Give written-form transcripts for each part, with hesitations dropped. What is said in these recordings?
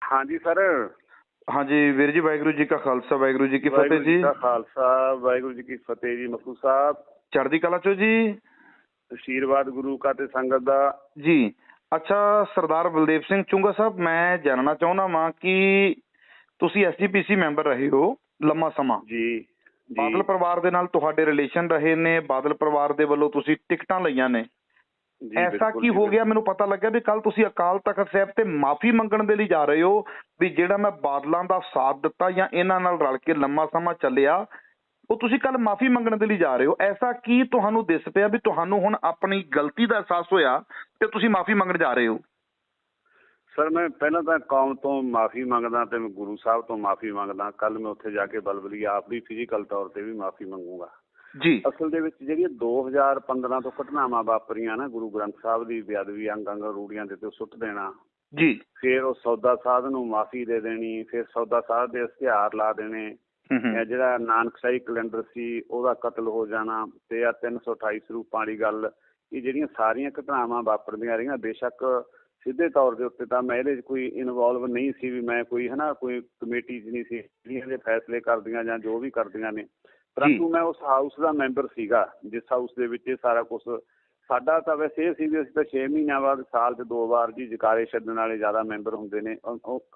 ਹਾਂਜੀ ਸਰ। ਹਾਂਜੀ ਵੀਰ ਜੀ, ਵਾਹਿਗੁਰੂ ਜੀ ਕਾ ਖਾਲਸਾ ਵਾਹਿਗੁਰੂ ਜੀ ਕੀ ਫਤਿਹ ਵਾਹਿਗੁਰੂ ਜੀ। ਜੀ ਕਾ ਖਾਲਸਾ ਵਾਹਿਗੁਰੂ ਜੀ ਕੀ ਫਤਿਹ ਜੀ। ਮਖੂ ਸਾਹਿਬ ਚੜ੍ਹਦੀ ਕਲਾ ਚੋ ਜੀ। ਆਸ਼ੀਰਵਾਦ ਗੁਰੂ ਕਾ ਤੇ ਸੰਗਤ ਦਾ ਜੀ ਅੱਛਾ, ਸਰਦਾਰ ਬਲਦੇਵ ਸਿੰਘ ਚੁੰਗਾ ਸਾਹਿਬ, ਮੈਂ ਜਾਣਨਾ ਚਾਹੁੰਦਾ ਵਾਂ ਕਿ ਤੁਸੀਂ SGPC ਮੈਂਬਰ ਰਹੇ ਹੋ ਲੰਮਾ ਸਮਾਂ। ਜੀ। ਬਾਦਲ ਪਰਿਵਾਰ ਦੇ ਨਾਲ ਤੁਹਾਡੇ ਰਿਲੇਸ਼ਨ ਰਹੇ ਨੇ, ਬਾਦਲ ਪਰਿਵਾਰ ਦੇ ਵੱਲੋਂ ਤੁਸੀਂ ਟਿਕਟਾਂ ਲਈਆਂ ਨੇ। ਐਸਾ ਕੀ ਹੋ ਗਿਆ? ਮੈਨੂੰ ਪਤਾ ਲੱਗਿਆ ਵੀ ਕੱਲ ਤੁਸੀਂ ਅਕਾਲ ਤਖਤ ਸਾਹਿਬ ਤੇ ਮਾਫੀ ਮੰਗਣ ਦੇ ਲਈ ਜਾ ਰਹੇ ਹੋ ਵੀ ਜਿਹੜਾ ਮੈਂ ਬਾਦਲਾਂ ਦਾ ਸਾਥ ਦਿੱਤਾ ਜਾਂ ਇਹਨਾਂ ਨਾਲ ਰਲ ਕੇ ਲੰਮਾ ਸਮਾਂ ਚੱਲਿਆ, ਉਹ ਤੁਸੀਂ ਕੱਲ ਮਾਫੀ ਮੰਗਣ ਦੇ ਲਈ ਜਾ ਰਹੇ ਹੋ। ਐਸਾ ਕੀ ਤੁਹਾਨੂੰ ਦਿਸ ਪਿਆ ਵੀ ਤੁਹਾਨੂੰ ਹੁਣ ਆਪਣੀ ਗਲਤੀ ਦਾ ਅਹਿਸਾਸ ਹੋਇਆ ਤੇ ਤੁਸੀਂ ਮਾਫੀ ਮੰਗਣ ਜਾ ਰਹੇ ਹੋ? ਸਰ, ਮੈਂ ਪਹਿਲਾਂ ਤਾਂ ਕੌਮ ਤੋਂ ਮਾਫੀ ਮੰਗਦਾ ਤੇ ਮੈਂ ਗੁਰੂ ਸਾਹਿਬ ਤੋਂ ਮਾਫੀ ਮੰਗਦਾ। ਕੱਲ ਮੈਂ ਉੱਥੇ ਜਾ ਕੇ ਬਲਬਲੀ ਆਪ ਵੀ ਫਿਜ਼ੀਕਲ ਤੌਰ ਤੇ ਵੀ ਮਾਫੀ ਮੰਗੂਗਾ ਜੀ। ਅਸਲ ਦੇ ਵਿੱਚ ਜਿਹੜੀਆਂ 2015 ਤੋਂ ਘਟਨਾਵਾਂ ਵਾਪਰੀਆਂ ਨਾ, ਗੁਰੂ ਗ੍ਰੰਥ ਸਾਹਿਬ ਦੀ ਬੇਅਦਬੀ, ਅੰਗ ਅੰਗ ਰੂੜੀਆਂ ਦੇ ਤੇ ਸੁੱਟ ਦੇਣਾ ਜੀ, ਫਿਰ ਉਹ ਸੌਦਾ ਸਾਧ ਨੂੰ ਮਾਫੀ ਦੇ ਦੇਣੀ, ਫਿਰ ਸੌਦਾ ਸਾਧ ਦੇ ਇਸ਼ਤਿਹਾਰ ਲਾ ਦੇਣੇ, ਜਿਹੜਾ ਨਾਨਕਸ਼ਾਹੀ ਕੈਲੰਡਰ ਸੀ ਉਹਦਾ ਕਤਲ ਹੋ ਜਾਣਾ ਤੇ ਆ 328 ਸਰੂਪਾਂ ਵਾਲੀ ਗੱਲ, ਇਹ ਜਿਹੜੀਆਂ ਸਾਰੀਆਂ ਘਟਨਾਵਾਂ ਵਾਪਰਦੀਆਂ ਰਹੀਆਂ। ਬੇਸ਼ੱਕ ਸਿੱਧੇ ਤੌਰ ਦੇ ਉੱਤੇ ਤਾਂ ਮੈਂ ਇਹਦੇ 'ਚ ਕੋਈ ਇਨਵੋਲਵ ਨਹੀਂ ਸੀ, ਵੀ ਮੈਂ ਕੋਈ ਕੋਈ ਕਮੇਟੀ 'ਚ ਨਹੀਂ ਸੀ ਜਿਹੜੀਆਂ ਦੇ ਫੈਸਲੇ ਕਰਦੀਆਂ ਜਾਂ ਜੋ ਵੀ ਕਰਦੀਆਂ ਨੇ, ਪਰੰਤੂ ਮੈਂ ਉਸ ਹਾਊਸ ਦਾ ਮੈਂਬਰ ਸੀਗਾ ਜਿਸ ਹਾਊਸ ਦੇ ਵਿੱਚ ਇਹ ਸਾਰਾ ਕੁਛ। ਸਾਡਾ ਤਾਂ ਵੈਸੇ ਇਹ ਸੀ ਵੀ ਅਸੀਂ ਤਾਂ 6 ਮਹੀਨਿਆਂ ਬਾਅਦ ਸਾਲ 'ਚ 2 ਵਾਰ ਜੀ ਜਕਾਰੇ ਛੱਡਣ ਵਾਲੇ ਜ਼ਿਆਦਾ ਮੈਂਬਰ ਹੁੰਦੇ ਨੇ।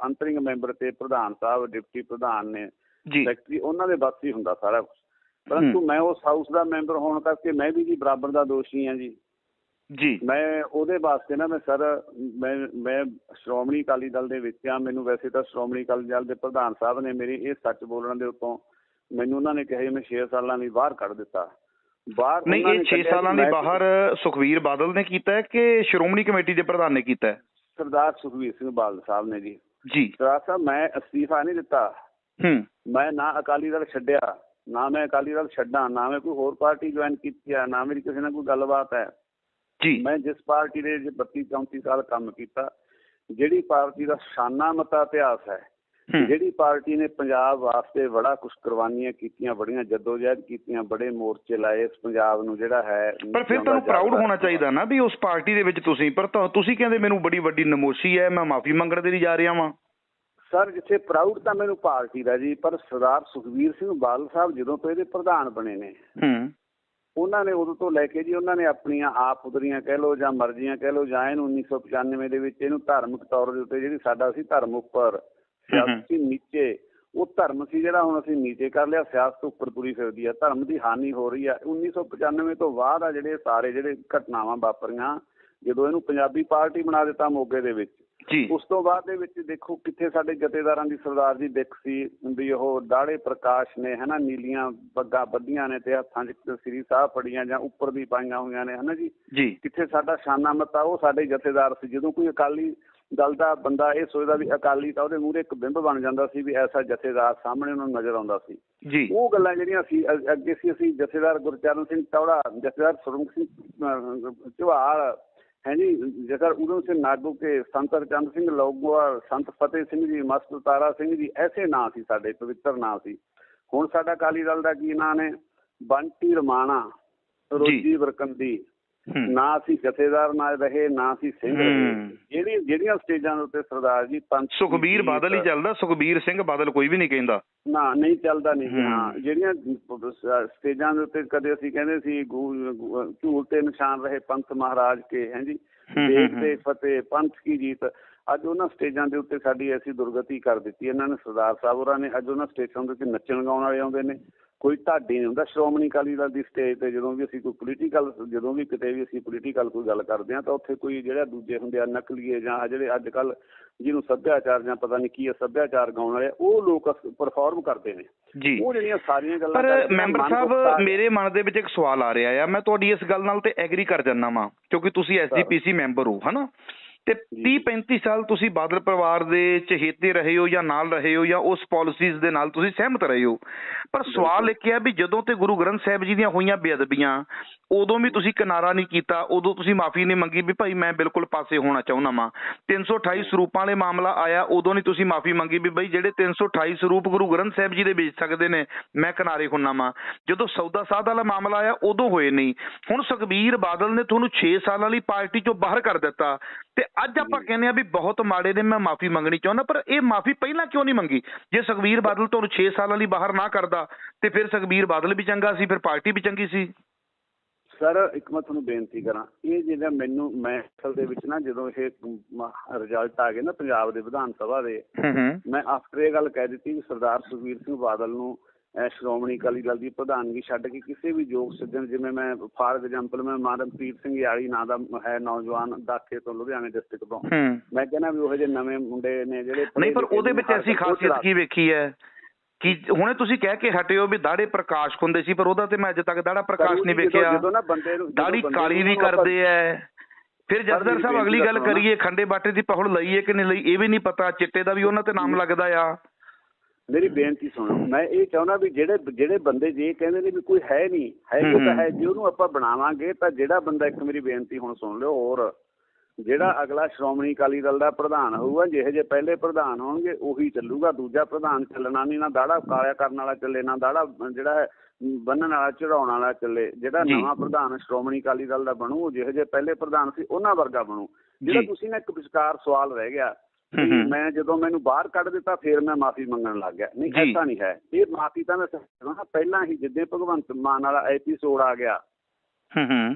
ਅੰਤਰਿੰਗ ਮੈਂਬਰ ਤੇ ਪ੍ਰਧਾਨ ਸਾਹਿਬ, ਡਿਪਟੀ ਪ੍ਰਧਾਨ ਨੇ, ਸੈਕਟਰੀ, ਉਹਨਾਂ ਦੇ ਬਸ ਹੀ ਹੁੰਦਾ ਸਾਰਾ ਕੁਛ। ਪਰੰਤੂ ਮੈਂ ਉਸ ਹਾਊਸ ਦਾ ਮੈਂਬਰ ਹੋਣ ਕਰਕੇ ਮੈਂ ਵੀ ਜੀ ਬਰਾਬਰ ਦਾ ਦੋਸ਼ੀ ਹਾਂ ਜੀ। ਮੈਂ ਉਹਦੇ ਵਾਸਤੇ ਨਾ ਮੈਂ ਸ਼੍ਰੋਮਣੀ ਅਕਾਲੀ ਦਲ ਦੇ ਵਿੱਚ ਆ। ਮੈਨੂੰ ਵੈਸੇ ਤਾਂ ਸ਼੍ਰੋਮਣੀ ਅਕਾਲੀ ਦਲ ਦੇ ਪ੍ਰਧਾਨ ਸਾਹਿਬ ਨੇ ਮੇਰੀ ਇਹ ਸੱਚ ਬੋਲਣ ਦੇ ਉੱਤੋਂ ਮੈਨੂੰ ਉਹਨਾਂ ਨੇ ਕਿਹਾ ਮੈਂ 6 ਸਾਲਾਂ ਲਈ ਬਾਹਰ ਕੱਢ ਦਿੱਤਾ। ਬਾਹਰ ਨਹੀਂ, ਇਹ 6 ਸਾਲਾਂ ਲਈ ਬਾਹਰ ਸੁਖਬੀਰ ਬਾਦਲ ਨੇ ਕੀਤਾ ਹੈ ਕਿ ਸ਼੍ਰੋਮਣੀ ਕਮੇਟੀ ਦੇ ਪ੍ਰਧਾਨ ਨੇ ਕੀਤਾ ਹੈ? ਸਰਦਾਰ ਸੁਖਬੀਰ ਸਿੰਘ ਬਾਦਲ ਸਾਹਿਬ ਨੇ ਜੀ। ਸਰਦਾਰ ਸਾਹਿਬ, ਮੈਂ ਅਸਤੀਫਾ ਨਹੀਂ ਦਿੱਤਾ। ਮੈਂ ਨਾ ਅਕਾਲੀ ਦਲ ਛੱਡਿਆ, ਨਾ ਮੈਂ ਅਕਾਲੀ ਦਲ ਛੱਡਾਂ, ਨਾ ਮੈਂ ਕੋਈ ਹੋਰ ਪਾਰਟੀ ਜੁਆਇਨ ਕੀਤੀ ਆ, ਨਾ ਮੇਰੀ ਕਿਸੇ ਨਾਲ ਕੋਈ ਗੱਲਬਾਤ ਹੈ। ਮੈਂ ਜਿਸ ਪਾਰਟੀ ਦੇ 32-34 ਸਾਲ ਕੰਮ ਕੀਤਾ, ਜਿਹੜੀ ਪਾਰਟੀ ਦਾ ਸ਼ਾਨਾ ਮਤਾ ਇਤਿਹਾਸ ਹੈ, ਜਿਹੜੀ ਪਾਰਟੀ ਨੇ ਪੰਜਾਬ ਵਾਸਤੇ ਬੜਾ ਕੁਛ ਕੁਰਬਾਨੀਆਂ ਕੀਤੀਆਂ, ਬੜੀਆਂ ਜੱਦੋਜਹਿਦ ਕੀਤੀਆਂ, ਬੜੇ ਮੋਰਚੇ ਲਾਏ ਇਸ ਪੰਜਾਬ ਨੂੰ ਜਿਹੜਾ ਹੈ। ਪਰ ਫਿਰ ਤੁਹਾਨੂੰ ਪ੍ਰਾਊਡ ਹੋਣਾ ਚਾਹੀਦਾ ਨਾ ਵੀ ਉਸ ਪਾਰਟੀ ਦੇ ਵਿੱਚ ਤੁਸੀਂ, ਪਰ ਤੁਸੀਂ ਕਹਿੰਦੇ ਮੈਨੂੰ ਬੜੀ ਵੱਡੀ ਨਮੋਸ਼ੀ ਹੈ, ਮੈਂ ਮਾਫੀ ਮੰਗਣ ਦੇ ਲਈ ਜਾ ਰਿਹਾ ਵਾਂ। ਸਰ, ਜਿੱਥੇ ਪ੍ਰਾਊਡ ਤਾਂ ਮੈਨੂੰ ਪਾਰਟੀ ਦਾ ਜੀ, ਪਰ ਸਰਦਾਰ ਸੁਖਬੀਰ ਸਿੰਘ ਬਾਦਲ ਸਾਹਿਬ ਜਦੋਂ ਤੋਂ ਇਹਦੇ ਪ੍ਰਧਾਨ ਬਣੇ ਨੇ, ਉਹਨਾਂ ਨੇ ਉਦੋਂ ਤੋਂ ਲੈ ਕੇ ਜੀ ਉਹਨਾਂ ਨੇ ਆਪਣੀਆਂ ਆਪ ਉਦਰੀਆਂ ਕਹਿ ਲਓ ਜਾਂ ਮਰਜ਼ੀਆਂ ਕਹਿ ਲਓ, ਜਾਂ ਇਹਨੂੰ 1995 ਦੇ ਵਿੱਚ ਇਹਨੂੰ ਧਾਰਮਿਕ ਤੌਰ ਦੇ ਉੱਤੇ, ਜਿਹੜੀ ਸਾਡਾ ਸੀ ਧਰਮ ਉੱਪਰ ਸਿਆਸਤ ਨੀਚੇ, ਉਹ ਧਰਮ ਸੀ ਜਿਹੜਾ ਹੁਣ ਅਸੀਂ ਨੀਚੇ ਕਰ ਲਿਆ, ਸਿਆਸਤ ਉੱਪਰ ਤੁਰੀ ਫਿਰਦੀ ਆ, ਧਰਮ ਦੀ ਹਾਨੀ ਹੋ ਰਹੀ ਆ। 1995 ਤੋਂ ਬਾਅਦ ਆ ਜਿਹੜੇ ਸਾਰੇ ਜਿਹੜੇ ਘਟਨਾਵਾਂ ਵਾਪਰੀਆਂ, ਜਦੋਂ ਇਹਨੂੰ ਪੰਜਾਬੀ ਪਾਰਟੀ ਬਣਾ ਦਿੱਤਾ ਮੋਗੇ ਦੇ ਵਿੱਚ, ਉਸ ਤੋਂ ਬਾਅਦ ਦੇ ਵਿੱਚ ਦੇਖੋ ਕਿੱਥੇ ਸਾਡੇ ਜਥੇਦਾਰਾਂ ਦੀ ਸਰਦਾਰ ਦੀ ਦਿੱਖ ਸੀ ਵੀ ਉਹ ਦਾੜੇ ਪ੍ਰਕਾਸ਼ ਨੇ, ਹਨਾ, ਨੀਲੀਆਂ ਪੱਗਾਂ ਬੱਧੀਆਂ ਨੇ ਤੇ ਹੱਥਾਂ 'ਚ ਸ੍ਰੀ ਸਾਹਿਬ ਫੜੀਆਂ ਜਾਂ ਉੱਪਰ ਦੀ ਪਾਈਆਂ ਹੋਈਆਂ ਨੇ, ਹਨਾ ਜੀ। ਕਿੱਥੇ ਸਾਡਾ ਸ਼ਾਨਾ ਮਤਾ, ਉਹ ਸਾਡੇ ਜਥੇਦਾਰ ਸੀ। ਜਦੋਂ ਕੋਈ ਅਕਾਲੀ ਦਲ ਦਾ ਬੰਦਾ ਇਹ ਸੋਚਦਾ ਵੀ ਅਕਾਲੀ, ਤਾਂ ਉਹਦੇ ਮੂਹਰੇ ਇੱਕ ਬਿੰਬ ਬਣ ਜਾਂਦਾ ਸੀ ਵੀ ਐਸਾ ਜਥੇਦਾਰ ਸਾਹਮਣੇ ਉਹਨਾਂ ਨੂੰ ਨਜ਼ਰ ਆਉਂਦਾ ਸੀ। ਉਹ ਗੱਲਾਂ ਜਿਹੜੀਆਂ ਸੀ ਅੱਗੇ ਸੀ, ਅਸੀਂ ਜਥੇਦਾਰ ਗੁਰਚਰਨ ਸਿੰਘ ਤੌੜਾ, ਜਥੇਦਾਰ ਸੁਰਮੁਖ ਸਿੰਘ ਚੌਹਾਲ, ਜੀ ਜਥੇਦਾਰ ਊਧਮ ਸਿੰਘ ਨਾਗੂ ਕੇ, ਸੰਤ ਹਰਚੰਦ ਸਿੰਘ ਲੌਂਗੋਵਾਲ, ਸੰਤ ਫਤਿਹ ਸਿੰਘ ਜੀ, ਮਸਤ ਤਾਰਾ ਸਿੰਘ ਜੀ, ਐਸੇ ਨਾਂ ਸੀ ਸਾਡੇ, ਪਵਿੱਤਰ ਨਾਂ ਸੀ। ਹੁਣ ਸਾਡਾ ਅਕਾਲੀ ਦਲ ਦਾ ਕੀ ਨਾਂ ਨੇ? ਬੰਟੀ ਰਮਾਣਾ, ਰੋਜੀ ਵਰਕੰਦੀ, ਨਾ ਅਸੀਂ ਜਥੇਦਾਰ ਨਾ ਰਹੇ, ਨਾ ਅਸੀਂ ਸਿੰਘ ਰਹੇ। ਜਿਹੜੀਆਂ ਸਟੇਜਾਂ ਦੇ ਉੱਤੇ ਸਰਦਾਰ ਜੀ ਸੁਖਬੀਰ ਬਾਦਲ ਹੀ ਚੱਲਦਾ, ਸੁਖਬੀਰ ਸਿੰਘ ਬਾਦਲ ਕੋਈ ਵੀ ਨਹੀਂ ਕਹਿੰਦਾ, ਨਾ ਨਹੀਂ ਚੱਲਦਾ ਨਹੀਂ। ਹਾਂ, ਜਿਹੜੀਆਂ ਸਟੇਜਾਂ ਦੇ ਉੱਤੇ ਕਦੇ ਅਸੀਂ ਕਹਿੰਦੇ ਸੀ ਝੂਲ ਤੇ ਨਿਸ਼ਾਨ ਰਹੇ ਪੰਥ ਮਹਾਰਾਜ ਕੇ, ਜੀ ਦੇਖ ਤੇ ਫਤਿਹ ਪੰਥ ਕੀ ਜੀਤ, ਅੱਜ ਉਹਨਾਂ ਸਟੇਜਾਂ ਦੇ ਉੱਤੇ ਸਾਡੀ ਐਸੀ ਦੁਰਗਤੀ ਕਰ ਦਿੱਤੀ ਇਹਨਾਂ ਨੇ ਸਰਦਾਰ ਸਾਹਿਬ ਹੋਰਾਂ ਨੇ। ਅੱਜ ਉਹਨਾਂ ਸਟੇਜਾਂ ਦੇ ਉੱਤੇ ਨੱਚਣ ਗਾਉਣ ਵਾਲੇ ਆਉਂਦੇ ਨੇ, ਕੋਈ ਢਾਡੀ ਨਹੀਂ ਹੁੰਦਾ। ਸ਼੍ਰੋਮਣੀ ਅਕਾਲੀ ਦਲ ਦੀ ਸਟੇਜ ਤੇ ਜਦੋਂ ਵੀ ਅਸੀਂ ਕੋਈ ਪੋਲੀਟੀਕਲ, ਜਦੋਂ ਵੀ ਕਿਤੇ ਵੀ ਅਸੀਂ ਪੋਲੀਟੀਕਲ ਕੋਈ ਗੱਲ ਕਰਦੇ ਹਾਂ ਤਾਂ ਉੱਥੇ ਕੋਈ ਜਿਹੜਾ ਦੂਜੇ ਹੁੰਦੇ ਆ ਨਕਲੀਏ ਜਾਂ ਜਿਹੜੇ ਅੱਜ ਕੱਲ੍ਹ ਜਿਹਨੂੰ ਸੱਭਿਆਚਾਰ ਜਾਂ ਪਤਾ ਨਹੀਂ ਕੀ ਆ ਸੱਭਿਆਚਾਰ ਗਾਉਣ ਵਾਲੇ, ਉਹ ਲੋਕ ਪਰਫੋਰਮ ਕਰਦੇ ਨੇ। ਉਹ ਜਿਹੜੀਆਂ ਸਾਰੀਆਂ ਗੱਲਾਂ। ਪਰ ਮੈਂਬਰ ਸਾਹਿਬ, ਮੇਰੇ ਮਨ ਦੇ ਵਿੱਚ ਇੱਕ ਸਵਾਲ ਆ ਰਿਹਾ ਆ, ਮੈਂ ਤੁਹਾਡੀ ਇਸ ਗੱਲ ਨਾਲ ਤੇ ਐਗਰੀ ਕਰ ਜਾਂਦਾ ਵਾਂ ਕਿਉਂਕਿ ਤੁਸੀਂ SGPC ਮੈਂਬਰ ਹੋ, ਹਨਾ, ਤੇ 30-35 ਸਾਲ ਤੁਸੀਂ ਬਾਦਲ ਪਰਿਵਾਰ ਦੇ ਚਹੇਤੇ ਰਹੇ ਹੋ ਜਾਂ ਨਾਲ ਰਹੇ ਹੋ ਜਾਂ ਉਸ ਪਾਲਿਸੀਜ਼ ਦੇ ਨਾਲ ਤੁਸੀਂ ਸਹਿਮਤ ਰਹੇ ਹੋ। ਪਰ ਸਵਾਲ ਇੱਕ ਹੈ ਵੀ ਜਦੋਂ ਤੇ ਗੁਰੂ ਗ੍ਰੰਥ ਸਾਹਿਬ ਜੀ ਦੀਆਂ ਹੋਈਆਂ ਬੇਅਦਬੀਆਂ, ਉਦੋਂ ਵੀ ਤੁਸੀਂ ਕਿਨਾਰਾ ਨਹੀਂ ਕੀਤਾ, ਉਦੋਂ ਤੁਸੀਂ ਮਾਫੀ ਨਹੀਂ ਮੰਗੀ ਵੀ ਭਾਈ ਮੈਂ ਬਿਲਕੁਲ ਪਾਸੇ ਹੋਣਾ ਚਾਹੁੰਦਾ ਵਾਂ। 328 ਸਰੂਪਾਂ ਵਾਲੇ ਮਾਮਲਾ ਆਇਆ, ਉਦੋਂ ਨਹੀਂ ਤੁਸੀਂ ਮਾਫੀ ਮੰਗੀ ਵੀ ਬਈ ਜਿਹੜੇ 328 ਸਰੂਪ ਗੁਰੂ ਗ੍ਰੰਥ ਸਾਹਿਬ ਜੀ ਦੇ ਵੇਚ ਸਕਦੇ ਨੇ ਮੈਂ ਕਿਨਾਰੇ ਹੁੰਨਾ ਵਾਂ। ਜਦੋਂ ਸੌਦਾ ਸਾਧ ਵਾਲਾ ਮਾਮਲਾ ਆਇਆ ਉਦੋਂ ਹੋਏ ਨਹੀਂ। ਹੁਣ ਸੁਖਬੀਰ ਬਾਦਲ ਨੇ ਤੁਹਾਨੂੰ 6 ਸਾਲਾਂ ਲਈ ਪਾਰਟੀ ਚੋਂ ਬਾਹਰ ਕਰ ਦਿੱਤਾ ਤੇ ਅੱਜ ਆਪਾਂ ਕਹਿੰਦੇ ਆ ਵੀ ਬਹੁਤ ਮਾੜੇ ਨੇ, ਮੈਂ ਮਾਫੀ ਮੰਗਣੀ ਚਾਹੁੰਦਾ। ਪਰ ਇਹ ਮਾਫੀ ਪਹਿਲਾਂ ਕਿਉਂ ਨਹੀਂ ਮੰਗੀ? ਜੇ ਸੁਖਬੀਰ ਬਾਦਲ ਤੁਹਾਨੂੰ 6 ਸਾਲਾਂ ਲਈ ਬਾਹਰ ਨਾ ਕਰਦਾ ਤੇ ਫਿਰ ਸੁਖਬੀਰ ਬਾਦਲ ਵੀ ਚੰਗਾ ਸੀ, ਫਿਰ ਪਾਰਟੀ ਵੀ ਚੰਗੀ ਸੀ। ਸਰ ਇੱਕ ਮੈਂ ਤੁਹਾਨੂੰ ਬੇਨਤੀ ਕਰਾਂ, ਇਹ ਜਿਹੜਾ ਮੈਂ ਅਸਲ ਦੇ ਵਿੱਚ ਨਾ ਜਦੋਂ ਇਹ ਰਿਜ਼ਲਟ ਆ ਗਏ ਨਾ ਪੰਜਾਬ ਦੇ ਵਿਧਾਨ ਸਭਾ ਦੇ, ਮੈਂ ਆਫਟਰ ਇਹ ਗੱਲ ਕਹਿ ਦਿੱਤੀ ਵੀ ਸਰਦਾਰ ਸੁਖਬੀਰ ਸਿੰਘ ਬਾਦਲ ਨੂੰ ਸ਼੍ਰੋਮਣੀ ਅਕਾਲੀ ਦਲ ਦੀ ਪ੍ਰਧਾਨਗੀ ਛੱਡ ਕੇ ਕਿਸੇ ਵੀ ਯੋਗ ਸੱਜਣ, ਜਿਵੇਂ ਮੈਂ ਫਾਰ ਐਗਜ਼ਾਮਪਲ ਮੈਂ ਮਨਪ੍ਰੀਤ ਸਿੰਘ ਯਾਲੀ ਨਾਂ ਦਾ ਹੈ ਨੌਜਵਾਨ ਦਾਖੇ ਤੋਂ ਲੁਧਿਆਣੇ ਡਿਸਟ੍ਰਿਕਟ ਤੋਂ, ਮੈਂ ਕਹਿੰਦਾ ਵੀ ਉਹ ਜਿਹੇ ਨਵੇਂ ਮੁੰਡੇ ਨੇ ਜਿਹੜੇ ਨਹੀਂ, ਪਰ ਉਹਦੇ ਵਿੱਚ ਐਸੀ ਖਾਸੀਅਤ ਕੀ ਵੇਖੀ ਹੈ ਕਿ ਹੁਣੇ ਤੁਸੀਂ ਕਹਿ ਕੇ ਹਟਿਓ ਵੀ ਦਾੜੇ ਪ੍ਰਕਾਸ਼ ਹੁੰਦੇ ਸੀ, ਪਰ ਉਹਦਾ ਤੇ ਮੈਂ ਅਜੇ ਤੱਕ ਦਾੜਾ ਪ੍ਰਕਾਸ਼ ਨਹੀਂ ਵੇਖਿਆ। ਦਾੜੀ ਕਾਲੀ ਵੀ ਕਰਦੇ ਐ। ਫਿਰ ਜਸਦਰ ਸਾਹਿਬ ਅਗਲੀ ਗੱਲ ਕਰੀਏ, ਖੰਡੇ ਬਾਟੇ ਦੀ ਪਹੁਲ ਲਈ ਹੈ ਕਿ ਨਹੀਂ ਲਈ ਇਹ ਵੀ ਨਹੀਂ ਪਤਾ, ਚਿੱਟੇ ਦਾ ਵੀ ਉਹਨਾਂ ਤੇ ਨਾਮ ਲੱਗਦਾ ਆ। ਮੇਰੀ ਬੇਨਤੀ ਸੁਣੋ, ਮੈਂ ਇਹ ਚਾਹੁੰਦਾ ਵੀ ਜਿਹੜੇ ਬੰਦੇ ਜੇ ਕਹਿੰਦੇ ਨੇ ਵੀ ਕੋਈ ਹੈ ਨਹੀਂ, ਹੈਗੇ ਤਾਂ ਹੈ, ਜੇ ਉਹਨੂੰ ਆਪਾਂ ਬਣਾਵਾਂਗੇ ਤਾਂ ਜਿਹੜਾ ਬੰਦਾ, ਇੱਕ ਮੇਰੀ ਬੇਨਤੀ ਹੁਣ ਸੁਣ ਲਿਓ ਹੋਰ, ਜਿਹੜਾ ਅਗਲਾ ਸ਼੍ਰੋਮਣੀ ਅਕਾਲੀ ਦਲ ਦਾ ਪ੍ਰਧਾਨ ਹੋਊਗਾ, ਜਿਹੇ ਜੇ ਪਹਿਲੇ ਪ੍ਰਧਾਨ ਹੋਣਗੇ ਉਹੀ ਚੱਲੂਗਾ। ਦੂਜਾ ਪ੍ਰਧਾਨ ਚੱਲਣਾ ਨਹੀਂ, ਨਾ ਦਾੜਾ ਕਾਲਿਆ ਕਰਨ ਵਾਲਾ ਚੱਲੇ, ਨਾ ਦਾੜਾ ਜਿਹੜਾ ਬੰਨਣ ਵਾਲਾ ਚੜਾਉਣ ਵਾਲਾ ਚੱਲੇ। ਜਿਹੜਾ ਨਵਾਂ ਪ੍ਰਧਾਨ ਸ਼੍ਰੋਮਣੀ ਅਕਾਲੀ ਦਲ ਦਾ ਬਣੂ, ਜਿਹੇ ਜੇ ਪਹਿਲੇ ਪ੍ਰਧਾਨ ਸੀ ਉਹਨਾਂ ਵਰਗਾ ਬਣੂ। ਜਿਹੜਾ ਤੁਸੀਂ ਨਾ ਇੱਕ ਵਿਚਕਾਰ ਸਵਾਲ ਰਹਿ ਗਿਆ, ਮੈਂ ਜਦੋਂ ਮੈਨੂੰ ਬਾਹਰ ਕੱਢ ਦਿੱਤਾ ਫਿਰ ਮੈਂ ਮਾਫੀ ਮੰਗਣ ਲੱਗ ਗਿਆ, ਨਹੀਂ ਐਸਾ ਨਹੀਂ ਹੈ। ਇਹ ਮਾਫੀ ਤਾਂ ਮੈਂ ਪਹਿਲਾਂ ਹੀ, ਜਿੱਦਾਂ ਭਗਵੰਤ ਮਾਨ ਵਾਲਾ ਐਪੀਸੋਡ ਆ ਗਿਆ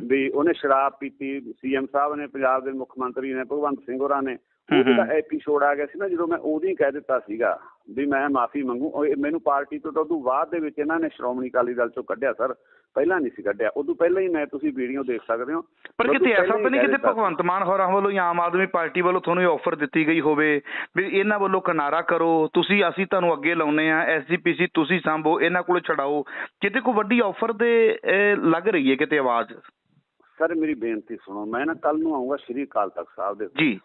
ਵੀ ਉਹਨੇ ਸ਼ਰਾਬ ਪੀਤੀ, ਸੀਐਮ ਸਾਹਿਬ ਨੇ, ਪੰਜਾਬ ਦੇ ਮੁੱਖ ਮੰਤਰੀ ਨੇ, ਭਗਵੰਤ ਸਿੰਘ ਹੋਰਾਂ ਨੇ, ਉਹਦਾ ਐਪੀਸੋਡ ਆ ਗਿਆ ਸੀ ਨਾ, ਜਦੋਂ ਮੈਂ ਉਦੋਂ ਹੀ ਕਹਿ ਦਿੱਤਾ ਸੀਗਾ ਵੀ ਮੈਂ ਮਾਫੀ ਮੰਗੂ। ਮੈਨੂੰ ਪਾਰਟੀ ਤੋਂ ਤਾਂ ਉਦੋਂ ਬਾਅਦ ਦੇ ਵਿੱਚ ਇਹਨਾਂ ਨੇ ਸ਼੍ਰੋਮਣੀ ਅਕਾਲੀ ਦਲ ਚੋਂ ਕੱਢਿਆ ਸਰ, ਪਹਿਲਾਂ ਨਹੀਂ ਸੀ ਕੱਢਿਆ। ਉਦੋਂ ਪਹਿਲਾਂ ਹੀ ਮੈਂ, ਤੁਸੀਂ ਵੀਡੀਓ ਦੇਖ ਸਕਦੇ ਹੋ। ਪਰ ਕਿਤੇ ਐਸਾ ਤਾਂ ਨਹੀਂ ਕਿਤੇ ਭਗਵੰਤ ਮਾਨ ਹੋਰਾਂ ਵੱਲੋਂ ਜਾਂ ਆਮ ਆਦਮੀ ਪਾਰਟੀ ਵੱਲੋਂ ਤੁਹਾਨੂੰ ਆਫਰ ਦਿੱਤੀ ਗਈ ਹੋਵੇ ਵੀ ਇਹਨਾਂ ਵੱਲੋਂ ਕਿਨਾਰਾ ਕਰੋ, ਤੁਸੀਂ ਅਸੀਂ ਤੁਹਾਨੂੰ ਅੱਗੇ ਲਾਉਨੇ ਆ, SGPC ਤੁਸੀਂ ਸਾਂਭੋ, ਇਹਨਾਂ ਕੋਲ ਛਡਾਓ, ਕਿਤੇ ਕੋਈ ਵੱਡੀ ਆਫਰ ਦੇ ਲੱਗ ਰਹੀ ਹੈ ਕਿਤੇ ਆਵਾਜ਼? ਸਰ ਮੇਰੀ ਬੇਨਤੀ ਸੁਣੋ, ਮੈਂ ਨਾ ਕੱਲ ਨੂੰ ਆਊਂਗਾ ਸ਼੍ਰੀ ਅਕਾਲ ਤਖਤ ਸਾਹਿਬ ਦੇ ਜੀ,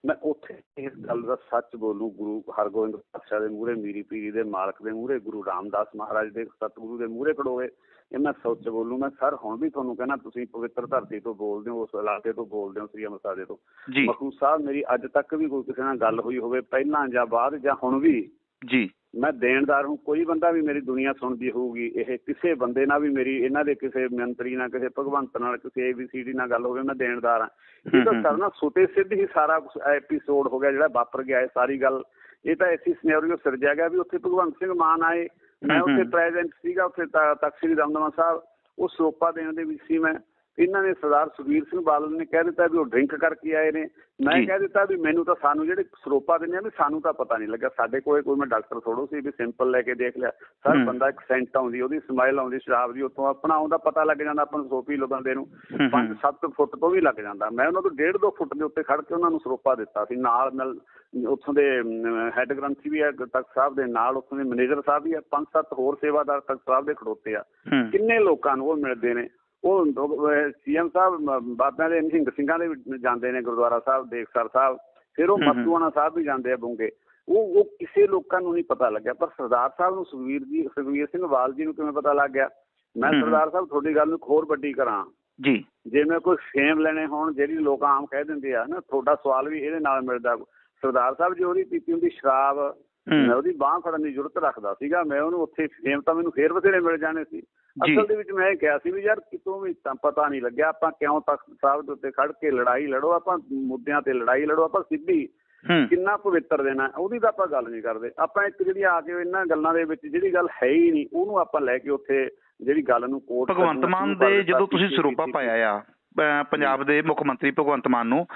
ਮੈਂ ਉੱਥੇ ਇਸ ਗੱਲ ਦਾ ਸੱਚ ਬੋਲੂ, ਗੁਰੂ ਹਰਗੋਬਿੰਦ ਪਾਤਸ਼ਾਹ ਦੇ ਮੂਹਰੇ, ਮੀਰੀ ਪੀਰੀ ਦੇ ਮਾਲਕ ਦੇ ਮੂਹਰੇ, ਗੁਰੂ ਰਾਮਦਾਸ ਮਹਾਰਾਜ ਦੇ ਸਤਿਗੁਰੂ ਦੇ ਮੂਹਰੇ ਖੜੋਏ, ਇਹ ਮੈਂ ਸੱਚ ਬੋਲੂ। ਮੈਂ ਸਰ ਹੁਣ ਵੀ ਤੁਹਾਨੂੰ ਕਹਿਣਾ, ਤੁਸੀਂ ਪਵਿੱਤਰ ਧਰਤੀ ਤੋਂ ਬੋਲਦੇ ਹੋ, ਉਸ ਇਲਾਕੇ ਤੋਂ ਬੋਲਦੇ ਹੋ, ਸ੍ਰੀ ਅੰਮ੍ਰਿਤਸਰ ਤੋਂ। ਮਖੂ ਸਾਹਿਬ, ਮੇਰੀ ਅੱਜ ਤੱਕ ਵੀ ਕੋਈ ਕਿਸੇ ਨਾਲ ਗੱਲ ਹੋਈ ਹੋਵੇ ਪਹਿਲਾਂ ਜਾਂ ਬਾਅਦ ਜਾਂ ਹੁਣ ਵੀ ਜੀ, ਮੈਂ ਦੇਣਦਾਰ ਹੂੰ। ਕੋਈ ਬੰਦਾ ਵੀ ਮੇਰੀ ਦੁਨੀਆ ਸੁਣਦੀ ਹੋਊਗੀ, ਇਹ ਕਿਸੇ ਬੰਦੇ ਨਾਲ ਵੀ ਮੇਰੀ, ਇਹਨਾਂ ਦੇ ਕਿਸੇ ਮੰਤਰੀ ਨਾਲ, ਕਿਸੇ ਭਗਵੰਤ ਨਾਲ, ਕਿਸੇ ABCD ਨਾਲ ਗੱਲ ਹੋਵੇ, ਮੈਂ ਦੇਣਦਾਰ ਹਾਂ। ਇਹ ਤਾਂ ਸਰ ਨਾ ਸੁਤੇ ਸਿੱਧ ਹੀ ਸਾਰਾ ਕੁਛ ਐਪੀਸੋਡ ਹੋ ਗਿਆ ਜਿਹੜਾ ਵਾਪਰ ਗਿਆ ਹੈ, ਸਾਰੀ ਗੱਲ। ਇਹ ਤਾਂ ਐਸੀ ਸਿਨੈਰੀਓ ਸਿਰਜਿਆ ਗਿਆ ਵੀ ਉੱਥੇ ਭਗਵੰਤ ਸਿੰਘ ਮਾਨ ਆਏ, ਮੈਂ ਉੱਥੇ ਪ੍ਰੈਜ਼ੈਂਟ ਸੀਗਾ, ਉੱਥੇ ਤਖ਼ਤ ਸ੍ਰੀ ਦਮਦਮਾ ਸਾਹਿਬ, ਉਹ ਸਰੋਪਾ ਦੇਣ ਦੇ ਵਿੱਚ ਸੀ ਮੈਂ। ਇਹਨਾਂ ਨੇ ਸਰਦਾਰ ਸੁਖਬੀਰ ਸਿੰਘ ਬਾਦਲ ਨੇ ਕਹਿ ਦਿੱਤਾ ਵੀ ਉਹ ਡਰਿੰਕ ਕਰਕੇ ਆਏ ਨੇ। ਮੈਂ ਕਹਿ ਦਿੱਤਾ ਵੀ ਮੈਨੂੰ ਤਾਂ, ਸਾਨੂੰ ਜਿਹੜੇ ਸਰੋਪਾ ਦਿੰਦੇ ਆ ਵੀ ਸਾਨੂੰ ਤਾਂ ਪਤਾ ਨਹੀਂ ਲੱਗਾ, ਸਾਡੇ ਕੋਲ ਕੋਈ ਮੈਂ ਡਾਕਟਰ ਥੋੜੋ ਸੀ ਵੀ ਸਿੰਪਲ ਲੈ ਕੇ ਦੇਖ ਲਿਆ। ਸਰ ਬੰਦਾ ਇੱਕ ਸੈਂਟ ਆਉਂਦੀ, ਉਹਦੀ ਸਮੈਲ ਆਉਂਦੀ ਸ਼ਰਾਬ ਦੀ, ਉੱਥੋਂ ਆਪਣਾ ਆਉਂਦਾ ਪਤਾ ਲੱਗ ਜਾਂਦਾ ਆਪਾਂ ਨੂੰ, ਸੋਪੀ ਲੋ ਬੰਦੇ ਨੂੰ 5-7 ਫੁੱਟ ਤੋਂ ਵੀ ਲੱਗ ਜਾਂਦਾ। ਮੈਂ ਉਹਨਾਂ ਤੋਂ 1.5-2 ਫੁੱਟ ਦੇ ਉੱਤੇ ਖੜ ਕੇ ਉਹਨਾਂ ਨੂੰ ਸਰੋਪਾ ਦਿੱਤਾ ਸੀ। ਨਾਲ ਉੱਥੋਂ ਦੇ ਹੈੱਡ ਗ੍ਰੰਥੀ ਵੀ ਹੈ ਤਖ਼ਤ ਸਾਹਿਬ ਦੇ ਨਾਲ, ਉੱਥੋਂ ਦੇ ਮੈਨੇਜਰ ਸਾਹਿਬ ਵੀ ਹੈ, 5-7 ਹੋਰ ਸੇਵਾਦਾਰ ਤਖ਼ਤ ਸਾਹਿਬ ਦੇ ਖੜੋਤੇ ਆ। ਕਿੰਨੇ ਲੋਕਾਂ ਨੂੰ ਉਹ ਮਿਲਦੇ ਨੇ। ਉਹ CM ਸਾਹਿਬ ਬਾਬਿਆਂ ਦੇ ਨਿਹੰਗ ਸਿੰਘਾਂ ਦੇ ਜਾਂਦੇ ਨੇ, ਗੁਰਦੁਆਰਾ ਸਾਹਿਬ ਦੇਖਸਰ ਸਾਹਿਬ, ਫਿਰ ਉਹ ਮਸਤੂਆਣਾ ਸਾਹਿਬ ਵੀ ਜਾਂਦੇ ਆ ਬੁੰਗੇ। ਉਹ ਕਿਸੇ ਲੋਕਾਂ ਨੂੰ ਨਹੀਂ ਪਤਾ ਲੱਗਿਆ, ਪਰ ਸਰਦਾਰ ਸਾਹਿਬ ਨੂੰ, ਸੁਖਬੀਰ ਸਿੰਘ ਬਾਦਲ ਜੀ ਨੂੰ ਕਿਵੇਂ ਪਤਾ ਲੱਗ ਗਿਆ? ਮੈਂ ਸਰਦਾਰ ਸਾਹਿਬ ਤੁਹਾਡੀ ਗੱਲ ਨੂੰ ਹੋਰ ਵੱਡੀ ਕਰਾਂ ਜੀ, ਜੇ ਮੈਂ ਕੋਈ ਫੇਮ ਲੈਣੇ ਹੋਣ, ਜਿਹੜੀ ਲੋਕ ਆਮ ਕਹਿ ਦਿੰਦੇ ਆ ਨਾ, ਤੁਹਾਡਾ ਸਵਾਲ ਵੀ ਇਹਦੇ ਨਾਲ ਮਿਲਦਾ। ਸਰਦਾਰ ਸਾਹਿਬ ਜੇ ਉਹਦੀ ਪੀਤੀ ਹੁੰਦੀ ਸ਼ਰਾਬ, ਮੈਂ ਉਹਦੀ ਬਾਂਹ ਫੜਨ ਦੀ ਜ਼ਰੂਰਤ ਰੱਖਦਾ ਸੀਗਾ, ਮੈਂ ਉਹਨੂੰ ਉੱਥੇ ਫੇਮ ਤਾਂ ਮੈਨੂੰ ਫੇਰ ਬਥੇਰੇ ਮਿਲ ਜਾਣੇ ਸੀ। ਅਸਲ ਦੇ ਵਿੱਚ ਮੈਂ ਇਹ ਕਿਹਾ ਸੀ ਵੀ ਯਾਰ ਕਿਤੋਂ ਵੀ ਤਾਂ ਪਤਾ ਨਹੀਂ ਲੱਗਿਆ, ਆਪਾਂ ਕਿਉਂ ਤਖ਼ਤ ਸਾਹਿਬ ਦੇ ਉੱਤੇ ਖੜ ਕੇ ਲੜਾਈ ਲੜੋ, ਆਪਾਂ ਮੁੱਦਿਆਂ ਤੇ ਲੜਾਈ ਲੜੋ, ਆਪਾਂ ਸਿੱਧੀ ਕਿੰਨਾ ਪਵਿੱਤਰ ਦੇਣਾ ਉਹਦੀ ਤਾਂ ਆਪਾਂ ਗੱਲ ਨਹੀਂ ਕਰਦੇ। ਆਪਾਂ ਇੱਕ ਜਿਹੜੀ ਆ ਕੇ ਇਹਨਾਂ ਗੱਲਾਂ ਦੇ ਵਿੱਚ ਜਿਹੜੀ ਗੱਲ ਹੈ ਹੀ ਨਹੀਂ, ਉਹਨੂੰ ਆਪਾਂ ਲੈ ਕੇ ਉੱਥੇ ਜਿਹੜੀ ਗੱਲ ਨੂੰ ਕੋਟ। ਭਗਵੰਤ ਮਾਨ ਦੇ ਜਦੋਂ ਤੁਸੀਂ ਸਰੂਪਾ ਪਾਇਆ ਆ ਪੰਜਾਬ ਦੇ ਮੁੱਖ ਮੰਤਰੀ ਭਗਵੰਤ ਮਾਨ ਨੂੰ,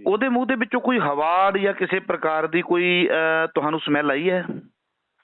ਉਹਦੇ ਮੂੰਹ ਦੇ ਵਿੱਚੋਂ ਕੋਈ ਹਵਾ ਜਾਂ ਕਿਸੇ ਪ੍ਰਕਾਰ ਦੀ ਕੋਈ ਤੁਹਾਨੂੰ ਸਮੈਲ ਆਈ ਹੈ?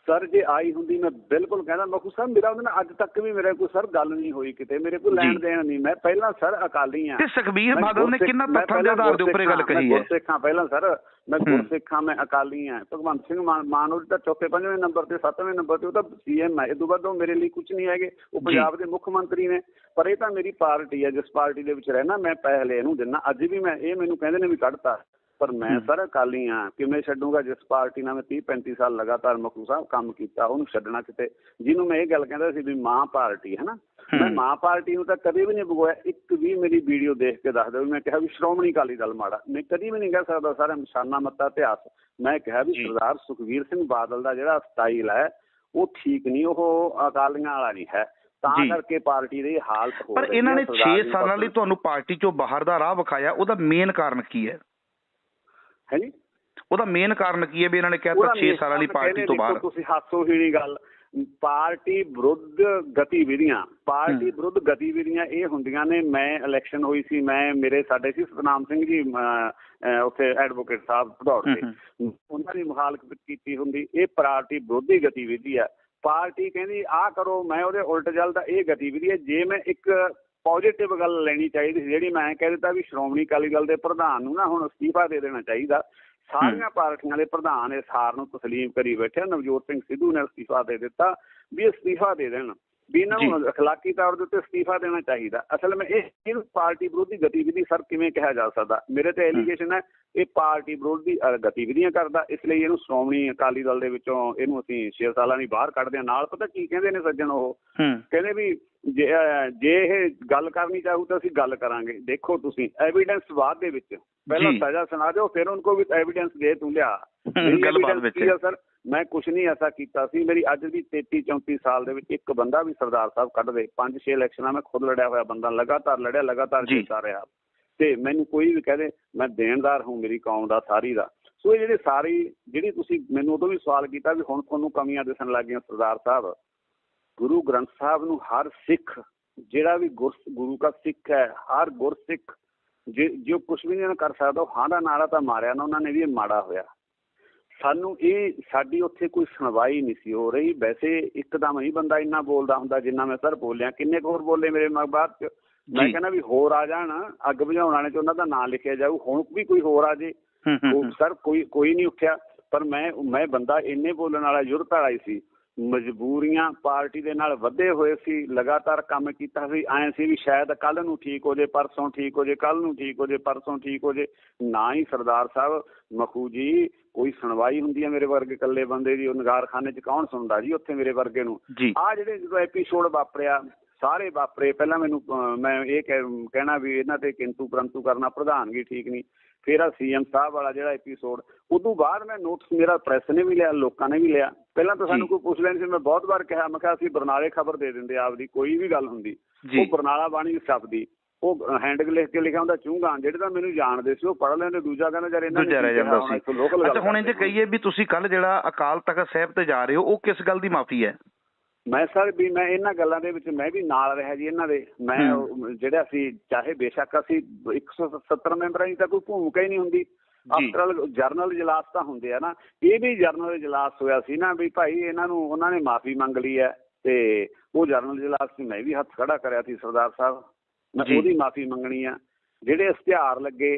ਸਰ ਜੇ ਆਈ ਹੁੰਦੀ ਮੈਂ ਬਿਲਕੁਲ ਕਹਿੰਦਾ। ਮਖੂ ਸਾਹਿਬ ਮੇਰਾ ਉਹਦੇ ਨਾਲ ਅੱਜ ਤੱਕ ਵੀ ਮੇਰੇ ਕੋਈ ਸਰ ਗੱਲ ਨਹੀਂ ਹੋਈ ਕਿਤੇ, ਮੇਰੇ ਕੋਲ ਲੈਣ ਦੇਣ ਨਹੀਂ। ਮੈਂ ਪਹਿਲਾਂ ਸਰ ਅਕਾਲੀ ਆ। ਤੇ ਸੁਖਬੀਰ ਬਾਦਲ ਨੇ ਕਿੰਨਾ ਤੱਥਾਂ ਦੇ ਆਧਾਰ ਦੇ ਉੱਪਰ ਇਹ ਗੱਲ ਕਹੀ ਹੈ? ਗੁਰਸਿੱਖਾਂ ਪਹਿਲਾਂ ਸਰ, ਮੈਂ ਗੁਰਸਿੱਖਾਂ, ਮੈਂ ਅਕਾਲੀ ਆ। ਭਗਵੰਤ ਸਿੰਘ ਮਾਨ ਉਹਦੇ ਤਾਂ ਚੌਥੇ 5ਵੇਂ ਨੰਬਰ ਤੇ 7ਵੇਂ ਨੰਬਰ ਤੇ, ਉਹ ਤਾਂ CM ਹੈ। ਇਹ ਤੋਂ ਬਾਅਦ ਉਹ ਮੇਰੇ ਲਈ ਕੁਛ ਨਹੀਂ ਹੈਗੇ, ਉਹ ਪੰਜਾਬ ਦੇ ਮੁੱਖ ਮੰਤਰੀ ਨੇ। ਪਰ ਇਹ ਤਾਂ ਮੇਰੀ ਪਾਰਟੀ ਹੈ, ਜਿਸ ਪਾਰਟੀ ਦੇ ਵਿੱਚ ਰਹਿਣਾ, ਮੈਂ ਪਹਿਲੇ ਇਹਨੂੰ ਦਿੰਦਾ। ਅੱਜ ਵੀ ਮੈਂ, ਇਹ ਮੈਨੂੰ ਕਹਿੰਦੇ ਨੇ ਵੀ ਕੱਢਤਾ, ਪਰ ਮੈਂ ਸਰ ਅਕਾਲੀ ਹਾਂ, ਕਿਵੇਂ ਛੱਡੂਗਾ ਜਿਸ ਪਾਰਟੀ ਨਾਲ ਮੈਂ 30-35 ਸਾਲ ਲਗਾਤਾਰ ਮਖੂ ਸਾਹਿਬ ਕੰਮ ਕੀਤਾ, ਉਹਨੂੰ ਛੱਡਣਾ ਕਿਤੇ। ਜਿਹਨੂੰ ਮੈਂ ਇਹ ਗੱਲ ਕਹਿੰਦਾ ਸੀ ਵੀ ਮਾਂ ਪਾਰਟੀ ਹੈ ਨਾ, ਮੈਂ ਮਾਂ ਪਾਰਟੀ ਨੂੰ ਤਾਂ ਕਦੇ ਵੀ ਨਹੀਂ ਬਗੋਇਆ। ਇੱਕ ਵੀ ਮੇਰੀ ਵੀਡੀਓ ਦੇਖ ਕੇ ਦੱਸ ਦਿਓ ਵੀ ਮੈਂ ਕਿਹਾ ਵੀ ਸ਼੍ਰੋਮਣੀ ਅਕਾਲੀ ਦਲ ਮਾੜਾ, ਮੈਂ ਕਦੀ ਵੀ ਨਹੀਂ ਕਹਿ ਸਕਦਾ। ਸਾਰਾ ਨਿਸ਼ਾਨਾ ਮੱਤਾ ਇਤਿਹਾਸ ਮੈਂ ਕਿਹਾ ਵੀ ਸਰਦਾਰ ਸੁਖਬੀਰ ਸਿੰਘ ਬਾਦਲ ਦਾ ਜਿਹੜਾ ਸਟਾਈਲ ਹੈ ਉਹ ਠੀਕ ਨਹੀਂ, ਉਹ ਅਕਾਲੀਆਂ ਵਾਲਾ ਨਹੀਂ ਹੈ, ਤਾਂ ਕਰਕੇ ਪਾਰਟੀ ਦੀ ਹਾਲਤ ਹੋ ਰਹੀ ਹੈ। ਪਰ ਇਹਨਾਂ ਨੇ 6 ਸਾਲਾਂ ਲਈ ਤੁਹਾਨੂੰ ਪਾਰਟੀ ਚੋਂ ਬਾਹਰ ਦਾ ਰਾਹ ਵਿਖਾਇਆ, ਉਹਦਾ ਮੇਨ ਕਾਰਨ ਕੀ ਹੈ? ਹੈ ਜੀ, ਉਹਦਾ ਮੇਨ ਕਾਰਨ ਕੀ ਹੈ ਵੀ ਇਹਨਾਂ ਨੇ ਕਹਿਤਾ 6 ਸਾਲਾਂ ਲਈ ਪਾਰਟੀ ਤੋਂ ਬਾਹਰ? ਤੁਸੀਂ ਹਾਸੋ ਹੀਣੀ ਗੱਲ, ਪਾਰਟੀ ਵਿਰੁੱਧ ਗਤੀਵਿਧੀਆਂ, ਪਾਰਟੀ ਵਿਰੁੱਧ ਗਤੀਵਿਧੀਆਂ ਇਹ ਹੁੰਦੀਆਂ ਨੇ। ਮੈਂ ਇਲੈਕਸ਼ਨ ਹੋਈ ਸੀ, ਮੇਰੇ ਸਾਡੇ ਸੀ ਸਤਨਾਮ ਸਿੰਘ ਜੀ ਉੱਥੇ ਐਡਵੋਕੇਟ ਸਾਹਿਬ ਭਦੌੜ ਦੇ, ਉਹਨਾਂ ਦੀ ਮੁਖਾਲਫਤ ਕੀਤੀ ਹੁੰਦੀ। ਇਹ ਪਾਰਟੀ ਵਿਰੋਧੀ ਗਤੀਵਿਧੀ ਹੈ। ਪਾਰਟੀ ਕਹਿੰਦੀ ਆਹ ਕਰੋ, ਮੈਂ ਉਹਦੇ ਉਲਟ ਚੱਲਦਾ, ਇਹ ਗਤੀਵਿਧੀ ਹੈ। ਜੇ ਮੈਂ ਇੱਕ ਪੋਜ਼ੀਟਿਵ ਗੱਲ ਲੈਣੀ ਚਾਹੀਦੀ ਸੀ, ਜਿਹੜੀ ਮੈਂ ਕਹਿ ਦਿੱਤਾ ਵੀ ਸ਼੍ਰੋਮਣੀ ਅਕਾਲੀ ਦਲ ਦੇ ਪ੍ਰਧਾਨ ਨੂੰ ਨਾ ਹੁਣ ਅਸਤੀਫਾ ਦੇ ਦੇਣਾ ਚਾਹੀਦਾ। ਸਾਰੀਆਂ ਪਾਰਟੀਆਂ ਦੇ ਪ੍ਰਧਾਨ ਇਸ ਹਾਰ ਨੂੰ ਤਸਲੀਮ ਕਰੀ ਬੈਠੇ। ਨਵਜੋਤ ਸਿੰਘ ਸਿੱਧੂ ਨੇ ਅਸਤੀਫਾ ਦੇ ਦਿੱਤਾ ਵੀ ਅਸਤੀਫਾ ਦੇ ਦੇਣ, ਵੀ ਇਹਨਾਂ ਨੂੰ ਅਖਲਾਕੀ ਤੌਰ ਦੇ ਉੱਤੇ ਅਸਤੀਫਾ ਦੇਣਾ ਚਾਹੀਦਾ। ਅਸਲ ਵਿੱਚ ਇਹਨੂੰ ਪਾਰਟੀ ਵਿਰੋਧੀ ਗਤੀਵਿਧੀ ਸਰ ਕਿਵੇਂ ਕਿਹਾ ਜਾ ਸਕਦਾ? ਮੇਰੇ ਤੇ ਐਲੀਗੇਸ਼ਨ ਹੈ ਇਹ ਪਾਰਟੀ ਵਿਰੋਧੀ ਗਤੀਵਿਧੀਆਂ ਕਰਦਾ, ਇਸ ਲਈ ਇਹਨੂੰ ਸ਼੍ਰੋਮਣੀ ਅਕਾਲੀ ਦਲ ਦੇ ਵਿੱਚੋਂ ਇਹਨੂੰ ਅਸੀਂ 6 ਸਾਲਾਂ ਦੀ ਬਾਹਰ ਕੱਢਦੇ ਹਾਂ। ਨਾਲ ਪਤਾ ਕੀ ਕਹਿੰਦੇ ਨੇ ਸੱਜਣ, ਉਹ ਕਹਿੰਦੇ ਵੀ ਜੇ ਇਹ ਗੱਲ ਕਰਨੀ ਚਾਹੂ ਤਾਂ ਅਸੀਂ ਗੱਲ ਕਰਾਂਗੇ। ਦੇਖੋ ਤੁਸੀਂ ਐਵੀਡੈਂਸ ਬਾਅਦ ਦੇ ਵਿੱਚ, ਪਹਿਲਾਂ ਸਜ਼ਾ ਸੁਣਾ ਦਿਓ, ਫਿਰ ਉਹਨਾਂ ਕੋਲ ਐਵੀਡੈਂਸ ਦੇ ਤੂੰ ਲਿਆ ਸਰ ਮੈਂ ਕੁਛ ਨਹੀਂ ਐਸਾ ਕੀਤਾ ਸੀ। ਮੇਰੀ ਅੱਜ ਦੀ 33-34 ਸਾਲ ਦੇ ਵਿੱਚ ਇੱਕ ਬੰਦਾ ਵੀ ਸਰਦਾਰ ਸਾਹਿਬ ਕੱਢ ਦੇ। 5-6 ਇਲੈਕਸ਼ਨਾਂ ਮੈਂ ਖੁਦ ਲੜਿਆ ਹੋਇਆ ਬੰਦਾ, ਲਗਾਤਾਰ ਲੜਿਆ, ਲਗਾਤਾਰ ਜਿੱਤਦਾ ਰਿਹਾ, ਤੇ ਮੈਨੂੰ ਕੋਈ ਵੀ ਕਹਦੇ ਮੈਂ ਦੇਣਦਾਰ ਹੂੰ ਮੇਰੀ ਕੌਮ ਦਾ ਸਾਰੀ ਦਾ। ਸੋ ਇਹ ਜਿਹੜੀ ਤੁਸੀਂ ਮੈਨੂੰ ਉਦੋਂ ਵੀ ਸਵਾਲ ਕੀਤਾ ਵੀ ਹੁਣ ਤੁਹਾਨੂੰ ਕਮੀਆਂ ਦਿਸਣ ਲੱਗ ਗਈਆਂ ਸਰਦਾਰ ਸਾਹਿਬ, ਗੁਰੂ ਗ੍ਰੰਥ ਸਾਹਿਬ ਨੂੰ ਹਰ ਸਿੱਖ ਜਿਹੜਾ ਵੀ ਗੁਰੂ ਦਾ ਸਿੱਖ ਹੈ, ਹਰ ਗੁਰਸਿੱਖ ਜੋ ਕੁਛ ਵੀ ਨਹੀਂ ਕਰ ਸਕਦਾ, ਉਹ ਹਾਂ ਦਾ ਨਾਰਾ ਤਾਂ ਮਾਰਿਆ ਨਾ ਉਹਨਾਂ ਨੇ ਵੀ, ਇਹ ਮਾੜਾ ਹੋਇਆ। ਸਾਨੂੰ ਸਾਡੀ ਉੱਥੇ ਕੋਈ ਸੁਣਵਾਈ ਨਹੀਂ ਸੀ ਹੋ ਰਹੀ। ਵੈਸੇ ਇੱਕਦਮ ਨਹੀਂ ਬੰਦਾ ਇੰਨਾ ਬੋਲਦਾ ਹੁੰਦਾ ਜਿੰਨਾ ਮੈਂ ਸਰ ਬੋਲਿਆ। ਕਿੰਨੇ ਕੁ ਹੋਰ ਬੋਲੇ ਮੇਰੇ ਬਾਅਦ ਚ? ਮੈਂ ਕਹਿੰਦਾ ਵੀ ਹੋਰ ਆ ਜਾਣ, ਅੱਗ ਬੁਝਾਉਣ ਵਾਲੇ ਚ ਉਹਨਾਂ ਦਾ ਨਾਂ ਲਿਖਿਆ ਜਾਊ। ਹੁਣ ਵੀ ਕੋਈ ਹੋਰ ਆ ਜੇ ਸਰ, ਕੋਈ ਨਹੀਂ ਉੱਠਿਆ। ਪਰ ਮੈਂ ਬੰਦਾ ਇੰਨੇ ਬੋਲਣ ਵਾਲਾ ਯੁਰਤ ਵਾਲਾ ਹੀ ਸੀ। ਮਜਬੂਰੀਆਂ ਪਾਰਟੀ ਦੇ ਨਾਲ ਵਧੇ ਹੋਏ ਸੀ, ਲਗਾਤਾਰ ਕੰਮ ਕੀਤਾ ਸੀ। ਐਂ ਸੀ ਵੀ ਸ਼ਾਇਦ ਕੱਲ੍ਹ ਨੂੰ ਠੀਕ ਹੋ ਜੇ, ਪਰਸੋਂ ਠੀਕ ਹੋ ਜੇ, ਕੱਲ੍ਹ ਨੂੰ ਠੀਕ ਹੋ ਜੇ, ਪਰਸੋਂ ਠੀਕ ਹੋ ਜੇ। ਨਾ ਹੀ ਸਰਦਾਰ ਸਾਹਿਬ ਮਖੂ ਜੀ ਕੋਈ ਸੁਣਵਾਈ ਹੁੰਦੀ ਹੈ ਮੇਰੇ ਵਰਗੇ ਇਕੱਲੇ ਬੰਦੇ ਦੀ? ਉਹ ਨਗਾਰਖਾਨੇ 'ਚ ਕੌਣ ਸੁਣਦਾ ਜੀ ਉੱਥੇ ਮੇਰੇ ਵਰਗੇ ਨੂੰ? ਆਹ ਜਿਹੜੇ ਜਦੋਂ ਐਪੀਸੋਡ ਵਾਪਰਿਆ ਸਾਰੇ ਵਾਪਰੇ, ਪਹਿਲਾਂ ਮੈਂ ਇਹ ਕਹਿਣਾ ਵੀ ਇਹਨਾਂ ਤੇ ਕਿੰਤੂ ਪਰੰਤੂ ਕਰਨਾ ਪ੍ਰਧਾਨਗੀ ਠੀਕ ਨਹੀਂ। ਫਿਰ ਆ CM ਸਾਹਿਬ ਵਾਲਾ ਜਿਹੜਾ ਐਪੀਸੋਡ, ਉਦੋਂ ਬਾਅਦ ਮੈਂ ਨੋਟਿਸ ਮੇਰਾ ਪ੍ਰੈਸ ਨੇ ਵੀ ਲਿਆ, ਲੋਕਾਂ ਨੇ ਵੀ ਲਿਆ। ਪਹਿਲਾਂ ਤਾਂ ਸਾਨੂੰ ਕੋਈ ਪੁੱਛ ਲੈਣੀ ਸੀ। ਮੈਂ ਬਹੁਤ ਵਾਰ ਕਿਹਾ, ਮੈਂ ਕਿਹਾ ਅਸੀਂ ਬਰਨਾਲੇ ਖਬਰ ਦੇ ਦਿੰਦੇ ਆਪਦੀ, ਕੋਈ ਵੀ ਗੱਲ ਹੁੰਦੀ ਉਹ ਬਰਨਾਲਾ ਬਾਣੀ ਛਪਦੀ, ਉਹ ਹੈਂਡਲ ਲਿਖ ਕੇ ਲਿਖਿਆ ਹੁੰਦਾ ਚੂੰਗਾ। ਜਿਹੜੇ ਤਾਂ ਮੈਨੂੰ ਜਾਣਦੇ ਸੀ ਉਹ ਪੜ੍ਹ ਲੈਂਦੇ, ਦੂਜਾ ਕਹਿੰਦਾ ਯਾਰ ਇਹਨਾਂ ਨੇ। ਅੱਛਾ, ਹੁਣ ਇੰਝ ਕਹੀਏ ਵੀ ਤੁਸੀਂ ਕੱਲ ਜਿਹੜਾ ਅਕਾਲ ਤਖ਼ਤ ਸਾਹਿਬ ਤੇ ਜਾ ਰਹੇ ਹੋ, ਉਹ ਕਿਸ ਗੱਲ ਦੀ ਮਾਫੀ ਹੈ? ਮੈਂ ਸਰ ਵੀ ਮੈਂ ਇਹਨਾਂ ਗੱਲਾਂ ਦੇ ਵਿੱਚ ਮੈਂ ਵੀ ਨਾਲ ਰਿਹਾ ਜੀ ਇਹਨਾਂ ਦੇ। ਮੈਂ ਜਿਹੜਾ ਅਸੀਂ ਚਾਹੇ ਬੇਸ਼ੱਕ ਅਸੀਂ 170 ਮੈਂਬਰਾਂ ਦੀ ਤਾਂ ਕੋਈ ਭੂਮਿਕਾ ਹੀ ਨਹੀਂ ਹੁੰਦੀ। ਆਫਟਰ ਜਰਨਲ ਇਜਲਾਸ ਤਾਂ ਹੁੰਦੇ ਆ ਨਾ, ਇਹ ਵੀ ਜਰਨਲ ਇਜਲਾਸ ਹੋਇਆ ਸੀ ਨਾ ਵੀ ਭਾਈ ਇਹਨਾਂ ਨੂੰ ਉਹਨਾਂ ਨੇ ਮਾਫੀ ਮੰਗ ਲਈ ਹੈ, ਤੇ ਉਹ ਜਰਨਲ ਇਜਲਾਸ 'ਚ ਮੈਂ ਵੀ ਹੱਥ ਖੜਾ ਕਰਿਆ ਸੀ ਸਰਦਾਰ ਸਾਹਿਬ, ਮੈਂ ਉਹਦੀ ਮਾਫੀ ਮੰਗਣੀ ਆ। ਜਿਹੜੇ ਇਸ਼ਤਿਹਾਰ ਲੱਗੇ,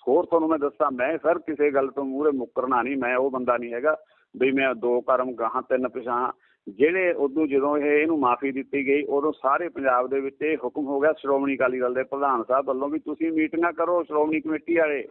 ਹੋਰ ਤੁਹਾਨੂੰ ਮੈਂ ਦੱਸਾਂ, ਮੈਂ ਸਰ ਕਿਸੇ ਗੱਲ ਤੋਂ ਮੂਹਰੇ ਮੁੱਕਰਨਾ ਨਹੀਂ, ਮੈਂ ਉਹ ਬੰਦਾ ਨਹੀਂ ਹੈਗਾ ਵੀ ਮੈਂ 2 ਕਰਮ ਗਾਹਾਂ 3 ਪਿਛਾਹਾਂ। ਜਿਹੜੇ ਉਦੋਂ ਜਦੋਂ ਇਹਨੂੰ ਮਾਫੀ ਦਿੱਤੀ ਗਈ, ਉਦੋਂ ਸਾਰੇ ਪੰਜਾਬ ਦੇ ਵਿੱਚ ਇਹ ਹੁਕਮ ਹੋ ਗਿਆ ਸ਼੍ਰੋਮਣੀ ਅਕਾਲੀ ਦਲ ਦੇ ਪ੍ਰਧਾਨ ਸਾਹਿਬ ਵੱਲੋਂ ਵੀ ਤੁਸੀਂ ਮੀਟਿੰਗਾਂ ਕਰੋ ਸ਼੍ਰੋਮਣੀ ਕਮੇਟੀ ਵਾਲੇ,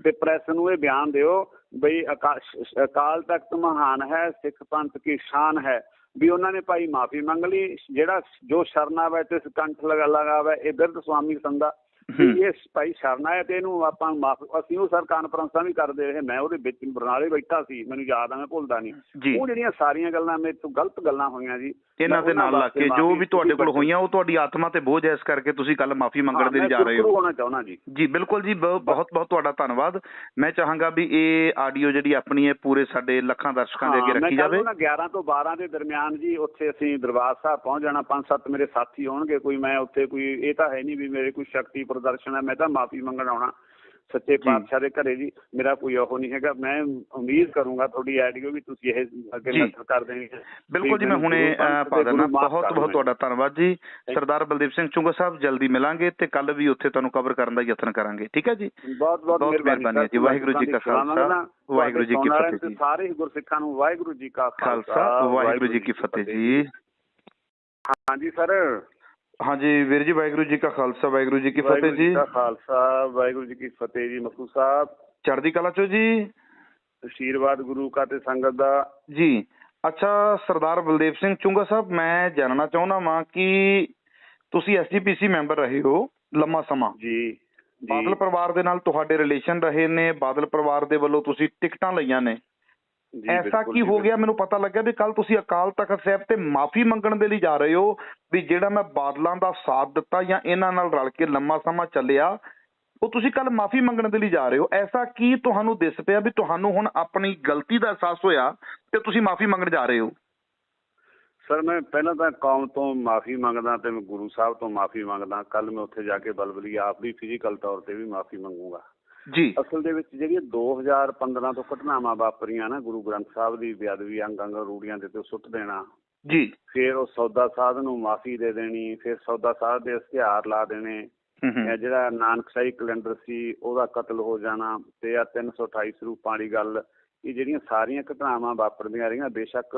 ਤੇ ਪ੍ਰੈਸ ਨੂੰ ਇਹ ਬਿਆਨ ਦਿਓ ਬਈ ਅਕਾਲ ਤਖਤ ਮਹਾਨ ਹੈ, ਸਿੱਖ ਪੰਥ ਕੀ ਸ਼ਾਨ ਹੈ। ਵੀ ਉਹਨਾਂ ਨੇ ਭਾਈ ਮਾਫੀ ਮੰਗ ਲਈ। ਜਿਹੜਾ ਜੋ ਸ਼ਰਨਾਵਾ ਤੇ ਕੰਠ ਲਗਾਵਾ ਇਹ ਬਿਰਧ ਸਵਾਮੀ ਸੰਦਾ, ਇਹ ਭਾਈ ਸ਼ਰਨ ਆਇਆ ਤੇ ਇਹਨੂੰ ਆਪਾਂ ਅਸੀਂ ਉਹ ਸਰ ਕਾਨਫਰੰਸਾਂ ਵੀ ਕਰਦੇ ਰਹੇ। ਮੈਂ ਉਹਦੇ ਵਿੱਚ ਬਰਨਾਲੇ ਬੈਠਾ ਸੀ, ਮੈਨੂੰ ਯਾਦ ਆ, ਮੈਂ ਭੁੱਲਦਾ ਨਹੀਂ। ਉਹ ਜਿਹੜੀਆਂ ਸਾਰੀਆਂ ਗੱਲਾਂ ਮੇਰੇ ਤੋਂ ਗਲਤ ਗੱਲਾਂ ਹੋਈਆਂ ਜੀ ਇਹਨਾਂ ਦੇ ਨਾਲ ਲੱਗ ਕੇ, ਜੋ ਵੀ ਤੁਹਾਡੇ ਕੋਲ ਹੋਈਆਂ, ਉਹ ਤੁਹਾਡੀ ਆਤਮਾ ਤੇ ਬੋਝ ਹੈ, ਇਸ ਕਰਕੇ ਤੁਸੀਂ ਕੱਲ ਮਾਫੀ ਮੰਗਣ ਦੇ ਲਈ ਜਾ ਰਹੇ ਹੋ। ਹੋਣਾ ਚਾਹੁੰਦਾ ਜੀ। ਜੀ ਬਿਲਕੁਲ ਜੀ, ਬਹੁਤ ਬਹੁਤ ਤੁਹਾਡਾ ਧੰਨਵਾਦ। ਮੈਂ ਚਾਹਾਂਗਾ ਵੀ ਇਹ ਆਡੀਓ ਜਿਹੜੀ ਆਪਣੀ ਹੈ ਪੂਰੇ ਸਾਡੇ ਲੱਖਾਂ ਦਰਸ਼ਕਾਂ ਦੇ ਅੱਗੇ ਰੱਖੀ ਜਾਵੇ। 11 ਤੋਂ 12 ਦੇ ਦਰਮਿਆਨ ਜੀ ਉੱਥੇ ਅਸੀਂ ਦਰਬਾਰ ਸਾਹਿਬ ਪਹੁੰਚ ਜਾਣਾ। 5-7 ਮੇਰੇ ਸਾਥੀ ਹੋਣਗੇ। ਕੋਈ ਮੈਂ ਉੱਥੇ ਕੋਈ ਇਹ ਤਾਂ ਹੈ ਨਹੀਂ ਵੀ ਮੇਰੇ ਕੋਈ ਸ਼ਕਤੀ ਪ੍ਰਦਰਸ਼ਨ ਹੈ। ਮੈਂ ਤਾਂ ਮਾਫੀ ਮੰਗਣ ਆਉਣਾ ਸੱਚੇ ਪਾਤਸ਼ਾਹ ਦੇ ਘਰੇ ਜੀ। ਮੇਰਾ ਕੋਈ ਉਹ ਨਹੀਂ ਹੈਗਾ। ਮੈਂ ਉਮੀਦ ਕਰੂੰਗਾ ਤੁਹਾਡੀ ਆਡੀਓ ਵੀ ਤੁਸੀਂ ਇਹ ਅੱਗੇ ਨਸ਼ਰ ਕਰ ਦੇਣੀ। ਬਿਲਕੁਲ ਜੀ, ਮੈਂ ਹੁਣੇ ਪਾ ਦੇਣਾ। ਬਹੁਤ ਬਹੁਤ ਤੁਹਾਡਾ ਧੰਨਵਾਦ ਜੀ। ਸਰਦਾਰ ਬਲਦੇਵ ਸਿੰਘ ਚੁੰਗਾ ਸਾਹਿਬ, ਜਲਦੀ ਮਿਲਾਂਗੇ ਤੇ ਕੱਲ ਵੀ ਉੱਥੇ ਤੁਹਾਨੂੰ ਕਵਰ ਕਰਨ ਦਾ ਯਤਨ ਕਰਾਂਗੇ। ਠੀਕ ਹੈ ਜੀ, ਬਹੁਤ ਬਹੁਤ ਮਿਹਰਬਾਨੀ ਹੈ ਜੀ। ਵਾਹਿਗੁਰੂ ਜੀ ਕਾ ਖਾਲਸਾ, ਵਾਹਿਗੁਰੂ ਜੀ ਕੀ ਫਤਿਹ ਜੀ। ਸਾਰੇ ਗੁਰਸਿੱਖਾਂ ਨੂੰ ਵਾਹਿਗੁਰੂ ਜੀ ਕਾ ਖਾਲਸਾ, ਵਾਹਿਗੁਰੂ ਜੀ ਕੀ ਫਤਿਹ ਜੀ। ਹਾਂਜੀ ਸਰ। ਹਾਂਜੀ ਵੀਰ ਜੀ, ਵਾਹਿਗੁਰੂ ਜੀ ਕਾ ਖਾਲਸਾ, ਵਾਹਿਗੁਰੂ ਜੀ ਕੀ ਫਤਿਹ ਜੀ। ਖਾਲਸਾ, ਵਾਹਿਗੁਰੂ ਜੀ ਕੀ ਫਤਿਹ ਜੀ। ਮਖੂ ਸਾਹਿਬ ਚੜ੍ਹਦੀ ਕਲਾ ਚੋ ਜੀ। ਆਸ਼ੀਰਵਾਦ ਗੁਰੂ ਕਾ ਤੇ ਸੰਗਤ ਦਾ ਜੀ। ਅੱਛਾ ਸਰਦਾਰ ਬਲਦੇਵ ਸਿੰਘ ਚੁੰਗਾ ਸਾਹਿਬ, ਮੈਂ ਜਾਣਨਾ ਚਾਹੁੰਦਾ ਵਾਂ ਕਿ ਤੁਸੀਂ SGPC ਮੈਂਬਰ ਰਹੇ ਹੋ ਲੰਮਾ ਸਮਾਂ। ਜੀ। ਬਾਦਲ ਪਰਿਵਾਰ ਦੇ ਨਾਲ ਤੁਹਾਡੇ ਰਿਲੇਸ਼ਨ ਰਹੇ ਨੇ, ਬਾਦਲ ਪਰਿਵਾਰ ਦੇ ਵੱਲੋਂ ਤੁਸੀਂ ਟਿਕਟਾਂ ਲਈਆਂ ਨੇ। ਐਸਾ ਕੀ ਹੋ ਗਿਆ, ਮੈਨੂੰ ਪਤਾ ਲੱਗਿਆ ਵੀ ਕੱਲ ਤੁਸੀਂ ਅਕਾਲ ਤਖਤ ਸਾਹਿਬ ਤੇ ਮਾਫੀ ਮੰਗਣ ਦੇ ਲਈ ਜਾ ਰਹੇ ਹੋ ਵੀ ਜਿਹੜਾ ਮੈਂ ਬਾਦਲਾਂ ਦਾ ਸਾਥ ਦਿੱਤਾ ਜਾਂ ਇਹਨਾਂ ਨਾਲ ਰਲ ਕੇ ਲੰਮਾ ਸਮਾਂ ਚੱਲਿਆ, ਉਹ ਤੁਸੀਂ ਕੱਲ ਮਾਫੀ ਮੰਗਣ ਦੇ ਲਈ ਜਾ ਰਹੇ ਹੋ। ਐਸਾ ਕੀ ਤੁਹਾਨੂੰ ਦਿਸ ਪਿਆ ਵੀ ਤੁਹਾਨੂੰ ਹੁਣ ਆਪਣੀ ਗਲਤੀ ਦਾ ਅਹਿਸਾਸ ਹੋਇਆ ਤੇ ਤੁਸੀਂ ਮਾਫੀ ਮੰਗਣ ਜਾ ਰਹੇ ਹੋ? ਸਰ ਮੈਂ ਪਹਿਲਾਂ ਤਾਂ ਕੌਮ ਤੋਂ ਮਾਫੀ ਮੰਗਦਾ ਤੇ ਮੈਂ ਗੁਰੂ ਸਾਹਿਬ ਤੋਂ ਮਾਫੀ ਮੰਗਦਾ। ਕੱਲ ਮੈਂ ਉੱਥੇ ਜਾ ਕੇ ਬਲਬਲੀ ਆਪ ਵੀ ਫਿਜ਼ੀਕਲ ਤੌਰ ਤੇ ਵੀ ਮਾਫੀ ਮੰਗੂਗਾ ਜੀ। ਅਸਲ ਦੇ ਵਿੱਚ ਜਿਹੜੀਆਂ 2015 ਤੋਂ ਘਟਨਾਵਾਂ ਵਾਪਰੀਆਂ ਨਾ, ਗੁਰੂ ਗ੍ਰੰਥ ਸਾਹਿਬ ਦੀ ਬੇਅਦਬੀ ਅੰਗ ਅੰਗ ਰੂੜੀਆਂ ਦੇ ਤੇ ਸੁੱਟ ਦੇਣਾ ਜੀ, ਫਿਰ ਉਹ ਸੌਦਾ ਸਾਧ ਨੂੰ ਮਾਫੀ ਦੇ ਦੇਣੀ, ਫਿਰ ਸੌਦਾ ਸਾਧ ਦੇ ਇਸ਼ਤਿਹਾਰ ਲਾ ਦੇਣੇ, ਜਿਹੜਾ ਨਾਨਕਸ਼ਾਹੀ ਕੈਲੰਡਰ ਸੀ ਉਹਦਾ ਕਤਲ ਹੋ ਜਾਣਾ ਤੇ ਆ 328 ਸਰੂਪਾਂ ਵਾਲੀ ਗੱਲ, ਇਹ ਜਿਹੜੀਆਂ ਸਾਰੀਆਂ ਘਟਨਾਵਾਂ ਵਾਪਰਦੀਆਂ ਰਹੀਆਂ। ਬੇਸ਼ੱਕ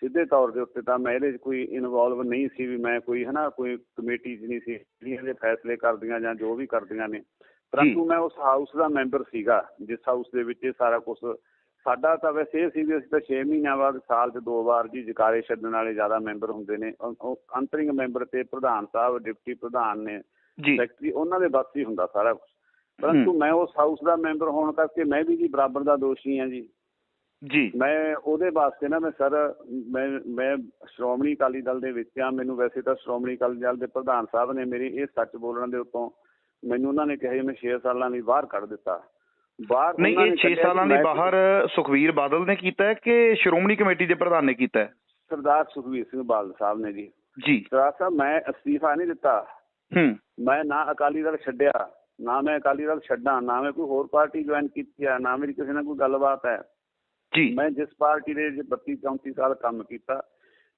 ਸਿੱਧੇ ਤੌਰ ਦੇ ਉੱਤੇ ਤਾਂ ਮੈਂ ਇਹਦੇ 'ਚ ਕੋਈ ਇਨਵੋਲਵ ਨਹੀਂ ਸੀ, ਵੀ ਮੈਂ ਕੋਈ ਕੋਈ ਕਮੇਟੀ 'ਚ ਨਹੀਂ ਸੀ ਜਿਹੜੀਆਂ ਦੇ ਫੈਸਲੇ ਕਰਦੀਆਂ ਜਾਂ ਜੋ ਵੀ ਕਰਦੀਆਂ ਨੇ, ਪਰੰਤੂ ਮੈਂ ਉਸ ਹਾਊਸ ਦਾ ਮੈਂਬਰ ਸੀਗਾ ਜਿਸ ਹਾਊਸ ਦੇ ਵਿੱਚ ਇਹ ਸਾਰਾ ਕੁਛ। ਸਾਡਾ ਤਾਂ ਵੈਸੇ ਇਹ ਸੀ ਵੀ ਅਸੀਂ ਤਾਂ 6 ਮਹੀਨਿਆਂ ਬਾਅਦ ਸਾਲ 'ਚ 2 ਵਾਰ ਜੀ ਜਕਾਰੇ ਛੱਡਣ ਵਾਲੇ ਜ਼ਿਆਦਾ ਮੈਂਬਰ ਹੁੰਦੇ ਨੇ। ਅੰਤਰਿੰਗ ਮੈਂਬਰ ਤੇ ਪ੍ਰਧਾਨ ਸਾਹਿਬ, ਡਿਪਟੀ ਪ੍ਰਧਾਨ ਨੇ, ਸੈਕਟਰੀ, ਉਹਨਾਂ ਦੇ ਬਸ ਹੀ ਹੁੰਦਾ ਸਾਰਾ ਕੁਛ। ਪਰੰਤੂ ਮੈਂ ਉਸ ਹਾਊਸ ਦਾ ਮੈਂਬਰ ਹੋਣ ਕਰਕੇ ਮੈਂ ਵੀ ਜੀ ਬਰਾਬਰ ਦਾ ਦੋਸ਼ੀ ਹਾਂ ਜੀ। ਮੈਂ ਉਹਦੇ ਵਾਸਤੇ ਨਾ ਮੈਂ ਸ਼੍ਰੋਮਣੀ ਅਕਾਲੀ ਦਲ ਦੇ ਵਿੱਚ ਆ। ਮੈਨੂੰ ਵੈਸੇ ਤਾਂ ਸ਼੍ਰੋਮਣੀ ਅਕਾਲੀ ਦਲ ਦੇ ਪ੍ਰਧਾਨ ਸਾਹਿਬ ਨੇ ਮੇਰੀ ਇਹ ਸੱਚ ਬੋਲਣ ਦੇ ਉੱਤੋਂ ਮੈਨੂੰ ਉਹਨਾਂ ਨੇ ਕਿਹਾ ਮੈਂ 6 ਸਾਲਾਂ ਲਈ ਬਾਹਰ ਕੱਢ ਦਿੱਤਾ। ਬਾਹਰ ਨਹੀਂ, ਇਹ 6 ਸਾਲਾਂ ਲਈ ਬਾਹਰ ਸੁਖਬੀਰ ਬਾਦਲ ਨੇ ਕੀਤਾ ਕਿ ਸ਼੍ਰੋਮਣੀ ਕਮੇਟੀ ਦੇ ਪ੍ਰਧਾਨ ਨੇ ਕੀਤਾ? ਸਰਦਾਰ ਸੁਖਬੀਰ ਸਿੰਘ ਬਾਦਲ ਸਾਹਿਬ ਨੇ ਜੀ। ਸਰਦਾਰ ਸਾਹਿਬ ਮੈਂ ਅਸਤੀਫਾ ਨਹੀਂ ਦਿੱਤਾ। ਮੈਂ ਨਾ ਅਕਾਲੀ ਦਲ ਛੱਡਿਆ, ਨਾ ਮੈਂ ਅਕਾਲੀ ਦਲ ਛੱਡਾਂ, ਨਾ ਮੈਂ ਕੋਈ ਹੋਰ ਪਾਰਟੀ ਜੁਆਇਨ ਕੀਤੀ ਆ, ਨਾ ਮੇਰੀ ਕਿਸੇ ਨਾਲ ਕੋਈ ਗੱਲਬਾਤ ਹੈ। ਮੈਂ ਜਿਸ ਪਾਰਟੀ ਦੇ 32-34 ਸਾਲ ਕੰਮ ਕੀਤਾ,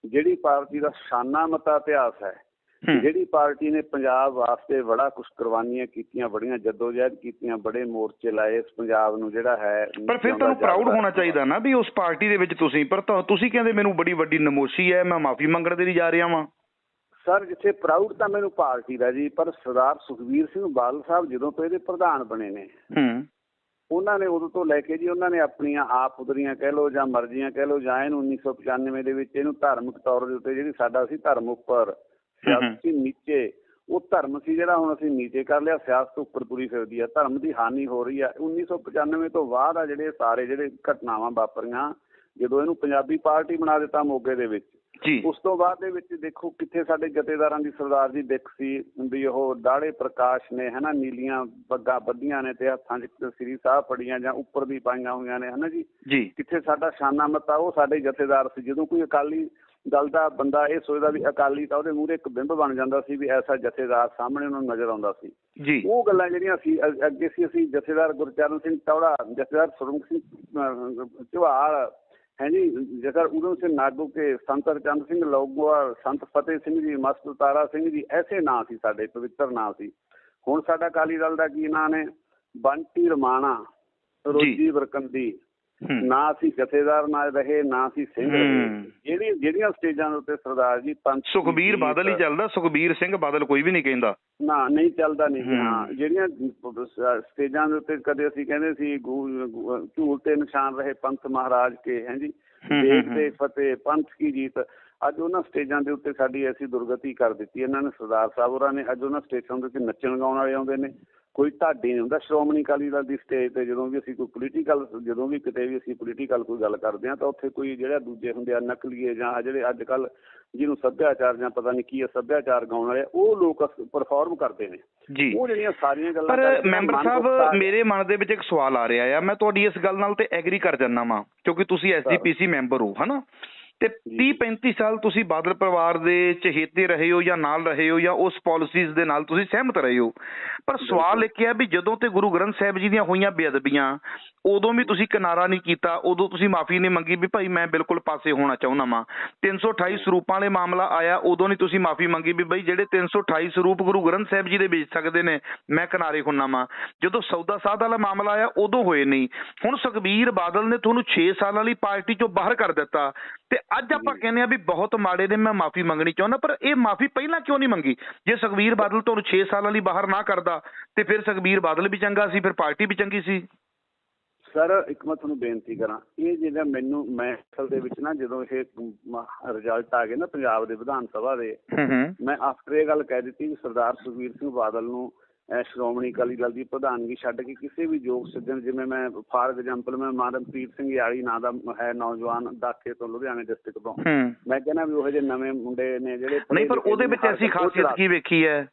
ਜਿਹੜੀ ਪਾਰਟੀ ਦਾ ਸ਼ਾਨਾ ਮਤਾ ਇਤਿਹਾਸ ਹੈ, ਜਿਹੜੀ ਪਾਰਟੀ ਨੇ ਪੰਜਾਬ ਵਾਸਤੇ ਬੜਾ ਕੁਛ ਕੁਰਬਾਨੀਆਂ ਕੀਤੀਆਂ, ਬੜੀਆਂ ਜੱਦੋਜਹਿਦ ਕੀਤੀਆਂ, ਬੜੇ ਮੋਰਚੇ ਲਾਏ ਇਸ ਪੰਜਾਬ ਨੂੰ ਜਿਹੜਾ ਹੈ। ਪਰ ਫਿਰ ਤੁਹਾਨੂੰ ਪ੍ਰਾਊਡ ਹੋਣਾ ਚਾਹੀਦਾ ਨਾ ਵੀ ਉਸ ਪਾਰਟੀ ਦੇ ਵਿੱਚ ਤੁਸੀਂ, ਪਰ ਤੁਸੀਂ ਕਹਿੰਦੇ ਮੈਨੂੰ ਬੜੀ ਵੱਡੀ ਨਮੋਸ਼ੀ ਹੈ, ਮੈਂ ਮਾਫੀ ਮੰਗਣ ਦੇ ਲਈ ਜਾ ਰਿਹਾ ਵਾਂ। ਸਰ ਜਿੱਥੇ ਪ੍ਰਾਊਡ ਤਾਂ ਮੈਨੂੰ ਪਾਰਟੀ ਦਾ ਜੀ, ਪਰ ਸਰਦਾਰ ਸੁਖਬੀਰ ਸਿੰਘ ਬਾਦਲ ਸਾਹਿਬ ਜਦੋਂ ਤੋਂ ਇਹਦੇ ਪ੍ਰਧਾਨ ਬਣੇ ਨੇ, ਉਹਨਾਂ ਨੇ ਉਦੋਂ ਤੋਂ ਲੈ ਕੇ ਜੀ ਉਹਨਾਂ ਨੇ ਆਪਣੀਆਂ ਆਪ ਉਦਰੀਆਂ ਕਹਿ ਲਓ ਜਾਂ ਮਰਜ਼ੀਆਂ ਕਹਿ ਲਓ, ਜਾਂ ਇਹਨੂੰ 1995 ਦੇ ਵਿੱਚ ਇਹਨੂੰ ਧਾਰਮਿਕ ਤੌਰ ਦੇ ਉੱਤੇ, ਜਿਹੜੀ ਸਾਡਾ ਸੀ ਧਰਮ ਉੱਪਰ ਸਿਆਸਤ ਨੀਚੇ, ਉਹ ਧਰਮ ਸੀ ਜਿਹੜਾ ਹੁਣ ਅਸੀਂ ਨੀਚੇ ਕਰ ਲਿਆ, ਸਿਆਸਤ ਉੱਪਰ ਤੁਰੀ ਫਿਰਦੀ ਆ, ਧਰਮ ਦੀ ਹਾਨੀ ਹੋ ਰਹੀ ਆ। 1995 ਤੋਂ ਬਾਅਦ ਆ ਜਿਹੜੇ ਸਾਰੇ ਜਿਹੜੇ ਘਟਨਾਵਾਂ ਵਾਪਰੀਆਂ, ਜਦੋਂ ਇਹਨੂੰ ਪੰਜਾਬੀ ਪਾਰਟੀ ਬਣਾ ਦਿੱਤਾ ਮੋਗੇ ਦੇ ਵਿੱਚ, ਉਸ ਤੋਂ ਬਾਅਦ ਦੇ ਵਿੱਚ ਦੇਖੋ ਕਿੱਥੇ ਸਾਡੇ ਜਥੇਦਾਰਾਂ ਦੀ ਸਰਦਾਰ ਦੀ ਦਿੱਖ ਸੀ ਵੀ ਉਹ ਦਾੜੇ ਪ੍ਰਕਾਸ਼ ਨੇ ਨੀਲੀਆਂ ਪੱਗਾਂ ਬੱਧੀਆਂ ਨੇ ਤੇ ਹੱਥਾਂ 'ਚ ਸ੍ਰੀ ਸਾਹਿਬ ਫੜੀਆਂ ਜਾਂ ਉੱਪਰ ਦੀ ਪਾਈਆਂ ਹੋਈਆਂ ਨੇ ਜੀ। ਕਿੱਥੇ ਸਾਡਾ ਸ਼ਾਨਾ ਮੱਤਾ, ਉਹ ਸਾਡੇ ਜਥੇਦਾਰ ਸੀ। ਜਦੋਂ ਕੋਈ ਅਕਾਲੀ ਦਲ ਦਾ ਬੰਦਾ ਇਹ ਸੋਚਦਾ ਵੀ ਅਕਾਲੀ, ਤਾਂ ਉਹਦੇ ਮੂਹਰੇ ਇੱਕ ਬਿੰਬ ਬਣ ਜਾਂਦਾ ਸੀ ਵੀ ਐਸਾ ਜਥੇਦਾਰ ਸਾਹਮਣੇ ਉਹਨਾਂ ਨੂੰ ਨਜ਼ਰ ਆਉਂਦਾ ਸੀ। ਉਹ ਗੱਲਾਂ ਜਿਹੜੀਆਂ ਅੱਗੇ ਸੀ, ਅਸੀਂ ਜਥੇਦਾਰ ਗੁਰਚਰਨ ਸਿੰਘ ਟੌੜਾ, ਜਥੇਦਾਰ ਸੁਰਮੁਖ ਸਿੰਘ ਚੌਹਾਨ ਜਥੇਦਾਰ ਊਧਮ ਸਿੰਘ ਨਾਗੂ ਕੇ, ਸੰਤ ਹਰਚੰਦ ਸਿੰਘ ਲੌਂਗੋਵਾਲ, ਸੰਤ ਫਤਿਹ ਸਿੰਘ ਜੀ, ਮਸਤ ਤਾਰਾ ਸਿੰਘ ਜੀ, ਐਸੇ ਨਾਂ ਸੀ ਸਾਡੇ, ਪਵਿੱਤਰ ਨਾਂ ਸੀ। ਹੁਣ ਸਾਡਾ ਅਕਾਲੀ ਦਲ ਦਾ ਕੀ ਨਾਂ ਨੇ? ਬੰਟੀ ਰਮਾਣਾ, ਰੋਜੀ ਵਰਕੰਦੀ, ਨਾ ਅਸੀਂ ਜਥੇਦਾਰ ਨਾ ਰਹੇ, ਨਾ ਅਸੀਂ ਸਿੰਘ ਰਹੇ। ਜਿਹੜੀਆਂ ਸਟੇਜਾਂ ਦੇ ਉੱਤੇ ਸਰਦਾਰ ਜੀ ਸੁਖਬੀਰ ਬਾਦਲ ਹੀ ਚੱਲਦਾ, ਸੁਖਬੀਰ ਸਿੰਘ ਬਾਦਲ ਕੋਈ ਵੀ ਨਹੀਂ ਕਹਿੰਦਾ, ਨਾ ਨਹੀਂ ਚੱਲਦਾ ਨਹੀਂ। ਹਾਂ, ਜਿਹੜੀਆਂ ਸਟੇਜਾਂ ਦੇ ਉੱਤੇ ਕਦੇ ਅਸੀਂ ਕਹਿੰਦੇ ਸੀ ਝੂਲ ਤੇ ਨਿਸ਼ਾਨ ਰਹੇ ਪੰਥ ਮਹਾਰਾਜ ਕੇ, ਦੇਸ਼ ਤੇ ਫਤਿਹ, ਪੰਥ ਕੀ ਜੀਤ, ਅੱਜ ਉਹਨਾਂ ਸਟੇਜਾਂ ਦੇ ਉੱਤੇ ਸਾਡੀ ਐਸੀ ਦੁਰਗਤੀ ਕਰ ਦਿੱਤੀ ਇਹਨਾਂ ਨੇ, ਸਰਦਾਰ ਸਾਹਿਬ ਹੋਰਾਂ ਨੇ। ਅੱਜ ਉਹਨਾਂ ਸਟੇਜਾਂ ਦੇ ਉੱਤੇ ਨੱਚਣ ਗਾਉਣ ਵਾਲੇ ਆਉਂਦੇ ਨੇ, ਕੋਈ ਢਾਡੀ ਨਹੀਂ ਹੁੰਦਾ। ਸ਼੍ਰੋਮਣੀ ਅਕਾਲੀ ਦਲ ਦੀ ਸਟੇਜ ਤੇ ਜਦੋਂ ਵੀ ਅਸੀਂ ਕੋਈ ਪੋਲੀਟੀਕਲ, ਜਦੋਂ ਵੀ ਕਿਤੇ ਵੀ ਅਸੀਂ ਪੋਲੀਟੀਕਲ ਕੋਈ ਗੱਲ ਕਰਦੇ ਹਾਂ ਤਾਂ ਉੱਥੇ ਕੋਈ ਜਿਹੜਾ ਦੂਜੇ ਹੁੰਦੇ ਆ ਨਕਲੀਏ ਜਾਂ ਜਿਹੜੇ ਅੱਜ ਕੱਲ੍ਹ ਜਿਹਨੂੰ ਸੱਭਿਆਚਾਰ ਜਾਂ ਪਤਾ ਨਹੀਂ ਕੀ ਹੈ ਸੱਭਿਆਚਾਰ ਗਾਉਣ ਵਾਲੇ, ਉਹ ਲੋਕ ਪਰਫੋਰਮ ਕਰਦੇ ਨੇ ਜੀ। ਉਹ ਜਿਹੜੀਆਂ ਸਾਰੀਆਂ ਗੱਲਾਂ। ਪਰ ਮੈਂਬਰ ਸਾਹਿਬ ਮੇਰੇ ਮਨ ਦੇ ਵਿੱਚ ਇੱਕ ਸਵਾਲ ਆ ਰਿਹਾ ਆ, ਮੈਂ ਤੁਹਾਡੀ ਇਸ ਗੱਲ ਨਾਲ ਤੇ ਐਗਰੀ ਕਰ ਜਾਂਦਾ ਵਾਂ ਕਿਉਂਕਿ ਤੁਸੀਂ SGPC ਮੈਂਬਰ ਹੋ ਹਨਾ, ਤੇ 30-35 ਸਾਲ ਤੁਸੀਂ ਬਾਦਲ ਪਰਿਵਾਰ ਦੇ ਚਹੇਤੇ ਰਹੇ ਹੋ ਜਾਂ ਨਾਲ ਰਹੇ ਹੋ ਜਾਂ ਉਸ ਪਾਲਿਸੀਜ਼ ਦੇ ਨਾਲ ਤੁਸੀਂ ਸਹਿਮਤ ਰਹੇ ਹੋ। ਪਰ ਸਵਾਲ ਇੱਕ ਹੈ ਵੀ ਜਦੋਂ ਤੇ ਗੁਰੂ ਗ੍ਰੰਥ ਸਾਹਿਬ ਜੀ ਦੀਆਂ ਹੋਈਆਂ ਬੇਅਦਬੀਆਂ, ਉਦੋਂ ਵੀ ਤੁਸੀਂ ਕਿਨਾਰਾ ਨਹੀਂ ਕੀਤਾ, ਉਦੋਂ ਤੁਸੀਂ ਮਾਫੀ ਨਹੀਂ ਮੰਗੀ ਵੀ ਭਾਈ ਮੈਂ ਬਿਲਕੁਲ ਪਾਸੇ ਹੋਣਾ ਚਾਹੁੰਦਾ ਵਾਂ। 328 ਸਰੂਪਾਂ ਵਾਲੇ ਮਾਮਲਾ ਆਇਆ, ਉਦੋਂ ਨਹੀਂ ਤੁਸੀਂ ਮਾਫੀ ਮੰਗੀ ਵੀ ਬਈ ਜਿਹੜੇ 328 ਸਰੂਪ ਗੁਰੂ ਗ੍ਰੰਥ ਸਾਹਿਬ ਜੀ ਦੇ ਵੇਚ ਸਕਦੇ ਨੇ ਮੈਂ ਕਿਨਾਰੇ ਹੁੰਨਾ ਵਾਂ। ਜਦੋਂ ਸੌਦਾ ਸਾਧ ਵਾਲਾ ਮਾਮਲਾ ਆਇਆ ਉਦੋਂ ਹੋਏ ਨਹੀਂ। ਹੁਣ ਸੁਖਬੀਰ ਬਾਦਲ ਨੇ ਤੁਹਾਨੂੰ 6 ਸਾਲਾਂ ਲਈ ਪਾਰਟੀ ਚੋਂ ਬਾਹਰ ਕਰ ਦਿੱਤਾ ਤੇ ਅੱਜ ਆਪਾਂ ਕਹਿੰਦੇ ਆ ਵੀ ਬਹੁਤ ਮਾੜੇ ਨੇ, ਮੈਂ ਮਾਫੀ ਮੰਗਣੀ ਚਾਹੁੰਦਾ। ਪਰ ਇਹ ਮਾਫੀ ਪਹਿਲਾਂ ਕਿਉਂ ਨਹੀਂ ਮੰਗੀ? ਜੇ ਸੁਖਬੀਰ ਬਾਦਲ ਤੁਹਾਨੂੰ 6 ਸਾਲਾਂ ਲਈ ਬਾਹਰ ਨਾ ਕਰਦਾ ਤੇ ਫਿਰ ਸੁਖਬੀਰ ਬਾਦਲ ਵੀ ਚੰਗਾ ਸੀ, ਫਿਰ ਪਾਰਟੀ ਵੀ ਚੰਗੀ ਸੀ। ਸਰ ਇੱਕ ਮੈਂ ਤੁਹਾਨੂੰ ਬੇਨਤੀ ਕਰਾਂ, ਇਹ ਜਿਹੜਾ ਮੈਨੂੰ ਮੈਂ ਅਸਲ ਦੇ ਵਿੱਚ ਨਾ ਜਦੋਂ ਇਹ ਰਿਜ਼ਲਟ ਆ ਗਏ ਨਾ ਪੰਜਾਬ ਦੇ ਵਿਧਾਨ ਸਭਾ ਦੇ, ਮੈਂ ਆਫਟਰ ਇਹ ਗੱਲ ਕਹਿ ਦਿੱਤੀ ਵੀ ਸਰਦਾਰ ਸੁਖਬੀਰ ਸਿੰਘ ਬਾਦਲ ਨੂੰ ਸ਼੍ਰੋਮਣੀ ਅਕਾਲੀ ਦਲ ਦੀ ਪ੍ਰਧਾਨਗੀ ਛੱਡ ਕੇ ਕਿਸੇ ਵੀ ਯੋਗ ਸੱਜਣ, ਜਿਵੇਂ ਮੈਂ ਫਾਰ ਐਗਜ਼ਾਮਪਲ ਮੈਂ ਮਨਪ੍ਰੀਤ ਸਿੰਘ ਯਾਲੀ ਨਾਂ ਦਾ ਹੈ ਨੌਜਵਾਨ ਦਾਖੇ ਤੋਂ ਲੁਧਿਆਣੇ ਡਿਸਟ੍ਰਿਕਟ ਤੋਂ, ਮੈਂ ਕਹਿੰਦਾ ਵੀ ਉਹ ਜਿਹੇ ਨਵੇਂ ਮੁੰਡੇ ਨੇ ਜਿਹੜੇ ਨਹੀਂ, ਪਰ ਉਹਦੇ ਵਿੱਚ ਐਸੀ ਖਾਸੀਅਤ ਕੀ ਵੇਖੀ ਹੈ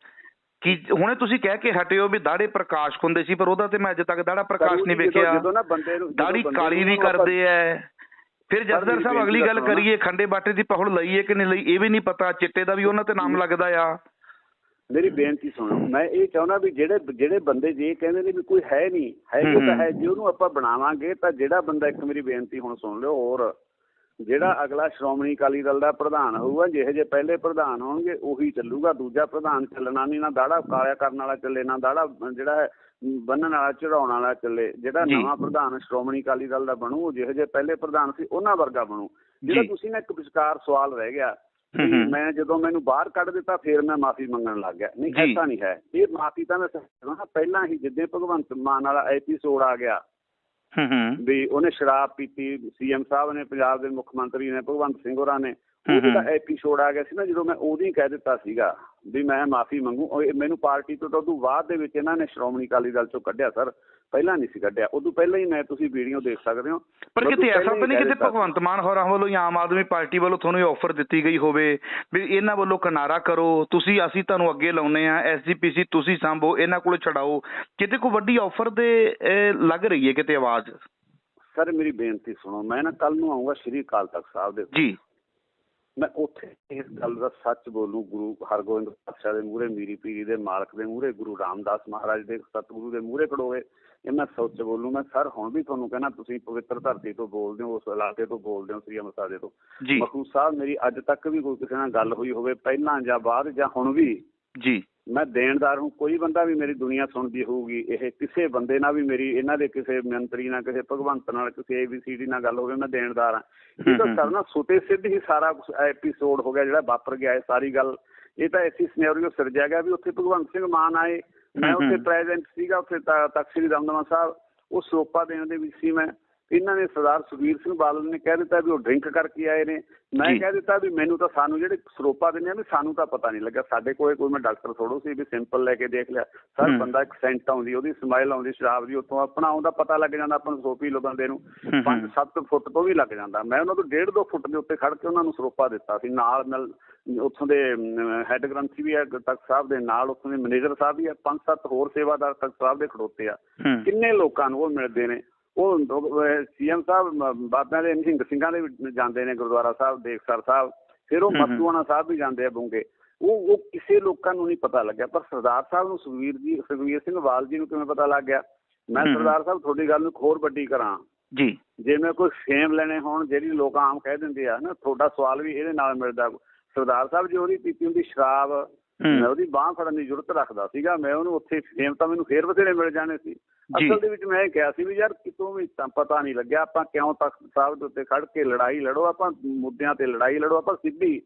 ਕਿ ਹੁਣੇ ਤੁਸੀਂ ਕਹਿ ਕੇ ਹਟੇ ਹੋ ਵੀ ਦਾੜੇ ਪ੍ਰਕਾਸ਼ ਹੁੰਦੇ ਸੀ, ਪਰ ਉਹਦਾ ਤੇ ਮੈਂ ਅਜੇ ਤੱਕ ਦਾੜਾ ਪ੍ਰਕਾਸ਼ ਨਹੀਂ ਵੇਖਿਆ। ਦਾੜੀ ਕਾਲੀ ਵੀ ਕਰਦੇ ਐ। ਫਿਰ ਜਸਦਰ ਸਾਹਿਬ ਅਗਲੀ ਗੱਲ ਕਰੀਏ, ਖੰਡੇ ਬਾਟੇ ਦੀ ਪਹੁਲ ਲਈ ਹੈ ਕਿ ਨਹੀਂ ਲਈ ਇਹ ਵੀ ਨਹੀਂ ਪਤਾ, ਚਿੱਟੇ ਦਾ ਵੀ ਉਹਨਾਂ ਤੇ ਨਾਮ ਲੱਗਦਾ ਆ। ਮੇਰੀ ਬੇਨਤੀ ਸੁਣੋ, ਮੈਂ ਇਹ ਚਾਹੁੰਦਾ ਵੀ ਜਿਹੜੇ ਬੰਦੇ ਜੇ ਕਹਿੰਦੇ ਨੇ ਵੀ ਕੋਈ ਹੈ ਨਹੀਂ, ਹੈਗੇ ਤਾਂ ਹੈ, ਜੇ ਉਹਨੂੰ ਆਪਾਂ ਬਣਾਵਾਂਗੇ ਤਾਂ ਜਿਹੜਾ ਬੰਦਾ, ਇੱਕ ਮੇਰੀ ਬੇਨਤੀ ਹੁਣ ਸੁਣ ਲਿਓ ਹੋਰ, ਜਿਹੜਾ ਅਗਲਾ ਸ਼੍ਰੋਮਣੀ ਅਕਾਲੀ ਦਲ ਦਾ ਪ੍ਰਧਾਨ ਹੋਊਗਾ, ਜਿਹੇ ਜੇ ਪਹਿਲੇ ਪ੍ਰਧਾਨ ਹੋਣਗੇ ਉਹੀ ਚੱਲੂਗਾ, ਦੂਜਾ ਪ੍ਰਧਾਨ ਚੱਲਣਾ ਨਹੀਂ, ਨਾ ਦਾੜਾ ਕਾਲਿਆ ਕਰਨ ਵਾਲਾ ਚੱਲੇ, ਨਾ ਦਾੜਾ ਜਿਹੜਾ ਬੰਨਣ ਵਾਲਾ ਚੜਾਉਣ ਵਾਲਾ ਚੱਲੇ। ਜਿਹੜਾ ਨਵਾਂ ਪ੍ਰਧਾਨ ਸ਼੍ਰੋਮਣੀ ਅਕਾਲੀ ਦਲ ਦਾ ਬਣੂ, ਜਿਹੇ ਜੇ ਪਹਿਲੇ ਪ੍ਰਧਾਨ ਸੀ ਉਹਨਾਂ ਵਰਗਾ ਬਣੂ। ਜਿਹੜਾ ਤੁਸੀਂ ਨਾ ਇੱਕ ਵਿਚਕਾਰ ਸਵਾਲ ਰਹਿ ਗਿਆ, ਮੈਂ ਜਦੋਂ ਮੈਨੂੰ ਬਾਹਰ ਕੱਢ ਦਿੱਤਾ ਫਿਰ ਮੈਂ ਮਾਫੀ ਮੰਗਣ ਲੱਗ ਗਿਆ, ਨਹੀਂ ਐਸਾ ਨਹੀਂ ਹੈ। ਇਹ ਮਾਫੀ ਤਾਂ ਮੈਂ ਪਹਿਲਾਂ ਹੀ, ਜਿੱਦਾਂ ਭਗਵੰਤ ਮਾਨ ਵਾਲਾ ਐਪੀਸੋਡ ਆ ਗਿਆ ਵੀ ਉਹਨੇ ਸ਼ਰਾਬ ਪੀਤੀ, ਸੀਐਮ ਸਾਹਿਬ ਨੇ, ਪੰਜਾਬ ਦੇ ਮੁੱਖ ਮੰਤਰੀ ਨੇ, ਭਗਵੰਤ ਸਿੰਘ ਹੋਰਾਂ ਨੇ, ਉਹਦਾ ਐਪੀਸੋਡ ਆ ਗਿਆ ਸੀ ਨਾ, ਜਦੋਂ ਮੈਂ ਉਦੋਂ ਕਹਿ ਦਿੱਤਾ ਸੀਗਾ ਵੀ ਮੈਂ ਮਾਫੀ ਮੰਗੂ। ਮੈਨੂੰ ਪਾਰਟੀ ਤੋਂ ਤਾਂ ਉਦੋਂ ਬਾਅਦ ਦੇ ਵਿੱਚ ਇਹਨਾਂ ਨੇ ਸ਼੍ਰੋਮਣੀ ਅਕਾਲੀ ਦਲ ਚੋਂ ਕੱਢਿਆ ਸਰ, ਪਹਿਲਾਂ ਨਹੀਂ ਸੀ ਕੱਢਿਆ, ਉਦੋਂ ਪਹਿਲਾਂ ਹੀ ਮੈਂ, ਤੁਸੀਂ ਵੀਡੀਓ ਦੇਖ ਸਕਦੇ ਹੋ। ਪਰ ਕਿਤੇ ਐਸਾ ਤਾਂ ਨਹੀਂ ਕਿਤੇ ਭਗਵੰਤ ਮਾਨ ਹੋਰਾਂ ਵੱਲੋਂ ਜਾਂ ਆਮ ਆਦਮੀ ਪਾਰਟੀ ਵੱਲੋਂ ਤੁਹਾਨੂੰ ਇਹ ਆਫਰ ਦਿੱਤੀ ਗਈ ਹੋਵੇ ਵੀ ਇਹਨਾਂ ਵੱਲੋਂ ਕਿਨਾਰਾ ਕਰੋ, ਤੁਸੀਂ ਅਸੀਂ ਤੁਹਾਨੂੰ ਅੱਗੇ ਲਾਉਨੇ ਆ, SGPC ਤੁਸੀਂ ਸਾਂਭੋ, ਇਹਨਾਂ ਕੋਲ ਛਡਾਓ, ਕਿਤੇ ਕੋਈ ਵੱਡੀ ਆਫਰ ਦੇ ਲੱਗ ਰਹੀ ਹੈ ਕਿਤੇ ਆਵਾਜ਼? ਸਰ ਮੇਰੀ ਬੇਨਤੀ ਸੁਣੋ, ਮੈਂ ਨਾ ਕੱਲ ਨੂੰ ਆਊਂਗਾ ਸ਼੍ਰੀ ਅਕਾਲ ਤਖਤ ਸਾਹਿਬ ਦੇ ਜੀ, ਮੈਂ ਉੱਥੇ ਇਸ ਗੱਲ ਦਾ ਸੱਚ ਬੋਲੂ, ਗੁਰੂ ਹਰਗੋਬਿੰਦ ਪਾਤਸ਼ਾਹ ਦੇ ਮੂਹਰੇ, ਮੀਰੀ ਪੀਰੀ ਦੇ ਮਾਲਕ ਦੇ ਮੂਹਰੇ, ਗੁਰੂ ਰਾਮਦਾਸ ਮਹਾਰਾਜ ਦੇ ਸਤਿਗੁਰੂ ਦੇ ਮੂਹਰੇ ਖੜੋਏ, ਇਹ ਮੈਂ ਸੱਚ ਬੋਲੂ। ਮੈਂ ਸਰ ਹੁਣ ਵੀ ਤੁਹਾਨੂੰ ਕਹਿਣਾ, ਤੁਸੀਂ ਪਵਿੱਤਰ ਧਰਤੀ ਤੋਂ ਬੋਲਦੇ ਹੋ, ਉਸ ਇਲਾਕੇ ਤੋਂ ਬੋਲਦੇ ਹੋ, ਸ੍ਰੀ ਅੰਮ੍ਰਿਤਸਰ ਤੋਂ। ਮਖੂ ਸਾਹਿਬ, ਮੇਰੀ ਅੱਜ ਤੱਕ ਵੀ ਕੋਈ ਕਿਸੇ ਨਾਲ ਗੱਲ ਹੋਈ ਹੋਵੇ, ਪਹਿਲਾਂ ਜਾਂ ਬਾਅਦ ਜਾਂ ਹੁਣ ਵੀ ਜੀ, ਮੈਂ ਦੇਣਦਾਰ ਹੂੰ। ਕੋਈ ਬੰਦਾ ਵੀ ਮੇਰੀ ਦੁਨੀਆ ਸੁਣਦੀ ਹੋਊਗੀ, ਇਹ ਕਿਸੇ ਬੰਦੇ ਨਾਲ ਵੀ ਮੇਰੀ, ਇਹਨਾਂ ਦੇ ਕਿਸੇ ਮੰਤਰੀ ਨਾਲ, ਕਿਸੇ ਭਗਵੰਤ ਨਾਲ, ਕਿਸੇ ABCD ਨਾਲ ਗੱਲ ਹੋਵੇ, ਮੈਂ ਦੇਣਦਾਰ ਹਾਂ। ਇਹ ਤਾਂ ਸਰ ਨਾ ਸੁਤੇ ਸਿੱਧ ਹੀ ਸਾਰਾ ਕੁਛ ਐਪੀਸੋਡ ਹੋ ਗਿਆ ਜਿਹੜਾ ਵਾਪਰ ਗਿਆ ਹੈ, ਸਾਰੀ ਗੱਲ। ਇਹ ਤਾਂ ਐਸੀ ਸਿਨੈਰੀਓ ਸਿਰਜਿਆ ਗਿਆ ਵੀ ਉੱਥੇ ਭਗਵੰਤ ਸਿੰਘ ਮਾਨ ਆਏ, ਮੈਂ ਉੱਥੇ ਪ੍ਰੈਜ਼ੈਂਟ ਸੀਗਾ, ਉੱਥੇ ਤਖ਼ਤ ਸ੍ਰੀ ਦਮਦਮਾ ਸਾਹਿਬ, ਉਹ ਸਰੋਪਾ ਦੇਣ ਦੇ ਵਿੱਚ ਸੀ ਮੈਂ। ਇਹਨਾਂ ਨੇ ਸਰਦਾਰ ਸੁਖਬੀਰ ਸਿੰਘ ਬਾਦਲ ਨੇ ਕਹਿ ਦਿੱਤਾ ਵੀ ਉਹ ਡਰਿੰਕ ਕਰਕੇ ਆਏ ਨੇ, ਮੈਂ ਕਹਿ ਦਿੱਤਾ ਵੀ ਮੈਨੂੰ ਤਾਂ, ਸਾਨੂੰ ਜਿਹੜੇ ਸਰੋਪਾ ਦਿੰਦੇ ਆ ਵੀ ਸਾਨੂੰ ਤਾਂ ਪਤਾ ਨਹੀਂ ਲੱਗਾ, ਸਾਡੇ ਕੋਲ ਕੋਈ ਮੈਂ ਡਾਕਟਰ ਥੋੜੋ ਸੀ ਵੀ ਸਿੰਪਲ ਲੈ ਕੇ ਦੇਖ ਲਿਆ। ਸਰ ਬੰਦਾ ਇੱਕ ਸੈਂਟ ਆਉਂਦੀ, ਉਹਦੀ ਸਮੈਲ ਆਉਂਦੀ ਸ਼ਰਾਬ ਦੀ, ਉੱਥੋਂ ਆਪਣਾ ਆਉਂਦਾ ਪਤਾ ਲੱਗ ਜਾਂਦਾ ਆਪਾਂ ਨੂੰ, ਸਰੋਪੀ ਲੋ ਬੰਦੇ ਨੂੰ 5-7 ਫੁੱਟ ਤੋਂ ਵੀ ਲੱਗ ਜਾਂਦਾ। ਮੈਂ ਉਹਨਾਂ ਤੋਂ 1.5-2 ਫੁੱਟ ਦੇ ਉੱਤੇ ਖੜ ਕੇ ਉਹਨਾਂ ਨੂੰ ਸਰੋਪਾ ਦਿੱਤਾ ਸੀ। ਨਾਲ ਉੱਥੋਂ ਦੇ ਹੈੱਡ ਗ੍ਰੰਥੀ ਵੀ ਹੈ ਤਖ਼ਤ ਸਾਹਿਬ ਦੇ, ਨਾਲ ਉੱਥੋਂ ਦੇ ਮੈਨੇਜਰ ਸਾਹਿਬ ਵੀ ਹੈ, 5-7 ਹੋਰ ਸੇਵਾਦਾਰ ਤਖ਼ਤ ਸਾਹਿਬ ਦੇ ਖੜੋਤੇ ਆ। ਕਿੰਨੇ ਲੋਕਾਂ ਨੂੰ ਉਹ ਮਿਲਦੇ ਨੇ। ਉਹ CM ਸਾਹਿਬ ਬਾਬਿਆਂ ਦੇ ਨਿਹੰਗ ਸਿੰਘਾਂ ਦੇ ਜਾਂਦੇ ਨੇ, ਗੁਰਦੁਆਰਾ ਸਾਹਿਬ ਦੇਖਸਰ ਸਾਹਿਬ, ਫਿਰ ਉਹ ਮਸਤੂਆਣਾ ਸਾਹਿਬ ਵੀ ਜਾਂਦੇ ਆ ਬੁੰਗੇ। ਉਹ ਕਿਸੇ ਲੋਕਾਂ ਨੂੰ ਨਹੀਂ ਪਤਾ ਲੱਗਿਆ, ਪਰ ਸਰਦਾਰ ਸਾਹਿਬ ਨੂੰ, ਸੁਖਬੀਰ ਸਿੰਘ ਬਾਦਲ ਜੀ ਨੂੰ ਕਿਵੇਂ ਪਤਾ ਲੱਗ ਗਿਆ। ਮੈਂ ਸਰਦਾਰ ਸਾਹਿਬ ਤੁਹਾਡੀ ਗੱਲ ਨੂੰ ਹੋਰ ਵੱਡੀ ਕਰਾਂ ਜੀ, ਜੇ ਮੈਂ ਕੋਈ ਫੇਮ ਲੈਣੇ ਹੋਣ, ਜਿਹੜੀ ਲੋਕ ਆਮ ਕਹਿ ਦਿੰਦੇ ਆ ਨਾ, ਤੁਹਾਡਾ ਸਵਾਲ ਵੀ ਇਹਦੇ ਨਾਲ ਮਿਲਦਾ। ਸਰਦਾਰ ਸਾਹਿਬ ਜੀ ਉਹਦੀ ਪੀਤੀ ਹੁੰਦੀ ਸ਼ਰਾਬ, ਮੈਂ ਉਹਦੀ ਬਾਂਹ ਫੜਨ ਦੀ ਜ਼ਰੂਰਤ ਰੱਖਦਾ ਸੀਗਾ, ਮੈਂ ਉਹਨੂੰ ਉੱਥੇ ਫੇਮ ਤਾਂ ਮੈਨੂੰ ਫੇਰ ਬਥੇਰੇ ਮਿਲ ਜਾਣੇ ਸੀ। ਅਸਲ ਦੇ ਵਿੱਚ ਮੈਂ ਇਹ ਕਿਹਾ ਸੀ ਵੀ ਯਾਰ ਕਿਤੋਂ ਵੀ ਤਾਂ ਪਤਾ ਨਹੀਂ ਲੱਗਿਆ, ਆਪਾਂ ਕਿਉਂ ਤਖ਼ਤ ਸਾਹਿਬ ਦੇ ਉੱਤੇ ਖੜ ਕੇ ਲੜਾਈ ਲੜੋ, ਆਪਾਂ ਮੁੱਦਿਆਂ ਤੇ ਲੜਾਈ ਲੜੋ, ਆਪਾਂ ਸਿੱਧੀ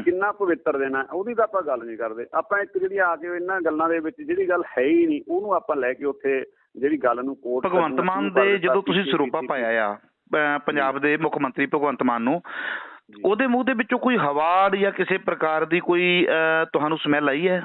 ਕਿੰਨਾ ਪਵਿੱਤਰ ਦੇਣਾ ਉਹਦੀ ਤਾਂ ਆਪਾਂ ਗੱਲ ਨਹੀਂ ਕਰਦੇ। ਆਪਾਂ ਇੱਕ ਜਿਹੜੀ ਆ ਕੇ ਇਹਨਾਂ ਗੱਲਾਂ ਦੇ ਵਿੱਚ ਜਿਹੜੀ ਗੱਲ ਹੈ ਹੀ ਨਹੀਂ, ਉਹਨੂੰ ਆਪਾਂ ਲੈ ਕੇ ਉੱਥੇ ਜਿਹੜੀ ਗੱਲ ਨੂੰ ਕੋਟ। ਭਗਵੰਤ ਮਾਨ ਦੇ ਜਦੋਂ ਤੁਸੀਂ ਸਰੋਪਾ ਪਾਇਆ ਆ ਪੰਜਾਬ ਦੇ ਮੁੱਖ ਮੰਤਰੀ ਭਗਵੰਤ ਮਾਨ ਨੂੰ, ਉਹਦੇ ਮੂੰਹ ਦੇ ਵਿੱਚੋਂ ਕੋਈ ਹਵਾ ਜਾਂ ਕਿਸੇ ਪ੍ਰਕਾਰ ਦੀ ਕੋਈ ਤੁਹਾਨੂੰ ਸਮੈਲ ਆਈ ਹੈ?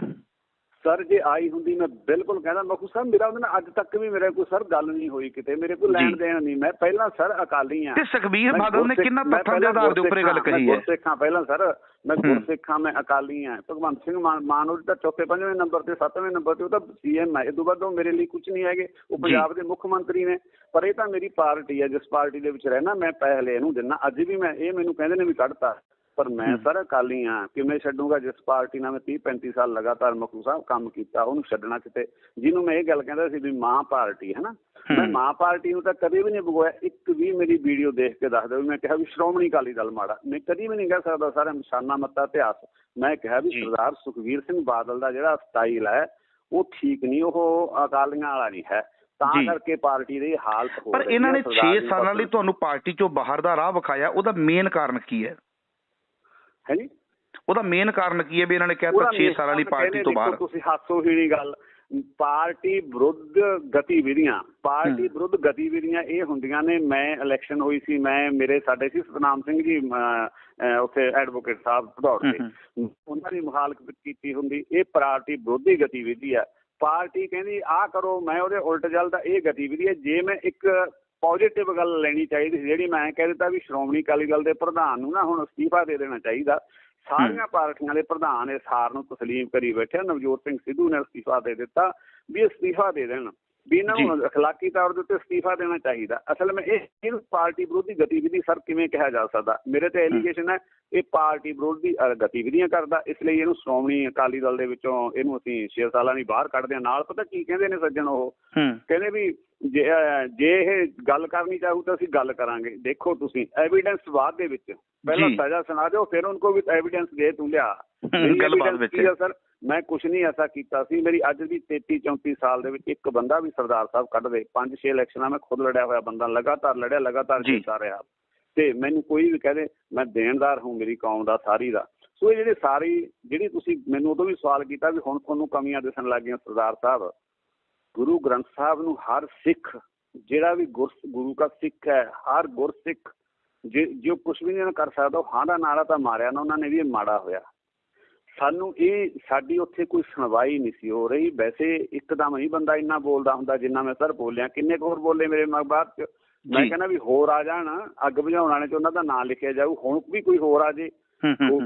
ਸਰ ਜੇ ਆਈ ਹੁੰਦੀ ਮੈਂ ਬਿਲਕੁਲ ਕਹਿੰਦਾ। ਮਖੂ ਸਾਹਿਬ ਮੇਰਾ ਉਹਦੇ ਨਾਲ ਅੱਜ ਤੱਕ ਵੀ ਮੇਰੇ ਕੋਈ ਸਰ ਗੱਲ ਨਹੀਂ ਹੋਈ ਕਿਤੇ, ਮੇਰੇ ਕੋਲ ਲੈਣ ਦੇਣ ਨਹੀਂ। ਮੈਂ ਪਹਿਲਾਂ ਸਰ ਅਕਾਲੀ ਆ। ਤੇ ਸੁਖਬੀਰ ਬਾਦਲ ਨੇ ਕਿੰਨਾ ਤੱਥਾਂ ਦੇ ਆਧਾਰ ਦੇ ਉੱਪਰ ਇਹ ਗੱਲ ਕਹੀ ਹੈ? ਗੁਰਸਿੱਖਾਂ ਪਹਿਲਾਂ ਸਰ, ਮੈਂ ਗੁਰਸਿੱਖਾਂ, ਮੈਂ ਅਕਾਲੀ ਆ। ਭਗਵੰਤ ਸਿੰਘ ਮਾਨ ਉਹਦੇ ਤਾਂ 4ਵੇਂ-5ਵੇਂ ਨੰਬਰ ਤੇ 7ਵੇਂ ਨੰਬਰ ਤੇ, ਉਹ ਤਾਂ CM ਹੈ। ਇਹ ਤੋਂ ਬਾਅਦ ਉਹ ਮੇਰੇ ਲਈ ਕੁਛ ਨਹੀਂ ਹੈਗੇ, ਉਹ ਪੰਜਾਬ ਦੇ ਮੁੱਖ ਮੰਤਰੀ ਨੇ। ਪਰ ਇਹ ਤਾਂ ਮੇਰੀ ਪਾਰਟੀ ਹੈ, ਜਿਸ ਪਾਰਟੀ ਦੇ ਵਿੱਚ ਰਹਿਣਾ ਮੈਂ ਪਹਿਲੇ ਇਹਨੂੰ ਦਿੰਦਾ। ਅੱਜ ਵੀ ਮੈਂ, ਇਹ ਮੈਨੂੰ ਕਹਿੰਦੇ ਨੇ ਵੀ ਕੱਢਤਾ, ਪਰ ਮੈਂ ਸਰ ਅਕਾਲੀ ਹਾਂ। ਕਿਵੇਂ ਛੱਡੂਗਾ ਜਿਸ ਪਾਰਟੀ ਨਾਲ ਮੈਂ 30-35 ਸਾਲ ਲਗਾਤਾਰ ਮਖੂ ਸਾਹਿਬ ਕੰਮ ਕੀਤਾ, ਉਹਨੂੰ ਛੱਡਣਾ ਕਿਤੇ। ਜਿਹਨੂੰ ਮੈਂ ਇਹ ਗੱਲ ਕਹਿੰਦਾ ਸੀ ਵੀ ਮਾਂ ਪਾਰਟੀ ਹੈ ਨਾ, ਮੈਂ ਮਾਂ ਪਾਰਟੀ ਨੂੰ ਤਾਂ ਕਦੇ ਵੀ ਨਹੀਂ ਬਗੋਇਆ। ਇੱਕ ਵੀ ਮੇਰੀ ਵੀਡੀਓ ਦੇਖ ਕੇ ਦੱਸ ਦਿਓ ਵੀ ਮੈਂ ਕਿਹਾ ਵੀ ਸ਼੍ਰੋਮਣੀ ਅਕਾਲੀ ਦਲ ਮਾੜਾ, ਮੈਂ ਕਦੀ ਵੀ ਨਹੀਂ ਕਹਿ ਸਕਦਾ। ਸਾਰਾ ਨਿਸ਼ਾਨਾ ਮੱਤਾ ਇਤਿਹਾਸ ਮੈਂ ਕਿਹਾ ਵੀ ਸਰਦਾਰ ਸੁਖਬੀਰ ਸਿੰਘ ਬਾਦਲ ਦਾ ਜਿਹੜਾ ਸਟਾਈਲ ਹੈ ਉਹ ਠੀਕ ਨਹੀਂ, ਉਹ ਅਕਾਲੀਆਂ ਵਾਲਾ ਨਹੀਂ ਹੈ, ਤਾਂ ਕਰਕੇ ਪਾਰਟੀ ਦੀ ਹਾਲਤ ਹੋ ਰਹੀ ਹੈ। ਪਰ ਇਹਨਾਂ ਨੇ 6 ਸਾਲਾਂ ਲਈ ਤੁਹਾਨੂੰ ਪਾਰਟੀ ਚੋਂ ਬਾਹਰ ਦਾ ਰਾਹ ਵਿਖਾਇਆ, ਉਹਦਾ ਮੇਨ ਕਾਰਨ ਕੀ ਹੈ? ਉਹਦਾ ਮੇਨ ਕਾਰਨ ਕੀ ਹੈ ਵੀ ਇਹਨਾਂ ਨੇ ਕਹਿਤਾ 6 ਸਾਲਾਂ ਲਈ ਪਾਰਟੀ ਤੋਂ ਬਾਹਰ? ਤੁਸੀਂ ਹਾਸੋ ਹੀਣੀ ਗੱਲ, ਪਾਰਟੀ ਵਿਰੁੱਧ ਗਤੀਵਿਧੀਆਂ ਇਹ ਹੁੰਦੀਆਂ ਨੇ। ਮੈਂ ਇਲੈਕਸ਼ਨ ਹੋਈ ਸੀ, ਸਾਡੇ ਸੀ ਸਤਨਾਮ ਸਿੰਘ ਜੀ ਉੱਥੇ ਐਡਵੋਕੇਟ ਸਾਹਿਬ ਭਦੌੜ ਤੇ, ਉਹਨਾਂ ਦੀ ਮੁਖਾਲਫਤ ਕੀਤੀ ਹੁੰਦੀ। ਇਹ ਪਾਰਟੀ ਵਿਰੋਧੀ ਗਤੀਵਿਧੀ ਆ। ਪਾਰਟੀ ਕਹਿੰਦੀ ਆਹ ਕਰੋ, ਮੈਂ ਉਹਦੇ ਉਲਟ ਚੱਲਦਾ, ਇਹ ਗਤੀਵਿਧੀ ਹੈ। ਜੇ ਮੈਂ ਇੱਕ ਪੋਜ਼ੀਟਿਵ ਗੱਲ ਲੈਣੀ ਚਾਹੀਦੀ ਸੀ, ਜਿਹੜੀ ਮੈਂ ਕਹਿ ਦਿੱਤਾ ਵੀ ਸ਼੍ਰੋਮਣੀ ਅਕਾਲੀ ਦਲ ਦੇ ਪ੍ਰਧਾਨ ਨੂੰ ਨਾ ਹੁਣ ਅਸਤੀਫਾ ਦੇ ਦੇਣਾ ਚਾਹੀਦਾ। ਸਾਰੀਆਂ ਪਾਰਟੀਆਂ ਦੇ ਪ੍ਰਧਾਨ ਇਸ ਹਾਰ ਨੂੰ ਤਸਲੀਮ ਕਰੀ ਬੈਠੇ। ਨਵਜੋਤ ਸਿੰਘ ਸਿੱਧੂ ਨੇ ਅਸਤੀਫਾ ਦੇ ਦਿੱਤਾ ਵੀ ਅਸਤੀਫਾ ਦੇ ਦੇਣ, ਵੀ ਇਹਨਾਂ ਨੂੰ ਅਖਲਾਕੀ ਤੌਰ ਦੇ ਉੱਤੇ ਅਸਤੀਫਾ ਦੇਣਾ ਚਾਹੀਦਾ। ਅਸਲ ਵਿੱਚ ਇਹਨੂੰ ਪਾਰਟੀ ਵਿਰੋਧੀ ਗਤੀਵਿਧੀ ਸਰ ਕਿਵੇਂ ਕਿਹਾ ਜਾ ਸਕਦਾ? ਮੇਰੇ ਤੇ ਐਲੀਗੇਸ਼ਨ ਹੈ ਇਹ ਪਾਰਟੀ ਵਿਰੋਧੀ ਗਤੀਵਿਧੀਆਂ ਕਰਦਾ, ਇਸ ਲਈ ਇਹਨੂੰ ਸ਼੍ਰੋਮਣੀ ਅਕਾਲੀ ਦਲ ਦੇ ਵਿੱਚੋਂ ਇਹਨੂੰ ਅਸੀਂ 6 ਸਾਲਾਂ ਦੀ ਬਾਹਰ ਕੱਢਦੇ ਹਾਂ। ਨਾਲ ਪਤਾ ਕੀ ਕਹਿੰਦੇ ਨੇ ਸੱਜਣ, ਉਹ ਕਹਿੰਦੇ ਵੀ ਜੇ ਇਹ ਗੱਲ ਕਰਨੀ ਚਾਹੂ ਤਾਂ ਅਸੀਂ ਗੱਲ ਕਰਾਂਗੇ। ਦੇਖੋ ਤੁਸੀਂ ਐਵੀਡੈਂਸ ਬਾਅਦ ਦੇ ਵਿੱਚ, ਪਹਿਲਾਂ ਸਜ਼ਾ ਸੁਣਾ ਦਿਓ, ਫਿਰ ਉਹਨਾਂ ਕੋਲ ਵੀ ਐਵੀਡੈਂਸ ਦੇ ਤੂੰ ਲਿਆ। ਕੀ ਆ ਸਰ, ਮੈਂ ਕੁਛ ਨਹੀਂ ਐਸਾ ਕੀਤਾ ਸੀ। ਮੇਰੀ ਅੱਜ ਦੀ 33-34 ਸਾਲ ਦੇ ਵਿੱਚ ਇੱਕ ਬੰਦਾ ਵੀ ਸਰਦਾਰ ਸਾਹਿਬ ਕੱਢ ਦੇ। 5-6 ਇਲੈਕਸ਼ਨਾਂ ਮੈਂ ਖੁਦ ਲੜਿਆ ਹੋਇਆ ਬੰਦਾ, ਲਗਾਤਾਰ ਲੜਿਆ, ਲਗਾਤਾਰ ਜਿੱਤਦਾ ਰਿਹਾ, ਤੇ ਮੈਨੂੰ ਕੋਈ ਵੀ ਕਹਦੇ ਮੈਂ ਦੇਣਦਾਰ ਹੂੰ ਮੇਰੀ ਕੌਮ ਦਾ ਸਾਰੀ ਦਾ। ਸੋ ਇਹ ਜਿਹੜੀ ਤੁਸੀਂ ਮੈਨੂੰ ਉਦੋਂ ਵੀ ਸਵਾਲ ਕੀਤਾ ਵੀ ਹੁਣ ਤੁਹਾਨੂੰ ਕਮੀਆਂ ਦਿਸਣ ਲੱਗ ਗਈਆਂ। ਸਰਦਾਰ ਸਾਹਿਬ, ਗੁਰੂ ਗ੍ਰੰਥ ਸਾਹਿਬ ਨੂੰ ਹਰ ਸਿੱਖ ਜਿਹੜਾ ਵੀ ਗੁਰੂ ਕਾ ਸਿੱਖ ਹੈ, ਹਰ ਗੁਰਸਿੱਖ ਜੋ ਕੁਛ ਵੀ ਨਹੀਂ ਕਰ ਸਕਦਾ, ਉਹ ਹਾਂ ਦਾ ਨਾਰਾ ਤਾਂ ਮਾਰਿਆ ਨਾ ਉਹਨਾਂ ਨੇ ਵੀ, ਇਹ ਮਾੜਾ ਹੋਇਆ। ਸਾਨੂੰ ਸਾਡੀ ਉੱਥੇ ਕੋਈ ਸੁਣਵਾਈ ਨਹੀਂ ਸੀ ਹੋ ਰਹੀ। ਵੈਸੇ ਇੱਕਦਮ ਹੀ ਬੰਦਾ ਇੰਨਾ ਬੋਲਦਾ ਹੁੰਦਾ ਜਿੰਨਾ ਮੈਂ ਸਰ ਬੋਲਿਆ। ਕਿੰਨੇ ਕੁ ਹੋਰ ਬੋਲੇ ਮੇਰੇ ਬਾਅਦ ਚ? ਮੈਂ ਕਹਿੰਦਾ ਵੀ ਹੋਰ ਆ ਜਾਣ, ਅੱਗ ਬੁਝਾਉਣ ਵਾਲੇ ਚ ਉਹਨਾਂ ਦਾ ਨਾਂ ਲਿਖਿਆ ਜਾਊ। ਹੁਣ ਵੀ ਕੋਈ ਹੋਰ ਆ ਜੇ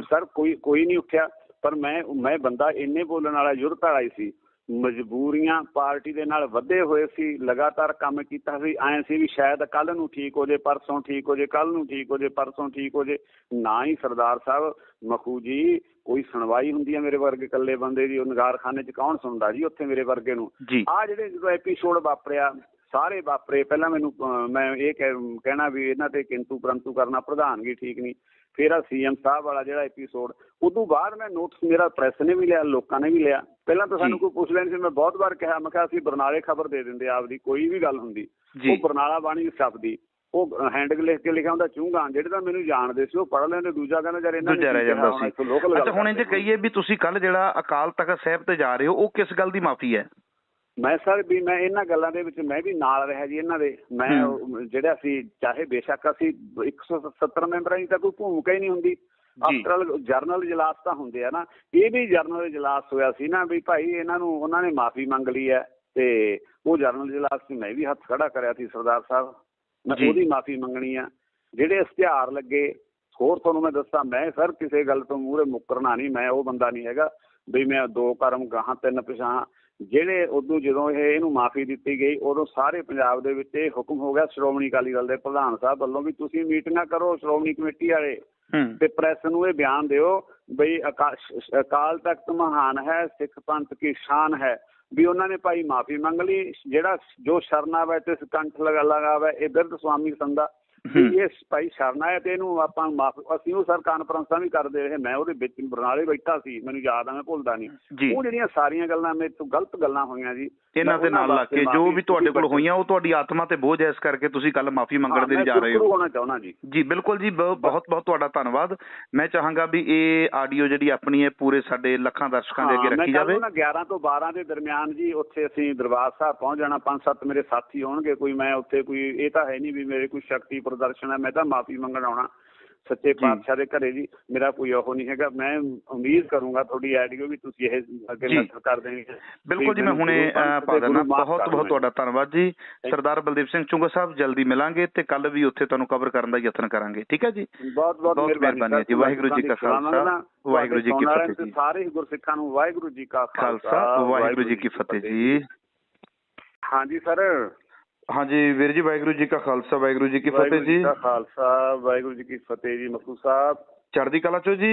ਸਰ, ਕੋਈ ਨਹੀਂ ਉੱਠਿਆ। ਪਰ ਮੈਂ ਬੰਦਾ ਇੰਨੇ ਬੋਲਣ ਵਾਲਾ ਯੁੱਧ ਧਾਰਾ ਹੀ ਸੀ। ਮਜਬੂਰੀਆਂ ਪਾਰਟੀ ਦੇ ਨਾਲ ਵਧੇ ਹੋਏ ਸੀ, ਲਗਾਤਾਰ ਕੰਮ ਕੀਤਾ ਸੀ। ਐਂ ਸੀ ਵੀ ਸ਼ਾਇਦ ਕੱਲ੍ਹ ਨੂੰ ਠੀਕ ਹੋ ਜੇ, ਪਰਸੋਂ ਠੀਕ ਹੋ ਜੇ, ਕੱਲ੍ਹ ਨੂੰ ਠੀਕ ਹੋ ਜੇ, ਪਰਸੋਂ ਠੀਕ ਹੋ ਜੇ। ਨਾ ਹੀ ਸਰਦਾਰ ਸਾਹਿਬ ਮਖੂ ਜੀ ਕੋਈ ਸੁਣਵਾਈ ਹੁੰਦੀ ਹੈ ਮੇਰੇ ਵਰਗੇ ਇਕੱਲੇ ਬੰਦੇ ਦੀ? ਉਹ ਨਗਾਰਖਾਨੇ 'ਚ ਕੌਣ ਸੁਣਦਾ ਜੀ ਉੱਥੇ ਮੇਰੇ ਵਰਗੇ ਨੂੰ? ਆਹ ਜਿਹੜੇ ਜਦੋਂ ਐਪੀਸੋਡ ਵਾਪਰਿਆ, ਸਾਰੇ ਵਾਪਰੇ, ਪਹਿਲਾਂ ਮੈਂ ਇਹ ਕਹਿਣਾ ਵੀ ਇਹਨਾਂ ਤੇ ਕਿੰਤੂ ਪਰੰਤੂ ਕਰਨਾ, ਪ੍ਰਧਾਨਗੀ ਠੀਕ ਨਹੀਂ। ਫਿਰ ਆ CM ਸਾਹਿਬ ਵਾਲਾ ਜਿਹੜਾ ਐਪੀਸੋਡ, ਉਦੋਂ ਬਾਅਦ ਮੈਂ ਨੋਟਿਸ ਮੇਰਾ ਪ੍ਰੈਸ ਨੇ ਵੀ ਲਿਆ, ਲੋਕਾਂ ਨੇ ਵੀ ਲਿਆ। ਪਹਿਲਾਂ ਤਾਂ ਸਾਨੂੰ ਕੋਈ ਪੁੱਛ ਲੈਣੀ ਸੀ। ਮੈਂ ਬਹੁਤ ਵਾਰ ਕਿਹਾ, ਮੈਂ ਕਿਹਾ ਅਸੀਂ ਬਰਨਾਲੇ ਖਬਰ ਦੇ ਦਿੰਦੇ ਆਪਦੀ, ਕੋਈ ਵੀ ਗੱਲ ਹੁੰਦੀ। ਉਹ ਬਰਨਾਲਾ ਬਾਣੀ ਛਪਦੀ, ਉਹ ਹੈਂਡ ਲਿਖ ਕੇ ਲਿਖਿਆ ਹੁੰਦਾ ਚੂੰਗਾ। ਜਿਹੜੇ ਤਾਂ ਮੈਨੂੰ ਜਾਣਦੇ ਸੀ ਉਹ ਪੜ੍ਹ ਲੈਂਦੇ, ਦੂਜਾ ਕਹਿੰਦਾ ਯਾਰ ਇਹਨਾਂ ਨੇ। ਅੱਛਾ, ਹੁਣ ਇਹ ਕਹੀਏ ਵੀ ਤੁਸੀਂ ਕੱਲ ਜਿਹੜਾ ਅਕਾਲ ਤਖ਼ਤ ਸਾਹਿਬ ਤੇ ਜਾ ਰਹੇ ਹੋ, ਉਹ ਕਿਸ ਗੱਲ ਦੀ ਮਾਫੀ ਹੈ? ਮੈਂ ਸਰ ਵੀ ਮੈਂ ਇਹਨਾਂ ਗੱਲਾਂ ਦੇ ਵਿੱਚ ਮੈਂ ਵੀ ਨਾਲ ਰਿਹਾ ਜੀ ਇਹਨਾਂ ਦੇ। ਮੈਂ ਜਿਹੜਾ ਅਸੀਂ ਚਾਹੇ ਬੇਸ਼ੱਕ ਅਸੀਂ 170 ਮੈਂਬਰਾਂ ਦੀ ਤਾਂ ਕੋਈ ਭੂਮਿਕਾ ਹੀ ਨਹੀਂ ਹੁੰਦੀ। ਆਫਟਰ ਜਰਨਲ ਇਜਲਾਸ ਤਾਂ ਹੁੰਦੇ ਆ ਨਾ, ਇਹ ਵੀ ਜਰਨਲ ਇਜਲਾਸ ਹੋਇਆ ਸੀ ਨਾ ਵੀ ਭਾਈ ਇਹਨਾਂ ਨੂੰ ਉਹਨਾਂ ਨੇ ਮਾਫੀ ਮੰਗ ਲਈ ਹੈ, ਤੇ ਉਹ ਜਰਨਲ ਇਜਲਾਸ 'ਚ ਮੈਂ ਵੀ ਹੱਥ ਖੜਾ ਕਰਿਆ ਸੀ ਸਰਦਾਰ ਸਾਹਿਬ, ਮੈਂ ਉਹਦੀ ਮਾਫੀ ਮੰਗਣੀ ਆ। ਜਿਹੜੇ ਇਸ਼ਤਿਹਾਰ ਲੱਗੇ, ਹੋਰ ਤੁਹਾਨੂੰ ਮੈਂ ਦੱਸਾਂ, ਮੈਂ ਸਰ ਕਿਸੇ ਗੱਲ ਤੋਂ ਮੂਹਰੇ ਮੁੱਕਰਨਾ ਨਹੀਂ, ਮੈਂ ਉਹ ਬੰਦਾ ਨਹੀਂ ਹੈਗਾ ਵੀ ਮੈਂ 2 ਕਰਮ ਗਾਹਾਂ 3 ਪਿਛਾਂ। ਜਿਹੜੇ ਉਦੋਂ ਜਦੋਂ ਇਹਨੂੰ ਮਾਫੀ ਦਿੱਤੀ ਗਈ, ਉਦੋਂ ਸਾਰੇ ਪੰਜਾਬ ਦੇ ਵਿੱਚ ਇਹ ਹੁਕਮ ਹੋ ਗਿਆ ਸ਼੍ਰੋਮਣੀ ਅਕਾਲੀ ਦਲ ਦੇ ਪ੍ਰਧਾਨ ਸਾਹਿਬ ਵੱਲੋਂ ਵੀ ਤੁਸੀਂ ਮੀਟਿੰਗਾਂ ਕਰੋ ਸ਼੍ਰੋਮਣੀ ਕਮੇਟੀ ਵਾਲੇ, ਤੇ ਪ੍ਰੈਸ ਨੂੰ ਇਹ ਬਿਆਨ ਦਿਓ ਬਈ ਅਕਾਲ ਤਖਤ ਮਹਾਨ ਹੈ, ਸਿੱਖ ਪੰਥ ਕੀ ਸ਼ਾਨ ਹੈ। ਵੀ ਉਹਨਾਂ ਨੇ ਭਾਈ ਮਾਫੀ ਮੰਗ ਲਈ। ਜਿਹੜਾ ਜੋ ਸ਼ਰਨਾਵੇ ਤੇ ਕੰਠ ਲਗਾਵੇ ਇਹ ਬਿਰਧ ਸਵਾਮੀ ਸੰਦਾ, ਇਹ ਭਾਈ ਸ਼ਰਨ ਆਇਆ ਤੇ ਇਹਨੂੰ ਆਪਾਂ ਅਸੀਂ ਉਹ ਸਰ ਕਾਨਫਰੰਸਾਂ ਵੀ ਕਰਦੇ ਰਹੇ। ਮੈਂ ਉਹਦੇ ਵਿੱਚ ਬਰਨਾਲੇ ਬੈਠਾ ਸੀ, ਮੈਨੂੰ ਯਾਦ ਆ, ਮੈਂ ਭੁੱਲਦਾ ਨਹੀਂ। ਉਹ ਜਿਹੜੀਆਂ ਸਾਰੀਆਂ ਗੱਲਾਂ ਮੇਰੇ ਤੋਂ ਗਲਤ ਗੱਲਾਂ ਹੋਈਆਂ ਜੀ ਇਹਨਾਂ ਦੇ ਨਾਲ ਲੱਗ ਕੇ, ਜੋ ਵੀ ਤੁਹਾਡੇ ਕੋਲ ਹੋਈਆਂ, ਉਹ ਤੁਹਾਡੀ ਆਤਮਾ ਤੇ ਬੋਝ ਹੈ, ਇਸ ਕਰਕੇ ਤੁਸੀਂ ਕੱਲ ਮਾਫੀ ਮੰਗਣ ਦੇ ਲਈ ਜਾ ਰਹੇ ਹੋ। ਹੋਣਾ ਚਾਹੁੰਦਾ ਜੀ। ਜੀ ਬਿਲਕੁਲ ਜੀ, ਬਹੁਤ ਬਹੁਤ ਤੁਹਾਡਾ ਧੰਨਵਾਦ। ਮੈਂ ਚਾਹਾਂਗਾ ਵੀ ਇਹ ਆਡੀਓ ਜਿਹੜੀ ਆਪਣੀ ਹੈ ਪੂਰੇ ਸਾਡੇ ਲੱਖਾਂ ਦਰਸ਼ਕਾਂ ਦੇ ਅੱਗੇ ਰੱਖੀ ਜਾਵੇ। 11 ਤੋਂ 12 ਦੇ ਦਰਮਿਆਨ ਜੀ ਉੱਥੇ ਅਸੀਂ ਦਰਬਾਰ ਸਾਹਿਬ ਪਹੁੰਚ ਜਾਣਾ। 5-7 ਮੇਰੇ ਸਾਥੀ ਹੋਣਗੇ। ਕੋਈ ਮੈਂ ਉੱਥੇ ਕੋਈ ਇਹ ਤਾਂ ਹੈ ਨਹੀਂ ਵੀ ਮੇਰੇ ਕੋਈ ਸ਼ਕਤੀ ਪ੍ਰਦਰਸ਼ਨ ਹੈ। ਮੈਂ ਤਾਂ ਮਾਫੀ ਮੰਗਣ ਆਉਣਾ ਸੱਚੇ ਪਾਤਸ਼ਾਹ ਦੇ ਘਰੇ ਜੀ। ਮੇਰਾ ਕੋਈ ਉਹ ਨਹੀਂ ਹੈਗਾ। ਮੈਂ ਉਮੀਦ ਕਰੂੰਗਾ ਤੁਹਾਡੀ ਆਡੀਓ ਵੀ ਤੁਸੀਂ ਇਹ ਅੱਗੇ ਨਸ਼ਰ ਕਰ ਦੇਣੀ। ਬਿਲਕੁਲ ਜੀ, ਮੈਂ ਹੁਣੇ ਪਾ ਦੇਣਾ। ਬਹੁਤ ਬਹੁਤ ਤੁਹਾਡਾ ਧੰਨਵਾਦ ਜੀ। ਸਰਦਾਰ ਬਲਦੇਵ ਸਿੰਘ ਚੁੰਗਾ ਸਾਹਿਬ, ਜਲਦੀ ਮਿਲਾਂਗੇ ਤੇ ਕੱਲ ਵੀ ਉੱਥੇ ਤੁਹਾਨੂੰ ਕਵਰ ਕਰਨ ਦਾ ਯਤਨ ਕਰਾਂਗੇ। ਠੀਕ ਹੈ ਜੀ, ਬਹੁਤ ਬਹੁਤ ਮਿਹਰਬਾਨੀ ਜੀ। ਵਾਹਿਗੁਰੂ ਜੀ ਕਾ ਖਾਲਸਾ, ਵਾਹਿਗੁਰੂ ਜੀ ਕੀ ਫਤਿਹ ਜੀ। ਸਾਰੇ ਗੁਰਸਿੱਖਾਂ ਨੂੰ ਵਾਹਿਗੁਰੂ ਜੀ ਕਾ ਖਾਲਸਾ, ਵਾਹਿਗੁਰੂ ਜੀ ਕੀ ਫਤਿਹ ਜੀ। ਹਾਂਜੀ ਸਰ। ਹਾਂਜੀ ਵੀਰ ਜੀ, ਵਾਹਿਗੁਰੂ ਜੀ ਕਾ ਖਾਲਸਾ, ਵਾਹਿਗੁਰੂ ਜੀ ਕੀ ਫਤਿਹ ਜੀ। ਖਾਲਸਾ, ਵਾਹਿਗੁਰੂ ਜੀ ਕੀ ਫਤਿਹ ਜੀ। ਮਖੂ ਸਾਹਿਬ ਚੜ੍ਹਦੀ ਕਲਾ ਚੋ ਜੀ।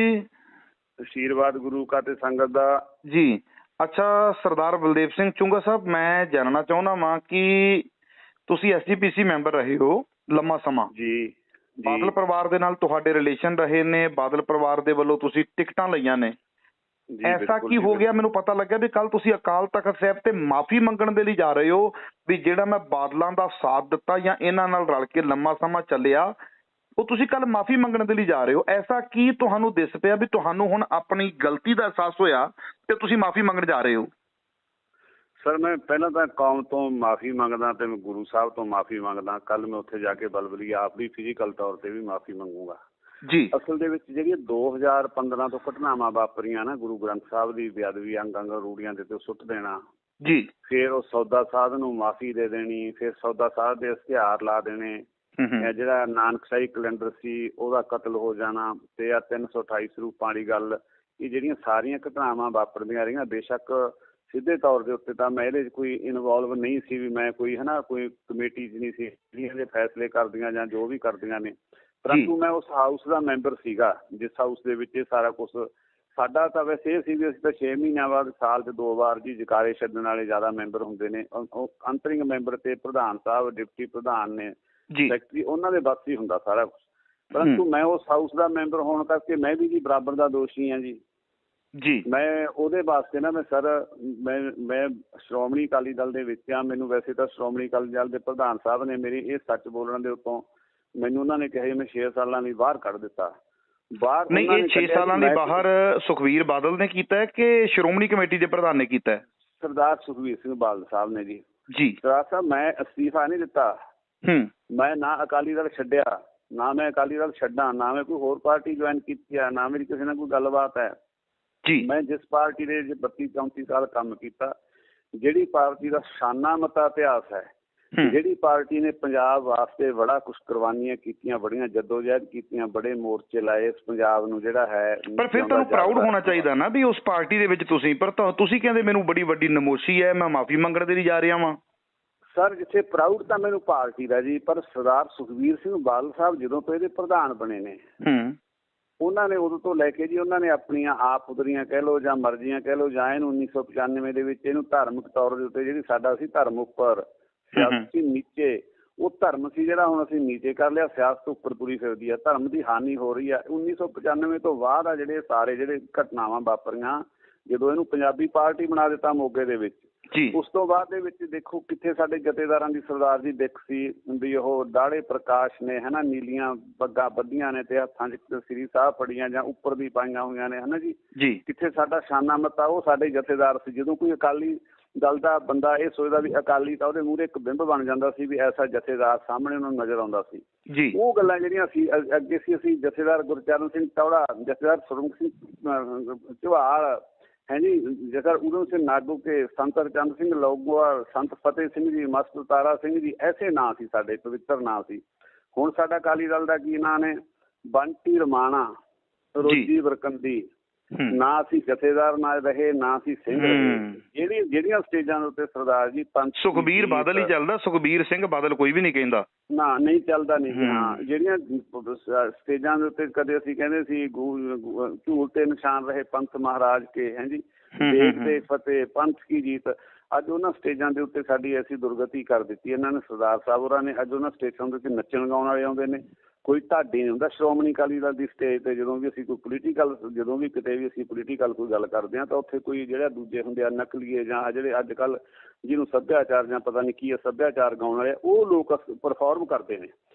ਆਸ਼ੀਰਵਾਦ ਗੁਰੂ ਕਾ ਤੇ ਸੰਗਤ ਦਾ ਜੀ। ਅੱਛਾ ਸਰਦਾਰ ਬਲਦੇਵ ਸਿੰਘ ਚੁੰਗਾ ਸਾਹਿਬ, ਮੈਂ ਜਾਣਨਾ ਚਾਹੁੰਦਾ ਵਾਂ ਕਿ ਤੁਸੀਂ SGPC ਮੈਂਬਰ ਰਹੇ ਹੋ ਲੰਮਾ ਸਮਾਂ ਜੀ। ਬਾਦਲ ਪਰਿਵਾਰ ਦੇ ਨਾਲ ਤੁਹਾਡੇ ਰਿਲੇਸ਼ਨ ਰਹੇ ਨੇ, ਬਾਦਲ ਪਰਿਵਾਰ ਦੇ ਵੱਲੋਂ ਤੁਸੀਂ ਟਿਕਟਾਂ ਲਈਆਂ ਨੇ। ਐਸਾ ਕੀ ਹੋ ਗਿਆ? ਮੈਨੂੰ ਪਤਾ ਲੱਗਿਆ ਵੀ ਕੱਲ ਤੁਸੀਂ ਅਕਾਲ ਤਖ਼ਤ ਸਾਹਿਬ ਤੇ ਮਾਫੀ ਮੰਗਣ ਦੇ ਲਈ ਜਾ ਰਹੇ ਹੋ ਵੀ ਜਿਹੜਾ ਮੈਂ ਬਾਦਲਾਂ ਦਾ ਸਾਥ ਦਿੱਤਾ ਜਾਂ ਇਹਨਾਂ ਨਾਲ ਰਲ ਕੇ ਲੰਮਾ ਸਮਾਂ ਚੱਲਿਆ, ਉਹ ਤੁਸੀਂ ਕੱਲ ਮਾਫੀ ਮੰਗਣ ਦੇ ਲਈ ਜਾ ਰਹੇ ਹੋ। ਐਸਾ ਕੀ ਤੁਹਾਨੂੰ ਦਿਸ ਪਿਆ ਵੀ ਤੁਹਾਨੂੰ ਹੁਣ ਆਪਣੀ ਗਲਤੀ ਦਾ ਅਹਿਸਾਸ ਹੋਇਆ ਤੇ ਤੁਸੀਂ ਮਾਫੀ ਮੰਗਣ ਜਾ ਰਹੇ ਹੋ? ਸਰ ਮੈਂ ਪਹਿਲਾਂ ਤਾਂ ਕੌਮ ਤੋਂ ਮਾਫੀ ਮੰਗਦਾ ਤੇ ਮੈਂ ਗੁਰੂ ਸਾਹਿਬ ਤੋਂ ਮਾਫੀ ਮੰਗਦਾ। ਕੱਲ ਮੈਂ ਉੱਥੇ ਜਾ ਕੇ ਬਲਬਲੀ ਆਪ ਵੀ ਫਿਜ਼ੀਕਲ ਤੌਰ ਤੇ ਵੀ ਮਾਫੀ ਮੰਗੂਗਾ ਜੀ। ਅਸਲ ਦੇ ਵਿੱਚ ਜਿਹੜੀਆਂ 2015 ਤੋਂ ਘਟਨਾਵਾਂ ਵਾਪਰੀਆਂ ਨਾ, ਗੁਰੂ ਗ੍ਰੰਥ ਸਾਹਿਬ ਦੀ ਬੇਅਦਬੀ, ਅੰਗ ਅੰਗ ਰੂੜੀਆਂ ਦੇ ਤੇ ਸੁੱਟ ਦੇਣਾ ਜੀ, ਫਿਰ ਉਹ ਸੌਦਾ ਸਾਧ ਨੂੰ ਮਾਫੀ ਦੇ ਦੇਣੀ, ਫਿਰ ਸੌਦਾ ਸਾਧ ਦੇ ਇਸ਼ਤਿਹਾਰ ਲਾ ਦੇਣੇ, ਜਿਹੜਾ ਨਾਨਕਸ਼ਾਹੀ ਕੈਲੰਡਰ ਸੀ ਉਹਦਾ ਕਤਲ ਹੋ ਜਾਣਾ ਤੇ ਆ 328 ਸਰੂਪਾਂ ਦੀ ਗੱਲ, ਇਹ ਜਿਹੜੀਆਂ ਸਾਰੀਆਂ ਘਟਨਾਵਾਂ ਵਾਪਰਦੀਆਂ ਰਹੀਆਂ। ਬੇਸ਼ੱਕ ਸਿੱਧੇ ਤੌਰ ਦੇ ਉੱਤੇ ਤਾਂ ਮੈਂ ਇਹਦੇ 'ਚ ਕੋਈ ਇਨਵੋਲਵ ਨਹੀਂ ਸੀ, ਵੀ ਮੈਂ ਕੋਈ ਕੋਈ ਕਮੇਟੀ 'ਚ ਨਹੀਂ ਸੀ ਜਿਹੜੀਆਂ ਦੇ ਫੈਸਲੇ ਕਰਦੀਆਂ ਜਾਂ ਜੋ ਵੀ ਕਰਦੀਆਂ ਨੇ, ਪਰੰਤੂ ਮੈਂ ਉਸ ਹਾਊਸ ਦਾ ਮੈਂਬਰ ਸੀਗਾ ਜਿਸ ਹਾਊਸ ਦੇ ਵਿੱਚ ਇਹ ਸਾਰਾ ਕੁਛ। ਸਾਡਾ ਤਾਂ ਵੈਸੇ ਇਹ ਸੀ ਵੀ ਅਸੀਂ ਤਾਂ 6 ਮਹੀਨਿਆਂ ਬਾਅਦ ਸਾਲ 'ਚ 2 ਵਾਰ ਜੀ ਜਕਾਰੇ ਛੱਡਣ ਵਾਲੇ ਜ਼ਿਆਦਾ ਮੈਂਬਰ ਹੁੰਦੇ ਨੇ। ਉਹ ਅੰਤਰਿੰਗ ਮੈਂਬਰ ਤੇ ਪ੍ਰਧਾਨ ਸਾਹਿਬ, ਡਿਪਟੀ ਪ੍ਰਧਾਨ ਨੇ, ਸੈਕਟਰੀ, ਉਹਨਾਂ ਦੇ ਬਸ ਹੀ ਹੁੰਦਾ ਸਾਰਾ ਕੁਛ। ਪਰੰਤੂ ਮੈਂ ਉਸ ਹਾਊਸ ਦਾ ਮੈਂਬਰ ਹੋਣ ਕਰਕੇ ਮੈਂ ਵੀ ਜੀ ਬਰਾਬਰ ਦਾ ਦੋਸ਼ੀ ਹਾਂ ਜੀ। ਮੈਂ ਉਹਦੇ ਵਾਸਤੇ ਨਾ ਮੈਂ ਸ਼੍ਰੋਮਣੀ ਅਕਾਲੀ ਦਲ ਦੇ ਵਿੱਚ ਆ। ਮੈਨੂੰ ਵੈਸੇ ਤਾਂ ਸ਼੍ਰੋਮਣੀ ਅਕਾਲੀ ਦਲ ਦੇ ਪ੍ਰਧਾਨ ਸਾਹਿਬ ਨੇ ਮੇਰੇ ਇਹ ਸੱਚ ਬੋਲਣ ਦੇ ਉੱਤੋਂ ਮੈਨੂੰ ਉਹਨਾਂ ਨੇ ਕਿਹਾ ਮੈਂ 6 ਸਾਲਾਂ ਲਈ ਬਾਹਰ ਕੱਢ ਦਿੱਤਾ। ਬਾਹਰ ਨਹੀਂ, ਇਹ 6 ਸਾਲਾਂ ਲਈ ਬਾਹਰ ਸੁਖਬੀਰ ਬਾਦਲ ਨੇ ਕੀਤਾ ਹੈ ਕਿ ਸ਼੍ਰੋਮਣੀ ਕਮੇਟੀ ਦੇ ਪ੍ਰਧਾਨ ਨੇ ਕੀਤਾ ਹੈ? ਸਰਦਾਰ ਸੁਖਬੀਰ ਸਿੰਘ ਬਾਦਲ ਸਾਹਿਬ ਨੇ ਜੀ। ਸਰਦਾਰ ਸਾਹਿਬ ਮੈਂ ਅਸਤੀਫਾ ਨਹੀਂ ਦਿੱਤਾ। ਮੈਂ ਨਾ ਅਕਾਲੀ ਦਲ ਛੱਡਿਆ, ਨਾ ਮੈਂ ਅਕਾਲੀ ਦਲ ਛੱਡਾਂ, ਨਾ ਮੈਂ ਕੋਈ ਹੋਰ ਪਾਰਟੀ ਜੁਆਇਨ ਕੀਤੀ ਆ, ਨਾ ਮੇਰੀ ਕਿਸੇ ਨਾਲ ਕੋਈ ਗੱਲਬਾਤ ਹੈ। ਮੈਂ ਜਿਸ ਪਾਰਟੀ ਦੇ 32-34 ਸਾਲ ਕੰਮ ਕੀਤਾ, ਜਿਹੜੀ ਪਾਰਟੀ ਦਾ ਸ਼ਾਨਾ ਮਤਾ ਇਤਿਹਾਸ ਹੈ, ਜਿਹੜੀ ਪਾਰਟੀ ਨੇ ਪੰਜਾਬ ਵਾਸਤੇ ਬੜਾ ਕੁਛ ਕੁਰਬਾਨੀਆਂ ਕੀਤੀਆਂ, ਬੜੀਆਂ ਜੱਦੋਜਹਿਦ ਕੀਤੀਆਂ, ਬੜੇ ਮੋਰਚੇ ਲਾਏ ਇਸ ਪੰਜਾਬ ਨੂੰ ਜਿਹੜਾ ਹੈ। ਪਰ ਫਿਰ ਤੁਹਾਨੂੰ ਪ੍ਰਾਊਡ ਹੋਣਾ ਚਾਹੀਦਾ ਨਾ ਵੀ ਉਸ ਪਾਰਟੀ ਦੇ ਵਿੱਚ ਤੁਸੀਂ, ਪਰ ਤੁਸੀਂ ਕਹਿੰਦੇ ਮੈਨੂੰ ਬੜੀ ਵੱਡੀ ਨਮੋਸ਼ੀ ਹੈ, ਮੈਂ ਮਾਫੀ ਮੰਗਣ ਦੇ ਲਈ ਜਾ ਰਿਹਾ ਵਾਂ। ਸਰ ਜਿੱਥੇ ਪ੍ਰਾਊਡ ਤਾਂ ਮੈਨੂੰ ਪਾਰਟੀ ਦਾ ਜੀ, ਪਰ ਸਰਦਾਰ ਸੁਖਬੀਰ ਸਿੰਘ ਬਾਦਲ ਸਾਹਿਬ ਜਦੋਂ ਤੋਂ ਇਹਦੇ ਪ੍ਰਧਾਨ ਬਣੇ ਨੇ, ਉਹਨਾਂ ਨੇ ਉਦੋਂ ਤੋਂ ਲੈ ਕੇ ਜੀ ਉਹਨਾਂ ਨੇ ਆਪਣੀਆਂ ਆਪ ਉਦਰੀਆਂ ਕਹਿ ਲਓ ਜਾਂ ਮਰਜ਼ੀਆਂ ਕਹਿ ਲਓ, ਜਾਂ ਇਹਨੂੰ 1995 ਦੇ ਵਿੱਚ ਇਹਨੂੰ ਧਾਰਮਿਕ ਤੌਰ ਦੇ ਉੱਤੇ, ਜਿਹੜੀ ਸਾਡਾ ਸੀ ਧਰਮ ਉੱਪਰ ਸਿਆਸਤ ਨੀਚੇ, ਉਹ ਧਰਮ ਸੀ ਜਿਹੜਾ ਹੁਣ ਅਸੀਂ ਨੀਚੇ ਕਰ ਲਿਆ, ਸਿਆਸਤ ਉੱਪਰ ਤੁਰੀ ਫਿਰਦੀ ਆ, ਧਰਮ ਦੀ ਹਾਨੀ ਹੋ ਰਹੀ ਆ। 1995 ਤੋਂ ਬਾਅਦ ਆ ਜਿਹੜੇ ਸਾਰੇ ਜਿਹੜੇ ਘਟਨਾਵਾਂ ਵਾਪਰੀਆਂ, ਜਦੋਂ ਇਹਨੂੰ ਪੰਜਾਬੀ ਪਾਰਟੀ ਬਣਾ ਦਿੱਤਾ ਮੋਗੇ ਦੇ ਵਿੱਚ, ਉਸ ਤੋਂ ਬਾਅਦ ਦੇ ਵਿੱਚ ਦੇਖੋ ਕਿੱਥੇ ਸਾਡੇ ਜਥੇਦਾਰਾਂ ਦੀ ਸਰਦਾਰ ਦੀ ਦਿੱਖ ਸੀ ਵੀ ਉਹ ਦਾੜੇ ਪ੍ਰਕਾਸ਼ ਨੇ ਨੀਲੀਆਂ ਪੱਗਾਂ ਬੱਧੀਆਂ ਨੇ ਤੇ ਹੱਥਾਂ 'ਚ ਸ੍ਰੀ ਸਾਹਿਬ ਫੜੀਆਂ ਜਾਂ ਉੱਪਰ ਦੀ ਪਾਈਆਂ ਹੋਈਆਂ ਨੇ ਜੀ। ਕਿੱਥੇ ਸਾਡਾ ਸ਼ਾਨਾ ਮੱਤਾ, ਉਹ ਸਾਡੇ ਜਥੇਦਾਰ ਸੀ। ਜਦੋਂ ਕੋਈ ਅਕਾਲੀ ਦਲ ਦਾ ਬੰਦਾ ਇਹ ਸੋਚਦਾ ਵੀ ਅਕਾਲੀ, ਤਾਂ ਉਹਦੇ ਮੂਹਰੇ ਇੱਕ ਬਿੰਬ ਬਣ ਜਾਂਦਾ ਸੀ ਵੀ ਐਸਾ ਜਥੇਦਾਰ ਸਾਹਮਣੇ ਉਹਨਾਂ ਨੂੰ ਨਜ਼ਰ ਆਉਂਦਾ ਸੀ। ਉਹ ਗੱਲਾਂ ਜਿਹੜੀਆਂ ਸੀ ਅੱਗੇ ਸੀ, ਅਸੀਂ ਜਥੇਦਾਰ ਗੁਰਚਰਨ ਸਿੰਘ ਤੌੜਾ, ਜਥੇਦਾਰ ਸੁਰਮੁਖ ਸਿੰਘ ਝਵਾਲ ਜਥੇਦਾਰ ਊਧਮ ਸਿੰਘ ਨਾਗੂ ਕੇ, ਸੰਤ ਹਰਚੰਦ ਸਿੰਘ ਲੌਂਗੋਵਾਲ, ਸੰਤ ਫਤਿਹ ਸਿੰਘ ਜੀ, ਮਸਤ ਤਾਰਾ ਸਿੰਘ ਜੀ, ਐਸੇ ਨਾਂ ਸੀ ਸਾਡੇ, ਪਵਿੱਤਰ ਨਾਂ ਸੀ। ਹੁਣ ਸਾਡਾ ਅਕਾਲੀ ਦਲ ਦਾ ਕੀ ਨਾਂ ਨੇ? ਬੰਟੀ ਰਮਾਣਾ, ਰੋਜੀ ਬਰਕੰਦੀ, ਨਾ ਅਸੀਂ ਜਥੇਦਾਰ ਨਾ ਰਹੇ, ਨਾ ਅਸੀਂ ਸਿੰਘ ਰਹੇ। ਜਿਹੜੀਆਂ ਸਟੇਜਾਂ ਦੇ ਉੱਤੇ ਸਰਦਾਰ ਜੀ ਸੁਖਬੀਰ ਬਾਦਲ ਹੀ ਚੱਲਦਾ, ਸੁਖਬੀਰ ਸਿੰਘ ਬਾਦਲ ਕੋਈ ਵੀ ਨਹੀਂ ਕਹਿੰਦਾ ਨਾ, ਨਹੀਂ ਚੱਲਦਾ ਨਹੀਂ। ਹਾਂ, ਜਿਹੜੀਆਂ ਸਟੇਜਾਂ ਦੇ ਉੱਤੇ ਕਦੇ ਅਸੀਂ ਕਹਿੰਦੇ ਸੀ ਝੂਲ ਤੇ ਨਿਸ਼ਾਨ ਰਹੇ ਪੰਥ ਮਹਾਰਾਜ ਕੇ, ਦੇਸ਼ ਦੇ ਫਤਿਹ, ਪੰਥ ਕੀ ਜੀਤ, ਅੱਜ ਉਹਨਾਂ ਸਟੇਜਾਂ ਦੇ ਉੱਤੇ ਸਾਡੀ ਐਸੀ ਦੁਰਗਤੀ ਕਰ ਦਿੱਤੀ ਇਹਨਾਂ ਨੇ ਸਰਦਾਰ ਸਾਹਿਬ ਹੋਰਾਂ ਨੇ। ਅੱਜ ਉਹਨਾਂ ਸਟੇਜਾਂ ਦੇ ਉੱਤੇ ਨੱਚਣ ਗਾਉਣ ਵਾਲੇ ਆਉਂਦੇ ਨੇ, ਕੋਈ ਢਾਡੀ ਨਹੀਂ ਹੁੰਦਾ। ਸ਼੍ਰੋਮਣੀ ਅਕਾਲੀ ਦਲ ਦੀ ਸਟੇਜ ਤੇ ਜਦੋਂ ਵੀ ਅਸੀਂ ਕੋਈ ਪੋਲੀਟੀਕਲ, ਜਦੋਂ ਵੀ ਕਿਤੇ ਵੀ ਅਸੀਂ ਪੋਲੀਟੀਕਲ ਕੋਈ ਗੱਲ ਕਰਦੇ ਹਾਂ ਤਾਂ ਉੱਥੇ ਕੋਈ ਜਿਹੜਾ ਦੂਜੇ ਹੁੰਦੇ ਆ ਨਕਲੀਏ ਜਾਂ ਜਿਹੜੇ ਅੱਜ ਕੱਲ੍ਹ ਜਿਹਨੂੰ ਸੱਭਿਆਚਾਰ ਜਾਂ ਪਤਾ ਨਹੀਂ ਕੀ ਹੈ ਸੱਭਿਆਚਾਰ ਗਾਉਣ ਵਾਲੇ, ਉਹ ਲੋਕ ਪਰਫੋਰਮ ਕਰਦੇ ਨੇ।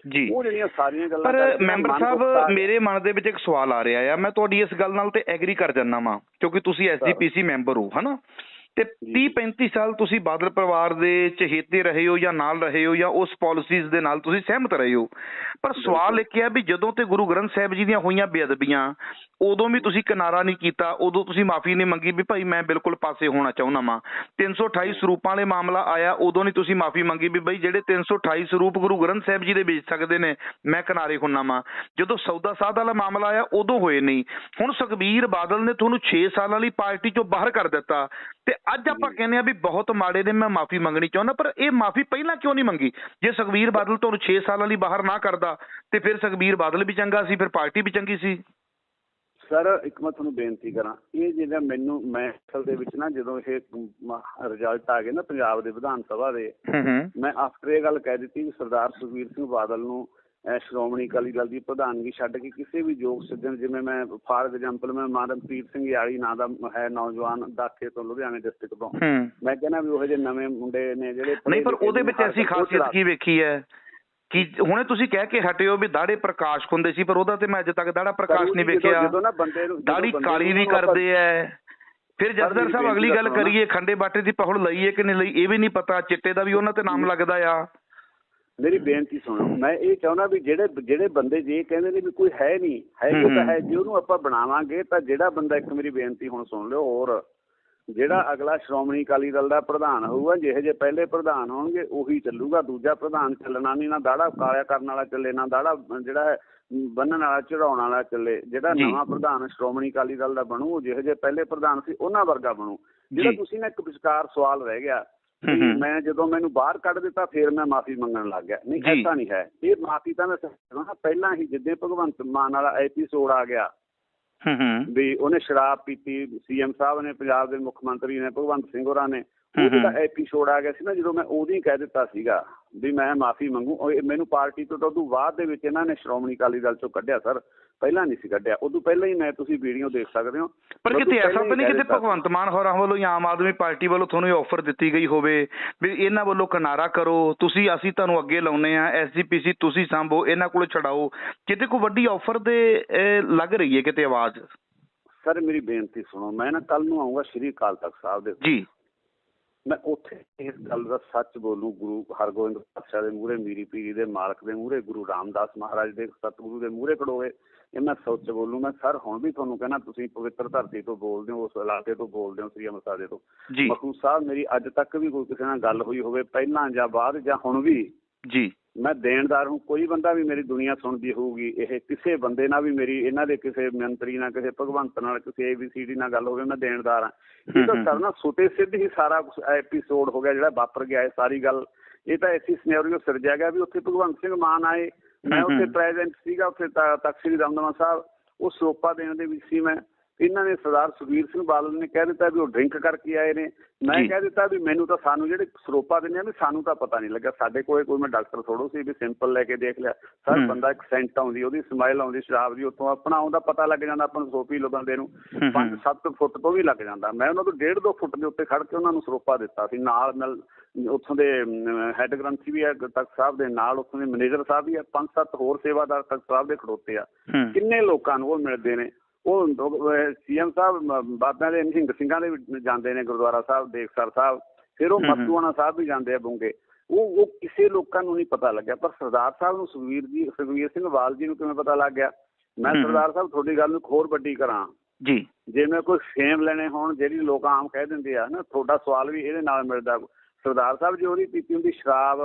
ਉਹ ਜਿਹੜੀਆਂ ਸਾਰੀਆਂ ਗੱਲਾਂ। ਪਰ ਮੈਂਬਰ ਸਾਹਿਬ ਮੇਰੇ ਮਨ ਦੇ ਵਿੱਚ ਇੱਕ ਸਵਾਲ ਆ ਰਿਹਾ ਆ, ਮੈਂ ਤੁਹਾਡੀ ਇਸ ਗੱਲ ਨਾਲ ਤੇ ਐਗਰੀ ਕਰ ਜਾਂਦਾ ਵਾਂ ਕਿਉਂਕਿ ਤੁਸੀਂ SGPC ਮੈਂਬਰ ਹੋ ਤੇ 30-35 ਸਾਲ ਤੁਸੀਂ ਬਾਦਲ ਪਰਿਵਾਰ ਦੇ ਚਹੇਤੇ ਰਹੇ ਹੋ ਜਾਂ ਨਾਲ ਰਹੇ ਹੋ ਜਾਂ ਉਸ ਪਾਲਿਸੀਜ਼ ਦੇ ਨਾਲ ਤੁਸੀਂ ਸਹਿਮਤ ਰਹੇ ਹੋ। ਪਰ ਸਵਾਲ ਇੱਕ ਹੈ ਵੀ ਜਦੋਂ ਤੇ ਗੁਰੂ ਗ੍ਰੰਥ ਸਾਹਿਬ ਜੀ ਦੀਆਂ ਹੋਈਆਂ ਬੇਅਦਬੀਆਂ, ਉਦੋਂ ਵੀ ਤੁਸੀਂ ਕਿਨਾਰਾ ਨਹੀਂ ਕੀਤਾ, ਉਦੋਂ ਤੁਸੀਂ ਮਾਫੀ ਨਹੀਂ ਮੰਗੀ ਵੀ ਭਾਈ ਮੈਂ ਬਿਲਕੁਲ ਪਾਸੇ ਹੋਣਾ ਚਾਹੁੰਦਾ ਵਾਂ। 328 ਸਰੂਪਾਂ ਵਾਲੇ ਮਾਮਲਾ ਆਇਆ, ਉਦੋਂ ਨਹੀਂ ਤੁਸੀਂ ਮਾਫੀ ਮੰਗੀ ਵੀ ਬਈ ਜਿਹੜੇ 328 ਸਰੂਪ ਗੁਰੂ ਗ੍ਰੰਥ ਸਾਹਿਬ ਜੀ ਦੇ ਵੇਚ ਸਕਦੇ ਨੇ, ਮੈਂ ਕਿਨਾਰੇ ਹੁੰਨਾ ਵਾਂ। ਜਦੋਂ ਸੌਦਾ ਸਾਧ ਵਾਲਾ ਮਾਮਲਾ ਆਇਆ ਉਦੋਂ ਹੋਏ ਨਹੀਂ। ਹੁਣ ਸੁਖਬੀਰ ਬਾਦਲ ਨੇ ਤੁਹਾਨੂੰ 6 ਸਾਲਾਂ ਲਈ ਪਾਰਟੀ ਚੋਂ ਬਾਹਰ ਕਰ ਦਿੱਤਾ ਤੇ ਅੱਜ ਆਪਾਂ ਕਹਿੰਦੇ ਆ ਵੀ ਬਹੁਤ ਮਾੜੇ ਨੇ, ਮੈਂ ਮਾਫੀ ਮੰਗਣੀ ਚਾਹੁੰਦਾ। ਪਰ ਇਹ ਮਾਫੀ ਪਹਿਲਾਂ ਕਿਉਂ ਨਹੀਂ ਮੰਗੀ? ਜੇ ਸੁਖਬੀਰ ਬਾਦਲ ਤੁਹਾਨੂੰ 6 ਸਾਲਾਂ ਲਈ ਬਾਹਰ ਨਾ ਕਰਦਾ ਤੇ ਫਿਰ ਸੁਖਬੀਰ ਬਾਦਲ ਵੀ ਚੰਗਾ ਸੀ, ਫਿਰ ਪਾਰਟੀ ਵੀ ਚੰਗੀ ਸੀ। ਸਰ ਇੱਕ ਮੈਂ ਤੁਹਾਨੂੰ ਬੇਨਤੀ ਕਰਾਂ, ਇਹ ਜਿਹੜਾ ਮੈਂ ਅਸਲ ਦੇ ਵਿੱਚ ਜਦੋਂ ਇਹ ਰਿਜ਼ਲਟ ਆ ਗਏ ਨਾ ਪੰਜਾਬ ਦੇ ਵਿਧਾਨ ਸਭਾ ਦੇ, ਮੈਂ ਆਫਟਰ ਇਹ ਗੱਲ ਕਹਿ ਦਿੱਤੀ ਵੀ ਸਰਦਾਰ ਸੁਖਬੀਰ ਸਿੰਘ ਬਾਦਲ ਨੂੰ ਸ਼੍ਰੋਮਣੀ ਅਕਾਲੀ ਦਲ ਦੀ ਪ੍ਰਧਾਨਗੀ ਛੱਡ ਕੇ ਕਿਸੇ ਵੀ ਯੋਗ ਸੱਜਣ, ਜਿਵੇਂ ਮੈਂ ਫਾਰ ਐਗਜ਼ਾਮਪਲ ਮੈਂ ਮਨਪ੍ਰੀਤ ਸਿੰਘ ਯਾਲੀ ਨਾਂ ਦਾ ਹੈ ਨੌਜਵਾਨ ਦਾਖੇ ਤੋਂ, ਲੁਧਿਆਣੇ ਡਿਸਟ੍ਰਿਕਟ ਤੋਂ, ਮੈਂ ਕਹਿੰਦਾ ਵੀ ਉਹ ਜਿਹੇ ਨਵੇਂ ਮੁੰਡੇ ਨੇ ਜਿਹੜੇ ਨਹੀਂ, ਪਰ ਉਹਦੇ ਵਿੱਚ ਐਸੀ ਖਾਸੀਅਤ ਕੀ ਵੇਖੀ ਹੈ ਕਿ ਹੁਣੇ ਤੁਸੀਂ ਕਹਿ ਕੇ ਹਟੇ ਹੋ ਵੀ ਦਾੜੇ ਪ੍ਰਕਾਸ਼ ਹੁੰਦੇ ਸੀ, ਪਰ ਉਹਦਾ ਤੇ ਮੈਂ ਅੱਜ ਤੱਕ ਦਾੜਾ ਪ੍ਰਕਾਸ਼ ਨਹੀਂ ਵੇਖਿਆ। ਦਾੜੀ ਕਾਲੀ ਵੀ ਕਰਦੇ ਐ, ਫਿਰ ਜਸਦਰ ਸਾਹਿਬ ਅਗਲੀ ਗੱਲ ਕਰੀਏ, ਖੰਡੇ ਬਾਟੇ ਦੀ ਪਹੁਲ ਲਈ ਹੈ ਕਿ ਨਹੀਂ ਲਈ ਇਹ ਵੀ ਨਹੀਂ ਪਤਾ, ਚਿੱਟੇ ਦਾ ਵੀ ਉਹਨਾਂ ਤੇ ਨਾਮ ਲੱਗਦਾ ਆ। ਮੇਰੀ ਬੇਨਤੀ ਸੁਣੋ, ਮੈਂ ਇਹ ਚਾਹੁੰਦਾ ਵੀ ਜਿਹੜੇ ਬੰਦੇ ਜੇ ਕਹਿੰਦੇ ਨੇ ਵੀ ਕੋਈ ਹੈ ਨਹੀਂ ਹੈ, ਤਾਂ ਹੈ, ਜੇ ਉਹਨੂੰ ਆਪਾਂ ਬਣਾਵਾਂਗੇ ਤਾਂ ਜਿਹੜਾ ਬੰਦਾ, ਇੱਕ ਮੇਰੀ ਬੇਨਤੀ ਹੁਣ ਸੁਣ ਲਿਓ ਹੋਰ, ਜਿਹੜਾ ਅਗਲਾ ਸ਼੍ਰੋਮਣੀ ਅਕਾਲੀ ਦਲ ਦਾ ਪ੍ਰਧਾਨ ਹੋਊਗਾ, ਜਿਹੇ ਜਿਹੇ ਪਹਿਲੇ ਪ੍ਰਧਾਨ ਹੋਣਗੇ ਉਹੀ ਚੱਲੂਗਾ। ਦੂਜਾ ਪ੍ਰਧਾਨ ਚੱਲਣਾ ਨਹੀਂ, ਨਾ ਦਾੜਾ ਕਾਲਿਆ ਕਰਨ ਵਾਲਾ ਚੱਲੇ, ਨਾ ਦਾੜਾ ਜਿਹੜਾ ਹੈ ਬੰਨਣ ਵਾਲਾ ਚੜਾਉਣ ਵਾਲਾ ਚੱਲੇ। ਜਿਹੜਾ ਨਵਾਂ ਪ੍ਰਧਾਨ ਸ਼੍ਰੋਮਣੀ ਅਕਾਲੀ ਦਲ ਦਾ ਬਣੂ, ਜਿਹੇ ਜਿਹੇ ਪਹਿਲੇ ਪ੍ਰਧਾਨ ਸੀ ਉਹਨਾਂ ਵਰਗਾ ਬਣੂ। ਜਿਹੜਾ ਤੁਸੀਂ ਨਾ ਇੱਕ ਵਿਚਕਾਰ ਸਵਾਲ ਰਹਿ ਗਿਆ, ਮੈਂ ਜਦੋਂ ਮੈਨੂੰ ਬਾਹਰ ਕੱਢ ਦਿੱਤਾ ਫਿਰ ਮੈਂ ਮਾਫੀ ਮੰਗਣ ਲੱਗ ਗਿਆ, ਨਹੀਂ ਐਸਾ ਨਹੀਂ ਹੈ। ਇਹ ਮਾਫੀ ਤਾਂ ਮੈਂ ਪਹਿਲਾਂ ਹੀ, ਜਿੱਦਾਂ ਭਗਵੰਤ ਮਾਨ ਵਾਲਾ ਐਪੀਸੋਡ ਆ ਗਿਆ ਵੀ ਉਹਨੇ ਸ਼ਰਾਬ ਪੀਤੀ, CM ਸਾਹਿਬ ਨੇ, ਪੰਜਾਬ ਦੇ ਮੁੱਖ ਮੰਤਰੀ ਨੇ, ਭਗਵੰਤ ਸਿੰਘ ਹੋਰਾਂ ਨੇ, ਉਹਦਾ ਐਪੀਸੋਡ ਆ ਗਿਆ ਸੀ ਨਾ, ਜਦੋਂ ਮੈਂ ਉਦੋਂ ਹੀ ਕਹਿ ਦਿੱਤਾ ਸੀਗਾ ਵੀ ਮੈਂ ਮਾਫੀ ਮੰਗੂ। ਮੈਨੂੰ ਪਾਰਟੀ ਤੋਂ ਉਦੋਂ ਬਾਅਦ ਦੇ ਵਿੱਚ ਇਹਨਾਂ ਨੇ ਸ਼੍ਰੋਮਣੀ ਅਕਾਲੀ ਦਲ ਚੋਂ ਕੱਢਿਆ ਸਰ, ਪਹਿਲਾਂ ਨਹੀਂ ਸੀ ਕੱਢਿਆ, ਉਦੋਂ ਪਹਿਲਾਂ ਹੀ ਮੈਂ, ਤੁਸੀਂ ਵੀਡੀਓ ਦੇਖ ਸਕਦੇ ਹੋ। ਪਰ ਕਿਤੇ ਐਸਾ ਤਾਂ ਨਹੀਂ ਕਿਤੇ ਭਗਵੰਤ ਮਾਨ ਹੋਰਾਂ ਵੱਲੋਂ ਜਾਂ ਆਮ ਆਦਮੀ ਪਾਰਟੀ ਵੱਲੋਂ ਤੁਹਾਨੂੰ ਆਫਰ ਦਿੱਤੀ ਗਈ ਹੋਵੇ ਵੀ ਇਹਨਾਂ ਵੱਲੋਂ ਕਿਨਾਰਾ ਕਰੋ, ਅਸੀਂ ਤੁਹਾਨੂੰ ਅੱਗੇ ਲਾਉਨੇ ਆ, SGPC ਤੁਸੀਂ ਸਾਂਭੋ, ਇਹਨਾਂ ਕੋਲ ਛਡਾਓ, ਕਿਤੇ ਕੋਈ ਵੱਡੀ ਆਫਰ ਦੇ ਲੱਗ ਰਹੀ ਹੈ ਕਿਤੇ ਆਵਾਜ਼? ਸਰ ਮੇਰੀ ਬੇਨਤੀ ਸੁਣੋ, ਮੈਂ ਨਾ ਕੱਲ ਨੂੰ ਆਊਂਗਾ ਸ਼੍ਰੀ ਅਕਾਲ ਤਖਤ ਸਾਹਿਬ ਦੇ ਜੀ, ਮੈਂ ਉੱਥੇ ਇਸ ਗੱਲ ਦਾ ਸੱਚ ਬੋਲੂ, ਗੁਰੂ ਹਰਗੋਬਿੰਦ ਪਾਤਸ਼ਾਹ ਦੇ ਮੂਹਰੇ, ਮੀਰੀ ਪੀਰੀ ਦੇ ਮਾਲਕ ਦੇ ਮੂਹਰੇ, ਗੁਰੂ ਰਾਮਦਾਸ ਮਹਾਰਾਜ ਦੇ ਸਤਿਗੁਰੂ ਦੇ ਮੂਹਰੇ ਖੜੋਵੇ, ਇਹ ਮੈਂ ਸੱਚ ਬੋਲੂ। ਮੈਂ ਸਰ ਹੁਣ ਵੀ ਤੁਹਾਨੂੰ ਕਹਿਣਾ, ਤੁਸੀਂ ਪਵਿੱਤਰ ਧਰਤੀ ਤੋਂ ਬੋਲਦੇ ਹੋ, ਉਸ ਇਲਾਕੇ ਤੋਂ ਬੋਲਦੇ ਹੋ, ਸ੍ਰੀ ਅੰਮ੍ਰਿਤਸਰ ਤੋਂ। ਮਖੂ ਸਾਹਿਬ, ਮੇਰੀ ਅੱਜ ਤੱਕ ਵੀ ਕੋਈ ਕਿਸੇ ਨਾਲ ਗੱਲ ਹੋਈ ਹੋਵੇ, ਪਹਿਲਾਂ ਜਾਂ ਬਾਅਦ ਜਾਂ ਹੁਣ ਵੀ ਜੀ, ਮੈਂ ਦੇਣਦਾਰ ਹੂੰ। ਕੋਈ ਬੰਦਾ ਵੀ ਮੇਰੀ ਦੁਨੀਆ ਸੁਣਦੀ ਹੋਊਗੀ, ਇਹ ਕਿਸੇ ਬੰਦੇ ਨਾਲ ਵੀ ਮੇਰੀ, ਇਹਨਾਂ ਦੇ ਕਿਸੇ ਮੰਤਰੀ ਨਾਲ, ਕਿਸੇ ਭਗਵੰਤ ਨਾਲ, ਕਿਸੇ ABCD ਨਾਲ ਗੱਲ ਹੋਵੇ, ਮੈਂ ਦੇਣਦਾਰ ਹਾਂ। ਇਹ ਤਾਂ ਸਰ ਨਾ ਸੁੱਤੇ ਸਿੱਧ ਹੀ ਸਾਰਾ ਕੁਛ ਐਪੀਸੋਡ ਹੋ ਗਿਆ ਜਿਹੜਾ ਵਾਪਰ ਗਿਆ, ਇਹ ਸਾਰੀ ਗੱਲ। ਇਹ ਤਾਂ ਐਸੀ ਸਿਨੈਰੀਓ ਸਿਰਜਿਆ ਗਿਆ ਵੀ ਉੱਥੇ ਭਗਵੰਤ ਸਿੰਘ ਮਾਨ ਆਏ, ਮੈਂ ਉੱਥੇ ਪ੍ਰੈਜ਼ੈਂਟ ਸੀਗਾ, ਉੱਥੇ ਤਖ਼ਤ ਸ੍ਰੀ ਦਮਦਮਾ ਸਾਹਿਬ, ਉਹ ਸਰੋਪਾ ਦੇਣ ਦੇ ਵਿੱਚ ਸੀ ਮੈਂ। ਇਹਨਾਂ ਨੇ ਸਰਦਾਰ ਸੁਖਬੀਰ ਸਿੰਘ ਬਾਦਲ ਨੇ ਕਹਿ ਦਿੱਤਾ ਵੀ ਉਹ ਡਰਿੰਕ ਕਰਕੇ ਆਏ ਨੇ। ਮੈਂ ਕਹਿ ਦਿੱਤਾ ਵੀ ਮੈਨੂੰ ਤਾਂ, ਸਾਨੂੰ ਜਿਹੜੇ ਸਰੋਪਾ ਦਿੰਦੇ ਆ ਵੀ ਸਾਨੂੰ ਤਾਂ ਪਤਾ ਨਹੀਂ ਲੱਗਾ, ਸਾਡੇ ਕੋਲ ਕੋਈ ਮੈਂ ਡਾਕਟਰ ਥੋੜੋ ਸੀ ਵੀ ਸਿੰਪਲ ਲੈ ਕੇ ਦੇਖ ਲਿਆ। ਸਰ ਬੰਦਾ ਇੱਕ ਸੈਂਟ ਆਉਂਦੀ, ਉਹਦੀ ਸਮੈਲ ਆਉਂਦੀ ਸ਼ਰਾਬ ਦੀ, ਉੱਥੋਂ ਆਪਣਾ ਆਉਂਦਾ ਪਤਾ ਲੱਗ ਜਾਂਦਾ ਆਪਾਂ ਨੂੰ, ਸੋਪੀ ਲੋ ਬੰਦੇ ਨੂੰ 5-7 ਫੁੱਟ ਤੋਂ ਵੀ ਲੱਗ ਜਾਂਦਾ। ਮੈਂ ਉਹਨਾਂ ਤੋਂ 1.5-2 ਫੁੱਟ ਦੇ ਉੱਤੇ ਖੜ ਕੇ ਉਹਨਾਂ ਨੂੰ ਸਰੋਪਾ ਦਿੱਤਾ ਸੀ। ਨਾਲ ਉੱਥੋਂ ਦੇ ਹੈੱਡ ਗ੍ਰੰਥੀ ਵੀ ਹੈ ਤਖ਼ਤ ਸਾਹਿਬ ਦੇ, ਨਾਲ ਉੱਥੋਂ ਦੇ ਮੈਨੇਜਰ ਸਾਹਿਬ ਵੀ ਹੈ, 5-7 ਹੋਰ ਸੇਵਾਦਾਰ ਤਖ਼ਤ ਸਾਹਿਬ ਦੇ ਖੜੋਤੇ ਆ। ਕਿੰਨੇ ਲੋਕਾਂ ਨੂੰ ਉਹ ਮਿਲਦੇ ਨੇ। ਉਹ CM ਸਾਹਿਬ ਬਾਬਿਆਂ ਦੇ ਨਿਹੰਗ ਸਿੰਘਾਂ ਦੇ ਜਾਂਦੇ ਨੇ, ਗੁਰਦੁਆਰਾ ਸਾਹਿਬ ਦੇਖਸਰ ਸਾਹਿਬ, ਫਿਰ ਉਹ ਮਸਤੂਆਣਾ ਸਾਹਿਬ ਵੀ ਜਾਂਦੇ ਆ ਬੁੰਗੇ। ਉਹ ਕਿਸੇ ਲੋਕਾਂ ਨੂੰ ਨਹੀਂ ਪਤਾ ਲੱਗਿਆ, ਪਰ ਸਰਦਾਰ ਸਾਹਿਬ ਨੂੰ, ਸੁਖਬੀਰ ਸਿੰਘ ਬਾਦਲ ਜੀ ਨੂੰ ਕਿਵੇਂ ਪਤਾ ਲੱਗ ਗਿਆ। ਮੈਂ ਸਰਦਾਰ ਸਾਹਿਬ ਤੁਹਾਡੀ ਗੱਲ ਨੂੰ ਹੋਰ ਵੱਡੀ ਕਰਾਂ ਜੀ, ਜੇ ਮੈਂ ਕੋਈ ਫੇਮ ਲੈਣੇ ਹੋਣ, ਜਿਹੜੀ ਲੋਕ ਆਮ ਕਹਿ ਦਿੰਦੇ ਆ ਨਾ, ਤੁਹਾਡਾ ਸਵਾਲ ਵੀ ਇਹਦੇ ਨਾਲ ਮਿਲਦਾ। ਸਰਦਾਰ ਸਾਹਿਬ ਜੀ ਉਹਦੀ ਪੀਤੀ ਹੁੰਦੀ ਸ਼ਰਾਬ,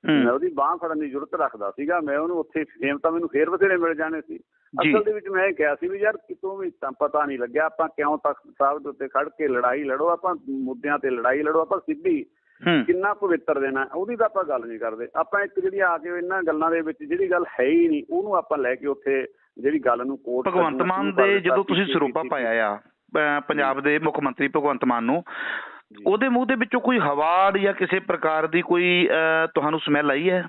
ਮੈਂ ਉਹਦੀ ਬਾਂਹ ਫੜਨ ਦੀ ਜ਼ਰੂਰਤ ਰੱਖਦਾ ਸੀਗਾ, ਮੈਂ ਉਹਨੂੰ ਉੱਥੇ ਫੇਮ ਤਾਂ ਮੈਨੂੰ ਫੇਰ ਬਥੇਰੇ ਮਿਲ ਜਾਣੇ ਸੀ। ਅਸਲ ਦੇ ਵਿੱਚ ਮੈਂ ਇਹ ਕਿਹਾ ਸੀ ਵੀ ਯਾਰ ਕਿਤੋਂ ਵੀ ਤਾਂ ਪਤਾ ਨਹੀਂ ਲੱਗਿਆ, ਆਪਾਂ ਕਿਉਂ ਤਖ਼ਤ ਸਾਹਿਬ ਦੇ ਉੱਤੇ ਖੜ ਕੇ ਲੜਾਈ ਲੜੋ, ਆਪਾਂ ਮੁੱਦਿਆਂ ਤੇ ਲੜਾਈ ਲੜੋ, ਆਪਾਂ ਸਿੱਧੀ ਕਿੰਨਾ ਪਵਿੱਤਰ ਦੇਣਾ ਉਹਦੀ ਤਾਂ ਆਪਾਂ ਗੱਲ ਨਹੀਂ ਕਰਦੇ। ਆਪਾਂ ਇੱਕ ਜਿਹੜੀ ਆ ਕੇ ਇਹਨਾਂ ਗੱਲਾਂ ਦੇ ਵਿੱਚ ਜਿਹੜੀ ਗੱਲ ਹੈ ਹੀ ਨਹੀਂ, ਉਹਨੂੰ ਆਪਾਂ ਲੈ ਕੇ ਉੱਥੇ ਜਿਹੜੀ ਗੱਲ ਨੂੰ ਕੋਟ। ਭਗਵੰਤ ਮਾਨ ਦੇ ਜਦੋਂ ਤੁਸੀਂ ਸਰੋਪਾ ਪਾਇਆ ਆ ਪੰਜਾਬ ਦੇ ਮੁੱਖ ਮੰਤਰੀ ਭਗਵੰਤ ਮਾਨ ਨੂੰ, ਉਹਦੇ ਮੂੰਹ ਦੇ ਵਿੱਚੋਂ ਕੋਈ ਹਵਾ ਜਾਂ ਕਿਸੇ ਪ੍ਰਕਾਰ ਦੀ ਕੋਈ ਤੁਹਾਨੂੰ ਸਮੈਲ ਆਈ ਹੈ?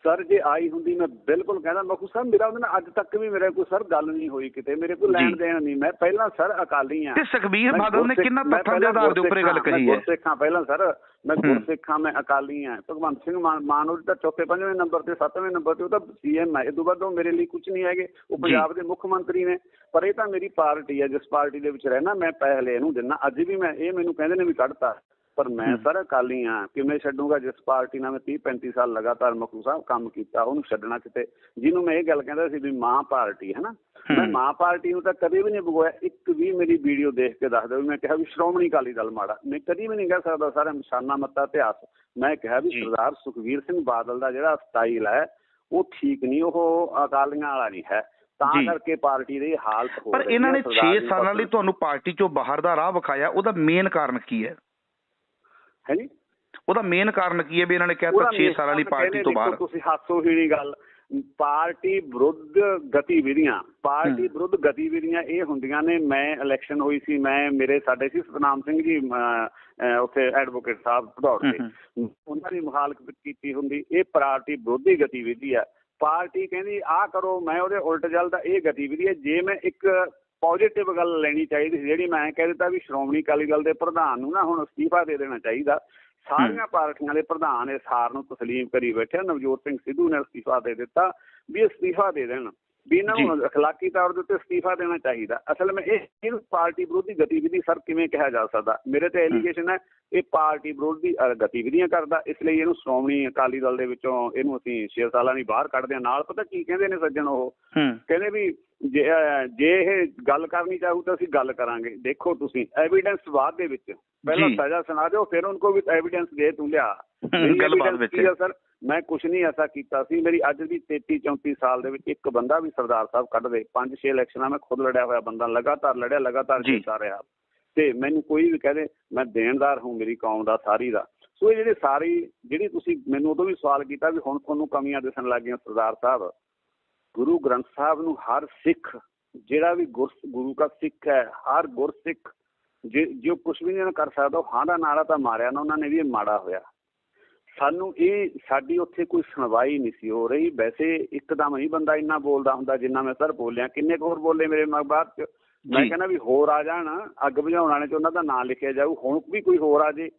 ਸਰ ਜੇ ਆਈ ਹੁੰਦੀ ਮੈਂ ਬਿਲਕੁਲ ਕਹਿੰਦਾ। ਮਖੂ ਸਾਹਿਬ ਮੇਰਾ ਉਹਦੇ ਨਾਲ ਅੱਜ ਤੱਕ ਵੀ ਮੇਰੇ ਕੋਈ ਸਰ ਗੱਲ ਨਹੀਂ ਹੋਈ ਕਿਤੇ, ਮੇਰੇ ਕੋਲ ਲੈਣ ਦੇਣ ਨਹੀਂ। ਮੈਂ ਪਹਿਲਾਂ ਸਰ ਅਕਾਲੀ ਆ। ਸੁਖਬੀਰ ਬਾਦਲ ਨੇ ਕਿੰਨਾ ਤੱਥਾਂ ਦੇ ਆਧਾਰ ਦੇ ਉੱਪਰ ਗੱਲ ਕਹੀ ਹੈ? ਗੁਰਸਿੱਖਾਂ ਪਹਿਲਾਂ ਸਰ, ਮੈਂ ਗੁਰਸਿੱਖਾਂ, ਮੈਂ ਅਕਾਲੀ ਆ। ਭਗਵੰਤ ਸਿੰਘ ਮਾਨ ਉਹਦੇ ਤਾਂ ਚੌਥੇ 5ਵੇਂ ਨੰਬਰ ਤੇ 7ਵੇਂ ਨੰਬਰ ਤੇ, ਉਹ ਤਾਂ CM ਹੈ। ਇਹ ਤੋਂ ਬਾਅਦ ਉਹ ਮੇਰੇ ਲਈ ਕੁਛ ਨਹੀਂ ਹੈਗੇ, ਉਹ ਪੰਜਾਬ ਦੇ ਮੁੱਖ ਮੰਤਰੀ ਨੇ। ਪਰ ਇਹ ਤਾਂ ਮੇਰੀ ਪਾਰਟੀ ਹੈ, ਜਿਸ ਪਾਰਟੀ ਦੇ ਵਿੱਚ ਰਹਿਣਾ ਮੈਂ ਪਹਿਲੇ ਇਹਨੂੰ ਦਿੰਦਾ। ਅੱਜ ਵੀ ਮੈਂ, ਇਹ ਮੈਨੂੰ ਕਹਿੰਦੇ ਨੇ ਵੀ ਕੱਢਤਾ, ਪਰ ਮੈਂ ਸਰ ਅਕਾਲੀ ਹਾਂ। ਕਿਵੇਂ ਛੱਡੂਗਾ ਜਿਸ ਪਾਰਟੀ ਨਾਲ ਮੈਂ 30-35 ਸਾਲ ਲਗਾਤਾਰ ਮਖੂ ਸਾਹਿਬ ਕੰਮ ਕੀਤਾ, ਉਹਨੂੰ ਛੱਡਣਾ ਕਿਤੇ। ਜਿਹਨੂੰ ਮੈਂ ਇਹ ਗੱਲ ਕਹਿੰਦਾ ਸੀ ਵੀ ਮਾਂ ਪਾਰਟੀ ਹੈ ਨਾ, ਮੈਂ ਮਾਂ ਪਾਰਟੀ ਨੂੰ ਤਾਂ ਕਦੇ ਵੀ ਨਹੀਂ ਬਗੋਇਆ। ਇੱਕ ਵੀ ਮੇਰੀ ਵੀਡੀਓ ਦੇਖ ਕੇ ਦੱਸ ਦਿਓ ਵੀ ਮੈਂ ਕਿਹਾ ਵੀ ਸ਼੍ਰੋਮਣੀ ਅਕਾਲੀ ਦਲ ਮਾੜਾ, ਮੈਂ ਕਦੀ ਵੀ ਨਹੀਂ ਕਹਿ ਸਕਦਾ। ਸਾਰਾ ਨਿਸ਼ਾਨਾ ਮੱਤਾ ਇਤਿਹਾਸ ਮੈਂ ਕਿਹਾ ਵੀ ਸਰਦਾਰ ਸੁਖਬੀਰ ਸਿੰਘ ਬਾਦਲ ਦਾ ਜਿਹੜਾ ਸਟਾਈਲ ਹੈ ਉਹ ਠੀਕ ਨਹੀਂ, ਉਹ ਅਕਾਲੀਆਂ ਵਾਲਾ ਨਹੀਂ ਹੈ, ਤਾਂ ਕਰਕੇ ਪਾਰਟੀ ਦੀ ਹਾਲਤ ਹੋ ਰਹੀ ਹੈ। ਪਰ ਇਹਨਾਂ ਨੇ 6 ਸਾਲਾਂ ਲਈ ਤੁਹਾਨੂੰ ਪਾਰਟੀ ਚੋਂ ਬਾਹਰ ਦਾ ਰਾਹ ਵਿਖਾਇਆ, ਉਹਦਾ ਮੇਨ ਕਾਰਨ ਕੀ ਹੈ? ਹੈ ਜੀ, ਉਹਦਾ ਮੇਨ ਕਾਰਨ ਕੀ ਹੈ ਵੀ ਇਹਨਾਂ ਨੇ ਕਹਿ ਦਿੱਤਾ 6 ਸਾਲਾਂ ਲਈ ਪਾਰਟੀ ਤੋਂ ਬਾਹਰ? ਤੁਸੀਂ ਹਾਸੋ ਹੀਣੀ ਗੱਲ, ਪਾਰਟੀ ਵਿਰੁੱਧ ਗਤੀਵਿਧੀਆਂ, ਪਾਰਟੀ ਵਿਰੁੱਧ ਗਤੀਵਿਧੀਆਂ ਇਹ ਹੁੰਦੀਆਂ ਨੇ। ਮੈਂ ਇਲੈਕਸ਼ਨ ਹੋਈ ਸੀ, ਮੇਰੇ ਸਾਡੇ ਸੀ ਸਤਨਾਮ ਸਿੰਘ ਜੀ ਉੱਥੇ ਐਡਵੋਕੇਟ ਸਾਹਿਬ ਭਦੌੜ ਦੇ, ਉਹਨਾਂ ਦੀ ਮੁਖਾਲਫਤ ਕੀਤੀ ਹੁੰਦੀ। ਇਹ ਪਾਰਟੀ ਵਿਰੋਧੀ ਗਤੀਵਿਧੀ ਆ। ਪਾਰਟੀ ਕਹਿੰਦੀ ਆਹ ਕਰੋ, ਮੈਂ ਉਹਦੇ ਉਲਟ ਚੱਲਦਾ, ਇਹ ਗਤੀਵਿਧੀ ਹੈ। ਜੇ ਮੈਂ ਇੱਕ ਪੋਜ਼ੀਟਿਵ ਗੱਲ ਲੈਣੀ ਚਾਹੀਦੀ ਸੀ, ਜਿਹੜੀ ਮੈਂ ਕਹਿ ਦਿੱਤਾ ਵੀ ਸ਼੍ਰੋਮਣੀ ਅਕਾਲੀ ਦਲ ਦੇ ਪ੍ਰਧਾਨ ਨੂੰ ਨਾ ਹੁਣ ਅਸਤੀਫਾ ਦੇ ਦੇਣਾ ਚਾਹੀਦਾ। ਸਾਰੀਆਂ ਪਾਰਟੀਆਂ ਦੇ ਪ੍ਰਧਾਨ ਇਸ ਹਾਰ ਨੂੰ ਤਸਲੀਮ ਕਰੀ ਬੈਠੇ। ਨਵਜੋਤ ਸਿੰਘ ਸਿੱਧੂ ਨੇ ਅਸਤੀਫਾ ਦੇ ਦਿੱਤਾ ਵੀ ਅਸਤੀਫਾ ਦੇ ਦੇਣ। ਵੀ ਇਹਨਾਂ ਨੂੰ ਅਖਲਾਕੀ ਤੌਰ ਦੇ ਉੱਤੇ ਅਸਤੀਫਾ ਦੇਣਾ ਚਾਹੀਦਾ। ਅਸਲ ਵਿੱਚ ਇਹਨੂੰ ਪਾਰਟੀ ਵਿਰੋਧੀ ਗਤੀਵਿਧੀ ਸਰ ਕਿਵੇਂ ਕਿਹਾ ਜਾ ਸਕਦਾ? ਮੇਰੇ ਤੇ ਐਲੀਗੇਸ਼ਨ ਹੈ ਇਹ ਪਾਰਟੀ ਵਿਰੋਧੀ ਗਤੀਵਿਧੀਆਂ ਕਰਦਾ, ਇਸ ਲਈ ਇਹਨੂੰ ਸ਼੍ਰੋਮਣੀ ਅਕਾਲੀ ਦਲ ਦੇ ਵਿੱਚੋਂ ਇਹਨੂੰ ਅਸੀਂ 6 ਸਾਲਾਂ ਦੀ ਬਾਹਰ ਕੱਢਦੇ ਹਾਂ। ਨਾਲ ਪਤਾ ਕੀ ਕਹਿੰਦੇ ਨੇ ਸੱਜਣ, ਉਹ ਕਹਿੰਦੇ ਵੀ ਜੇ ਇਹ ਗੱਲ ਕਰਨੀ ਚਾਹੂ ਤਾਂ ਅਸੀਂ ਗੱਲ ਕਰਾਂਗੇ। ਦੇਖੋ ਤੁਸੀਂ ਐਵੀਡੈਂਸ ਬਾਅਦ ਦੇ ਵਿੱਚ, ਪਹਿਲਾਂ ਸਜ਼ਾ ਸੁਣਾ ਦਿਓ, ਫਿਰ ਉਹਨਾਂ ਕੋਲ ਵੀ ਐਵੀਡੈਂਸ ਦੇ ਤੂੰ ਲਿਆ। ਕੀ ਆ ਸਰ, ਮੈਂ ਕੁਛ ਨਹੀਂ ਐਸਾ ਕੀਤਾ ਸੀ। ਮੇਰੀ ਅੱਜ ਦੀ 33-34 ਸਾਲ ਦੇ ਵਿੱਚ ਇੱਕ ਬੰਦਾ ਵੀ ਸਰਦਾਰ ਸਾਹਿਬ ਕੱਢ ਦੇ। 5-6 ਇਲੈਕਸ਼ਨਾਂ ਮੈਂ ਖੁਦ ਲੜਿਆ ਹੋਇਆ ਬੰਦਾ, ਲਗਾਤਾਰ ਲੜਿਆ, ਲਗਾਤਾਰ ਜਿੱਤਦਾ ਰਿਹਾ, ਤੇ ਮੈਨੂੰ ਕੋਈ ਵੀ ਕਹਦੇ ਮੈਂ ਦੇਣਦਾਰ ਹੂੰ ਮੇਰੀ ਕੌਮ ਦਾ ਸਾਰੀ ਦਾ। ਸੋ ਇਹ ਜਿਹੜੀ ਤੁਸੀਂ ਮੈਨੂੰ ਉਦੋਂ ਵੀ ਸਵਾਲ ਕੀਤਾ ਵੀ ਹੁਣ ਤੁਹਾਨੂੰ ਕਮੀਆਂ ਦਿਸਣ ਲੱਗ ਗਈਆਂ ਸਰਦਾਰ ਸਾਹਿਬ, ਗੁਰੂ ਗ੍ਰੰਥ ਸਾਹਿਬ ਨੂੰ ਹਰ ਸਿੱਖ ਜਿਹੜਾ ਵੀ ਗੁਰੂ ਦਾ ਸਿੱਖ ਹੈ, ਹਰ ਗੁਰਸਿੱਖ ਜੋ ਕੁਛ ਵੀ ਨਹੀਂ ਕਰ ਸਕਦਾ, ਉਹ ਹਾਂ ਦਾ ਨਾਰਾ ਤਾਂ ਮਾਰਿਆ ਨਾ ਉਹਨਾਂ ਨੇ ਵੀ, ਇਹ ਮਾੜਾ ਹੋਇਆ। ਸਾਨੂੰ ਇਹ ਸਾਡੀ ਉੱਥੇ ਕੋਈ ਸੁਣਵਾਈ ਨਹੀਂ ਸੀ ਹੋ ਰਹੀ। ਵੈਸੇ ਇੱਕਦਮ ਨਹੀਂ ਬੰਦਾ ਇੰਨਾ ਬੋਲਦਾ ਹੁੰਦਾ ਜਿੰਨਾ ਮੈਂ ਸਰ ਬੋਲਿਆ। ਕਿੰਨੇ ਕੁ ਹੋਰ ਬੋਲੇ ਮੇਰੇ ਬਾਅਦ ਚ, ਮੈਂ ਕਹਿੰਦਾ ਵੀ ਹੋਰ ਆ ਜਾਣ, ਅੱਗ ਬੁਝਾਉਣ ਵਾਲੇ ਚ ਉਹਨਾਂ ਦਾ ਨਾਂ ਲਿਖਿਆ ਜਾਊ। ਹੁਣ ਵੀ ਕੋਈ ਹੋਰ ਆ ਜੇ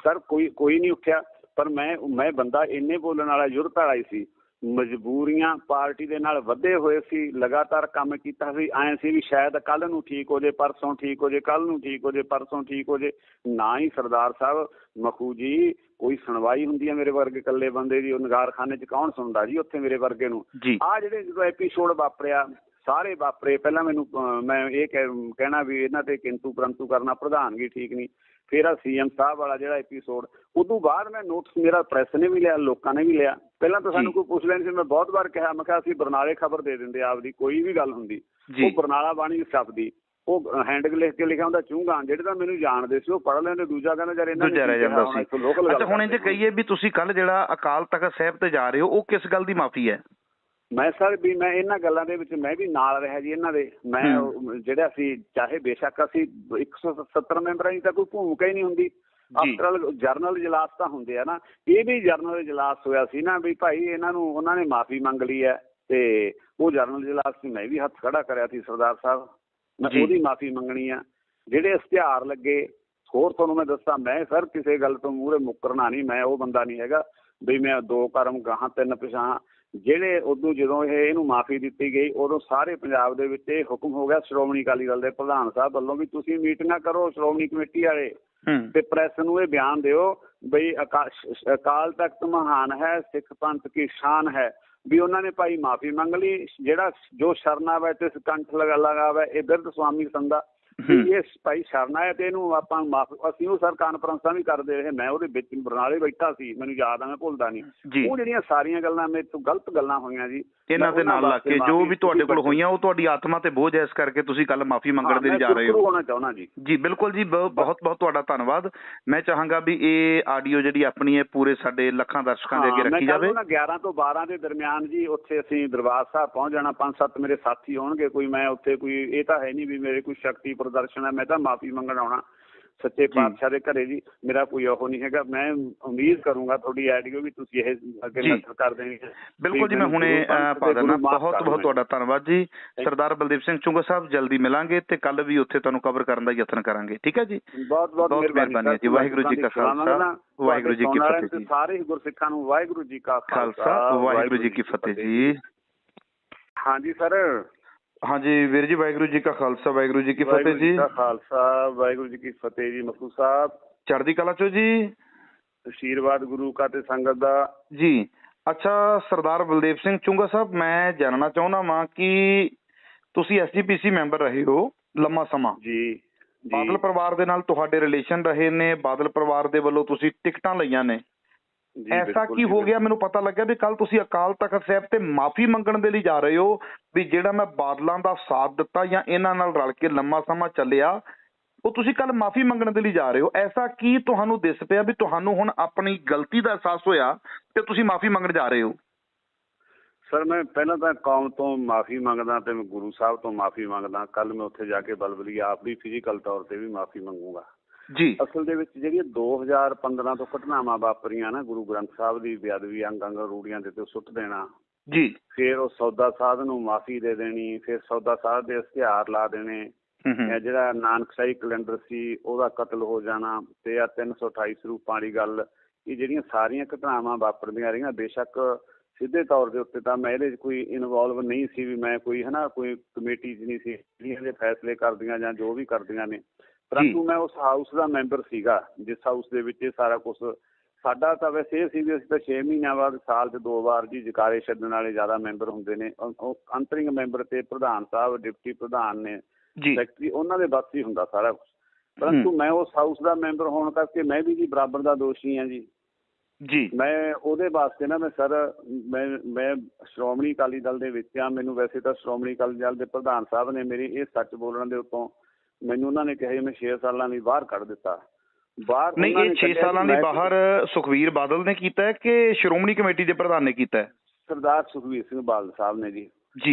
ਸਰ, ਕੋਈ ਨਹੀਂ ਉੱਠਿਆ। ਪਰ ਮੈਂ ਬੰਦਾ ਇੰਨੇ ਬੋਲਣ ਵਾਲਾ ਯੁੱਧ ਧਾਰਾ ਹੀ ਸੀ। ਮਜਬੂਰੀਆਂ ਪਾਰਟੀ ਦੇ ਨਾਲ ਵਧੇ ਹੋਏ ਸੀ, ਲਗਾਤਾਰ ਕੰਮ ਕੀਤਾ ਸੀ। ਐਂ ਸੀ ਵੀ ਸ਼ਾਇਦ ਕੱਲ੍ਹ ਨੂੰ ਠੀਕ ਹੋ ਜੇ, ਪਰਸੋਂ ਠੀਕ ਹੋ ਜੇ, ਕੱਲ੍ਹ ਨੂੰ ਠੀਕ ਹੋ ਜੇ, ਪਰਸੋਂ ਠੀਕ ਹੋ ਜੇ। ਨਾ ਹੀ ਸਰਦਾਰ ਸਾਹਿਬ ਮਖੂ ਜੀ ਕੋਈ ਸੁਣਵਾਈ ਹੁੰਦੀ ਹੈ ਮੇਰੇ ਵਰਗੇ ਇਕੱਲੇ ਬੰਦੇ ਦੀ। ਉਹ ਨਗਾਰਖਾਨੇ 'ਚ ਕੌਣ ਸੁਣਦਾ ਜੀ ਉੱਥੇ ਮੇਰੇ ਵਰਗੇ ਨੂੰ? ਆਹ ਜਿਹੜੇ ਜਦੋਂ ਐਪੀਸੋਡ ਵਾਪਰਿਆ ਸਾਰੇ ਵਾਪਰੇ, ਪਹਿਲਾਂ ਮੈਂ ਇਹ ਕਹਿਣਾ ਵੀ ਇਹਨਾਂ ਤੇ ਕਿੰਤੂ ਪਰੰਤੂ ਕਰਨਾ ਪ੍ਰਧਾਨਗੀ ਠੀਕ ਨਹੀਂ। ਫਿਰ ਆ CM ਸਾਹਿਬ ਵਾਲਾ ਜਿਹੜਾ ਐਪੀਸੋਡ, ਉਦੋਂ ਬਾਅਦ ਮੈਂ ਨੋਟਿਸ ਮੇਰਾ ਪ੍ਰੈਸ ਨੇ ਵੀ ਲਿਆ, ਲੋਕਾਂ ਨੇ ਵੀ ਲਿਆ। ਪਹਿਲਾਂ ਤਾਂ ਸਾਨੂੰ ਕੋਈ ਪੁੱਛ ਲੈਣੀ ਸੀ। ਮੈਂ ਬਹੁਤ ਵਾਰ ਕਿਹਾ, ਮੈਂ ਕਿਹਾ ਅਸੀਂ ਬਰਨਾਲੇ ਖਬਰ ਦੇ ਦਿੰਦੇ ਆਪਦੀ, ਕੋਈ ਵੀ ਗੱਲ ਹੁੰਦੀ। ਉਹ ਬਰਨਾਲਾ ਬਾਣੀ ਛਪਦੀ, ਉਹ ਹੈਂਡ ਲਿਖ ਕੇ ਲਿਖਿਆ ਹੁੰਦਾ ਚੂੰਗਾ। ਜਿਹੜੇ ਤਾਂ ਮੈਨੂੰ ਜਾਣਦੇ ਸੀ ਉਹ ਪੜ੍ਹ ਲੈਂਦੇ, ਦੂਜਾ ਕਹਿੰਦਾ ਯਾਰ ਇਹਨਾਂ ਨੇ ਲੋਕਲ। ਅੱਛਾ, ਹੁਣ ਇਹ ਕਹੀਏ ਵੀ ਤੁਸੀਂ ਕੱਲ ਜਿਹੜਾ ਅਕਾਲ ਤਖ਼ਤ ਸਾਹਿਬ ਤੇ ਜਾ ਰਹੇ ਹੋ, ਉਹ ਕਿਸ ਗੱਲ ਦੀ ਮਾਫੀ ਹੈ? ਮੈਂ ਸਰ ਵੀ ਮੈਂ ਇਹਨਾਂ ਗੱਲਾਂ ਦੇ ਵਿੱਚ ਮੈਂ ਵੀ ਨਾਲ ਰਿਹਾ ਜੀ ਇਹਨਾਂ ਦੇ। ਮੈਂ ਜਿਹੜਾ ਅਸੀਂ ਚਾਹੇ ਬੇਸ਼ੱਕ ਅਸੀਂ 170 ਮੈਂਬਰਾਂ ਦੀ ਤਾਂ ਕੋਈ ਭੂਮਿਕਾ ਹੀ ਨਹੀਂ ਹੁੰਦੀ। ਆਫਟਰ ਜਰਨਲ ਇਜਲਾਸ ਤਾਂ ਹੁੰਦੇ ਆ ਨਾ, ਇਹ ਵੀ ਜਰਨਲ ਇਜਲਾਸ ਹੋਇਆ ਸੀ ਨਾ ਵੀ ਭਾਈ ਇਹਨਾਂ ਨੂੰ ਉਹਨਾਂ ਨੇ ਮਾਫੀ ਮੰਗ ਲਈ ਹੈ, ਤੇ ਉਹ ਜਰਨਲ ਇਜਲਾਸ 'ਚ ਮੈਂ ਵੀ ਹੱਥ ਖੜਾ ਕਰਿਆ ਸੀ ਸਰਦਾਰ ਸਾਹਿਬ, ਮੈਂ ਉਹਦੀ ਮਾਫੀ ਮੰਗਣੀ ਆ। ਜਿਹੜੇ ਇਸ਼ਤਿਹਾਰ ਲੱਗੇ, ਹੋਰ ਤੁਹਾਨੂੰ ਮੈਂ ਦੱਸਾਂ, ਮੈਂ ਸਰ ਕਿਸੇ ਗੱਲ ਤੋਂ ਮੂਹਰੇ ਮੁੱਕਰਨਾ ਨਹੀਂ। ਮੈਂ ਉਹ ਬੰਦਾ ਨਹੀਂ ਹੈਗਾ ਵੀ ਮੈਂ 2 ਕਰਮ ਗਾਹਾਂ 3 ਪਿਛਾਹਾਂ। ਜਿਹੜੇ ਉਦੋਂ ਜਦੋਂ ਇਹਨੂੰ ਮਾਫੀ ਦਿੱਤੀ ਗਈ, ਉਦੋਂ ਸਾਰੇ ਪੰਜਾਬ ਦੇ ਵਿੱਚ ਇਹ ਹੁਕਮ ਹੋ ਗਿਆ ਸ਼੍ਰੋਮਣੀ ਅਕਾਲੀ ਦਲ ਦੇ ਪ੍ਰਧਾਨ ਸਾਹਿਬ ਵੱਲੋਂ ਵੀ ਤੁਸੀਂ ਮੀਟਿੰਗਾਂ ਕਰੋ ਸ਼੍ਰੋਮਣੀ ਕਮੇਟੀ ਵਾਲੇ, ਤੇ ਪ੍ਰੈਸ ਨੂੰ ਇਹ ਬਿਆਨ ਦਿਓ ਬਈ ਅਕਾਲ ਤਖਤ ਮਹਾਨ ਹੈ, ਸਿੱਖ ਪੰਥ ਕੀ ਸ਼ਾਨ ਹੈ। ਵੀ ਉਹਨਾਂ ਨੇ ਭਾਈ ਮਾਫੀ ਮੰਗ ਲਈ। ਜਿਹੜਾ ਜੋ ਸ਼ਰਨਾਵਾ ਤੇ ਕੰਠ ਲਗਾਵਾ ਇਹ ਬਿਰਧ ਸਵਾਮੀ ਸੰਦਾ, ਇਹ ਭਾਈ ਸ਼ਰਨ ਆਇਆ ਤੇ ਇਹਨੂੰ ਆਪਾਂ ਅਸੀਂ ਉਹ ਸਰ ਕਾਨਫਰੰਸਾਂ ਵੀ ਕਰਦੇ ਰਹੇ। ਮੈਂ ਉਹਦੇ ਵਿੱਚ ਬਰਨਾਲੇ ਬੈਠਾ ਸੀ, ਮੈਨੂੰ ਯਾਦ ਆ, ਮੈਂ ਭੁੱਲਦਾ ਨਹੀਂ। ਉਹ ਜਿਹੜੀਆਂ ਸਾਰੀਆਂ ਗੱਲਾਂ ਮੇਰੇ ਤੋਂ ਗਲਤ ਗੱਲਾਂ ਹੋਈਆਂ ਜੀ ਇਹਨਾਂ ਦੇ ਨਾਲ ਲੱਗ ਕੇ, ਜੋ ਵੀ ਤੁਹਾਡੇ ਕੋਲ ਹੋਈਆਂ ਉਹ ਤੁਹਾਡੀ ਆਤਮਾ ਤੇ ਬੋਝ ਹੈ, ਇਸ ਕਰਕੇ ਤੁਸੀਂ ਕੱਲ ਮਾਫੀ ਮੰਗਣ ਦੇ ਲਈ ਜਾ ਰਹੇ ਹੋ। ਹੋਣਾ ਚਾਹੁੰਦਾ ਜੀ। ਜੀ ਬਿਲਕੁਲ ਜੀ, ਬਹੁਤ ਬਹੁਤ ਤੁਹਾਡਾ ਧੰਨਵਾਦ। ਮੈਂ ਚਾਹਾਂਗਾ ਵੀ ਇਹ ਆਡੀਓ ਜਿਹੜੀ ਆਪਣੀ ਹੈ ਪੂਰੇ ਸਾਡੇ ਲੱਖਾਂ ਦਰਸ਼ਕਾਂ ਦੇ ਅੱਗੇ ਰੱਖੀ ਜਾਵੇ। 11 ਤੋਂ 12 ਦੇ ਦਰਮਿਆਨ ਜੀ ਉੱਥੇ ਅਸੀਂ ਦਰਬਾਰ ਸਾਹਿਬ ਪਹੁੰਚ ਜਾਣਾ। 5-7 ਮੇਰੇ ਸਾਥੀ ਹੋਣਗੇ। ਕੋਈ ਮੈਂ ਉੱਥੇ ਕੋਈ ਇਹ ਤਾਂ ਹੈ ਨਹੀਂ ਵੀ ਮੇਰੇ ਕੋਈ ਸ਼ਕਤੀ ਪ੍ਰਦਰਸ਼ਨ ਹੈ। ਮੈਂ ਤਾਂ ਮਾਫੀ ਮੰਗਣ ਆਉਣਾ ਸੱਚੇ ਪਾਤਸ਼ਾਹ ਦੇ ਘਰੇ ਜੀ। ਮੇਰਾ ਕੋਈ ਉਹ ਨਹੀਂ ਹੈਗਾ। ਮੈਂ ਉਮੀਦ ਕਰੂੰਗਾ ਤੁਹਾਡੀ ਆਡੀਓ ਵੀ ਤੁਸੀਂ ਇਹ ਅੱਗੇ ਨਸ਼ਰ ਕਰ ਦੇਣਗੇ। ਬਿਲਕੁਲ ਜੀ, ਮੈਂ ਹੁਣੇ ਪਾ ਦੇਣਾ। ਬਹੁਤ ਬਹੁਤ ਤੁਹਾਡਾ ਧੰਨਵਾਦ ਜੀ। ਸਰਦਾਰ ਬਲਦੇਵ ਸਿੰਘ ਚੁੰਗਾ ਸਾਹਿਬ, ਜਲਦੀ ਮਿਲਾਂਗੇ ਤੇ ਕੱਲ ਵੀ ਉੱਥੇ ਤੁਹਾਨੂੰ ਕਵਰ ਕਰਨ ਦਾ ਯਤਨ ਕਰਾਂਗੇ। ਠੀਕ ਹੈ ਜੀ, ਬਹੁਤ ਬਹੁਤ ਮਿਹਰਬਾਨੀ ਜੀ। ਵਾਹਿਗੁਰੂ ਜੀ ਕਾ ਖਾਲਸਾ, ਵਾਹਿਗੁਰੂ ਜੀ ਕੀ ਫਤਿਹ ਜੀ। ਸਾਰੇ ਗੁਰਸਿੱਖਾਂ ਨੂੰ ਵਾਹਿਗੁਰੂ ਜੀ ਕਾ ਖਾਲਸਾ, ਵਾਹਿਗੁਰੂ ਜੀ ਕੀ ਫਤਿਹ ਜੀ। ਹਾਂਜੀ ਸਰ। ਹਾਂਜੀ ਵੀਰ ਜੀ, ਵਾਹਿਗੁਰੂ ਜੀ ਕਾ ਖਾਲਸਾ, ਵਾਹਿਗੁਰੂ ਜੀ ਕੀ ਫਤਿਹ ਜੀ। ਖਾਲਸਾ, ਵਾਹਿਗੁਰੂ ਜੀ ਕੀ ਫਤਿਹ ਜੀ। ਮਖੂ ਸਾਹਿਬ ਚੜ੍ਹਦੀ ਕਲਾ ਚੋ ਜੀ, ਆਸ਼ੀਰਵਾਦ ਗੁਰੂ ਕਾ ਤੇ ਸੰਗਤ ਦਾ ਜੀ। ਅੱਛਾ ਸਰਦਾਰ ਬਲਦੇਵ ਸਿੰਘ ਚੁੰਗਾ ਸਾਹਿਬ, ਮੈਂ ਜਾਣਨਾ ਚਾਹੁੰਦਾ ਵਾਂ ਕਿ ਤੁਸੀਂ SGPC ਮੈਂਬਰ ਰਹੇ ਹੋ ਲੰਮਾ ਸਮਾਂ ਜੀ। ਬਾਦਲ ਪਰਿਵਾਰ ਦੇ ਨਾਲ ਤੁਹਾਡੇ ਰਿਲੇਸ਼ਨ ਰਹੇ ਨੇ, ਬਾਦਲ ਪਰਿਵਾਰ ਦੇ ਵੱਲੋਂ ਤੁਸੀਂ ਟਿਕਟਾਂ ਲਈਆਂ ਨੇ। ਐਸਾ ਕੀ ਹੋ ਗਿਆ? ਮੈਨੂੰ ਪਤਾ ਲੱਗਿਆ ਵੀ ਕੱਲ ਤੁਸੀਂ ਅਕਾਲ ਤਖ਼ਤ ਸਾਹਿਬ ਤੇ ਮਾਫੀ ਮੰਗਣ ਦੇ ਲਈ ਜਾ ਰਹੇ ਹੋ ਵੀ ਜਿਹੜਾ ਮੈਂ ਬਾਦਲਾਂ ਦਾ ਸਾਥ ਦਿੱਤਾ ਜਾਂ ਇਹਨਾਂ ਨਾਲ ਰਲ ਕੇ ਲੰਮਾ ਸਮਾਂ ਚੱਲਿਆ, ਉਹ ਤੁਸੀਂ ਕੱਲ ਮਾਫੀ ਮੰਗਣ ਦੇ ਲਈ ਜਾ ਰਹੇ ਹੋ। ਐਸਾ ਕੀ ਤੁਹਾਨੂੰ ਦਿਸ ਪਿਆ ਵੀ ਤੁਹਾਨੂੰ ਹੁਣ ਆਪਣੀ ਗਲਤੀ ਦਾ ਅਹਿਸਾਸ ਹੋਇਆ ਤੇ ਤੁਸੀਂ ਮਾਫੀ ਮੰਗਣ ਜਾ ਰਹੇ ਹੋ? ਸਰ ਮੈਂ ਪਹਿਲਾਂ ਤਾਂ ਕੌਮ ਤੋਂ ਮਾਫੀ ਮੰਗਦਾ ਤੇ ਮੈਂ ਗੁਰੂ ਸਾਹਿਬ ਤੋਂ ਮਾਫੀ ਮੰਗਦਾ। ਕੱਲ ਮੈਂ ਉੱਥੇ ਜਾ ਕੇ ਬਲਬਲੀ ਆਪ ਵੀ ਫਿਜ਼ੀਕਲ ਤੌਰ ਤੇ ਵੀ ਮਾਫੀ ਮੰਗੂਗਾ ਜੀ। ਅਸਲ ਦੇ ਵਿੱਚ ਜਿਹੜੀਆਂ 2015 ਤੋਂ ਘਟਨਾਵਾਂ ਵਾਪਰੀਆਂ ਨਾ, ਗੁਰੂ ਗ੍ਰੰਥ ਸਾਹਿਬ ਦੀ ਬੇਅਦਬੀ, ਅੰਗ ਰੂੜੀਆਂ ਦੇ ਤੇ ਸੁੱਟ ਦੇਣਾ ਜੀ, ਫਿਰ ਉਹ ਸੌਦਾ ਸਾਧ ਨੂੰ ਮਾਫੀ ਦੇ ਦੇਣੀ, ਫਿਰ ਸੌਦਾ ਸਾਧ ਦੇ ਇਸ਼ਤਿਹਾਰ ਲਾ ਦੇਣੇ, ਜਿਹੜਾ ਨਾਨਕਸ਼ਾਹੀ ਕੈਲੰਡਰ ਸੀ ਉਹਦਾ ਕਤਲ ਹੋ ਜਾਣਾ, ਤੇ ਆ 328 ਸਰੂਪਾਂ ਵਾਲੀ ਗੱਲ, ਇਹ ਜਿਹੜੀਆਂ ਸਾਰੀਆਂ ਘਟਨਾਵਾਂ ਵਾਪਰਦੀਆਂ ਰਹੀਆਂ। ਬੇਸ਼ੱਕ ਸਿੱਧੇ ਤੌਰ ਦੇ ਉੱਤੇ ਤਾਂ ਮੈਂ ਇਹਦੇ 'ਚ ਕੋਈ ਇਨਵੋਲਵ ਨਹੀਂ ਸੀ ਵੀ ਮੈਂ ਕੋਈ ਕੋਈ ਕਮੇਟੀ 'ਚ ਨਹੀਂ ਸੀ ਜਿਹੜੀਆਂ ਦੇ ਫੈਸਲੇ ਕਰਦੀਆਂ ਜਾਂ ਜੋ ਵੀ ਕਰਦੀਆਂ ਨੇ, ਪਰੰਤੂ ਮੈਂ ਉਸ ਹਾਊਸ ਦਾ ਮੈਂਬਰ ਸੀਗਾ ਜਿਸ ਹਾਊਸ ਦੇ ਵਿੱਚ ਇਹ ਸਾਰਾ ਕੁਛ। ਸਾਡਾ ਤਾਂ ਵੈਸੇ ਇਹ ਸੀ ਵੀ ਅਸੀਂ ਤਾਂ 6 ਮਹੀਨਿਆਂ ਬਾਅਦ ਸਾਲ 'ਚ 2 ਵਾਰ ਜੀ ਜਕਾਰੇ ਛੱਡਣ ਵਾਲੇ ਜ਼ਿਆਦਾ ਮੈਂਬਰ ਹੁੰਦੇ ਨੇ, ਅੰਤਰਿੰਗ ਮੈਂਬਰ ਤੇ ਪ੍ਰਧਾਨ ਸਾਹਿਬ, ਡਿਪਟੀ ਪ੍ਰਧਾਨ ਨੇ, ਸੈਕਟਰੀ, ਉਹਨਾਂ ਦੇ ਬਸ ਹੀ ਹੁੰਦਾ ਸਾਰਾ ਕੁਛ। ਪਰੰਤੂ ਮੈਂ ਉਸ ਹਾਊਸ ਦਾ ਮੈਂਬਰ ਹੋਣ ਕਰਕੇ ਮੈਂ ਵੀ ਜੀ ਬਰਾਬਰ ਦਾ ਦੋਸ਼ੀ ਹਾਂ ਜੀ। ਮੈਂ ਉਹਦੇ ਵਾਸਤੇ ਨਾ ਮੈਂ ਸ਼੍ਰੋਮਣੀ ਅਕਾਲੀ ਦਲ ਦੇ ਵਿੱਚ ਆ। ਮੈਨੂੰ ਵੈਸੇ ਤਾਂ ਸ਼੍ਰੋਮਣੀ ਅਕਾਲੀ ਦਲ ਦੇ ਪ੍ਰਧਾਨ ਸਾਹਿਬ ਨੇ ਮੇਰੀ ਇਹ ਸੱਚ ਬੋਲਣ ਦੇ ਉੱਤੋਂ ਮੈਨੂੰ ਉਹਨਾਂ ਨੇ ਕਿਹਾ ਮੈਂ 6 ਸਾਲਾਂ ਲਈ ਬਾਹਰ ਕੱਢ ਦਿੱਤਾ। ਬਾਹਰ ਨਹੀਂ, ਇਹ 6 ਸਾਲਾਂ ਲਈ ਬਾਹਰ ਸੁਖਬੀਰ ਬਾਦਲ ਨੇ ਕੀਤਾ ਕਿ ਸ਼੍ਰੋਮਣੀ ਕਮੇਟੀ ਦੇ ਪ੍ਰਧਾਨ ਨੇ ਕੀਤਾ? ਸਰਦਾਰ ਸੁਖਬੀਰ ਸਿੰਘ ਬਾਦਲ ਸਾਹਿਬ ਨੇ ਜੀ।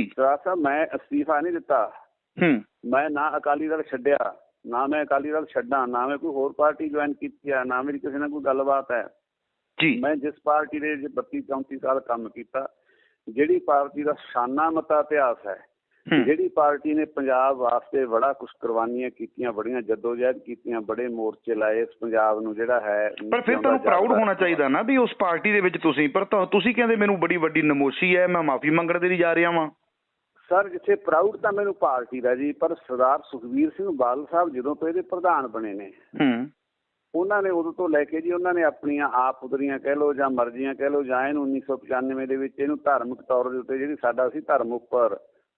ਸਰਦਾਰ ਸਾਹਿਬ ਮੈਂ ਅਸਤੀਫਾ ਨਹੀਂ ਦਿੱਤਾ। ਮੈਂ ਨਾ ਅਕਾਲੀ ਦਲ ਛੱਡਿਆ, ਨਾ ਮੈਂ ਅਕਾਲੀ ਦਲ ਛੱਡਾਂ, ਨਾ ਮੈਂ ਕੋਈ ਹੋਰ ਪਾਰਟੀ ਜੁਆਇਨ ਕੀਤੀ ਆ, ਨਾ ਮੇਰੀ ਕਿਸੇ ਨਾਲ ਕੋਈ ਗੱਲਬਾਤ ਹੈ। ਮੈਂ ਜਿਸ ਪਾਰਟੀ ਦੇ 32-34 ਸਾਲ ਕੰਮ ਕੀਤਾ, ਜਿਹੜੀ ਪਾਰਟੀ ਦਾ ਸ਼ਾਨਾ ਮਤਾ ਇਤਿਹਾਸ ਹੈ, ਜਿਹੜੀ ਪਾਰਟੀ ਨੇ ਪੰਜਾਬ ਵਾਸਤੇ ਬੜਾ ਕੁਛ ਕੁਰਬਾਨੀਆਂ ਕੀਤੀਆਂ, ਬੜੀਆਂ ਜੱਦੋਜਹਿਦ ਕੀਤੀਆਂ, ਬੜੇ ਮੋਰਚੇ ਲਾਏ ਇਸ ਪੰਜਾਬ ਨੂੰ ਜਿਹੜਾ ਹੈ। ਪਰ ਫਿਰ ਤੁਹਾਨੂੰ ਪ੍ਰਾਊਡ ਹੋਣਾ ਚਾਹੀਦਾ ਨਾ ਵੀ ਉਸ ਪਾਰਟੀ ਦੇ ਵਿੱਚ ਤੁਸੀਂ, ਪਰ ਤੁਸੀਂ ਕਹਿੰਦੇ ਮੈਨੂੰ ਬੜੀ ਵੱਡੀ ਨਮੋਸ਼ੀ ਹੈ, ਮੈਂ ਮਾਫੀ ਮੰਗਣ ਦੇ ਲਈ ਜਾ ਰਿਹਾ ਵਾਂ। ਸਰ ਜਿੱਥੇ ਪ੍ਰਾਊਡ ਤਾਂ ਮੈਨੂੰ ਪਾਰਟੀ ਦਾ ਜੀ, ਪਰ ਸਰਦਾਰ ਸੁਖਬੀਰ ਸਿੰਘ ਬਾਦਲ ਸਾਹਿਬ ਜਦੋਂ ਤੋਂ ਇਹਦੇ ਪ੍ਰਧਾਨ ਬਣੇ ਨੇ, ਉਹਨਾਂ ਨੇ ਉਦੋਂ ਤੋਂ ਲੈ ਕੇ ਜੀ ਉਹਨਾਂ ਨੇ ਆਪਣੀਆਂ ਆਪ ਉਦਰੀਆਂ ਕਹਿ ਲਓ ਜਾਂ ਮਰਜ਼ੀਆਂ ਕਹਿ ਲਓ, ਜਾਂ ਇਹਨੂੰ 1995 ਦੇ ਵਿੱਚ ਇਹਨੂੰ ਧਾਰਮਿਕ ਤੌਰ ਦੇ ਉੱਤੇ, ਜਿਹੜੀ ਸਾਡਾ ਸੀ ਧਰਮ ਉੱਪਰ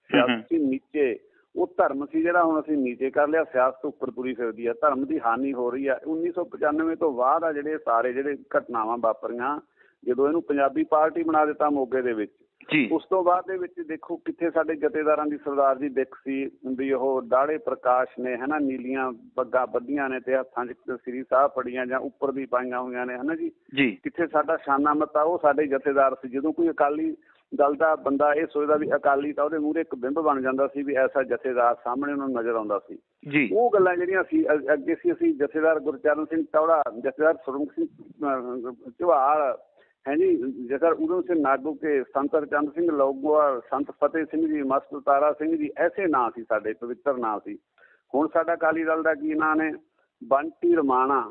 ਸਿਆਸਤ ਨੀਚੇ, ਉਹ ਧਰਮ ਸੀ ਜਿਹੜਾ ਹੁਣ ਅਸੀਂ ਨੀਚੇ ਕਰ ਲਿਆ, ਸਿਆਸਤ ਉੱਪਰ ਤੁਰੀ ਫਿਰਦੀ ਆ, ਧਰਮ ਦੀ ਹਾਨੀ ਹੋ ਰਹੀ ਆ। 1995 ਤੋਂ ਬਾਅਦ ਆ ਜਿਹੜੇ ਸਾਰੇ ਜਿਹੜੇ ਘਟਨਾਵਾਂ ਵਾਪਰੀਆਂ, ਜਦੋਂ ਇਹਨੂੰ ਪੰਜਾਬੀ ਪਾਰਟੀ ਬਣਾ ਦਿੱਤਾ ਮੋਗੇ ਦੇ ਵਿੱਚ, ਉਸ ਤੋਂ ਬਾਅਦ ਦੇ ਵਿੱਚ ਦੇਖੋ ਕਿੱਥੇ ਸਾਡੇ ਜਥੇਦਾਰਾਂ ਦੀ ਸਰਦਾਰ ਦੀ ਦਿੱਖ ਸੀ ਵੀ ਉਹ ਦਾੜੇ ਪ੍ਰਕਾਸ਼ ਨੇ ਨੀਲੀਆਂ ਪੱਗਾਂ ਬੱਧੀਆਂ ਨੇ ਤੇ ਹੱਥਾਂ 'ਚ ਸ੍ਰੀ ਸਾਹਿਬ ਫੜੀਆਂ ਜਾਂ ਉੱਪਰ ਦੀ ਪਾਈਆਂ ਹੋਈਆਂ ਨੇ ਜੀ। ਕਿੱਥੇ ਸਾਡਾ ਸ਼ਾਨਾ ਮਤਾ, ਉਹ ਸਾਡੇ ਜਥੇਦਾਰ ਸੀ। ਜਦੋਂ ਕੋਈ ਅਕਾਲੀ ਦਲ ਦਾ ਬੰਦਾ ਇਹ ਸੋਚਦਾ ਵੀ ਅਕਾਲੀ ਤਾਂ ਉਹਦੇ ਮੂਹਰੇ ਇੱਕ ਬਿੰਬ ਬਣ ਜਾਂਦਾ ਸੀ ਵੀ ਐਸਾ ਜਥੇਦਾਰ ਸਾਹਮਣੇ ਉਹਨਾਂ ਨੂੰ ਨਜ਼ਰ ਆਉਂਦਾ ਸੀ। ਉਹ ਗੱਲਾਂ ਜਿਹੜੀਆਂ ਸੀ ਅੱਗੇ ਸੀ, ਅਸੀਂ ਜਥੇਦਾਰ ਗੁਰਚਰਨ ਸਿੰਘ ਤੌੜਾ, ਜਥੇਦਾਰ ਸੁਰਮੁਖ ਸਿੰਘ ਝਵਾਲ ਜਥੇਦਾਰ ਊਧਮ ਸਿੰਘ ਨਾਗੂ ਕੇ, ਸੰਤ ਹਰਚੰਦ ਸਿੰਘ ਲੌਂਗੋਵਾਲ, ਸੰਤ ਫਤਿਹ ਸਿੰਘ ਜੀ, ਮਸਤ ਤਾਰਾ ਸਿੰਘ ਜੀ, ਐਸੇ ਨਾਂ ਸੀ ਸਾਡੇ, ਪਵਿੱਤਰ ਨਾਂ ਸੀ। ਹੁਣ ਸਾਡਾ ਅਕਾਲੀ ਦਲ ਦਾ ਕੀ ਨਾਂ ਨੇ? ਬੰਟੀ ਰਮਾਣਾ,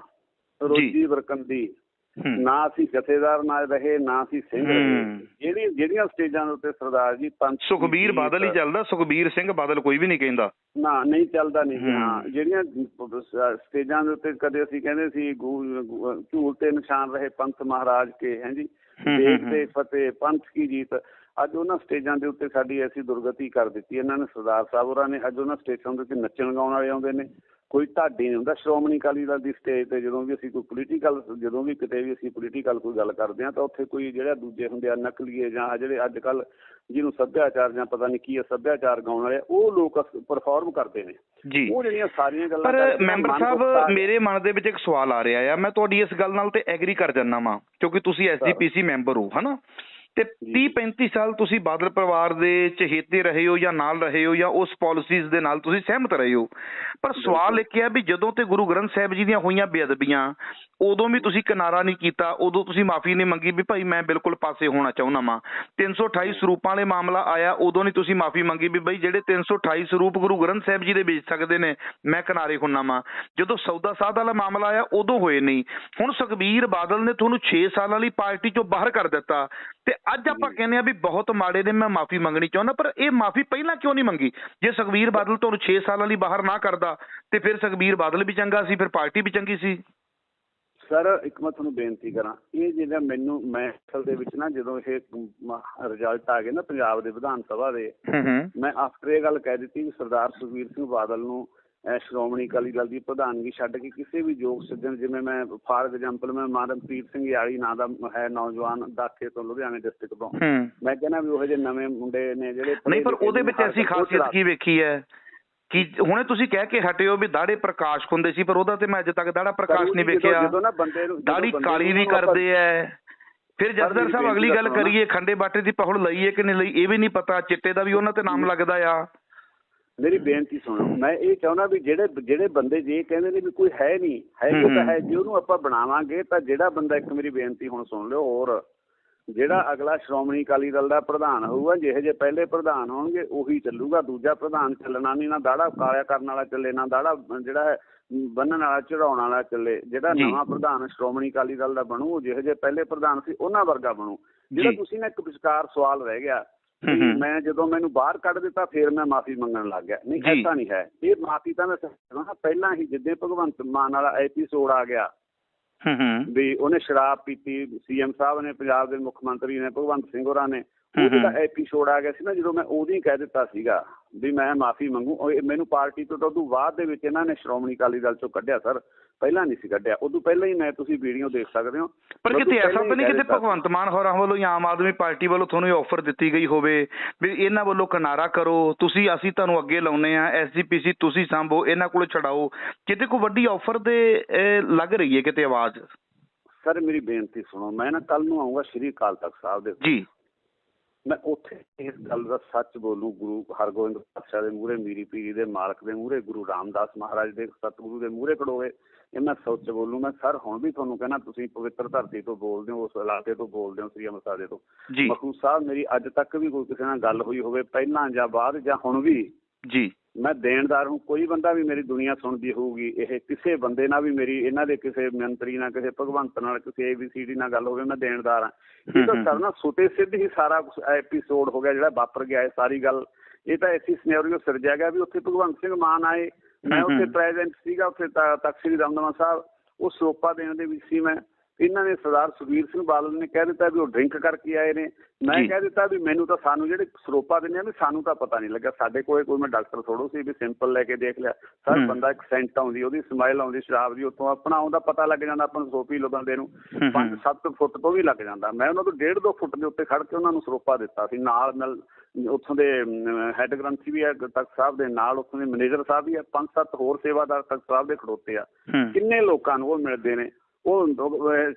ਰੋਜੀ ਵਰਕੰਦੀ, ਨਾ ਅਸੀਂ ਜਥੇਦਾਰ ਨਾ ਰਹੇ, ਨਾ ਅਸੀਂ ਸਿੰਘ ਰਹੇ। ਜਿਹੜੀਆਂ ਸਟੇਜਾਂ ਦੇ ਉੱਤੇ ਸਰਦਾਰ ਜੀ ਸੁਖਬੀਰ ਬਾਦਲ ਹੀ ਚੱਲਦਾ, ਸੁਖਬੀਰ ਸਿੰਘ ਬਾਦਲ ਕੋਈ ਵੀ ਨਹੀਂ ਕਹਿੰਦਾ, ਨਾ ਨਹੀਂ ਚੱਲਦਾ ਨਹੀਂ। ਹਾਂ, ਜਿਹੜੀਆਂ ਸਟੇਜਾਂ ਦੇ ਉੱਤੇ ਕਦੇ ਅਸੀਂ ਕਹਿੰਦੇ ਸੀ ਝੂਲ ਤੇ ਨਿਸ਼ਾਨ ਰਹੇ ਪੰਥ ਮਹਾਰਾਜ ਕੇ, ਦੇਸ਼ ਤੇ ਫਤਿਹ, ਪੰਥ ਕੀ ਜੀਤ, ਅੱਜ ਉਹਨਾਂ ਸਟੇਜਾਂ ਦੇ ਉੱਤੇ ਸਾਡੀ ਐਸੀ ਦੁਰਗਤੀ ਕਰ ਦਿੱਤੀ ਇਹਨਾਂ ਨੇ ਸਰਦਾਰ ਸਾਹਿਬ ਹੋਰਾਂ ਨੇ। ਅੱਜ ਉਹਨਾਂ ਸਟੇਜਾਂ ਦੇ ਉੱਤੇ ਨੱਚਣ ਗਾਉਣ ਵਾਲੇ ਆਉਂਦੇ ਨੇ, ਕੋਈ ਢਾਡੀ ਨਹੀਂ ਹੁੰਦਾ। ਸ਼੍ਰੋਮਣੀ ਅਕਾਲੀ ਦਲ ਦੀ ਸਟੇਜ ਤੇ ਜਦੋਂ ਵੀ ਅਸੀਂ ਕੋਈ ਪੋਲੀਟੀਕਲ, ਜਦੋਂ ਵੀ ਕਿਤੇ ਵੀ ਅਸੀਂ ਪੋਲੀਟੀਕਲ ਕੋਈ ਗੱਲ ਕਰਦੇ ਹਾਂ ਤਾਂ ਉੱਥੇ ਕੋਈ ਜਿਹੜਾ ਦੂਜੇ ਹੁੰਦੇ ਆ ਨਕਲੀਏ ਜਾਂ ਜਿਹੜੇ ਅੱਜ ਕੱਲ੍ਹ ਜਿਹਨੂੰ ਸੱਭਿਆਚਾਰ ਜਾਂ ਪਤਾ ਨਹੀਂ ਕੀ ਹੈ ਸੱਭਿਆਚਾਰ ਗਾਉਣ ਵਾਲੇ, ਉਹ ਲੋਕ ਪਰਫੋਰਮ ਕਰਦੇ ਨੇ ਜੀ। ਉਹ ਜਿਹੜੀਆਂ ਸਾਰੀਆਂ ਗੱਲਾਂ। ਪਰ ਮੈਂਬਰ ਸਾਹਿਬ ਮੇਰੇ ਮਨ ਦੇ ਵਿੱਚ ਇੱਕ ਸਵਾਲ ਆ ਰਿਹਾ ਆ, ਮੈਂ ਤੁਹਾਡੀ ਇਸ ਗੱਲ ਨਾਲ ਤੇ ਐਗਰੀ ਕਰ ਜਾਂਦਾ ਵਾਂ ਕਿਉਂਕਿ ਤੁਸੀਂ SGPC ਮੈਂਬਰ ਹੋ ਤੇ 30-35 ਸਾਲ ਤੁਸੀਂ ਬਾਦਲ ਪਰਿਵਾਰ ਦੇ ਚਹੇਤੇ ਰਹੇ ਹੋ ਜਾਂ ਨਾਲ ਰਹੇ ਹੋ ਜਾਂ ਉਸ ਪਾਲਿਸੀਜ਼ ਦੇ ਨਾਲ ਤੁਸੀਂ ਸਹਿਮਤ ਰਹੇ ਹੋ। ਪਰ ਸਵਾਲ ਇੱਕ ਹੈ ਵੀ ਜਦੋਂ ਤੇ ਗੁਰੂ ਗ੍ਰੰਥ ਸਾਹਿਬ ਜੀ ਦੀਆਂ ਹੋਈਆਂ ਬੇਅਦਬੀਆਂ, ਉਦੋਂ ਵੀ ਤੁਸੀਂ ਕਿਨਾਰਾ ਨਹੀਂ ਕੀਤਾ, ਉਦੋਂ ਤੁਸੀਂ ਮਾਫੀ ਨਹੀਂ ਮੰਗੀ ਵੀ ਭਾਈ ਮੈਂ ਬਿਲਕੁਲ ਪਾਸੇ ਹੋਣਾ ਚਾਹੁੰਦਾ ਵਾਂ। 328 ਸਰੂਪਾਂ ਵਾਲੇ ਮਾਮਲਾ ਆਇਆ, ਉਦੋਂ ਨਹੀਂ ਤੁਸੀਂ ਮਾਫੀ ਮੰਗੀ ਵੀ ਬਈ ਜਿਹੜੇ 328 ਸਰੂਪ ਗੁਰੂ ਗ੍ਰੰਥ ਸਾਹਿਬ ਜੀ ਦੇ ਵੇਚ ਸਕਦੇ ਨੇ ਮੈਂ ਕਿਨਾਰੇ ਹੁੰਨਾ ਵਾਂ। ਜਦੋਂ ਸੌਦਾ ਸਾਧ ਵਾਲਾ ਮਾਮਲਾ ਆਇਆ ਉਦੋਂ ਹੋਏ ਨਹੀਂ। ਹੁਣ ਸੁਖਬੀਰ ਬਾਦਲ ਨੇ ਤੁਹਾਨੂੰ 6 ਸਾਲਾਂ ਲਈ ਪਾਰਟੀ ਚੋਂ ਬਾਹਰ ਕਰ ਦਿੱਤਾ ਤੇ ਅੱਜ ਆਪਾਂ ਕਹਿੰਦੇ ਆ ਵੀ ਬਹੁਤ ਮਾੜੇ ਨੇ, ਮੈਂ ਮਾਫੀ ਮੰਗਣੀ ਚਾਹੁੰਦਾ। ਪਰ ਇਹ ਮਾਫੀ ਪਹਿਲਾਂ ਕਿਉਂ ਨਹੀਂ ਮੰਗੀ? ਜੇ ਸੁਖਬੀਰ ਬਾਦਲ ਤੁਹਾਨੂੰ 6 ਸਾਲਾਂ ਲਈ ਬਾਹਰ ਨਾ ਕਰਦਾ ਤੇ ਫਿਰ ਸੁਖਬੀਰ ਬਾਦਲ ਵੀ ਚੰਗਾ ਸੀ, ਫਿਰ ਪਾਰਟੀ ਵੀ ਚੰਗੀ ਸੀ। ਸਰ ਇੱਕ ਮੈਂ ਤੁਹਾਨੂੰ ਬੇਨਤੀ ਕਰਾਂ, ਇਹ ਜਿਹੜਾ ਮੈਂ ਅਸਲ ਦੇ ਵਿੱਚ ਨਾ ਜਦੋਂ ਇਹ ਰਿਜ਼ਲਟ ਆ ਗਏ ਨਾ ਪੰਜਾਬ ਦੇ ਵਿਧਾਨ ਸਭਾ ਦੇ, ਮੈਂ ਆਫਟਰ ਇਹ ਗੱਲ ਕਹਿ ਦਿੱਤੀ ਵੀ ਸਰਦਾਰ ਸੁਖਬੀਰ ਸਿੰਘ ਬਾਦਲ ਨੂੰ ਸ਼੍ਰੋਮਣੀ ਅਕਾਲੀ ਦਲ ਦੀ ਪ੍ਰਧਾਨਗੀ ਛੱਡ ਕੇ ਕਿਸੇ ਵੀ ਯੋਗ ਸੱਜਣ, ਜਿਵੇਂ ਮੈਂ ਫਾਰ ਐਗਜ਼ਾਮਪਲ ਮੈਂ ਮਨਪ੍ਰੀਤ ਸਿੰਘ ਯਾਲੀ ਨਾਂ ਦਾ ਹੈ ਨੌਜਵਾਨ ਦਾਖੇ ਤੋਂ, ਲੁਧਿਆਣੇ ਡਿਸਟ੍ਰਿਕਟ ਤੋਂ, ਮੈਂ ਕਹਿੰਦਾ ਵੀ ਉਹ ਜਿਹੇ ਨਵੇਂ ਮੁੰਡੇ ਨੇ ਜਿਹੜੇ ਨਹੀਂ, ਪਰ ਉਹਦੇ ਵਿੱਚ ਐਸੀ ਖਾਸੀਅਤ ਕੀ ਵੇਖੀ ਹੈ ਕਿ ਹੁਣੇ ਤੁਸੀਂ ਕਹਿ ਕੇ ਹਟੇ ਹੋ ਵੀ ਦਾੜੇ ਪ੍ਰਕਾਸ਼ ਹੁੰਦੇ ਸੀ, ਪਰ ਉਹਦਾ ਤੇ ਮੈਂ ਅੱਜ ਤੱਕ ਦਾੜਾ ਪ੍ਰਕਾਸ਼ ਨਹੀਂ ਵੇਖਿਆ। ਦਾੜੀ ਕਾਲੀ ਵੀ ਕਰਦੇ ਐ। ਫਿਰ ਜਥੇਦਾਰ ਸਾਹਿਬ ਅਗਲੀ ਗੱਲ ਕਰੀਏ, ਖੰਡੇ ਬਾਟੇ ਦੀ ਪਹੁੜ ਲਈ ਹੈ ਕਿ ਨਹੀਂ ਲਈ ਇਹ ਵੀ ਨਹੀਂ ਪਤਾ, ਚਿੱਟੇ ਦਾ ਵੀ ਉਹਨਾਂ ਤੇ ਨਾਮ ਲੱਗਦਾ ਆ। ਮੇਰੀ ਬੇਨਤੀ ਸੁਣੋ, ਮੈਂ ਇਹ ਚਾਹੁੰਦਾ ਵੀ ਜਿਹੜੇ ਬੰਦੇ ਜੇ ਕਹਿੰਦੇ ਨੇ ਵੀ ਕੋਈ ਹੈ ਨਹੀਂ, ਹੈ ਤਾਂ ਹੈ, ਜੇ ਉਹਨੂੰ ਆਪਾਂ ਬਣਾਵਾਂਗੇ ਤਾਂ ਜਿਹੜਾ ਬੰਦਾ, ਇੱਕ ਮੇਰੀ ਬੇਨਤੀ ਹੁਣ ਸੁਣ ਲਿਓ ਹੋਰ, ਜਿਹੜਾ ਅਗਲਾ ਸ਼੍ਰੋਮਣੀ ਅਕਾਲੀ ਦਲ ਦਾ ਪ੍ਰਧਾਨ ਹੋਊਗਾ, ਜਿਹੇ ਜੇ ਪਹਿਲੇ ਪ੍ਰਧਾਨ ਹੋਣਗੇ ਉਹੀ ਚੱਲੂਗਾ। ਦੂਜਾ ਪ੍ਰਧਾਨ ਚੱਲਣਾ ਨਹੀਂ, ਨਾ ਦਾੜਾ ਕਾਲਿਆ ਕਰਨ ਵਾਲਾ ਚੱਲੇ, ਨਾ ਦਾੜਾ ਜਿਹੜਾ ਬੰਨਣ ਵਾਲਾ ਚੜਾਉਣ ਵਾਲਾ ਚੱਲੇ। ਜਿਹੜਾ ਨਵਾਂ ਪ੍ਰਧਾਨ ਸ਼੍ਰੋਮਣੀ ਅਕਾਲੀ ਦਲ ਦਾ ਬਣੂ, ਉਹ ਜਿਹੇ ਜੇ ਪਹਿਲੇ ਪ੍ਰਧਾਨ ਸੀ ਉਹਨਾਂ ਵਰਗਾ ਬਣੂ। ਜਿਹੜਾ ਤੁਸੀਂ ਨਾ ਇੱਕ ਵਿਚਕਾਰ ਸਵਾਲ ਰਹਿ ਗਿਆ, ਮੈਂ ਜਦੋਂ ਮੈਨੂੰ ਬਾਹਰ ਕੱਢ ਦਿੱਤਾ ਫਿਰ ਮੈਂ ਮਾਫੀ ਮੰਗਣ ਲੱਗ ਗਿਆ, ਨਹੀਂ ਐਸਾ ਨਹੀਂ ਹੈ। ਇਹ ਮਾਫੀ ਤਾਂ ਮੈਂ ਪਹਿਲਾਂ ਹੀ, ਜਿੱਦਾਂ ਭਗਵੰਤ ਮਾਨ ਵਾਲਾ ਐਪੀਸੋਡ ਆ ਗਿਆ ਵੀ ਉਹਨੇ ਸ਼ਰਾਬ ਪੀਤੀ, CM ਸਾਹਿਬ ਨੇ, ਪੰਜਾਬ ਦੇ ਮੁੱਖ ਮੰਤਰੀ ਨੇ, ਭਗਵੰਤ ਸਿੰਘ ਹੋਰਾਂ ਨੇ, ਉਹਦਾ ਤਾਂ ਐਪੀਸੋਡ ਆ ਗਿਆ ਸੀ ਨਾ, ਜਦੋਂ ਮੈਂ ਉਦੋਂ ਕਹਿ ਦਿੱਤਾ ਸੀਗਾ ਵੀ ਮੈਂ ਮਾਫੀ ਮੰਗੂ। ਮੈਨੂੰ ਪਾਰਟੀ ਤੋਂ ਤਾਂ ਉਦੋਂ ਬਾਅਦ ਦੇ ਵਿੱਚ ਇਹਨਾਂ ਨੇ ਸ਼੍ਰੋਮਣੀ ਅਕਾਲੀ ਦਲ ਚੋਂ ਕੱਢਿਆ ਸਰ, ਪਹਿਲਾਂ ਨਹੀਂ ਸੀ ਕੱਢਿਆ। ਉਦੋਂ ਪਹਿਲਾਂ ਹੀ ਮੈਂ, ਤੁਸੀਂ ਵੀਡੀਓ ਦੇਖ ਸਕਦੇ ਹੋ। ਪਰ ਕਿਤੇ ਐਸਾ ਤਾਂ ਨਹੀਂ ਕਿਤੇ ਭਗਵੰਤ ਮਾਨ ਹੋਰਾਂ ਵੱਲੋਂ ਜਾਂ ਆਮ ਆਦਮੀ ਪਾਰਟੀ ਵੱਲੋਂ ਤੁਹਾਨੂੰ ਆਫਰ ਦਿੱਤੀ ਗਈ ਹੋਵੇ ਵੀ ਇਹਨਾਂ ਵੱਲੋਂ ਕਿਨਾਰਾ ਕਰੋ, ਤੁਸੀਂ ਅਸੀਂ ਤੁਹਾਨੂੰ ਅੱਗੇ ਲਾਉਨੇ ਆ, SGPC ਤੁਸੀਂ ਸਾਂਭੋ, ਇਹਨਾਂ ਕੋਲ ਛਡਾਓ, ਕਿਤੇ ਕੋਈ ਵੱਡੀ ਆਫਰ ਦੇ ਲੱਗ ਰਹੀ ਹੈ ਕਿਤੇ ਆਵਾਜ਼? ਸਰ ਮੇਰੀ ਬੇਨਤੀ ਸੁਣੋ, ਮੈਂ ਨਾ ਕੱਲ ਨੂੰ ਆਊਂਗਾ ਸ਼੍ਰੀ ਅਕਾਲ ਤਖਤ ਸਾਹਿਬ ਦੇ ਜੀ, ਮੈਂ ਉੱਥੇ ਇਸ ਗੱਲ ਦਾ ਸੱਚ ਬੋਲੂ, ਗੁਰੂ ਹਰਗੋਬਿੰਦ ਪਾਤਸ਼ਾਹ ਦੇ ਮੂਹਰੇ, ਮੀਰੀ ਪੀਰੀ ਦੇ ਮਾਲਕ ਦੇ ਮੂਹਰੇ, ਗੁਰੂ ਰਾਮਦਾਸ ਮਹਾਰਾਜ ਦੇ ਸਤਿਗੁਰੂ ਦੇ ਮੂਹਰੇ ਖੜੋਵੇ, ਇਹ ਮੈਂ ਸੱਚ ਬੋਲੂ। ਮੈਂ ਸਰ ਹੁਣ ਵੀ ਤੁਹਾਨੂੰ ਕਹਿਣਾ, ਤੁਸੀਂ ਪਵਿੱਤਰ ਧਰਤੀ ਤੋਂ ਬੋਲਦੇ ਹੋ, ਉਸ ਇਲਾਕੇ ਤੋਂ ਬੋਲਦੇ ਹੋ, ਸ੍ਰੀ ਅੰਮ੍ਰਿਤਸਰ ਤੋਂ। ਮਖੂ ਸਾਹਿਬ, ਮੇਰੀ ਅੱਜ ਤੱਕ ਵੀ ਕੋਈ ਕਿਸੇ ਨਾਲ ਗੱਲ ਹੋਈ ਹੋਵੇ, ਪਹਿਲਾਂ ਜਾਂ ਬਾਅਦ ਜਾਂ ਹੁਣ ਵੀ, ਜੀ ਮੈਂ ਦੇਣਦਾਰ ਹੂੰ। ਕੋਈ ਬੰਦਾ ਵੀ ਮੇਰੀ ਦੁਨੀਆ ਸੁਣਦੀ ਹੋਊਗੀ, ਇਹ ਕਿਸੇ ਬੰਦੇ ਨਾਲ ਵੀ ਮੇਰੀ, ਇਹਨਾਂ ਦੇ ਕਿਸੇ ਮੰਤਰੀ ਨਾਲ, ਕਿਸੇ ਭਗਵੰਤ ਨਾਲ, ਕਿਸੇ ABCD ਨਾਲ ਗੱਲ ਹੋਵੇ, ਮੈਂ ਦੇਣਦਾਰ ਹਾਂ। ਇਹ ਤਾਂ ਸਰ ਨਾ ਸੁਤੇ ਸਿੱਧ ਹੀ ਸਾਰਾ ਕੁਛ ਐਪੀਸੋਡ ਹੋ ਗਿਆ ਜਿਹੜਾ ਵਾਪਰ ਗਿਆ। ਇਹ ਸਾਰੀ ਗੱਲ, ਇਹ ਤਾਂ ਐਸੀ ਸਿਨੈਰੀਓ ਸਿਰਜਿਆ ਗਿਆ ਵੀ ਉੱਥੇ ਭਗਵੰਤ ਸਿੰਘ ਮਾਨ ਆਏ, ਮੈਂ ਉੱਥੇ ਪ੍ਰੈਜ਼ੈਂਟ ਸੀਗਾ, ਉੱਥੇ ਤਖ਼ਤ ਸ੍ਰੀ ਦਮਦਮਾ ਸਾਹਿਬ, ਉਹ ਸਰੋਪਾ ਦੇਣ ਦੇ ਵਿੱਚ ਸੀ ਮੈਂ। ਇਹਨਾਂ ਨੇ ਸਰਦਾਰ ਸੁਖਬੀਰ ਸਿੰਘ ਬਾਦਲ ਨੇ ਕਹਿ ਦਿੱਤਾ ਵੀ ਉਹ ਡਰਿੰਕ ਕਰਕੇ ਆਏ ਨੇ। ਮੈਂ ਕਹਿ ਦਿੱਤਾ ਵੀ ਮੈਨੂੰ ਤਾਂ, ਸਾਨੂੰ ਜਿਹੜੇ ਸਰੋਪਾ ਦਿੰਦੇ ਆ ਵੀ ਸਾਨੂੰ ਤਾਂ ਪਤਾ ਨਹੀਂ ਲੱਗਾ, ਸਾਡੇ ਕੋਲ ਕੋਈ ਮੈਂ ਡਾਕਟਰ ਥੋੜੋ ਸੀ ਵੀ ਸਿੰਪਲ ਲੈ ਕੇ ਦੇਖ ਲਿਆ। ਸਰ ਬੰਦਾ ਇੱਕ ਸੈਂਟ ਆਉਂਦੀ, ਉਹਦੀ ਸਮੈਲ ਆਉਂਦੀ ਸ਼ਰਾਬ ਦੀ, ਉੱਥੋਂ ਆਪਣਾ ਆਉਂਦਾ ਪਤਾ ਲੱਗ ਜਾਂਦਾ ਆਪਾਂ ਨੂੰ, ਸਰੋਪੀ ਲੋ ਬੰਦੇ ਨੂੰ 5-7 ਫੁੱਟ ਤੋਂ ਵੀ ਲੱਗ ਜਾਂਦਾ। ਮੈਂ ਉਹਨਾਂ ਤੋਂ 1.5-2 ਫੁੱਟ ਦੇ ਉੱਤੇ ਖੜ ਕੇ ਉਹਨਾਂ ਨੂੰ ਸਰੋਪਾ ਦਿੱਤਾ ਸੀ। ਨਾਲ ਉੱਥੋਂ ਦੇ ਹੈੱਡ ਗ੍ਰੰਥੀ ਵੀ ਹੈ ਤਖ਼ਤ ਸਾਹਿਬ ਦੇ, ਨਾਲ ਉੱਥੋਂ ਦੇ ਮੈਨੇਜਰ ਸਾਹਿਬ ਵੀ ਹੈ, 5-7 ਹੋਰ ਸੇਵਾਦਾਰ ਤਖ਼ਤ ਸਾਹਿਬ ਦੇ ਖੜੋਤੇ ਆ। ਕਿੰਨੇ ਲੋਕਾਂ ਨੂੰ ਉਹ ਮਿਲਦੇ ਨੇ। ਉਹ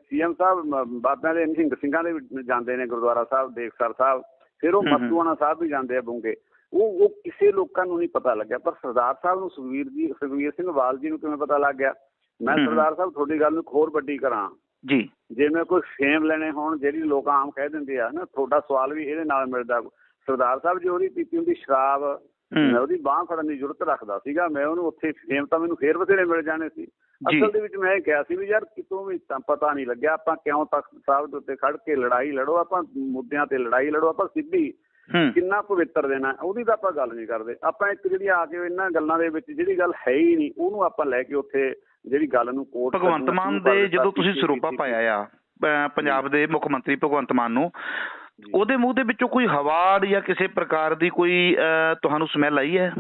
CM ਸਾਹਿਬ ਬਾਬਿਆਂ ਦੇ ਨਿਹੰਗ ਸਿੰਘਾਂ ਦੇ ਵੀ ਜਾਂਦੇ ਨੇ, ਗੁਰਦੁਆਰਾ ਸਾਹਿਬ ਦੇਖਸਰ ਸਾਹਿਬ, ਫਿਰ ਉਹ ਮਸਤੂਆਣਾ ਸਾਹਿਬ ਵੀ ਜਾਂਦੇ ਆ ਬੁੰਗੇ। ਉਹ ਕਿਸੇ ਲੋਕਾਂ ਨੂੰ ਨਹੀਂ ਪਤਾ ਲੱਗਿਆ, ਪਰ ਸਰਦਾਰ ਸਾਹਿਬ ਨੂੰ, ਸੁਖਬੀਰ ਸਿੰਘ ਬਾਦਲ ਜੀ ਨੂੰ ਕਿਵੇਂ ਪਤਾ ਲੱਗ ਗਿਆ। ਮੈਂ ਸਰਦਾਰ ਸਾਹਿਬ ਤੁਹਾਡੀ ਗੱਲ ਨੂੰ ਹੋਰ ਵੱਡੀ ਕਰਾਂ ਜੀ, ਜੇ ਮੈਂ ਕੋਈ ਫੇਮ ਲੈਣੇ ਹੋਣ, ਜਿਹੜੀ ਲੋਕ ਆਮ ਕਹਿ ਦਿੰਦੇ ਆ ਨਾ, ਤੁਹਾਡਾ ਸਵਾਲ ਵੀ ਇਹਦੇ ਨਾਲ ਮਿਲਦਾ। ਸਰਦਾਰ ਸਾਹਿਬ ਜੇ ਉਹਦੀ ਪੀਤੀ ਹੁੰਦੀ ਸ਼ਰਾਬ, ਮੈਂ ਉਹਦੀ ਬਾਂਹ ਫੜਨ ਦੀ ਜ਼ਰੂਰਤ ਰੱਖਦਾ ਸੀਗਾ, ਮੈਂ ਉਹਨੂੰ ਉੱਥੇ ਫੇਮ ਤਾਂ ਮੈਨੂੰ ਫੇਰ ਬਥੇਰੇ ਮਿਲ ਜਾਣੇ ਸੀ। ਅਸਲ ਦੇ ਵਿੱਚ ਮੈਂ ਇਹ ਕਿਹਾ ਸੀ ਵੀ ਯਾਰ ਕਿਤੋਂ ਵੀ ਤਾਂ ਪਤਾ ਨਹੀਂ ਲੱਗਿਆ, ਆਪਾਂ ਕਿਉਂ ਤਖ਼ਤ ਸਾਹਿਬ ਦੇ ਉੱਤੇ ਖੜ ਕੇ ਲੜਾਈ ਲੜੋ, ਆਪਾਂ ਮੁੱਦਿਆਂ ਤੇ ਲੜਾਈ ਲੜੋ, ਆਪਾਂ ਸਿੱਧੀ ਕਿੰਨਾ ਪਵਿੱਤਰ ਦੇਣਾ ਉਹਦੀ ਤਾਂ ਆਪਾਂ ਗੱਲ ਨਹੀਂ ਕਰਦੇ। ਆਪਾਂ ਇੱਕ ਜਿਹੜੀ ਆ ਕੇ ਇਹਨਾਂ ਗੱਲਾਂ ਦੇ ਵਿੱਚ ਜਿਹੜੀ ਗੱਲ ਹੈ ਹੀ ਨਹੀਂ, ਉਹਨੂੰ ਆਪਾਂ ਲੈ ਕੇ ਉੱਥੇ ਜਿਹੜੀ ਗੱਲ ਨੂੰ ਕੋਟ। ਭਗਵੰਤ ਮਾਨ ਦੇ ਜਦੋਂ ਤੁਸੀਂ ਸਰੋਪਾ ਪਾਇਆ ਆ ਪੰਜਾਬ ਦੇ ਮੁੱਖ ਮੰਤਰੀ ਭਗਵੰਤ ਮਾਨ ਨੂੰ, ਉਹਦੇ ਮੂੰਹ ਦੇ ਵਿੱਚੋਂ ਕੋਈ ਹਵਾ ਜਾਂ ਕਿਸੇ ਪ੍ਰਕਾਰ ਦੀ ਕੋਈ ਤੁਹਾਨੂੰ ਸਮੈਲ ਆਈ ਹੈ?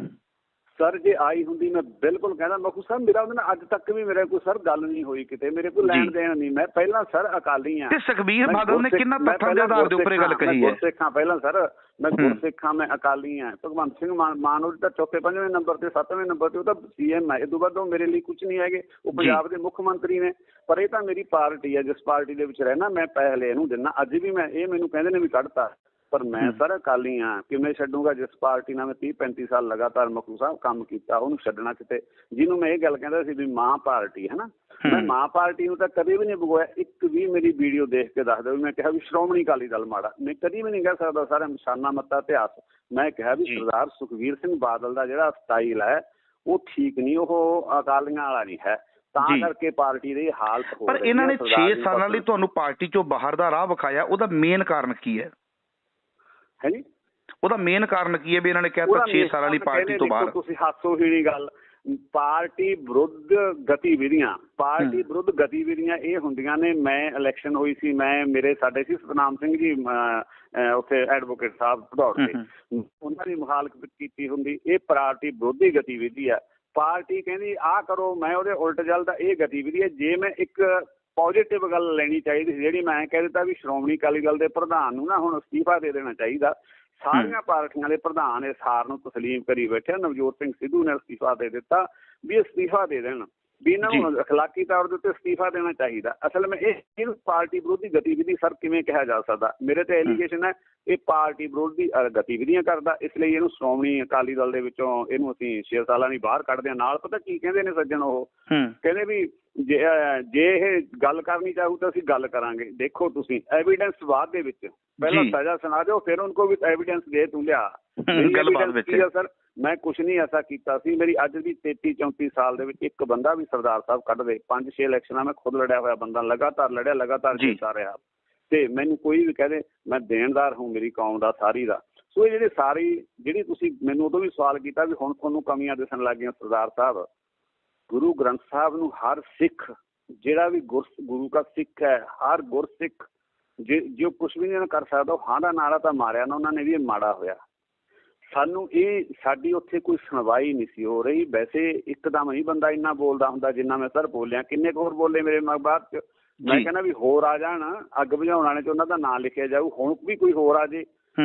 ਸਰ ਜੇ ਆਈ ਹੁੰਦੀ ਮੈਂ ਬਿਲਕੁਲ ਕਹਿੰਦਾ। ਮਖੂ ਸਾਹਿਬ ਮੇਰਾ ਉਹਦੇ ਨਾਲ ਅੱਜ ਤੱਕ ਵੀ ਮੇਰੇ ਕੋਈ ਸਰ ਗੱਲ ਨਹੀਂ ਹੋਈ ਕਿਤੇ, ਮੇਰੇ ਕੋਲ ਲੈਣ ਦੇਣ ਨਹੀਂ। ਮੈਂ ਪਹਿਲਾਂ ਸਰ ਅਕਾਲੀ ਆ। ਤੇ ਸੁਖਬੀਰ ਬਾਦਲ ਨੇ ਕਿੰਨਾ ਤੱਥਾਂ ਦੇ ਆਧਾਰ ਦੇ ਉੱਪਰ ਇਹ ਗੱਲ ਕਹੀ ਹੈ? ਗੁਰਸਿੱਖਾਂ ਪਹਿਲਾਂ ਸਰ, ਮੈਂ ਗੁਰਸਿੱਖਾਂ, ਮੈਂ ਅਕਾਲੀ ਆ। ਭਗਵੰਤ ਸਿੰਘ ਮਾਨ ਉਹਦੇ ਤਾਂ 4ਵੇਂ-5ਵੇਂ ਨੰਬਰ ਤੇ 7ਵੇਂ ਨੰਬਰ ਤੇ, ਉਹ ਤਾਂ CM ਹੈ। ਇਹ ਤੋਂ ਬਾਅਦ ਉਹ ਮੇਰੇ ਲਈ ਕੁਛ ਨਹੀਂ ਹੈਗੇ, ਉਹ ਪੰਜਾਬ ਦੇ ਮੁੱਖ ਮੰਤਰੀ ਨੇ। ਪਰ ਇਹ ਤਾਂ ਮੇਰੀ ਪਾਰਟੀ ਹੈ, ਜਿਸ ਪਾਰਟੀ ਦੇ ਵਿੱਚ ਰਹਿਣਾ ਮੈਂ ਪਹਿਲੇ ਇਹਨੂੰ ਦਿੰਦਾ। ਅੱਜ ਵੀ ਮੈਂ, ਇਹ ਮੈਨੂੰ ਕਹਿੰਦੇ ਨੇ ਵੀ ਕੱਢਤਾ, ਪਰ ਮੈਂ ਸਰ ਅਕਾਲੀ ਹਾਂ। ਕਿਵੇਂ ਛੱਡੂਗਾ ਜਿਸ ਪਾਰਟੀ ਨਾਲ ਮੈਂ 30-35 ਸਾਲ ਲਗਾਤਾਰ ਮਖੂ ਸਾਹਿਬ ਕੰਮ ਕੀਤਾ, ਉਹਨੂੰ ਛੱਡਣਾ ਕਿਤੇ। ਜਿਹਨੂੰ ਮੈਂ ਇਹ ਗੱਲ ਕਹਿੰਦਾ ਸੀ ਵੀ ਮਾਂ ਪਾਰਟੀ ਹੈ ਨਾ, ਮੈਂ ਮਾਂ ਪਾਰਟੀ ਨੂੰ ਤਾਂ ਕਦੇ ਵੀ ਨਹੀਂ ਬਗੋਇਆ। ਇੱਕ ਵੀ ਮੇਰੀ ਵੀਡੀਓ ਦੇਖ ਕੇ ਦੱਸ ਦਿਓ ਵੀ ਮੈਂ ਕਿਹਾ ਵੀ ਸ਼੍ਰੋਮਣੀ ਅਕਾਲੀ ਦਲ ਮਾੜਾ, ਮੈਂ ਕਦੀ ਵੀ ਨਹੀਂ ਕਹਿ ਸਕਦਾ। ਸਾਰਾ ਨਿਸ਼ਾਨਾ ਮੱਤਾ ਇਤਿਹਾਸ ਮੈਂ ਕਿਹਾ ਵੀ ਸਰਦਾਰ ਸੁਖਬੀਰ ਸਿੰਘ ਬਾਦਲ ਦਾ ਜਿਹੜਾ ਸਟਾਈਲ ਹੈ ਉਹ ਠੀਕ ਨਹੀਂ, ਉਹ ਅਕਾਲੀਆਂ ਵਾਲਾ ਨਹੀਂ ਹੈ, ਤਾਂ ਕਰਕੇ ਪਾਰਟੀ ਦੀ ਹਾਲਤ ਹੋ ਰਹੀ ਹੈ। ਪਰ ਇਹਨਾਂ ਨੇ 6 ਸਾਲਾਂ ਲਈ ਤੁਹਾਨੂੰ ਪਾਰਟੀ ਚੋਂ ਬਾਹਰ ਦਾ ਰਾਹ ਵਿਖਾਇਆ, ਉਹਦਾ ਮੇਨ ਕਾਰਨ ਕੀ ਹੈ? ਹੈ ਜੀ, ਉਹਦਾ ਮੇਨ ਕਾਰਨ ਕੀ ਹੈ ਵੀ ਇਹਨਾਂ ਨੇ ਕਹਿਤਾ 6 ਸਾਲਾਂ ਲਈ ਪਾਰਟੀ ਤੋਂ ਬਾਹਰ? ਤੁਸੀਂ ਹਾਸੋ ਹੀਣੀ ਗੱਲ, ਪਾਰਟੀ ਵਿਰੁੱਧ ਗਤੀਵਿਧੀਆਂ, ਪਾਰਟੀ ਵਿਰੁੱਧ ਗਤੀਵਿਧੀਆਂ ਇਹ ਹੁੰਦੀਆਂ ਨੇ। ਮੈਂ ਇਲੈਕਸ਼ਨ ਹੋਈ ਸੀ, ਮੇਰੇ ਸਾਡੇ ਸੀ ਸਤਨਾਮ ਸਿੰਘ ਜੀ ਉੱਥੇ ਐਡਵੋਕੇਟ ਸਾਹਿਬ ਭਦੌੜ ਤੇ, ਉਹਨਾਂ ਦੀ ਮੁਖਾਲਫਤ ਕੀਤੀ ਹੁੰਦੀ। ਇਹ ਪਾਰਟੀ ਵਿਰੋਧੀ ਗਤੀਵਿਧੀ ਹੈ। ਪਾਰਟੀ ਕਹਿੰਦੀ ਆਹ ਕਰੋ, ਮੈਂ ਉਹਦੇ ਉਲਟ ਚੱਲਦਾ, ਇਹ ਗਤੀਵਿਧੀ ਹੈ। ਜੇ ਮੈਂ ਇੱਕ ਪੋਜ਼ੀਟਿਵ ਗੱਲ ਲੈਣੀ ਚਾਹੀਦੀ ਸੀ, ਜਿਹੜੀ ਮੈਂ ਕਹਿ ਦਿੱਤਾ ਵੀ ਸ਼੍ਰੋਮਣੀ ਅਕਾਲੀ ਦਲ ਦੇ ਪ੍ਰਧਾਨ ਨੂੰ ਨਾ ਹੁਣ ਅਸਤੀਫਾ ਦੇ ਦੇਣਾ ਚਾਹੀਦਾ। ਸਾਰੀਆਂ ਪਾਰਟੀਆਂ ਦੇ ਪ੍ਰਧਾਨ ਇਸ ਹਾਰ ਨੂੰ ਤਸਲੀਮ ਕਰੀ ਬੈਠੇ। ਨਵਜੋਤ ਸਿੰਘ ਸਿੱਧੂ ਨੇ ਅਸਤੀਫਾ ਦੇ ਦਿੱਤਾ ਵੀ ਅਸਤੀਫਾ ਦੇ ਦੇਣ, ਵੀ ਇਹਨਾਂ ਨੂੰ ਅਖਲਾਕੀ ਤੌਰ ਦੇ ਉੱਤੇ ਅਸਤੀਫਾ ਦੇਣਾ ਚਾਹੀਦਾ। ਅਸਲ ਵਿੱਚ ਇਹਨੂੰ ਪਾਰਟੀ ਵਿਰੋਧੀ ਗਤੀਵਿਧੀ ਸਰ ਕਿਵੇਂ ਕਿਹਾ ਜਾ ਸਕਦਾ? ਮੇਰੇ ਤੇ ਐਲੀਗੇਸ਼ਨ ਹੈ ਇਹ ਪਾਰਟੀ ਵਿਰੋਧੀ ਗਤੀਵਿਧੀਆਂ ਕਰਦਾ, ਇਸ ਲਈ ਇਹਨੂੰ ਸ਼੍ਰੋਮਣੀ ਅਕਾਲੀ ਦਲ ਦੇ ਵਿੱਚੋਂ ਇਹਨੂੰ ਅਸੀਂ 6 ਸਾਲਾਂ ਦੀ ਬਾਹਰ ਕੱਢਦੇ ਹਾਂ। ਨਾਲ ਪਤਾ ਕੀ ਕਹਿੰਦੇ ਨੇ ਸੱਜਣ, ਉਹ ਕਹਿੰਦੇ ਵੀ ਜੇ ਇਹ ਗੱਲ ਕਰਨੀ ਚਾਹੂ ਤਾਂ ਅਸੀਂ ਗੱਲ ਕਰਾਂਗੇ। ਦੇਖੋ ਤੁਸੀਂ ਐਵੀਡੈਂਸ ਬਾਅਦ ਦੇ ਵਿੱਚ, ਪਹਿਲਾਂ ਸਜ਼ਾ ਸੁਣਾ ਦਿਓ, ਫਿਰ ਉਹਨਾਂ ਕੋਲ ਵੀ ਐਵੀਡੈਂਸ ਦੇ ਤੂੰ ਲਿਆ। ਸਰ ਮੈਂ ਕੁਛ ਨਹੀਂ ਐਸਾ ਕੀਤਾ ਸੀ। ਮੇਰੀ ਅੱਜ ਦੀ 33-34 ਸਾਲ ਦੇ ਵਿੱਚ ਇੱਕ ਬੰਦਾ ਵੀ ਸਰਦਾਰ ਸਾਹਿਬ ਕੱਢ ਦੇ। 5-6 ਇਲੈਕਸ਼ਨਾਂ ਮੈਂ ਖੁਦ ਲੜਿਆ ਹੋਇਆ ਬੰਦਾ, ਲਗਾਤਾਰ ਲੜਿਆ, ਲਗਾਤਾਰ ਜਿੱਤਦਾ ਰਿਹਾ, ਤੇ ਮੈਨੂੰ ਕੋਈ ਵੀ ਕਹਦੇ ਮੈਂ ਦੇਣਦਾਰ ਹੂੰ ਮੇਰੀ ਕੌਮ ਦਾ ਸਾਰੀ ਦਾ। ਸੋ ਇਹ ਜਿਹੜੀ ਤੁਸੀਂ ਮੈਨੂੰ ਉਦੋਂ ਵੀ ਸਵਾਲ ਕੀਤਾ ਵੀ ਹੁਣ ਤੁਹਾਨੂੰ ਕਮੀਆਂ ਦਿਸਣ ਲੱਗ ਗਈਆਂ ਸਰਦਾਰ ਸਾਹਿਬ, ਗੁਰੂ ਗ੍ਰੰਥ ਸਾਹਿਬ ਨੂੰ ਹਰ ਸਿੱਖ ਜਿਹੜਾ ਵੀ ਗੁਰੂ ਦਾ ਸਿੱਖ ਹੈ, ਹਰ ਗੁਰਸਿੱਖ ਜੋ ਕੁਛ ਵੀ ਨਹੀਂ ਕਰ ਸਕਦਾ, ਉਹ ਹਾਂ ਦਾ ਨਾਰਾ ਤਾਂ ਮਾਰਿਆ ਨਾ ਉਹਨਾਂ ਨੇ ਵੀ, ਇਹ ਮਾੜਾ ਹੋਇਆ। ਸਾਨੂੰ ਸਾਡੀ ਉੱਥੇ ਕੋਈ ਸੁਣਵਾਈ ਨਹੀਂ ਸੀ ਹੋ ਰਹੀ। ਵੈਸੇ ਇੱਕਦਮ ਹੀ ਬੰਦਾ ਇੰਨਾ ਬੋਲਦਾ ਹੁੰਦਾ ਜਿੰਨਾ ਮੈਂ ਸਰ ਬੋਲਿਆ। ਕਿੰਨੇ ਕੁ ਹੋਰ ਬੋਲੇ ਮੇਰੇ ਬਾਅਦ ਚ। ਮੈਂ ਕਹਿੰਦਾ ਵੀ ਹੋਰ ਆ ਜਾਣ, ਅੱਗ ਬੁਝਾਉਣ ਵਾਲੇ ਚ ਉਹਨਾਂ ਦਾ ਨਾਂ ਲਿਖਿਆ ਜਾਊ। ਹੁਣ ਵੀ ਕੋਈ ਹੋਰ ਆ ਜੇ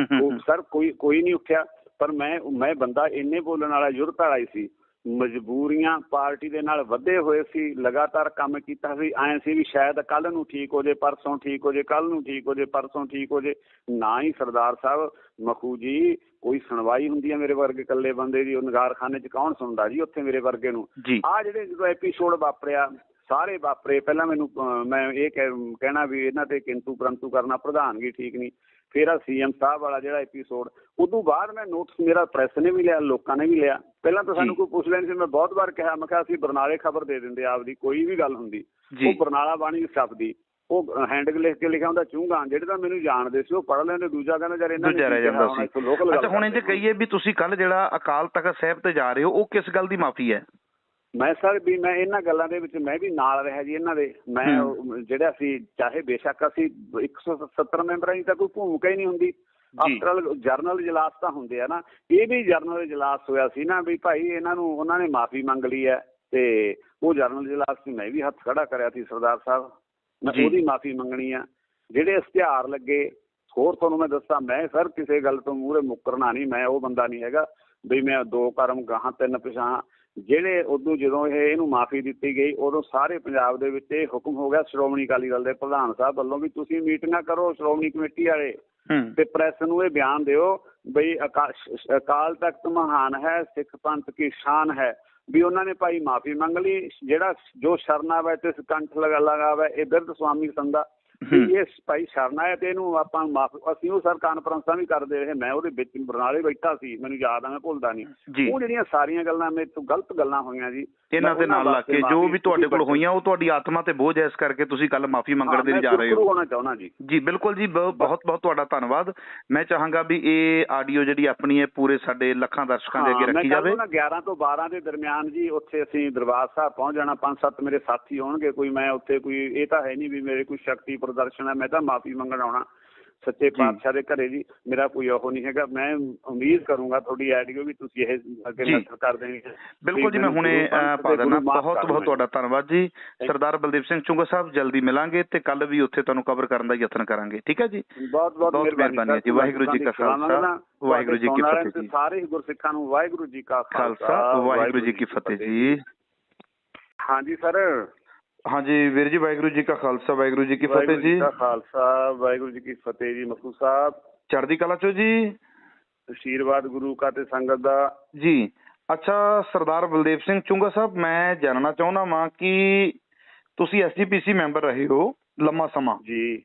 ਸਰ, ਕੋਈ ਨਹੀਂ ਉੱਠਿਆ। ਪਰ ਮੈਂ ਬੰਦਾ ਇੰਨੇ ਬੋਲਣ ਵਾਲਾ ਯੁਰਤ ਵਾਲਾ ਹੀ ਸੀ। ਮਜਬੂਰੀਆਂ ਪਾਰਟੀ ਦੇ ਨਾਲ ਵਧੇ ਹੋਏ ਸੀ, ਲਗਾਤਾਰ ਕੰਮ ਕੀਤਾ ਸੀ। ਐਂ ਸੀ ਵੀ ਸ਼ਾਇਦ ਕੱਲ੍ਹ ਨੂੰ ਠੀਕ ਹੋ ਜੇ, ਪਰਸੋਂ ਠੀਕ ਹੋ ਜੇ, ਕੱਲ੍ਹ ਨੂੰ ਠੀਕ ਹੋ ਜੇ, ਪਰਸੋਂ ਠੀਕ ਹੋ ਜੇ। ਨਾ ਹੀ ਸਰਦਾਰ ਸਾਹਿਬ ਮਖੂ ਜੀ ਕੋਈ ਸੁਣਵਾਈ ਹੁੰਦੀ ਹੈ ਮੇਰੇ ਵਰਗੇ ਇਕੱਲੇ ਬੰਦੇ ਦੀ। ਉਹ ਨਗਾਰਖਾਨੇ 'ਚ ਕੌਣ ਸੁਣਦਾ ਜੀ ਉੱਥੇ ਮੇਰੇ ਵਰਗੇ ਨੂੰ। ਆਹ ਜਿਹੜੇ ਜਦੋਂ ਐਪੀਸੋਡ ਵਾਪਰਿਆ ਸਾਰੇ ਵਾਪਰੇ, ਪਹਿਲਾਂ ਮੈਂ ਇਹ ਕਹਿਣਾ ਵੀ ਇਹਨਾਂ ਤੇ ਕਿੰਤੂ ਪਰੰਤੂ ਕਰਨਾ ਪ੍ਰਧਾਨਗੀ ਠੀਕ ਨਹੀਂ। ਫਿਰ ਆ CM ਸਾਹਿਬ ਵਾਲਾ ਜਿਹੜਾ ਐਪੀਸੋਡ, ਉਦੋਂ ਬਾਅਦ ਮੈਂ ਨੋਟਿਸ ਮੇਰਾ ਪ੍ਰੈਸ ਨੇ ਵੀ ਲਿਆ, ਲੋਕਾਂ ਨੇ ਵੀ ਲਿਆ। ਪਹਿਲਾਂ ਤਾਂ ਸਾਨੂੰ ਕੋਈ ਪੁੱਛ ਲੈਣੀ ਸੀ। ਮੈਂ ਬਹੁਤ ਵਾਰ ਕਿਹਾ, ਮੈਂ ਕਿਹਾ ਅਸੀਂ ਬਰਨਾਲੇ ਖਬਰ ਦੇ ਦਿੰਦੇ ਆਪਦੀ, ਕੋਈ ਵੀ ਗੱਲ ਹੁੰਦੀ ਉਹ ਬਰਨਾਲਾ ਬਾਣੀ ਛਪਦੀ, ਉਹ ਹੈਂਡ ਲਿਖ ਕੇ ਲਿਖਿਆ ਹੁੰਦਾ ਚੂੰਗਾ। ਜਿਹੜੇ ਤਾਂ ਮੈਨੂੰ ਜਾਣਦੇ ਸੀ ਉਹ ਪੜ੍ਹ ਲੈਂਦੇ, ਦੂਜਾ ਕਹਿੰਦਾ ਯਾਰ ਇਹਨਾਂ ਨੇ। ਅੱਛਾ, ਹੁਣ ਇਹ ਕਹੀਏ ਵੀ ਤੁਸੀਂ ਕੱਲ ਜਿਹੜਾ ਅਕਾਲ ਤਖ਼ਤ ਸਾਹਿਬ ਤੇ ਜਾ ਰਹੇ ਹੋ, ਉਹ ਕਿਸ ਗੱਲ ਦੀ ਮਾਫੀ ਹੈ? ਮੈਂ ਸਰ ਵੀ ਮੈਂ ਇਹਨਾਂ ਗੱਲਾਂ ਦੇ ਵਿੱਚ ਮੈਂ ਵੀ ਨਾਲ ਰਿਹਾ ਜੀ ਇਹਨਾਂ ਦੇ। ਮੈਂ ਜਿਹੜਾ ਅਸੀਂ ਚਾਹੇ ਬੇਸ਼ੱਕ ਅਸੀਂ 170 ਮੈਂਬਰਾਂ ਦੀ ਤਾਂ ਕੋਈ ਭੂਮਿਕਾ ਹੀ ਨਹੀਂ ਹੁੰਦੀ। ਆਫਟਰ ਜਰਨਲ ਇਜਲਾਸ ਤਾਂ ਹੁੰਦੇ ਆ ਨਾ, ਇਹ ਵੀ ਜਰਨਲ ਇਜਲਾਸ ਹੋਇਆ ਸੀ ਨਾ ਵੀ ਭਾਈ ਇਹਨਾਂ ਨੂੰ ਉਹਨਾਂ ਨੇ ਮਾਫੀ ਮੰਗ ਲਈ ਹੈ, ਤੇ ਉਹ ਜਰਨਲ ਇਜਲਾਸ 'ਚ ਮੈਂ ਵੀ ਹੱਥ ਖੜਾ ਕਰਿਆ ਸੀ ਸਰਦਾਰ ਸਾਹਿਬ, ਮੈਂ ਉਹਦੀ ਮਾਫੀ ਮੰਗਣੀ ਆ। ਜਿਹੜੇ ਇਸ਼ਤਿਹਾਰ ਲੱਗੇ, ਹੋਰ ਤੁਹਾਨੂੰ ਮੈਂ ਦੱਸਾਂ, ਮੈਂ ਸਰ ਕਿਸੇ ਗੱਲ ਤੋਂ ਮੂਹਰੇ ਮੁੱਕਰਨਾ ਨਹੀਂ, ਮੈਂ ਉਹ ਬੰਦਾ ਨਹੀਂ ਹੈਗਾ ਵੀ ਮੈਂ 2 ਕਰਮ ਗਾਹਾਂ 3 ਪਿਛਾਂ। ਜਿਹੜੇ ਉਦੋਂ ਜਦੋਂ ਇਹਨੂੰ ਮਾਫੀ ਦਿੱਤੀ ਗਈ, ਉਦੋਂ ਸਾਰੇ ਪੰਜਾਬ ਦੇ ਵਿੱਚ ਇਹ ਹੁਕਮ ਹੋ ਗਿਆ ਸ਼੍ਰੋਮਣੀ ਅਕਾਲੀ ਦਲ ਦੇ ਪ੍ਰਧਾਨ ਸਾਹਿਬ ਵੱਲੋਂ ਵੀ ਤੁਸੀਂ ਮੀਟਿੰਗਾਂ ਕਰੋ ਸ਼੍ਰੋਮਣੀ ਕਮੇਟੀ ਵਾਲੇ, ਤੇ ਪ੍ਰੈਸ ਨੂੰ ਇਹ ਬਿਆਨ ਦਿਓ ਬਈ ਅਕਾਲ ਤਖਤ ਮਹਾਨ ਹੈ, ਸਿੱਖ ਪੰਥ ਕੀ ਸ਼ਾਨ ਹੈ। ਵੀ ਉਹਨਾਂ ਨੇ ਭਾਈ ਮਾਫੀ ਮੰਗ ਲਈ। ਜਿਹੜਾ ਜੋ ਸ਼ਰਨਾਵੇ ਤੇ ਕੰਠ ਲਗਾਵੇ ਇਹ ਬਿਰਧ ਸਵਾਮੀ ਸੰਦਾ, ਇਹ ਭਾਈ ਸ਼ਰਨ ਆਇਆ ਤੇ ਇਹਨੂੰ ਆਪਾਂ ਅਸੀਂ ਉਹ ਸਰ ਕਾਨਫਰੰਸਾਂ ਵੀ ਕਰਦੇ ਰਹੇ। ਮੈਂ ਉਹਦੇ ਵਿੱਚ ਬਰਨਾਲੇ ਬੈਠਾ ਸੀ, ਮੈਨੂੰ ਯਾਦ ਆ, ਮੈਂ ਭੁੱਲਦਾ ਨਹੀਂ। ਉਹ ਜਿਹੜੀਆਂ ਸਾਰੀਆਂ ਗੱਲਾਂ ਮੇਰੇ ਤੋਂ ਗਲਤ ਗੱਲਾਂ ਹੋਈਆਂ ਜੀ ਇਹਨਾਂ ਦੇ ਨਾਲ ਲੱਗ ਕੇ, ਜੋ ਵੀ ਤੁਹਾਡੇ ਕੋਲ ਹੋਈਆਂ, ਉਹ ਤੁਹਾਡੀ ਆਤਮਾ ਤੇ ਬੋਝ ਹੈ, ਇਸ ਕਰਕੇ ਤੁਸੀਂ ਕੱਲ ਮਾਫੀ ਮੰਗਣ ਦੇ ਲਈ ਜਾ ਰਹੇ ਹੋ। ਹੋਣਾ ਚਾਹੁੰਦਾ ਜੀ। ਜੀ ਬਿਲਕੁਲ ਜੀ, ਬਹੁਤ ਬਹੁਤ ਤੁਹਾਡਾ ਧੰਨਵਾਦ। ਮੈਂ ਚਾਹਾਂਗਾ ਵੀ ਇਹ ਆਡੀਓ ਜਿਹੜੀ ਆਪਣੀ ਹੈ ਪੂਰੇ ਸਾਡੇ ਲੱਖਾਂ ਦਰਸ਼ਕਾਂ ਦੇ ਅੱਗੇ ਰੱਖੀ ਜਾਵੇ। 11 ਤੋਂ 12 ਦੇ ਦਰਮਿਆਨ ਜੀ ਉੱਥੇ ਅਸੀਂ ਦਰਬਾਰ ਸਾਹਿਬ ਪਹੁੰਚ ਜਾਣਾ। 5-7 ਮੇਰੇ ਸਾਥੀ ਹੋਣਗੇ। ਕੋਈ ਮੈਂ ਉੱਥੇ ਕੋਈ ਇਹ ਤਾਂ ਹੈ ਨਹੀਂ ਵੀ ਮੇਰੇ ਕੋਈ ਸ਼ਕਤੀ ਪ੍ਰਦਰਸ਼ਨ ਹੈ। ਮੈਂ ਤਾਂ ਮਾਫੀ ਮੰਗਣ ਆਉਣਾ ਸੱਚੇ ਪਾਤਸ਼ਾਹ ਦੇ ਘਰੇ ਜੀ। ਮੇਰਾ ਕੋਈ ਉਹ ਨਹੀਂ ਹੈਗਾ। ਮੈਂ ਉਮੀਦ ਕਰੂੰਗਾ ਤੁਹਾਡੀ ਆਡੀਓ ਵੀ ਤੁਸੀਂ ਇਹ ਅੱਗੇ ਨਸ਼ਰ ਕਰ ਦੇਣੀ। ਬਿਲਕੁਲ ਜੀ, ਮੈਂ ਹੁਣੇ ਪਾ ਦੇਣਾ। ਬਹੁਤ ਬਹੁਤ ਤੁਹਾਡਾ ਧੰਨਵਾਦ ਜੀ। ਸਰਦਾਰ ਬਲਦੇਵ ਸਿੰਘ ਚੁੰਗਾ ਸਾਹਿਬ, ਜਲਦੀ ਮਿਲਾਂਗੇ ਤੇ ਕੱਲ ਵੀ ਉੱਥੇ ਤੁਹਾਨੂੰ ਕਵਰ ਕਰਨ ਦਾ ਯਤਨ ਕਰਾਂਗੇ। ਠੀਕ ਹੈ ਜੀ, ਬਹੁਤ ਬਹੁਤ ਮਿਹਰਬਾਨੀ ਜੀ। ਵਾਹਿਗੁਰੂ ਜੀ ਕਾ ਖਾਲਸਾ, ਵਾਹਿਗੁਰੂ ਜੀ ਕੀ ਫਤਿਹ ਜੀ। ਸਾਰੇ ਗੁਰਸਿੱਖਾਂ ਨੂੰ ਵਾਹਿਗੁਰੂ ਜੀ ਕਾ ਖਾਲਸਾ, ਵਾਹਿਗੁਰੂ ਜੀ ਕੀ ਫਤਿਹ ਜੀ। ਹਾਂਜੀ ਸਰ। ਹਾਂਜੀ ਵੀਰ ਜੀ, ਵਾਹਿਗੁਰੂ ਜੀ ਕਾ ਖਾਲਸਾ, ਵਾਹਿਗੁਰੂ ਜੀ ਕੀ ਫਤਿਹ ਜੀ। ਖਾਲਸਾ, ਵਾਹਿਗੁਰੂ ਜੀ ਕੀ ਫਤਿਹ ਜੀ। ਮਖੂ ਸਾਹਿਬ ਚੜ੍ਹਦੀ ਕਲਾ ਚੋ ਜੀ। ਆਸ਼ੀਰਵਾਦ ਗੁਰੂ ਕਾ ਤੇ ਸੰਗਤ ਦਾ ਜੀ। ਅੱਛਾ ਸਰਦਾਰ ਬਲਦੇਵ ਸਿੰਘ ਚੁੰਗਾ ਸਾਹਿਬ, ਮੈਂ ਜਾਣਨਾ ਚਾਹੁੰਦਾ ਵਾਂ ਕਿ ਤੁਸੀਂ SGPC ਮੈਂਬਰ ਰਹੇ ਹੋ ਲੰਮਾ ਸਮਾਂ ਜੀ।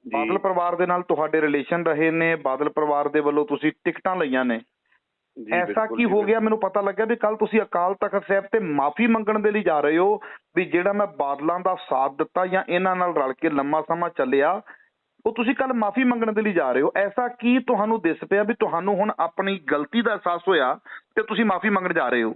ਬਾਦਲ ਪਰਿਵਾਰ ਦੇ ਨਾਲ ਤੁਹਾਡੇ ਰਿਲੇਸ਼ਨ ਰਹੇ ਨੇ, ਬਾਦਲ ਪਰਿਵਾਰ ਦੇ ਵੱਲੋਂ ਤੁਸੀਂ ਟਿਕਟਾਂ ਲਈਆਂ ਨੇ। ਐਸਾ ਕੀ ਹੋ ਗਿਆ? ਮੈਨੂੰ ਪਤਾ ਲੱਗਿਆ ਵੀ ਕੱਲ ਤੁਸੀਂ ਅਕਾਲ ਤਖ਼ਤ ਸਾਹਿਬ ਤੇ ਮਾਫੀ ਮੰਗਣ ਦੇ ਲਈ ਜਾ ਰਹੇ ਹੋ ਵੀ ਜਿਹੜਾ ਮੈਂ ਬਾਦਲਾਂ ਦਾ ਸਾਥ ਦਿੱਤਾ ਜਾਂ ਇਹਨਾਂ ਨਾਲ ਰਲ ਕੇ ਲੰਮਾ ਸਮਾਂ ਚੱਲਿਆ, ਉਹ ਤੁਸੀਂ ਕੱਲ ਮਾਫੀ ਮੰਗਣ ਦੇ ਲਈ ਜਾ ਰਹੇ ਹੋ। ਐਸਾ ਕੀ ਤੁਹਾਨੂੰ ਦਿਸ ਪਿਆ ਵੀ ਤੁਹਾਨੂੰ ਹੁਣ ਆਪਣੀ ਗਲਤੀ ਦਾ ਅਹਿਸਾਸ ਹੋਇਆ ਤੇ ਤੁਸੀਂ ਮਾਫੀ ਮੰਗਣ ਜਾ ਰਹੇ ਹੋ?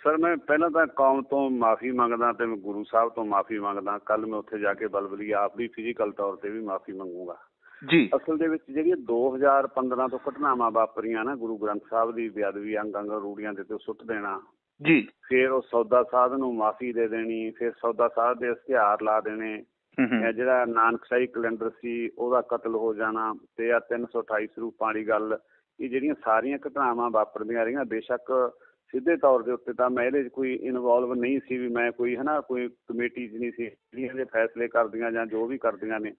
ਸਰ ਮੈਂ ਪਹਿਲਾਂ ਤਾਂ ਕੌਮ ਤੋਂ ਮਾਫੀ ਮੰਗਦਾ ਤੇ ਮੈਂ ਗੁਰੂ ਸਾਹਿਬ ਤੋਂ ਮਾਫੀ ਮੰਗਦਾ। ਕੱਲ ਮੈਂ ਉੱਥੇ ਜਾ ਕੇ ਬਲਬਲੀ ਆਪ ਵੀ ਫਿਜ਼ੀਕਲ ਤੌਰ ਤੇ ਵੀ ਮਾਫੀ ਮੰਗੂਗਾ ਜੀ। ਅਸਲ ਦੇ ਵਿੱਚ ਜਿਹੜੀਆਂ 2015 ਤੋਂ ਘਟਨਾਵਾਂ ਵਾਪਰੀਆਂ ਨਾ, ਗੁਰੂ ਗ੍ਰੰਥ ਸਾਹਿਬ ਦੀ ਬੇਅਦਬੀ, ਅੰਗ ਰੂੜੀਆਂ ਦੇ ਤੇ ਸੁੱਟ ਦੇਣਾ ਜੀ, ਫਿਰ ਉਹ ਸੌਦਾ ਸਾਧ ਨੂੰ ਮਾਫੀ ਦੇ ਦੇਣੀ, ਫਿਰ ਸੌਦਾ ਸਾਧ ਦੇ ਇਸ਼ਤਿਹਾਰ ਲਾ ਦੇਣੇ, ਜਿਹੜਾ ਨਾਨਕਸ਼ਾਹੀ ਕੈਲੰਡਰ ਸੀ ਉਹਦਾ ਕਤਲ ਹੋ ਜਾਣਾ, ਤੇ ਆ 328 ਸਰੂਪਾਂ ਵਾਲੀ ਗੱਲ, ਇਹ ਜਿਹੜੀਆਂ ਸਾਰੀਆਂ ਘਟਨਾਵਾਂ ਵਾਪਰਦੀਆਂ ਰਹੀਆਂ। ਬੇਸ਼ੱਕ ਸਿੱਧੇ ਤੌਰ ਦੇ ਉੱਤੇ ਤਾਂ ਮੈਂ ਇਹਦੇ 'ਚ ਕੋਈ ਇਨਵੋਲਵ ਨਹੀਂ ਸੀ ਵੀ ਮੈਂ ਕੋਈ ਕੋਈ ਕਮੇਟੀ 'ਚ ਨਹੀਂ ਸੀ ਜਿਹੜੀਆਂ ਦੇ ਫੈਸਲੇ ਕਰਦੀਆਂ ਜਾਂ ਜੋ ਵੀ ਕਰਦੀਆਂ ਨੇ,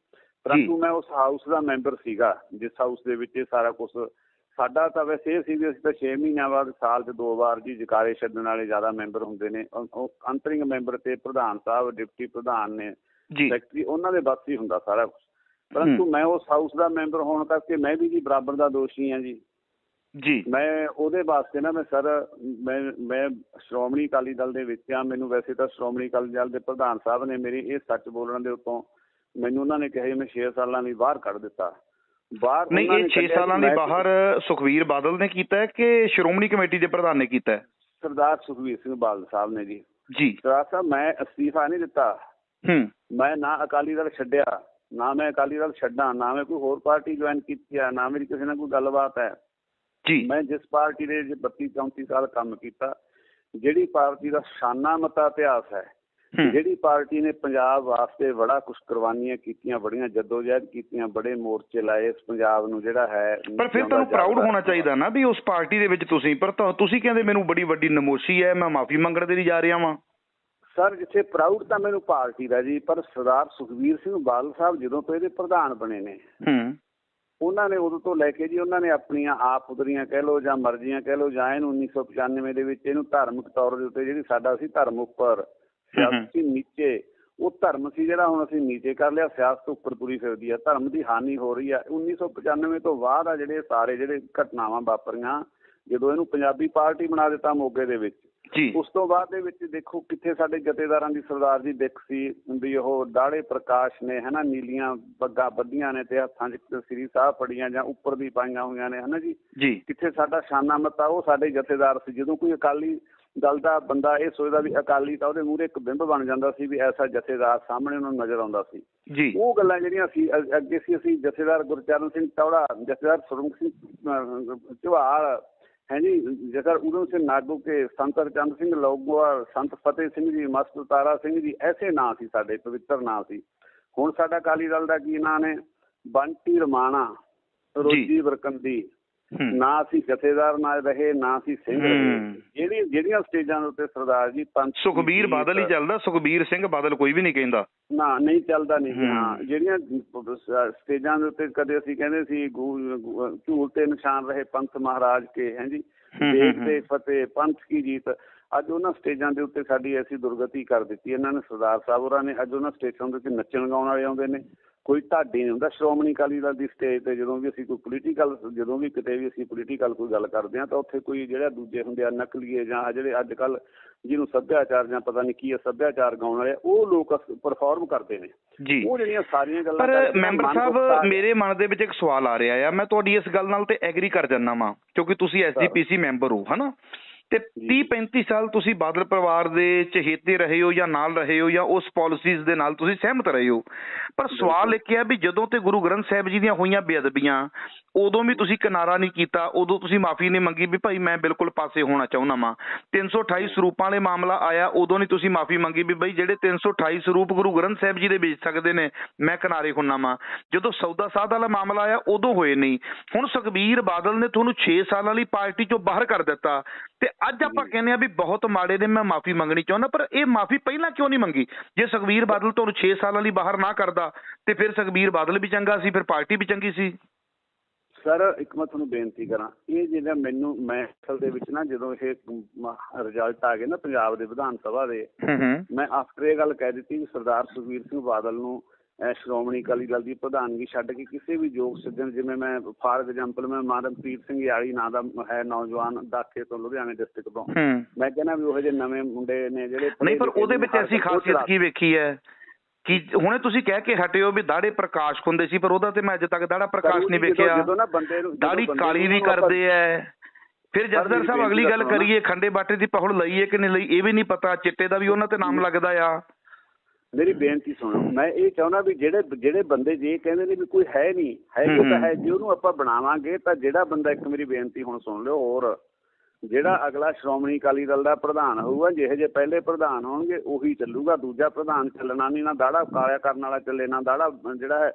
ਪਰੰਤੂ ਮੈਂ ਉਸ ਹਾਊਸ ਦਾ ਮੈਂਬਰ ਸੀਗਾ ਜਿਸ ਹਾਊਸ ਦੇ ਵਿੱਚ ਇਹ ਸਾਰਾ ਕੁਛ ਸਾਡਾ ਤਾਂ ਵੈਸੇ ਇਹ ਸੀ ਵੀ ਅਸੀਂ ਤਾਂ 6 ਮਹੀਨਿਆਂ ਬਾਅਦ ਸਾਲ 'ਚ 2 ਵਾਰ ਜੀ ਜਕਾਰੇ ਛੱਡਣ ਵਾਲੇ ਜ਼ਿਆਦਾ ਮੈਂਬਰ ਹੁੰਦੇ ਨੇ। ਉਹ ਅੰਤਰਿੰਗ ਮੈਂਬਰ ਤੇ ਪ੍ਰਧਾਨ ਸਾਹਿਬ, ਡਿਪਟੀ ਪ੍ਰਧਾਨ ਨੇ, ਸੈਕਟਰੀ, ਉਹਨਾਂ ਦੇ ਬਸ ਹੀ ਹੁੰਦਾ ਸਾਰਾ ਕੁਛ। ਪਰੰਤੂ ਮੈਂ ਉਸ ਹਾਊਸ ਦਾ ਮੈਂਬਰ ਹੋਣ ਕਰਕੇ ਮੈਂ ਵੀ ਜੀ ਬਰਾਬਰ ਦਾ ਦੋਸ਼ੀ ਹਾਂ ਜੀ। ਮੈਂ ਉਹਦੇ ਵਾਸਤੇ ਨਾ ਮੈਂ ਸ਼੍ਰੋਮਣੀ ਅਕਾਲੀ ਦਲ ਦੇ ਵਿੱਚ ਆ। ਮੈਨੂੰ ਵੈਸੇ ਤਾਂ ਸ਼੍ਰੋਮਣੀ ਅਕਾਲੀ ਦਲ ਦੇ ਪ੍ਰਧਾਨ ਸਾਹਿਬ ਨੇ ਮੇਰੇ ਇਹ ਸੱਚ ਬੋਲਣ ਦੇ ਉੱਤੋਂ ਮੈਨੂੰ ਉਹਨਾਂ ਨੇ ਕਿਹਾ ਮੈਂ 6 ਸਾਲਾਂ ਲਈ ਬਾਹਰ ਕੱਢ ਦਿੱਤਾ। ਬਾਹਰ ਨਹੀਂ, ਇਹ 6 ਸਾਲਾਂ ਲਈ ਬਾਹਰ ਸੁਖਬੀਰ ਬਾਦਲ ਨੇ ਕੀਤਾ ਹੈ ਕਿ ਸ਼੍ਰੋਮਣੀ ਕਮੇਟੀ ਦੇ ਪ੍ਰਧਾਨ ਨੇ ਕੀਤਾ ਹੈ? ਸਰਦਾਰ ਸੁਖਬੀਰ ਸਿੰਘ ਬਾਦਲ ਸਾਹਿਬ ਨੇ ਜੀ। ਸਰਦਾਰ ਸਾਹਿਬ, ਮੈਂ ਅਸਤੀਫਾ ਨਹੀਂ ਦਿੱਤਾ। ਮੈਂ ਨਾ ਅਕਾਲੀ ਦਲ ਛੱਡਿਆ, ਨਾ ਮੈਂ ਅਕਾਲੀ ਦਲ ਛੱਡਾਂ, ਨਾ ਮੈਂ ਕੋਈ ਹੋਰ ਪਾਰਟੀ ਜੁਆਇਨ ਕੀਤੀ ਆ, ਨਾ ਮੇਰੀ ਕਿਸੇ ਨਾਲ ਕੋਈ ਗੱਲਬਾਤ ਹੈ। ਮੈਂ ਜਿਸ ਪਾਰਟੀ ਦੇ 32-34 ਸਾਲ ਕੰਮ ਕੀਤਾ, ਜਿਹੜੀ ਪਾਰਟੀ ਦਾ ਸ਼ਾਨਾ ਮਤਾ ਇਤਿਹਾਸ ਹੈ, ਜਿਹੜੀ ਪਾਰਟੀ ਨੇ ਪੰਜਾਬ ਵਾਸਤੇ ਬੜਾ ਕੁਛ ਕੁਰਬਾਨੀਆਂ ਕੀਤੀਆਂ, ਬੜੀਆਂ ਜੱਦੋਜਹਿਦ ਕੀਤੀਆਂ, ਬੜੇ ਮੋਰਚੇ ਲਾਏ ਇਸ ਪੰਜਾਬ ਨੂੰ ਜਿਹੜਾ ਹੈ। ਪਰ ਫਿਰ ਤੁਹਾਨੂੰ ਪ੍ਰਾਊਡ ਹੋਣਾ ਚਾਹੀਦਾ ਨਾ ਵੀ ਉਸ ਪਾਰਟੀ ਦੇ ਵਿੱਚ ਤੁਸੀਂ, ਪਰ ਤੁਸੀਂ ਕਹਿੰਦੇ ਮੈਨੂੰ ਬੜੀ ਵੱਡੀ ਨਮੋਸ਼ੀ ਹੈ, ਮੈਂ ਮਾਫੀ ਮੰਗਣ ਦੇ ਲਈ ਜਾ ਰਿਹਾ ਵਾਂ। ਸਰ, ਜਿੱਥੇ ਪ੍ਰਾਊਡ ਤਾਂ ਮੈਨੂੰ ਪਾਰਟੀ ਦਾ ਜੀ, ਪਰ ਸਰਦਾਰ ਸੁਖਬੀਰ ਸਿੰਘ ਬਾਦਲ ਸਾਹਿਬ ਜਦੋਂ ਤੋਂ ਇਹਦੇ ਪ੍ਰਧਾਨ ਬਣੇ ਨੇ, ਉਹਨਾਂ ਨੇ ਉਦੋਂ ਤੋਂ ਲੈ ਕੇ ਜੀ ਉਹਨਾਂ ਨੇ ਆਪਣੀਆਂ ਆਪ ਉਦਰੀਆਂ ਕਹਿ ਲਓ ਜਾਂ ਮਰਜ਼ੀਆਂ ਕਹਿ ਲਓ, ਜਾਂ ਇਹਨੂੰ 1995 ਦੇ ਵਿੱਚ ਇਹਨੂੰ ਧਾਰਮਿਕ ਤੌਰ ਦੇ ਉੱਤੇ, ਜਿਹੜੀ ਸਾਡਾ ਸੀ ਧਰਮ ਉੱਪਰ ਸਿਆਸਤ ਨੀਚੇ, ਉਹ ਧਰਮ ਸੀ ਜਿਹੜਾ ਹੁਣ ਅਸੀਂ ਨੀਚੇ ਕਰ ਲਿਆ, ਸਿਆਸਤ ਉੱਪਰ ਤੁਰੀ ਫਿਰਦੀ ਆ, ਧਰਮ ਦੀ ਹਾਨੀ ਹੋ ਰਹੀ ਆ। 1995 ਤੋਂ ਬਾਅਦ ਆ ਜਿਹੜੇ ਸਾਰੇ ਜਿਹੜੇ ਘਟਨਾਵਾਂ ਵਾਪਰੀਆਂ, ਜਦੋਂ ਇਹਨੂੰ ਪੰਜਾਬੀ ਪਾਰਟੀ ਬਣਾ ਦਿੱਤਾ ਮੋਗੇ ਦੇ ਵਿੱਚ, ਉਸ ਤੋਂ ਬਾਅਦ ਦੇ ਵਿੱਚ ਦੇਖੋ ਕਿੱਥੇ ਸਾਡੇ ਜਥੇਦਾਰਾਂ ਦੀ ਸਰਦਾਰ ਦੀ ਦਿੱਖ ਸੀ ਵੀ ਉਹ ਦਾੜੇ ਪ੍ਰਕਾਸ਼ ਨੇ, ਹਨਾ, ਨੀਲੀਆਂ ਪੱਗਾਂ ਬੱਧੀਆਂ ਨੇ ਤੇ ਹੱਥਾਂ 'ਚ ਸ੍ਰੀ ਸਾਹਿਬ ਫੜੀਆਂ ਜਾਂ ਉੱਪਰ ਵੀ ਪਾਈਆਂ ਹੋਈਆਂ ਨੇ, ਹਨਾ ਜੀ। ਕਿੱਥੇ ਸਾਡਾ ਸ਼ਾਨਾ ਮੱਤਾ, ਉਹ ਸਾਡੇ ਜਥੇਦਾਰ ਸੀ। ਜਦੋਂ ਕੋਈ ਅਕਾਲੀ ਦਲ ਦਾ ਬੰਦਾ ਇਹ ਸੋਚਦਾ ਵੀ ਅਕਾਲੀ, ਤਾਂ ਉਹਦੇ ਮੂਹਰੇ ਇੱਕ ਬਿੰਬ ਬਣ ਜਾਂਦਾ ਸੀ ਵੀ ਐਸਾ ਜਥੇਦਾਰ ਸਾਹਮਣੇ ਉਹਨਾਂ ਨੂੰ ਨਜ਼ਰ ਆਉਂਦਾ ਸੀ। ਉਹ ਗੱਲਾਂ ਜਿਹੜੀਆਂ ਸੀ ਅੱਗੇ ਸੀ, ਅਸੀਂ ਜਥੇਦਾਰ ਗੁਰਚਰਨ ਸਿੰਘ ਟੌੜਾ, ਜਥੇਦਾਰ ਸੁਰੰਗ ਸਿੰਘ ਝਵਾਲ ਹੈ ਜੀ, ਜਥੇਦਾਰ ਊਧਮ ਸਿੰਘ ਨਾਗੂ ਕੇ, ਸੰਤ ਹਰਚੰਦ ਸਿੰਘ ਲੌਂਗੋਵਾਲ, ਸੰਤ ਫਤਿਹ ਸਿੰਘ ਜੀ, ਮਸਤ ਤਾਰਾ ਸਿੰਘ ਜੀ, ਐਸੇ ਨਾਂ ਸੀ ਸਾਡੇ, ਪਵਿੱਤਰ ਨਾਂ ਸੀ। ਹੁਣ ਸਾਡਾ ਅਕਾਲੀ ਦਲ ਦਾ ਕੀ ਨਾਂ ਨੇ? ਬੰਟੀ ਰਮਾਣਾ, ਰੋਜੀ ਬਰਕੰਦੀ, ਨਾ ਅਸੀਂ ਜਥੇਦਾਰ ਨਾ ਰਹੇ, ਨਾ ਅਸੀਂ ਸਿੰਘ ਰਹੇ। ਜਿਹੜੀਆਂ ਸਟੇਜਾਂ ਦੇ ਉੱਤੇ ਸਰਦਾਰ ਜੀ ਸੁਖਬੀਰ ਬਾਦਲ ਹੀ ਚੱਲਦਾ, ਸੁਖਬੀਰ ਸਿੰਘ ਬਾਦਲ ਕੋਈ ਵੀ ਨਹੀਂ ਕਹਿੰਦਾ ਨਾ, ਨਹੀਂ ਚੱਲਦਾ ਨਹੀਂ। ਹਾਂ, ਜਿਹੜੀਆਂ ਸਟੇਜਾਂ ਦੇ ਉੱਤੇ ਕਦੇ ਅਸੀਂ ਕਹਿੰਦੇ ਸੀ ਝੂਲ ਤੇ ਨਿਸ਼ਾਨ ਰਹੇ ਪੰਥ ਮਹਾਰਾਜ ਕੇ, ਹੈ ਜੀ, ਦੇਸ਼ ਦੇ ਫਤਿਹ, ਪੰਥ ਕੀ ਜੀਤ, ਅੱਜ ਉਹਨਾਂ ਸਟੇਜਾਂ ਦੇ ਉੱਤੇ ਸਾਡੀ ਐਸੀ ਦੁਰਗਤੀ ਕਰ ਦਿੱਤੀ ਇਹਨਾਂ ਨੇ ਸਰਦਾਰ ਸਾਹਿਬ ਹੋਰਾਂ ਨੇ। ਅੱਜ ਉਹਨਾਂ ਸਟੇਜਾਂ ਦੇ ਉੱਤੇ ਨੱਚਣ ਗਾਉਣ ਵਾਲੇ ਆਉਂਦੇ ਨੇ, ਕੋਈ ਢਾਡੀ ਨਹੀਂ ਹੁੰਦਾ। ਸ਼੍ਰੋਮਣੀ ਅਕਾਲੀ ਦਲ ਦੀ ਸਟੇਜ ਤੇ ਜਦੋਂ ਵੀ ਅਸੀਂ ਕੋਈ ਪੋਲੀਟੀਕਲ, ਜਦੋਂ ਵੀ ਕਿਤੇ ਵੀ ਅਸੀਂ ਪੋਲੀਟੀਕਲ ਕੋਈ ਗੱਲ ਕਰਦੇ ਹਾਂ, ਤਾਂ ਉੱਥੇ ਕੋਈ ਜਿਹੜਾ ਦੂਜੇ ਹੁੰਦੇ ਆ ਨਕਲੀਏ, ਜਾਂ ਜਿਹੜੇ ਅੱਜ ਕੱਲ੍ਹ ਜਿਹਨੂੰ ਸੱਭਿਆਚਾਰ ਜਾਂ ਪਤਾ ਨਹੀਂ ਕੀ ਹੈ ਸੱਭਿਆਚਾਰ ਗਾਉਣ ਵਾਲੇ, ਉਹ ਲੋਕ ਪਰਫਾਰਮ ਕਰਦੇ ਨੇ। ਉਹ ਜਿਹੜੀਆਂ ਸਾਰੀਆਂ ਗੱਲਾਂ। ਪਰ ਮੈਂਬਰ ਸਾਹਿਬ, ਮੇਰੇ ਮਨ ਦੇ ਵਿੱਚ ਇੱਕ ਸਵਾਲ ਆ ਰਿਹਾ ਆ, ਮੈਂ ਤੁਹਾਡੀ ਇਸ ਗੱਲ ਨਾਲ ਤੇ ਐਗਰੀ ਕਰ ਜਾਂਦਾ ਵਾਂ ਕਿਉਂਕਿ ਤੁਸੀਂ SGPC ਮੈਂਬਰ ਹੋ, ਹਨਾ, ਤੇ 30-35 ਸਾਲ ਤੁਸੀਂ ਬਾਦਲ ਪਰਿਵਾਰ ਦੇ ਚਹੇਤੇ ਰਹੇ ਹੋ ਜਾਂ ਨਾਲ ਰਹੇ ਹੋ, ਜਾਂ ਉਸ ਪਾਲਿਸੀਜ਼ ਦੇ ਨਾਲ ਤੁਸੀਂ ਸਹਿਮਤ ਰਹੇ ਹੋ। ਪਰ ਸਵਾਲ ਇੱਕ ਹੈ ਵੀ ਜਦੋਂ ਤੇ ਗੁਰੂ ਗ੍ਰੰਥ ਸਾਹਿਬ ਜੀ ਦੀਆਂ ਹੋਈਆਂ ਬੇਅਦਬੀਆਂ, ਉਦੋਂ ਵੀ ਤੁਸੀਂ ਕਿਨਾਰਾ ਨਹੀਂ ਕੀਤਾ, ਉਦੋਂ ਤੁਸੀਂ ਮਾਫੀ ਨਹੀਂ ਮੰਗੀ ਵੀ ਭਾਈ ਮੈਂ ਬਿਲਕੁਲ ਪਾਸੇ ਹੋਣਾ ਚਾਹੁੰਦਾ ਵਾਂ। 328 ਸਰੂਪਾਂ ਵਾਲੇ ਮਾਮਲਾ ਆਇਆ, ਉਦੋਂ ਨਹੀਂ ਤੁਸੀਂ ਮਾਫੀ ਮੰਗੀ ਵੀ ਬਈ ਜਿਹੜੇ 328 ਸਰੂਪ ਗੁਰੂ ਗ੍ਰੰਥ ਸਾਹਿਬ ਜੀ ਦੇ ਵੇਚ ਸਕਦੇ ਨੇ, ਮੈਂ ਕਿਨਾਰੇ ਹੁੰਨਾ ਵਾਂ। ਜਦੋਂ ਸੌਦਾ ਸਾਧ ਵਾਲਾ ਮਾਮਲਾ ਆਇਆ, ਉਦੋਂ ਹੋਏ ਨਹੀਂ। ਹੁਣ ਸੁਖਬੀਰ ਬਾਦਲ ਨੇ ਤੁਹਾਨੂੰ 6 ਸਾਲਾਂ ਲਈ ਪਾਰਟੀ ਚੋਂ ਬਾਹਰ ਕਰ ਦਿੱਤਾ, ਤੇ ਅੱਜ ਆਪਾਂ ਕਹਿੰਦੇ ਆ ਵੀ ਬਹੁਤ ਮਾੜੇ ਨੇ, ਮੈਂ ਮਾਫੀ ਮੰਗਣੀ ਚਾਹੁੰਦਾ। ਪਰ ਇਹ ਮਾਫੀ ਪਹਿਲਾਂ ਕਿਉਂ ਨਹੀਂ ਮੰਗੀ? ਜੇ ਸੁਖਬੀਰ ਬਾਦਲ ਤੁਹਾਨੂੰ 6 ਸਾਲਾਂ ਲਈ ਬਾਹਰ ਨਾ ਕਰਦਾ ਤੇ ਫਿਰ ਸੁਖਬੀਰ ਬਾਦਲ ਵੀ ਚੰਗਾ ਸੀ, ਫਿਰ ਪਾਰਟੀ ਵੀ ਚੰਗੀ ਸੀ। ਸਰ, ਇੱਕ ਮੈਂ ਤੁਹਾਨੂੰ ਬੇਨਤੀ ਕਰਾਂ, ਇਹ ਜਿਹੜਾ ਮੈਂ ਅਸਲ ਦੇ ਵਿੱਚ ਨਾ, ਜਦੋਂ ਇਹ ਰਿਜ਼ਲਟ ਆ ਗਏ ਨਾ ਪੰਜਾਬ ਦੇ ਵਿਧਾਨ ਸਭਾ ਦੇ, ਮੈਂ ਆਫਟਰ ਇਹ ਗੱਲ ਕਹਿ ਦਿੱਤੀ ਵੀ ਸਰਦਾਰ ਸੁਖਬੀਰ ਸਿੰਘ ਬਾਦਲ ਨੂੰ ਸ਼੍ਰੋਮਣੀ ਅਕਾਲੀ ਦਲ ਦੀ ਪ੍ਰਧਾਨਗੀ ਛੱਡ ਕੇ ਕਿਸੇ ਵੀ ਯੋਗ ਸੱਜਣ, ਜਿਵੇਂ ਮੈਂ ਫਾਰ ਐਗਜ਼ਾਮਪਲ ਮੈਂ ਮਨਪ੍ਰੀਤ ਸਿੰਘ ਯਾਲੀ ਨਾਂ ਦਾ ਹੈ ਨੌਜਵਾਨ, ਦਾਖੇ ਤੋਂ, ਲੁਧਿਆਣੇ ਡਿਸਟ੍ਰਿਕਟ ਤੋਂ, ਮੈਂ ਕਹਿੰਦਾ ਵੀ ਉਹੋ ਜਿਹੇ ਨਵੇਂ ਮੁੰਡੇ ਨੇ ਜਿਹੜੇ। ਨਹੀਂ, ਪਰ ਉਹਦੇ ਵਿੱਚ ਐਸੀ ਖਾਸੀਅਤ ਕੀ ਵੇਖੀ ਹੈ ਕਿ ਹੁਣੇ ਤੁਸੀਂ ਕਹਿ ਕੇ ਹਟੇ ਹੋ ਵੀ ਦਾੜੇ ਪ੍ਰਕਾਸ਼ ਹੁੰਦੇ ਸੀ, ਪਰ ਉਹਦਾ ਤੇ ਮੈਂ ਅੱਜ ਤੱਕ ਦਾੜਾ ਪ੍ਰਕਾਸ਼ ਨਹੀਂ ਵੇਖਿਆ। ਦਾੜੀ ਕਾਲੀ ਵੀ ਕਰਦੇ ਐ। ਫਿਰ ਜਸਦਰ ਸਾਹਿਬ, ਅਗਲੀ ਗੱਲ ਕਰੀਏ, ਖੰਡੇ ਬਾਟੇ ਦੀ ਪਹੁਲ ਲਈ ਹੈ ਕਿ ਨਹੀਂ ਲਈ, ਇਹ ਵੀ ਨਹੀਂ ਪਤਾ। ਚਿੱਟੇ ਦਾ ਵੀ ਉਹਨਾਂ ਤੇ ਨਾਮ ਲੱਗਦਾ ਆ। ਮੇਰੀ ਬੇਨਤੀ ਸੁਣੋ, ਮੈਂ ਇਹ ਚਾਹੁੰਦਾ ਵੀ ਜਿਹੜੇ ਬੰਦੇ ਜੇ ਕਹਿੰਦੇ ਨੇ ਵੀ ਕੋਈ ਹੈ ਨਹੀਂ, ਹੈ ਤਾਂ ਹੈ, ਜੇ ਉਹਨੂੰ ਆਪਾਂ ਬਣਾਵਾਂਗੇ ਤਾਂ ਜਿਹੜਾ ਬੰਦਾ, ਇੱਕ ਮੇਰੀ ਬੇਨਤੀ ਹੁਣ ਸੁਣ ਲਿਓ ਹੋਰ, ਜਿਹੜਾ ਅਗਲਾ ਸ਼੍ਰੋਮਣੀ ਅਕਾਲੀ ਦਲ ਦਾ ਪ੍ਰਧਾਨ ਹੋਊਗਾ, ਜਿਹੇ ਜਿਹੇ ਪਹਿਲੇ ਪ੍ਰਧਾਨ ਹੋਣਗੇ ਉਹੀ ਚੱਲੂਗਾ। ਦੂਜਾ ਪ੍ਰਧਾਨ ਚੱਲਣਾ ਨਹੀਂ, ਨਾ ਦਾੜਾ ਕਾਲਿਆ ਕਰਨ ਵਾਲਾ ਚੱਲੇ, ਨਾ ਦਾੜਾ ਜਿਹੜਾ ਹੈ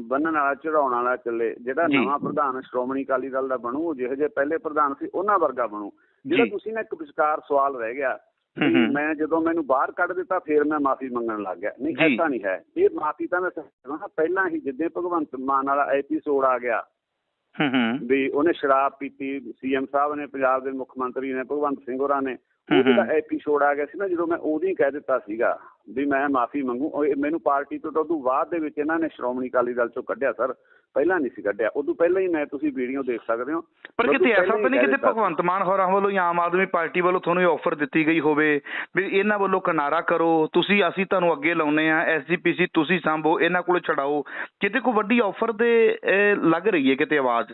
ਬੰਨਣ ਵਾਲਾ ਚੜਾਉਣ ਵਾਲਾ ਚੱਲੇ। ਜਿਹੜਾ ਨਵਾਂ ਪ੍ਰਧਾਨ ਸ਼੍ਰੋਮਣੀ ਅਕਾਲੀ ਦਲ ਦਾ ਬਣੂ, ਜਿਹੇ ਜਿਹੇ ਪਹਿਲੇ ਪ੍ਰਧਾਨ ਸੀ ਉਹਨਾਂ ਵਰਗਾ ਬਣੂ। ਜਿਹੜਾ ਤੁਸੀਂ ਨਾ ਇੱਕ ਵਿਚਕਾਰ ਸਵਾਲ ਰਹਿ ਗਿਆ, ਮੈਂ ਜਦੋਂ ਮੈਨੂੰ ਬਾਹਰ ਕੱਢ ਦਿੱਤਾ ਫਿਰ ਮੈਂ ਮਾਫੀ ਮੰਗਣ ਲੱਗ ਗਿਆ, ਨਹੀਂ, ਐਸਾ ਨਹੀਂ ਹੈ। ਇਹ ਮਾਫੀ ਤਾਂ ਮੈਂ ਪਹਿਲਾਂ ਹੀ, ਜਿੱਦਾਂ ਭਗਵੰਤ ਮਾਨ ਵਾਲਾ ਐਪੀਸੋਡ ਆ ਗਿਆ, ਵੀ ਉਹਨੇ ਸ਼ਰਾਬ ਪੀਤੀ, ਸੀਐਮ ਸਾਹਿਬ ਨੇ, ਪੰਜਾਬ ਦੇ ਮੁੱਖ ਮੰਤਰੀ ਨੇ, ਭਗਵੰਤ ਸਿੰਘ ਹੋਰਾਂ ਨੇ, ਉਹਦਾ ਤਾਂ ਐਪੀਸੋਡ ਆ ਗਿਆ ਸੀ ਨਾ ਜਦੋਂ ਮੈਂ ਉਦੋਂ ਹੀ ਕਹਿ ਦਿੱਤਾ ਸੀਗਾ ਵੀ ਮੈਂ ਮਾਫੀ ਮੰਗੂ। ਮੈਨੂੰ ਪਾਰਟੀ ਤੋਂ ਉਦੋਂ ਬਾਅਦ ਦੇ ਵਿੱਚ ਇਹਨਾਂ ਨੇ ਸ਼੍ਰੋਮਣੀ ਅਕਾਲੀ ਦਲ ਚੋਂ ਕੱਢਿਆ ਸਰ, ਪਹਿਲਾਂ ਨਹੀਂ ਸੀ ਕੱਢਿਆ, ਉਦੋਂ ਪਹਿਲਾਂ ਹੀ ਮੈਂ, ਤੁਸੀਂ ਵੀਡੀਓ ਦੇਖ ਸਕਦੇ ਹੋ। ਪਰ ਕਿਤੇ ਐਸਾ ਤਾਂ ਨਹੀਂ ਕਿਤੇ ਭਗਵੰਤ ਮਾਨ ਹੋਰਾਂ ਵੱਲੋਂ ਜਾਂ ਆਮ ਆਦਮੀ ਪਾਰਟੀ ਵੱਲੋਂ ਤੁਹਾਨੂੰ ਇਹ ਆਫਰ ਦਿੱਤੀ ਗਈ ਹੋਵੇ ਵੀ ਇਹਨਾਂ ਵੱਲੋਂ ਕਿਨਾਰਾ ਕਰੋ, ਅਸੀਂ ਤੁਹਾਨੂੰ ਅੱਗੇ ਲਾਉਨੇ ਆ, SGPC ਤੁਸੀਂ ਸਾਂਭੋ, ਇਹਨਾਂ ਕੋਲ ਛਡਾਓ, ਕਿਤੇ ਕੋਈ ਵੱਡੀ ਆਫਰ ਦੇ ਲੱਗ ਰਹੀ ਹੈ ਕਿਤੇ ਆਵਾਜ਼?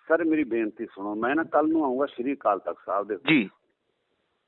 ਸਰ ਮੇਰੀ ਬੇਨਤੀ ਸੁਣੋ, ਮੈਂ ਨਾ ਕੱਲ ਨੂੰ ਆਊਂਗਾ ਸ਼੍ਰੀ ਅਕਾਲ ਤਖਤ ਸਾਹਿਬ ਦੇ ਜੀ,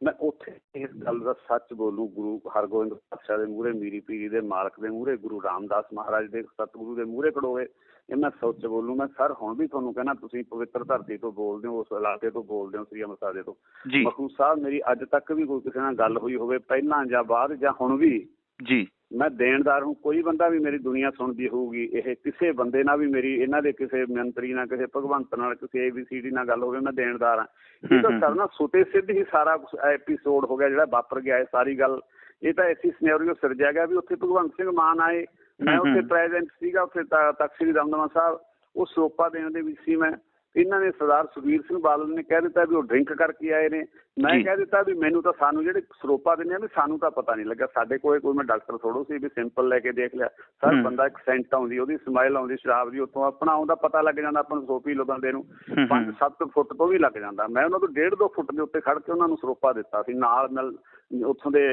ਮੈਂ ਉੱਥੇ ਇਸ ਗੱਲ ਦਾ ਸੱਚ ਬੋਲੂ, ਗੁਰੂ ਹਰਗੋਬਿੰਦ ਪਾਤਸ਼ਾਹ ਦੇ ਮੂਹਰੇ, ਮੀਰੀ ਪੀਰੀ ਦੇ ਮਾਲਕ ਦੇ ਮੂਹਰੇ, ਗੁਰੂ ਰਾਮਦਾਸ ਮਹਾਰਾਜ ਦੇ ਸਤਿਗੁਰੂ ਦੇ ਮੂਹਰੇ ਖੜੋਵੇ, ਇਹ ਮੈਂ ਸੱਚ ਬੋਲੂ। ਮੈਂ ਸਰ ਹੁਣ ਵੀ ਤੁਹਾਨੂੰ ਕਹਿਣਾ, ਤੁਸੀਂ ਪਵਿੱਤਰ ਧਰਤੀ ਤੋਂ ਬੋਲਦੇ ਹੋ, ਉਸ ਇਲਾਕੇ ਤੋਂ ਬੋਲਦੇ ਹੋ, ਸ੍ਰੀ ਅੰਮ੍ਰਿਤਸਰ ਦੇ ਤੋਂ। ਮਖੂ ਸਾਹਿਬ ਮੇਰੀ ਅੱਜ ਤੱਕ ਵੀ ਕੋਈ ਕਿਸੇ ਨਾਲ ਗੱਲ ਹੋਈ ਹੋਵੇ, ਪਹਿਲਾਂ ਜਾਂ ਬਾਅਦ ਜਾਂ ਹੁਣ ਵੀ, ਜੀ ਮੈਂ ਦੇਣਦਾਰ ਹੂੰ। ਕੋਈ ਬੰਦਾ ਵੀ ਮੇਰੀ ਦੁਨੀਆ ਸੁਣਦੀ ਹੋਊਗੀ, ਇਹ ਕਿਸੇ ਬੰਦੇ ਨਾਲ ਵੀ ਮੇਰੀ, ਇਹਨਾਂ ਦੇ ਕਿਸੇ ਮੰਤਰੀ ਨਾਲ, ਕਿਸੇ ਭਗਵੰਤ ਨਾਲ, ਕਿਸੇ ABCD ਨਾਲ ਗੱਲ ਹੋਵੇ, ਮੈਂ ਦੇਣਦਾਰ ਹਾਂ। ਇਹ ਤਾਂ ਸਰ ਨਾ ਸੁਤੇ ਸਿੱਧ ਹੀ ਸਾਰਾ ਕੁਛ ਐਪੀਸੋਡ ਹੋ ਗਿਆ ਜਿਹੜਾ ਵਾਪਰ ਗਿਆ, ਇਹ ਸਾਰੀ ਗੱਲ, ਇਹ ਤਾਂ ਐਸੀ ਸਿਨੈਰੀਓ ਸਿਰਜਿਆ ਗਿਆ ਵੀ ਉੱਥੇ ਭਗਵੰਤ ਸਿੰਘ ਮਾਨ ਆਏ, ਮੈਂ ਉੱਥੇ ਪ੍ਰੈਜ਼ੈਂਟ ਸੀਗਾ, ਉੱਥੇ ਤਖ਼ਤ ਸ੍ਰੀ ਦਮਦਮਾ ਸਾਹਿਬ, ਉਹ ਸਰੋਪਾ ਦੇਣ ਦੇ ਵਿੱਚ ਸੀ ਮੈਂ। ਇਹਨਾਂ ਨੇ ਸਰਦਾਰ ਸੁਖਬੀਰ ਸਿੰਘ ਬਾਦਲ ਨੇ ਕਹਿ ਦਿੱਤਾ ਵੀ ਉਹ ਡਰਿੰਕ ਕਰਕੇ ਆਏ ਨੇ, ਮੈਂ ਕਹਿ ਦਿੱਤਾ ਵੀ ਮੈਨੂੰ ਤਾਂ, ਸਾਨੂੰ ਜਿਹੜੇ ਸਰੋਪਾ ਦਿੰਦੇ ਆ ਵੀ ਸਾਨੂੰ ਤਾਂ ਪਤਾ ਨਹੀਂ ਲੱਗਾ, ਸਾਡੇ ਕੋਲ ਕੋਈ ਮੈਂ ਡਾਕਟਰ ਥੋੜੋ ਸੀ ਵੀ ਸਿੰਪਲ ਲੈ ਕੇ ਦੇਖ ਲਿਆ। ਸਰ ਬੰਦਾ ਇੱਕ ਸੈਂਟ ਆਉਂਦੀ, ਉਹਦੀ ਸਮੈਲ ਆਉਂਦੀ ਸ਼ਰਾਬ ਦੀ, ਉੱਥੋਂ ਆਪਣਾ ਆਉਂਦਾ ਪਤਾ ਲੱਗ ਜਾਂਦਾ ਆਪਾਂ ਨੂੰ, 100 ਕਿਲੋ ਬੰਦੇ ਨੂੰ 5-7 ਫੁੱਟ ਤੋਂ ਵੀ ਲੱਗ ਜਾਂਦਾ। ਮੈਂ ਉਹਨਾਂ ਤੋਂ 1.5-2 ਫੁੱਟ ਦੇ ਉੱਤੇ ਖੜ ਕੇ ਉਹਨਾਂ ਨੂੰ ਸਰੋਪਾ ਦਿੱਤਾ ਸੀ। ਨਾਲ ਉੱਥੋਂ ਦੇ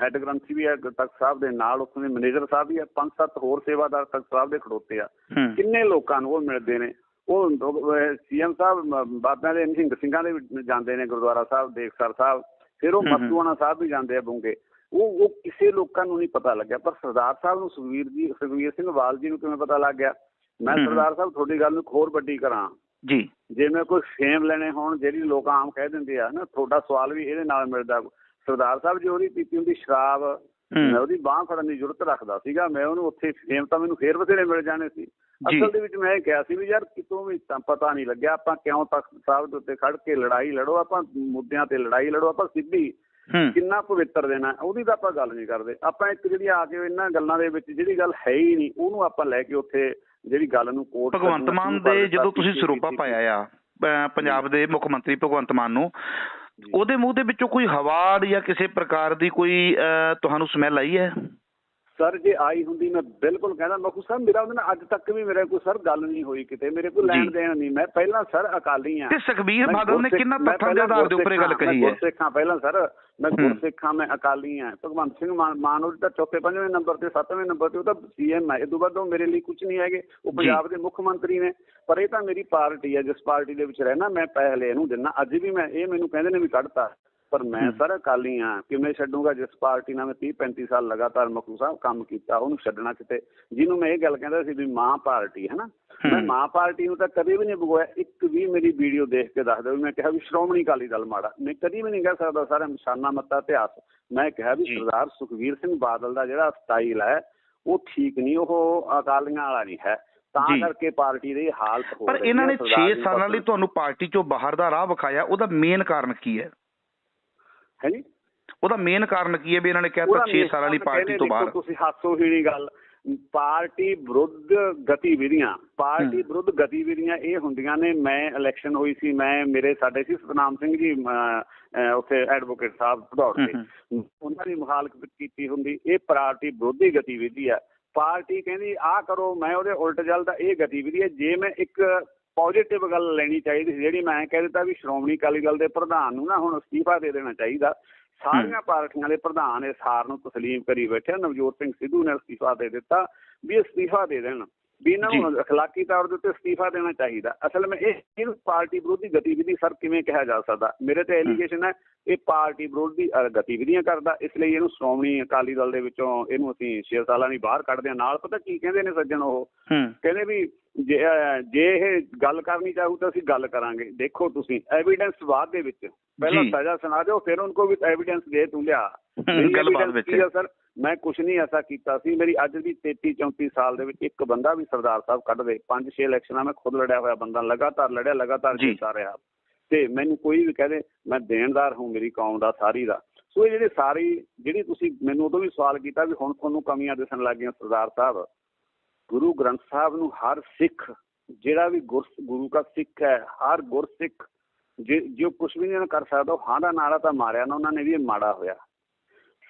ਹੈੱਡ ਗ੍ਰੰਥੀ ਵੀ ਹੈ ਤਖ਼ਤ ਸਾਹਿਬ ਦੇ, ਨਾਲ ਉੱਥੋਂ ਦੇ ਮੈਨੇਜਰ ਸਾਹਿਬ ਵੀ ਹੈ, 5-7 ਹੋਰ ਸੇਵਾਦਾਰ ਤਖ਼ਤ ਸਾਹਿਬ ਦੇ ਖੜੋਤੇ ਆ। ਕਿੰਨੇ ਲੋਕਾਂ ਨੂੰ ਉਹ ਮਿਲਦੇ ਨੇ, ਉਹ CM ਸਾਹਿਬ ਬਾਬਿਆਂ ਦੇ ਨਿਹੰਗ ਸਿੰਘਾਂ ਦੇ ਜਾਂਦੇ ਨੇ, ਗੁਰਦੁਆਰਾ ਸਾਹਿਬ ਦੇਖਸਰ ਸਾਹਿਬ, ਫਿਰ ਉਹ ਮਸਤੂਆਣਾ ਸਾਹਿਬ ਵੀ ਜਾਂਦੇ ਆ ਬੁੰਗੇ। ਉਹ ਕਿਸੇ ਲੋਕਾਂ ਨੂੰ ਨਹੀਂ ਪਤਾ ਲੱਗਿਆ, ਪਰ ਸਰਦਾਰ ਸਾਹਿਬ ਨੂੰ, ਸੁਖਬੀਰ ਸਿੰਘ ਬਾਦਲ ਜੀ ਨੂੰ ਕਿਵੇਂ ਪਤਾ ਲੱਗ ਗਿਆ? ਮੈਂ ਸਰਦਾਰ ਸਾਹਿਬ ਤੁਹਾਡੀ ਗੱਲ ਨੂੰ ਹੋਰ ਵੱਡੀ ਕਰਾਂ ਜੀ, ਜੇ ਮੈਂ ਕੋਈ ਫੇਮ ਲੈਣੇ ਹੋਣ, ਜਿਹੜੀ ਲੋਕ ਆਮ ਕਹਿ ਦਿੰਦੇ ਆ ਨਾ, ਤੁਹਾਡਾ ਸਵਾਲ ਵੀ ਇਹਦੇ ਨਾਲ ਮਿਲਦਾ। ਸਰਦਾਰ ਸਾਹਿਬ ਜੀ ਉਹਦੀ ਪੀਤੀ ਹੁੰਦੀ ਸ਼ਰਾਬ, ਮੈਂ ਉਹਦੀ ਬਾਂਹ ਫੜਨ ਦੀ ਜ਼ਰੂਰਤ ਰੱਖਦਾ ਸੀਗਾ, ਮੈਂ ਉਹਨੂੰ ਉੱਥੇ ਫੇਮ ਤਾਂ ਮੈਨੂੰ ਫੇਰ ਬਥੇਰੇ ਮਿਲ ਜਾਣੇ ਸੀ। ਅਸਲ ਦੇ ਵਿੱਚ ਮੈਂ ਇਹ ਕਿਹਾ ਸੀ ਵੀ ਯਾਰ ਕਿਤੋਂ ਵੀ ਤਾਂ ਪਤਾ ਨਹੀਂ ਲੱਗਿਆ, ਆਪਾਂ ਕਿਉਂ ਤਖ਼ਤ ਸਾਹਿਬ ਦੇ ਉੱਤੇ ਖੜ ਕੇ ਲੜਾਈ ਲੜੋ, ਆਪਾਂ ਮੁੱਦਿਆਂ ਤੇ ਲੜਾਈ ਲੜੋ, ਆਪਾਂ ਸਿੱਧੀ ਕਿੰਨਾ ਪਵਿੱਤਰ ਦੇਣਾ ਉਹਦੀ ਤਾਂ ਆਪਾਂ ਗੱਲ ਨਹੀਂ ਕਰਦੇ। ਆਪਾਂ ਇੱਕ ਜਿਹੜੀ ਆ ਕੇ ਇਹਨਾਂ ਗੱਲਾਂ ਦੇ ਵਿੱਚ ਜਿਹੜੀ ਗੱਲ ਹੈ ਹੀ ਨਹੀਂ, ਉਹਨੂੰ ਆਪਾਂ ਲੈ ਕੇ ਉੱਥੇ ਜਿਹੜੀ ਗੱਲ ਨੂੰ ਕੋਟ। ਭਗਵੰਤ ਮਾਨ ਦੇ ਜਦੋਂ ਤੁਸੀਂ ਸਰੋਪਾ ਪਾਇਆ ਆ ਪੰਜਾਬ ਦੇ ਮੁੱਖ ਮੰਤਰੀ ਭਗਵੰਤ ਮਾਨ ਨੂੰ, ਉਹਦੇ ਮੂੰਹ ਦੇ ਵਿੱਚੋਂ ਕੋਈ ਹਵਾ ਜਾਂ ਕਿਸੇ ਪ੍ਰਕਾਰ ਦੀ ਕੋਈ ਤੁਹਾਨੂੰ ਸਮੈਲ ਆਈ ਹੈ? ਸਰ ਜੇ ਆਈ ਹੁੰਦੀ ਮੈਂ ਬਿਲਕੁਲ ਕਹਿੰਦਾ। ਮਖੂ ਸਾਹਿਬ ਮੇਰਾ ਉਹਦੇ ਨਾਲ ਅੱਜ ਤੱਕ ਵੀ ਮੇਰੇ ਕੋਈ ਸਰ ਗੱਲ ਨਹੀਂ ਹੋਈ ਕਿਤੇ, ਮੇਰੇ ਕੋਲ ਲੈਣ ਦੇਣ ਨਹੀਂ। ਮੈਂ ਪਹਿਲਾਂ ਸਰ ਅਕਾਲੀ ਆ। ਤੇ ਸੁਖਬੀਰ ਬਾਦਲ ਨੇ ਕਿੰਨਾ ਤੱਥਾਂ ਦੇ ਆਧਾਰ ਦੇ ਉੱਪਰ ਇਹ ਗੱਲ ਕਹੀ ਹੈ? ਗੁਰਸਿੱਖਾਂ ਪਹਿਲਾਂ ਸਰ, ਮੈਂ ਗੁਰਸਿੱਖਾਂ, ਮੈਂ ਅਕਾਲੀ ਆ। ਭਗਵੰਤ ਸਿੰਘ ਮਾਨ ਉਹਦੇ ਤਾਂ ਚੌਥੇ 5ਵੇਂ ਨੰਬਰ ਤੇ 7ਵੇਂ ਨੰਬਰ ਤੇ, ਉਹ ਤਾਂ CM ਹੈ। ਇਹ ਤੋਂ ਬਾਅਦ ਉਹ ਮੇਰੇ ਲਈ ਕੁਝ ਨਹੀਂ ਹੈਗੇ, ਉਹ ਪੰਜਾਬ ਦੇ ਮੁੱਖ ਮੰਤਰੀ ਨੇ। ਪਰ ਇਹ ਤਾਂ ਮੇਰੀ ਪਾਰਟੀ ਹੈ, ਜਿਸ ਪਾਰਟੀ ਦੇ ਵਿੱਚ ਰਹਿਣਾ ਮੈਂ ਪਹਿਲੇ ਇਹਨੂੰ ਦਿੰਦਾ। ਅੱਜ ਵੀ ਮੈਂ, ਇਹ ਮੈਨੂੰ ਕਹਿੰਦੇ ਨੇ ਵੀ ਕੱਢਤਾ, ਪਰ ਮੈਂ ਸਰ ਅਕਾਲੀ ਹਾਂ। ਕਿਵੇਂ ਛੱਡੂਗਾ ਜਿਸ ਪਾਰਟੀ ਨਾਲ ਮੈਂ 30-35 ਸਾਲ ਲਗਾਤਾਰ ਮਖੂ ਸਾਹਿਬ ਕੰਮ ਕੀਤਾ, ਉਹਨੂੰ ਛੱਡਣਾ ਕਿਤੇ? ਜਿਹਨੂੰ ਮੈਂ ਇਹ ਗੱਲ ਕਹਿੰਦਾ ਸੀ ਵੀ ਮਾਂ ਪਾਰਟੀ ਹੈ ਨਾ, ਮੈਂ ਮਾਂ ਪਾਰਟੀ ਨੂੰ ਤਾਂ ਕਦੇ ਵੀ ਨਹੀਂ ਬਗੋਇਆ। ਇੱਕ ਵੀ ਮੇਰੀ ਵੀਡੀਓ ਦੇਖ ਕੇ ਦੱਸ ਦਿਓ ਵੀ ਮੈਂ ਕਿਹਾ ਵੀ ਸ਼੍ਰੋਮਣੀ ਅਕਾਲੀ ਦਲ ਮਾੜਾ, ਮੈਂ ਕਦੀ ਵੀ ਨਹੀਂ ਕਹਿ ਸਕਦਾ। ਸਾਰਾ ਨਿਸ਼ਾਨਾ ਮੱਤਾ ਇਤਿਹਾਸ ਮੈਂ ਕਿਹਾ ਵੀ ਸਰਦਾਰ ਸੁਖਬੀਰ ਸਿੰਘ ਬਾਦਲ ਦਾ ਜਿਹੜਾ ਸਟਾਈਲ ਹੈ ਉਹ ਠੀਕ ਨਹੀਂ, ਉਹ ਅਕਾਲੀਆਂ ਵਾਲਾ ਨਹੀਂ ਹੈ, ਤਾਂ ਕਰਕੇ ਪਾਰਟੀ ਦੀ ਹਾਲਤ ਹੋ ਰਹੀ ਹੈ। ਪਰ ਇਹਨਾਂ ਨੇ 6 ਸਾਲਾਂ ਲਈ ਤੁਹਾਨੂੰ ਪਾਰਟੀ ਚੋਂ ਬਾਹਰ ਦਾ ਰਾਹ ਵਿਖਾਇਆ, ਉਹਦਾ ਮੇਨ ਕਾਰਨ ਕੀ ਹੈ? ਹੈ ਜੀ, ਉਹਦਾ ਮੇਨ ਕਾਰਨ ਕੀ ਹੈ ਵੀ ਇਹਨਾਂ ਨੇ ਕਹਿਤਾ 6 ਸਾਲਾਂ ਲਈ ਪਾਰਟੀ ਤੋਂ ਬਾਹਰ? ਤੁਸੀਂ ਹਾਸੋ ਹੀਣੀ ਗੱਲ, ਪਾਰਟੀ ਵਿਰੁੱਧ ਗਤੀਵਿਧੀਆਂ, ਪਾਰਟੀ ਵਿਰੁੱਧ ਗਤੀਵਿਧੀਆਂ ਇਹ ਹੁੰਦੀਆਂ ਨੇ। ਮੈਂ ਇਲੈਕਸ਼ਨ ਹੋਈ ਸੀ, ਮੇਰੇ ਸਾਡੇ ਸੀ ਸਤਨਾਮ ਸਿੰਘ ਜੀ ਉੱਥੇ ਐਡਵੋਕੇਟ ਸਾਹਿਬ ਭਦੌੜ ਦੇ, ਉਹਨਾਂ ਦੀ ਮੁਖਾਲਫਤ ਕੀਤੀ ਹੁੰਦੀ। ਇਹ ਪਾਰਟੀ ਵਿਰੋਧੀ ਗਤੀਵਿਧੀ ਹੈ। ਪਾਰਟੀ ਕਹਿੰਦੀ ਆਹ ਕਰੋ, ਮੈਂ ਉਹਦੇ ਉਲਟ ਚੱਲਦਾ, ਇਹ ਗਤੀਵਿਧੀ ਹੈ। ਜੇ ਮੈਂ ਇੱਕ ਪੋਜ਼ੀਟਿਵ ਗੱਲ ਲੈਣੀ ਚਾਹੀਦੀ ਸੀ, ਜਿਹੜੀ ਮੈਂ ਕਹਿ ਦਿੱਤਾ ਵੀ ਸ਼੍ਰੋਮਣੀ ਅਕਾਲੀ ਦਲ ਦੇ ਪ੍ਰਧਾਨ ਨੂੰ ਨਾ ਹੁਣ ਅਸਤੀਫਾ ਦੇ ਦੇਣਾ ਚਾਹੀਦਾ। ਸਾਰੀਆਂ ਪਾਰਟੀਆਂ ਦੇ ਪ੍ਰਧਾਨ ਇਸ ਹਾਰ ਨੂੰ ਤਸਲੀਮ ਕਰੀ ਬੈਠੇ। ਨਵਜੋਤ ਸਿੰਘ ਸਿੱਧੂ ਨੇ ਅਸਤੀਫਾ ਦੇ ਦਿੱਤਾ ਵੀ ਅਸਤੀਫਾ ਦੇ ਦੇਣ, ਵੀ ਇਹਨਾਂ ਨੂੰ ਅਖਲਾਕੀ ਤੌਰ ਦੇ ਉੱਤੇ ਅਸਤੀਫਾ ਦੇਣਾ ਚਾਹੀਦਾ। ਅਸਲ ਮੈਂ ਇਹ ਪਾਰਟੀ ਵਿਰੋਧੀ ਗਤੀਵਿਧੀ ਸਰ ਕਿਵੇਂ ਕਿਹਾ ਜਾ ਸਕਦਾ? ਮੇਰੇ ਤੇ ਐਲੀਗੇਸ਼ਨ ਹੈ ਇਹ ਪਾਰਟੀ ਵਿਰੋਧੀ ਗਤੀਵਿਧੀਆਂ ਕਰਦਾ, ਇਸ ਲਈ ਇਹਨੂੰ ਸ਼੍ਰੋਮਣੀ ਅਕਾਲੀ ਦਲ ਦੇ ਵਿੱਚੋਂ ਇਹਨੂੰ ਅਸੀਂ 6 ਸਾਲਾਂ ਲਈ ਬਾਹਰ ਕੱਢਦੇ ਹਾਂ। ਨਾਲ ਪਤਾ ਕੀ ਕਹਿੰਦੇ ਨੇ ਸੱਜਣ, ਉਹ ਕਹਿੰਦੇ ਵੀ ਜੇ ਇਹ ਗੱਲ ਕਰਨੀ ਚਾਹੂ ਤਾਂ ਅਸੀਂ ਗੱਲ ਕਰਾਂਗੇ। ਦੇਖੋ ਤੁਸੀਂ ਐਵੀਡੈਂਸ ਬਾਅਦ ਦੇ ਵਿੱਚ, ਪਹਿਲਾਂ ਸਜ਼ਾ ਸੁਣਾ ਦਿਓ, ਫਿਰ ਉਹਨਾਂ ਕੋਲ ਵੀ ਐਵੀਡੈਂਸ ਦੇ ਤੂੰ ਲਿਆ। ਸਰ ਮੈਂ ਕੁਛ ਨਹੀਂ ਐਸਾ ਕੀਤਾ ਸੀ। ਮੇਰੀ ਅੱਜ ਦੀ 33-34 ਸਾਲ ਦੇ ਵਿੱਚ ਇੱਕ ਬੰਦਾ ਵੀ ਸਰਦਾਰ ਸਾਹਿਬ ਕੱਢ ਦੇ। 5-6 ਇਲੈਕਸ਼ਨਾਂ ਮੈਂ ਖੁਦ ਲੜਿਆ ਹੋਇਆ ਬੰਦਾ, ਲਗਾਤਾਰ ਲੜਿਆ, ਲਗਾਤਾਰ ਜਿੱਤਦਾ ਰਿਹਾ, ਤੇ ਮੈਨੂੰ ਕੋਈ ਵੀ ਕਹਦੇ ਮੈਂ ਦੇਣਦਾਰ ਹੂੰ ਮੇਰੀ ਕੌਮ ਦਾ ਸਾਰੀ ਦਾ। ਸੋ ਇਹ ਜਿਹੜੀ ਤੁਸੀਂ ਮੈਨੂੰ ਉਦੋਂ ਵੀ ਸਵਾਲ ਕੀਤਾ ਵੀ ਹੁਣ ਤੁਹਾਨੂੰ ਕਮੀਆਂ ਦਿਸਣ ਲੱਗ ਗਈਆਂ। ਸਰਦਾਰ ਸਾਹਿਬ, ਗੁਰੂ ਗ੍ਰੰਥ ਸਾਹਿਬ ਨੂੰ ਹਰ ਸਿੱਖ ਜਿਹੜਾ ਵੀ ਗੁਰੂ ਕਾ ਸਿੱਖ ਹੈ, ਹਰ ਗੁਰਸਿੱਖ ਜੋ ਕੁਛ ਵੀ ਨਹੀਂ ਕਰ ਸਕਦਾ, ਉਹ ਹਾਂ ਦਾ ਨਾਰਾ ਤਾਂ ਮਾਰਿਆ ਨਾ ਉਹਨਾਂ ਨੇ ਵੀ, ਇਹ ਮਾੜਾ ਹੋਇਆ।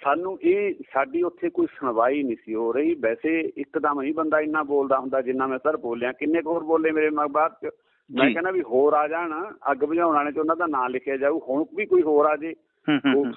ਸਾਨੂੰ ਇਹ ਸਾਡੀ ਉੱਥੇ ਕੋਈ ਸੁਣਵਾਈ ਨਹੀਂ ਸੀ ਹੋ ਰਹੀ। ਵੈਸੇ ਇੱਕਦਮ ਹੀ ਬੰਦਾ ਇੰਨਾ ਬੋਲਦਾ ਹੁੰਦਾ ਜਿੰਨਾ ਮੈਂ ਸਰ ਬੋਲਿਆ। ਕਿੰਨੇ ਕੁ ਹੋਰ ਬੋਲੇ ਮੇਰੇ ਬਾਅਦ ਚ। ਮੈਂ ਕਹਿੰਦਾ ਵੀ ਹੋਰ ਆ ਜਾਣ, ਅੱਗ ਬੁਝਾਉਣ ਵਾਲੇ ਚ ਉਹਨਾਂ ਦਾ ਨਾਂ ਲਿਖਿਆ ਜਾਊ। ਹੁਣ ਵੀ ਕੋਈ ਹੋਰ ਆ ਜੇ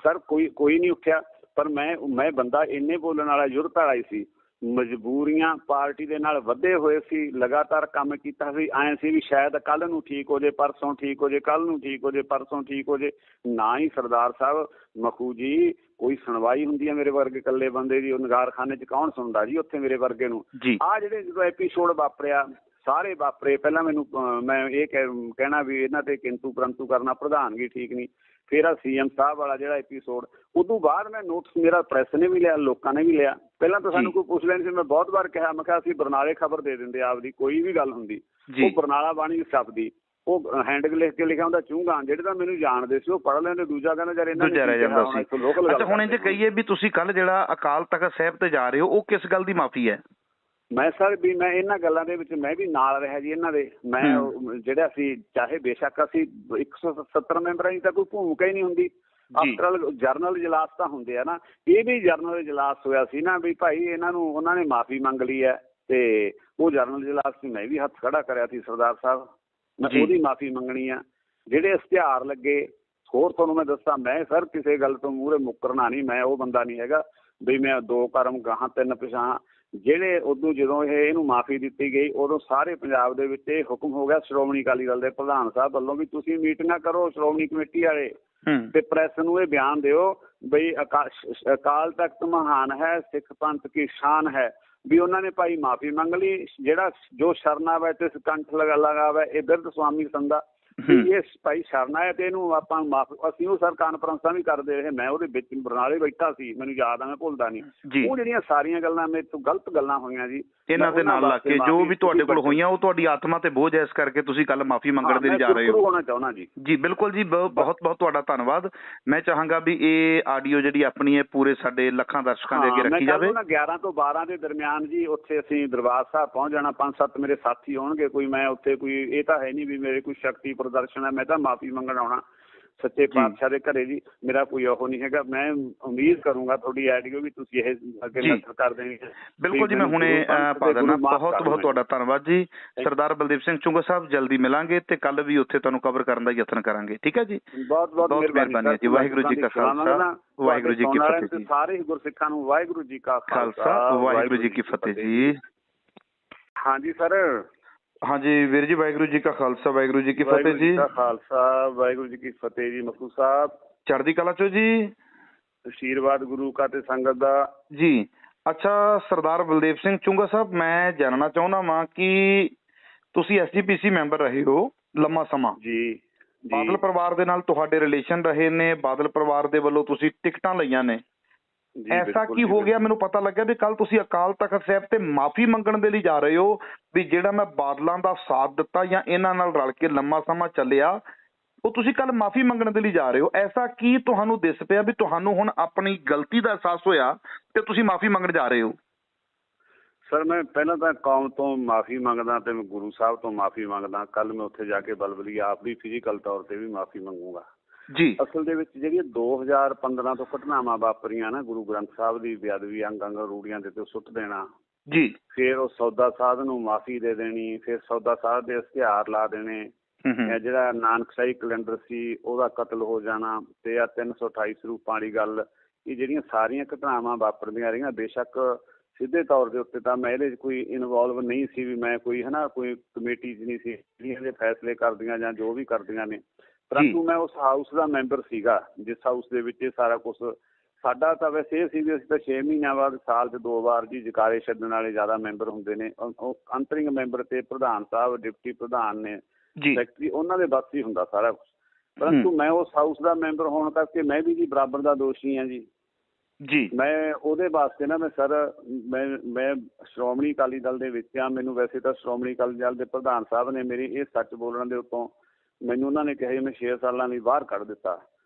ਸਰ, ਕੋਈ ਨਹੀਂ ਉੱਠਿਆ। ਪਰ ਮੈਂ ਬੰਦਾ ਇੰਨੇ ਬੋਲਣ ਵਾਲਾ ਯੁੱਧ ਧਾਰਾ ਹੀ ਸੀ। ਮਜਬੂਰੀਆਂ ਪਾਰਟੀ ਦੇ ਨਾਲ ਵਧੇ ਹੋਏ ਸੀ, ਲਗਾਤਾਰ ਕੰਮ ਕੀਤਾ ਸੀ। ਐਂ ਸੀ ਵੀ ਸ਼ਾਇਦ ਕੱਲ ਨੂੰ ਠੀਕ ਹੋ ਜੇ, ਪਰਸੋਂ ਠੀਕ ਹੋ ਜੇ, ਕੱਲ ਨੂੰ ਠੀਕ ਹੋ ਜੇ, ਪਰਸੋਂ ਠੀਕ ਹੋ ਜੇ। ਨਾ ਹੀ ਸਰਦਾਰ ਸਾਹਿਬ ਮਖੂ ਜੀ ਕੋਈ ਸੁਣਵਾਈ ਹੁੰਦੀ ਹੈ ਮੇਰੇ ਵਰਗੇ ਇਕੱਲੇ ਬੰਦੇ ਦੀ। ਉਹ ਨਗਾਰਖਾਨੇ ਚ ਕੌਣ ਸੁਣਦਾ ਜੀ ਉੱਥੇ ਮੇਰੇ ਵਰਗੇ ਨੂੰ। ਆਹ ਜਿਹੜੇ ਜਦੋਂ ਐਪੀਸੋਡ ਵਾਪਰਿਆ ਸਾਰੇ ਵਾਪਰੇ, ਪਹਿਲਾਂ ਮੈਂ ਇਹ ਕਹਿਣਾ ਵੀ ਇਹਨਾਂ ਤੇ ਕਿੰਤੂ ਪਰੰਤੂ ਕਰਨਾ, ਪ੍ਰਧਾਨਗੀ ਠੀਕ ਨਹੀਂ। ਫਿਰ ਆ CM ਸਾਹਿਬ ਵਾਲਾ ਜਿਹੜਾ ਐਪੀਸੋਡ, ਉਦੋਂ ਬਾਅਦ ਮੈਂ ਨੋਟਿਸ ਮੇਰਾ ਪ੍ਰੈਸ ਨੇ ਵੀ ਲਿਆ, ਲੋਕਾਂ ਨੇ ਵੀ ਲਿਆ। ਪਹਿਲਾਂ ਤਾਂ ਸਾਨੂੰ ਕੋਈ ਪੁੱਛ ਲੈਣੀ ਸੀ। ਮੈਂ ਬਹੁਤ ਵਾਰ ਕਿਹਾ, ਮੈਂ ਕਿਹਾ ਅਸੀਂ ਬਰਨਾਲੇ ਖਬਰ ਦੇ ਦਿੰਦੇ ਆਪਦੀ, ਕੋਈ ਵੀ ਗੱਲ ਹੁੰਦੀ। ਉਹ ਬਰਨਾਲਾ ਬਾਣੀ ਛਪਦੀ, ਉਹ ਹੈਂਡ ਲਿਖ ਕੇ ਲਿਖਿਆ ਹੁੰਦਾ ਚੂੰਗਾ। ਜਿਹੜੇ ਤਾਂ ਮੈਨੂੰ ਜਾਣਦੇ ਸੀ ਉਹ ਪੜ੍ਹ ਲੈਂਦੇ, ਦੂਜਾ ਕਹਿੰਦਾ ਯਾਰ ਇਹਨਾਂ ਨੇ। ਅੱਛਾ, ਹੁਣ ਇੰਜ ਕਹੀਏ ਵੀ ਤੁਸੀਂ ਕੱਲ ਜਿਹੜਾ ਅਕਾਲ ਤਖ਼ਤ ਸਾਹਿਬ ਤੇ ਜਾ ਰਹੇ ਹੋ, ਉਹ ਕਿਸ ਗੱਲ ਦੀ ਮਾਫੀ ਹੈ? ਮੈਂ ਸਰ ਵੀ ਮੈਂ ਇਹਨਾਂ ਗੱਲਾਂ ਦੇ ਵਿੱਚ ਮੈਂ ਵੀ ਨਾਲ ਰਿਹਾ ਜੀ ਇਹਨਾਂ ਦੇ। ਮੈਂ ਜਿਹੜਾ ਅਸੀਂ ਚਾਹੇ ਬੇਸ਼ੱਕ ਅਸੀਂ 170 ਮੈਂਬਰਾਂ ਦੀ ਤਾਂ ਕੋਈ ਭੂਮਿਕਾ ਹੀ ਨਹੀਂ ਹੁੰਦੀ। ਆਫਟਰ ਜਰਨਲ ਇਜਲਾਸ ਤਾਂ ਹੁੰਦੇ ਆ ਨਾ, ਇਹ ਵੀ ਜਰਨਲ ਇਜਲਾਸ ਹੋਇਆ ਸੀ ਨਾ ਵੀ ਭਾਈ ਇਹਨਾਂ ਨੂੰ ਉਹਨਾਂ ਨੇ ਮਾਫੀ ਮੰਗ ਲਈ ਹੈ। ਤੇ ਉਹ ਜਰਨਲ ਇਜਲਾਸ 'ਚ ਮੈਂ ਵੀ ਹੱਥ ਖੜਾ ਕਰਿਆ ਸੀ ਸਰਦਾਰ ਸਾਹਿਬ, ਮੈਂ ਉਹਦੀ ਮਾਫੀ ਮੰਗਣੀ ਆ। ਜਿਹੜੇ ਇਸ਼ਤਿਹਾਰ ਲੱਗੇ, ਹੋਰ ਤੁਹਾਨੂੰ ਮੈਂ ਦੱਸਾਂ, ਮੈਂ ਸਰ ਕਿਸੇ ਗੱਲ ਤੋਂ ਮੂਹਰੇ ਮੁੱਕਰਨਾ ਨਹੀਂ। ਮੈਂ ਉਹ ਬੰਦਾ ਨਹੀਂ ਹੈਗਾ ਬਈ ਮੈਂ 2 ਕਰਮ ਗਾਹਾਂ 3 ਪਿਛਾਹਾਂ। ਜਿਹੜੇ ਉਦੋਂ ਜਦੋਂ ਇਹਨੂੰ ਮਾਫੀ ਦਿੱਤੀ ਗਈ, ਉਦੋਂ ਸਾਰੇ ਪੰਜਾਬ ਦੇ ਵਿੱਚ ਇਹ ਹੁਕਮ ਹੋ ਗਿਆ ਸ਼੍ਰੋਮਣੀ ਅਕਾਲੀ ਦਲ ਦੇ ਪ੍ਰਧਾਨ ਸਾਹਿਬ ਵੱਲੋਂ ਵੀ ਤੁਸੀਂ ਮੀਟਿੰਗਾਂ ਕਰੋ ਸ਼੍ਰੋਮਣੀ ਕਮੇਟੀ ਵਾਲੇ, ਤੇ ਪ੍ਰੈਸ ਨੂੰ ਇਹ ਬਿਆਨ ਦਿਓ ਬਈ ਅਕਾਲ ਤਖਤ ਮਹਾਨ ਹੈ, ਸਿੱਖ ਪੰਥ ਕੀ ਸ਼ਾਨ ਹੈ। ਵੀ ਉਹਨਾਂ ਨੇ ਭਾਈ ਮਾਫੀ ਮੰਗ ਲਈ। ਜਿਹੜਾ ਜੋ ਸ਼ਰਨਾਵਾ ਤੇ ਕੰਠ ਲਗਾਵਾ ਇਹ ਬਿਰਧ ਸਵਾਮੀ ਸੰਦਾ, ਇਹ ਭਾਈ ਸ਼ਰਨਾ ਹੈ ਤੇ ਇਹਨੂੰ ਆਪਾਂ ਅਸੀਂ ਉਹ ਸਰ ਕਾਨਫਰੰਸਾਂ ਵੀ ਕਰਦੇ ਰਹੇ। ਮੈਂ ਉਹਦੇ ਵਿੱਚ ਬਰਨਾਲੇ ਬੈਠਾ ਸੀ, ਮੈਨੂੰ ਯਾਦ ਆ, ਮੈਂ ਭੁੱਲਦਾ ਨਹੀਂ। ਉਹ ਜਿਹੜੀਆਂ ਸਾਰੀਆਂ ਗੱਲਾਂ ਮੇਰੇ ਤੋਂ ਗਲਤ ਗੱਲਾਂ ਹੋਈਆਂ ਜੀ ਇਹਨਾਂ ਦੇ ਨਾਲ ਲੱਗ ਕੇ, ਜੋ ਵੀ ਤੁਹਾਡੇ ਕੋਲ ਹੋਈਆਂ, ਉਹ ਤੁਹਾਡੀ ਆਤਮਾ ਤੇ ਬੋਝ ਹੈ, ਇਸ ਕਰਕੇ ਤੁਸੀਂ ਕੱਲ ਮਾਫੀ ਮੰਗਣ ਦੇ ਲਈ ਜਾ ਰਹੇ ਹੋ। ਹੋਣਾ ਚਾਹੁੰਦਾ ਜੀ। ਜੀ ਬਿਲਕੁਲ ਜੀ, ਬਹੁਤ ਬਹੁਤ ਤੁਹਾਡਾ ਧੰਨਵਾਦ। ਮੈਂ ਚਾਹਾਂਗਾ ਵੀ ਇਹ ਆਡੀਓ ਜਿਹੜੀ ਆਪਣੀ ਹੈ ਪੂਰੇ ਸਾਡੇ ਲੱਖਾਂ ਦਰਸ਼ਕਾਂ ਦੇ ਅੱਗੇ ਰੱਖੀ ਜਾਵੇ। 11 ਤੋਂ 12 ਦੇ ਦਰਮਿਆਨ ਜੀ ਉੱਥੇ ਅਸੀਂ ਦਰਬਾਰ ਸਾਹਿਬ ਪਹੁੰਚ ਜਾਣਾ। 5-7 ਮੇਰੇ ਸਾਥੀ ਹੋਣਗੇ। ਕੋਈ ਮੈਂ ਉੱਥੇ ਕੋਈ ਇਹ ਤਾਂ ਹੈ ਨਹੀਂ ਵੀ ਮੇਰੇ ਕੋਈ ਸ਼ਕਤੀ ਪ੍ਰਦਰਸ਼ਨ ਹੈ। ਮੈਂ ਤਾਂ ਮਾਫੀ ਮੰਗਣ ਆਉਣਾ ਸੱਚੇ ਪਾਤਸ਼ਾਹ ਦੇ ਘਰੇ ਜੀ। ਮੇਰਾ ਕੋਈ ਉਹ ਨਹੀਂ ਹੈਗਾ। ਮੈਂ ਉਮੀਦ ਕਰੂੰਗਾ ਤੁਹਾਡੀ ਆਡੀਓ ਵੀ ਤੁਸੀਂ ਇਹ ਅੱਗੇ ਨਸ਼ਰ ਕਰ ਦੇਣੀ। ਬਿਲਕੁਲ ਜੀ, ਮੈਂ ਹੁਣੇ ਪਾ ਦੇਣਾ। ਬਹੁਤ ਬਹੁਤ ਤੁਹਾਡਾ ਧੰਨਵਾਦ ਜੀ। ਸਰਦਾਰ ਬਲਦੇਵ ਸਿੰਘ ਚੁੰਗਾ ਸਾਹਿਬ, ਜਲਦੀ ਮਿਲਾਂਗੇ ਤੇ ਕੱਲ ਵੀ ਉੱਥੇ ਤੁਹਾਨੂੰ ਕਵਰ ਕਰਨ ਦਾ ਯਤਨ ਕਰਾਂਗੇ। ਠੀਕ ਹੈ ਜੀ, ਬਹੁਤ ਬਹੁਤ ਮਿਹਰਬਾਨੀ ਜੀ। ਵਾਹਿਗੁਰੂ ਜੀ ਕਾ ਖਾਲਸਾ, ਵਾਹਿਗੁਰੂ ਜੀ ਕੀ ਫਤਿਹ ਜੀ। ਸਾਰੇ ਗੁਰਸਿੱਖਾਂ ਨੂੰ ਵਾਹਿਗੁਰੂ ਜੀ ਕਾ ਖਾਲਸਾ, ਵਾਹਿਗੁਰੂ ਜੀ ਕੀ ਫਤਿਹ ਜੀ। ਹਾਂਜੀ ਸਰ। ਹਾਂਜੀ ਵੀਰ ਜੀ, ਵਾਹਿਗੁਰੂ ਜੀ ਕਾ ਖਾਲਸਾ, ਵਾਹਿਗੁਰੂ ਜੀ ਕੀ ਫਤਿਹ ਜੀ। ਖਾਲਸਾ, ਵਾਹਿਗੁਰੂ ਜੀ ਕੀ ਫਤਿਹ ਜੀ। ਮਖੂ ਸਾਹਿਬ ਚੜ੍ਹਦੀ ਕਲਾ ਚੋ ਜੀ। ਆਸ਼ੀਰਵਾਦ ਗੁਰੂ ਕਾ ਤੇ ਸੰਗਤ ਦਾ ਜੀ। ਅੱਛਾ ਸਰਦਾਰ ਬਲਦੇਵ ਸਿੰਘ ਚੁੰਗਾ ਸਾਹਿਬ, ਮੈਂ ਜਾਣਨਾ ਚਾਹੁੰਦਾ ਵਾਂ ਕਿ ਤੁਸੀਂ SGPC ਮੈਂਬਰ ਰਹੇ ਹੋ ਲੰਮਾ ਸਮਾਂ ਜੀ। ਬਾਦਲ ਪਰਿਵਾਰ ਦੇ ਨਾਲ ਤੁਹਾਡੇ ਰਿਲੇਸ਼ਨ ਰਹੇ ਨੇ, ਬਾਦਲ ਪਰਿਵਾਰ ਦੇ ਵੱਲੋਂ ਤੁਸੀਂ ਟਿਕਟਾਂ ਲਈਆਂ ਨੇ। ਐਸਾ ਕੀ ਹੋ ਗਿਆ? ਮੈਨੂੰ ਪਤਾ ਲੱਗਿਆ ਵੀ ਕੱਲ ਤੁਸੀਂ ਅਕਾਲ ਤਖ਼ਤ ਸਾਹਿਬ ਤੇ ਮਾਫੀ ਮੰਗਣ ਦੇ ਲਈ ਜਾ ਰਹੇ ਹੋ ਵੀ ਜਿਹੜਾ ਮੈਂ ਬਾਦਲਾਂ ਦਾ ਸਾਥ ਦਿੱਤਾ ਜਾਂ ਇਹਨਾਂ ਨਾਲ ਰਲ ਕੇ ਲੰਮਾ ਸਮਾਂ ਚੱਲਿਆ, ਉਹ ਤੁਸੀਂ ਕੱਲ ਮਾਫੀ ਮੰਗਣ ਦੇ ਲਈ ਜਾ ਰਹੇ ਹੋ। ਐਸਾ ਕੀ ਤੁਹਾਨੂੰ ਦਿਸ ਪਿਆ ਵੀ ਤੁਹਾਨੂੰ ਹੁਣ ਆਪਣੀ ਗਲਤੀ ਦਾ ਅਹਿਸਾਸ ਹੋਇਆ ਤੇ ਤੁਸੀਂ ਮਾਫੀ ਮੰਗਣ ਜਾ ਰਹੇ ਹੋ? ਸਰ ਮੈਂ ਪਹਿਲਾਂ ਤਾਂ ਕੌਮ ਤੋਂ ਮਾਫੀ ਮੰਗਦਾ ਤੇ ਮੈਂ ਗੁਰੂ ਸਾਹਿਬ ਤੋਂ ਮਾਫੀ ਮੰਗਦਾ। ਕੱਲ ਮੈਂ ਉੱਥੇ ਜਾ ਕੇ ਬਲਬਲੀ ਆਪ ਵੀ ਫਿਜ਼ੀਕਲ ਤੌਰ ਤੇ ਵੀ ਮਾਫੀ ਮੰਗੂਗਾ ਜੀ। ਅਸਲ ਦੇ ਵਿੱਚ ਜਿਹੜੀਆਂ 2015 ਤੋਂ ਘਟਨਾਵਾਂ ਵਾਪਰੀਆਂ ਨਾ, ਗੁਰੂ ਗ੍ਰੰਥ ਸਾਹਿਬ ਦੀ ਬੇਅਦਬੀ, ਅੰਗ ਰੂੜੀਆਂ ਦੇ ਤੇ ਸੁੱਟ ਦੇਣਾ ਜੀ, ਫਿਰ ਉਹ ਸੌਦਾ ਸਾਧ ਨੂੰ ਮਾਫੀ ਦੇ ਦੇਣੀ, ਫਿਰ ਸੌਦਾ ਸਾਧ ਦੇ ਇਸ਼ਤਿਹਾਰ ਲਾ ਦੇਣੇ, ਜਿਹੜਾ ਨਾਨਕਸ਼ਾਹੀ ਕੈਲੰਡਰ ਸੀ ਉਹਦਾ ਕਤਲ ਹੋ ਜਾਣਾ, ਤੇ ਆ 328 ਸਰੂਪਾਂ ਵਾਲੀ ਗੱਲ, ਇਹ ਜਿਹੜੀਆਂ ਸਾਰੀਆਂ ਘਟਨਾਵਾਂ ਵਾਪਰਦੀਆਂ ਰਹੀਆਂ। ਬੇਸ਼ੱਕ ਸਿੱਧੇ ਤੌਰ ਦੇ ਉੱਤੇ ਤਾਂ ਮੈਂ ਇਹਦੇ 'ਚ ਕੋਈ ਇਨਵੋਲਵ ਨਹੀਂ ਸੀ ਵੀ ਮੈਂ ਕੋਈ ਕੋਈ ਕਮੇਟੀ 'ਚ ਨਹੀਂ ਸੀ ਜਿਹੜੀਆਂ ਦੇ ਫੈਸਲੇ ਕਰਦੀਆਂ ਜਾਂ ਜੋ ਵੀ ਕਰਦੀਆਂ ਨੇ, ਪਰੰਤੂ ਮੈਂ ਉਸ ਹਾਊਸ ਦਾ ਮੈਂਬਰ ਸੀਗਾ ਜਿਸ ਹਾਊਸ ਦੇ ਵਿੱਚ ਇਹ ਸਾਰਾ ਕੁਛ। ਸਾਡਾ ਤਾਂ ਵੈਸੇ ਇਹ ਸੀ ਵੀ ਅਸੀਂ ਤਾਂ 6 ਮਹੀਨਿਆਂ ਬਾਅਦ ਸਾਲ 'ਚ 2 ਵਾਰ ਜੀ ਜਕਾਰੇ ਛੱਡਣ ਵਾਲੇ ਜ਼ਿਆਦਾ ਮੈਂਬਰ ਹੁੰਦੇ ਨੇ। ਅੰਤਰਿੰਗ ਮੈਂਬਰ ਤੇ ਪ੍ਰਧਾਨ ਸਾਹਿਬ, ਡਿਪਟੀ ਪ੍ਰਧਾਨ ਨੇ, ਸੈਕਟਰੀ, ਉਹਨਾਂ ਦੇ ਬਸ ਹੀ ਹੁੰਦਾ ਸਾਰਾ ਕੁਛ। ਪਰੰਤੂ ਮੈਂ ਉਸ ਹਾਊਸ ਦਾ ਮੈਂਬਰ ਹੋਣ ਕਰਕੇ ਮੈਂ ਵੀ ਜੀ ਬਰਾਬਰ ਦਾ ਦੋਸ਼ੀ ਹਾਂ ਜੀ। ਮੈਂ ਉਹਦੇ ਵਾਸਤੇ ਨਾ ਮੈਂ ਸਰ ਮੈਂ ਸ਼੍ਰੋਮਣੀ ਅਕਾਲੀ ਦਲ ਦੇ ਵਿੱਚ ਆ। ਮੈਨੂੰ ਵੈਸੇ ਤਾਂ ਸ਼੍ਰੋਮਣੀ ਅਕਾਲੀ ਦਲ ਦੇ ਪ੍ਰਧਾਨ ਸਾਹਿਬ ਨੇ ਮੇਰੀ ਇਹ ਸੱਚ ਬੋਲਣ ਦੇ ਉੱਤੋਂ ਮੈਨੂੰ ਉਹਨਾਂ ਨੇ ਕਿਹਾ ਮੈਂ 6 ਸਾਲਾਂ ਲਈ ਬਾਹਰ ਕੱਢ ਦਿੱਤਾ।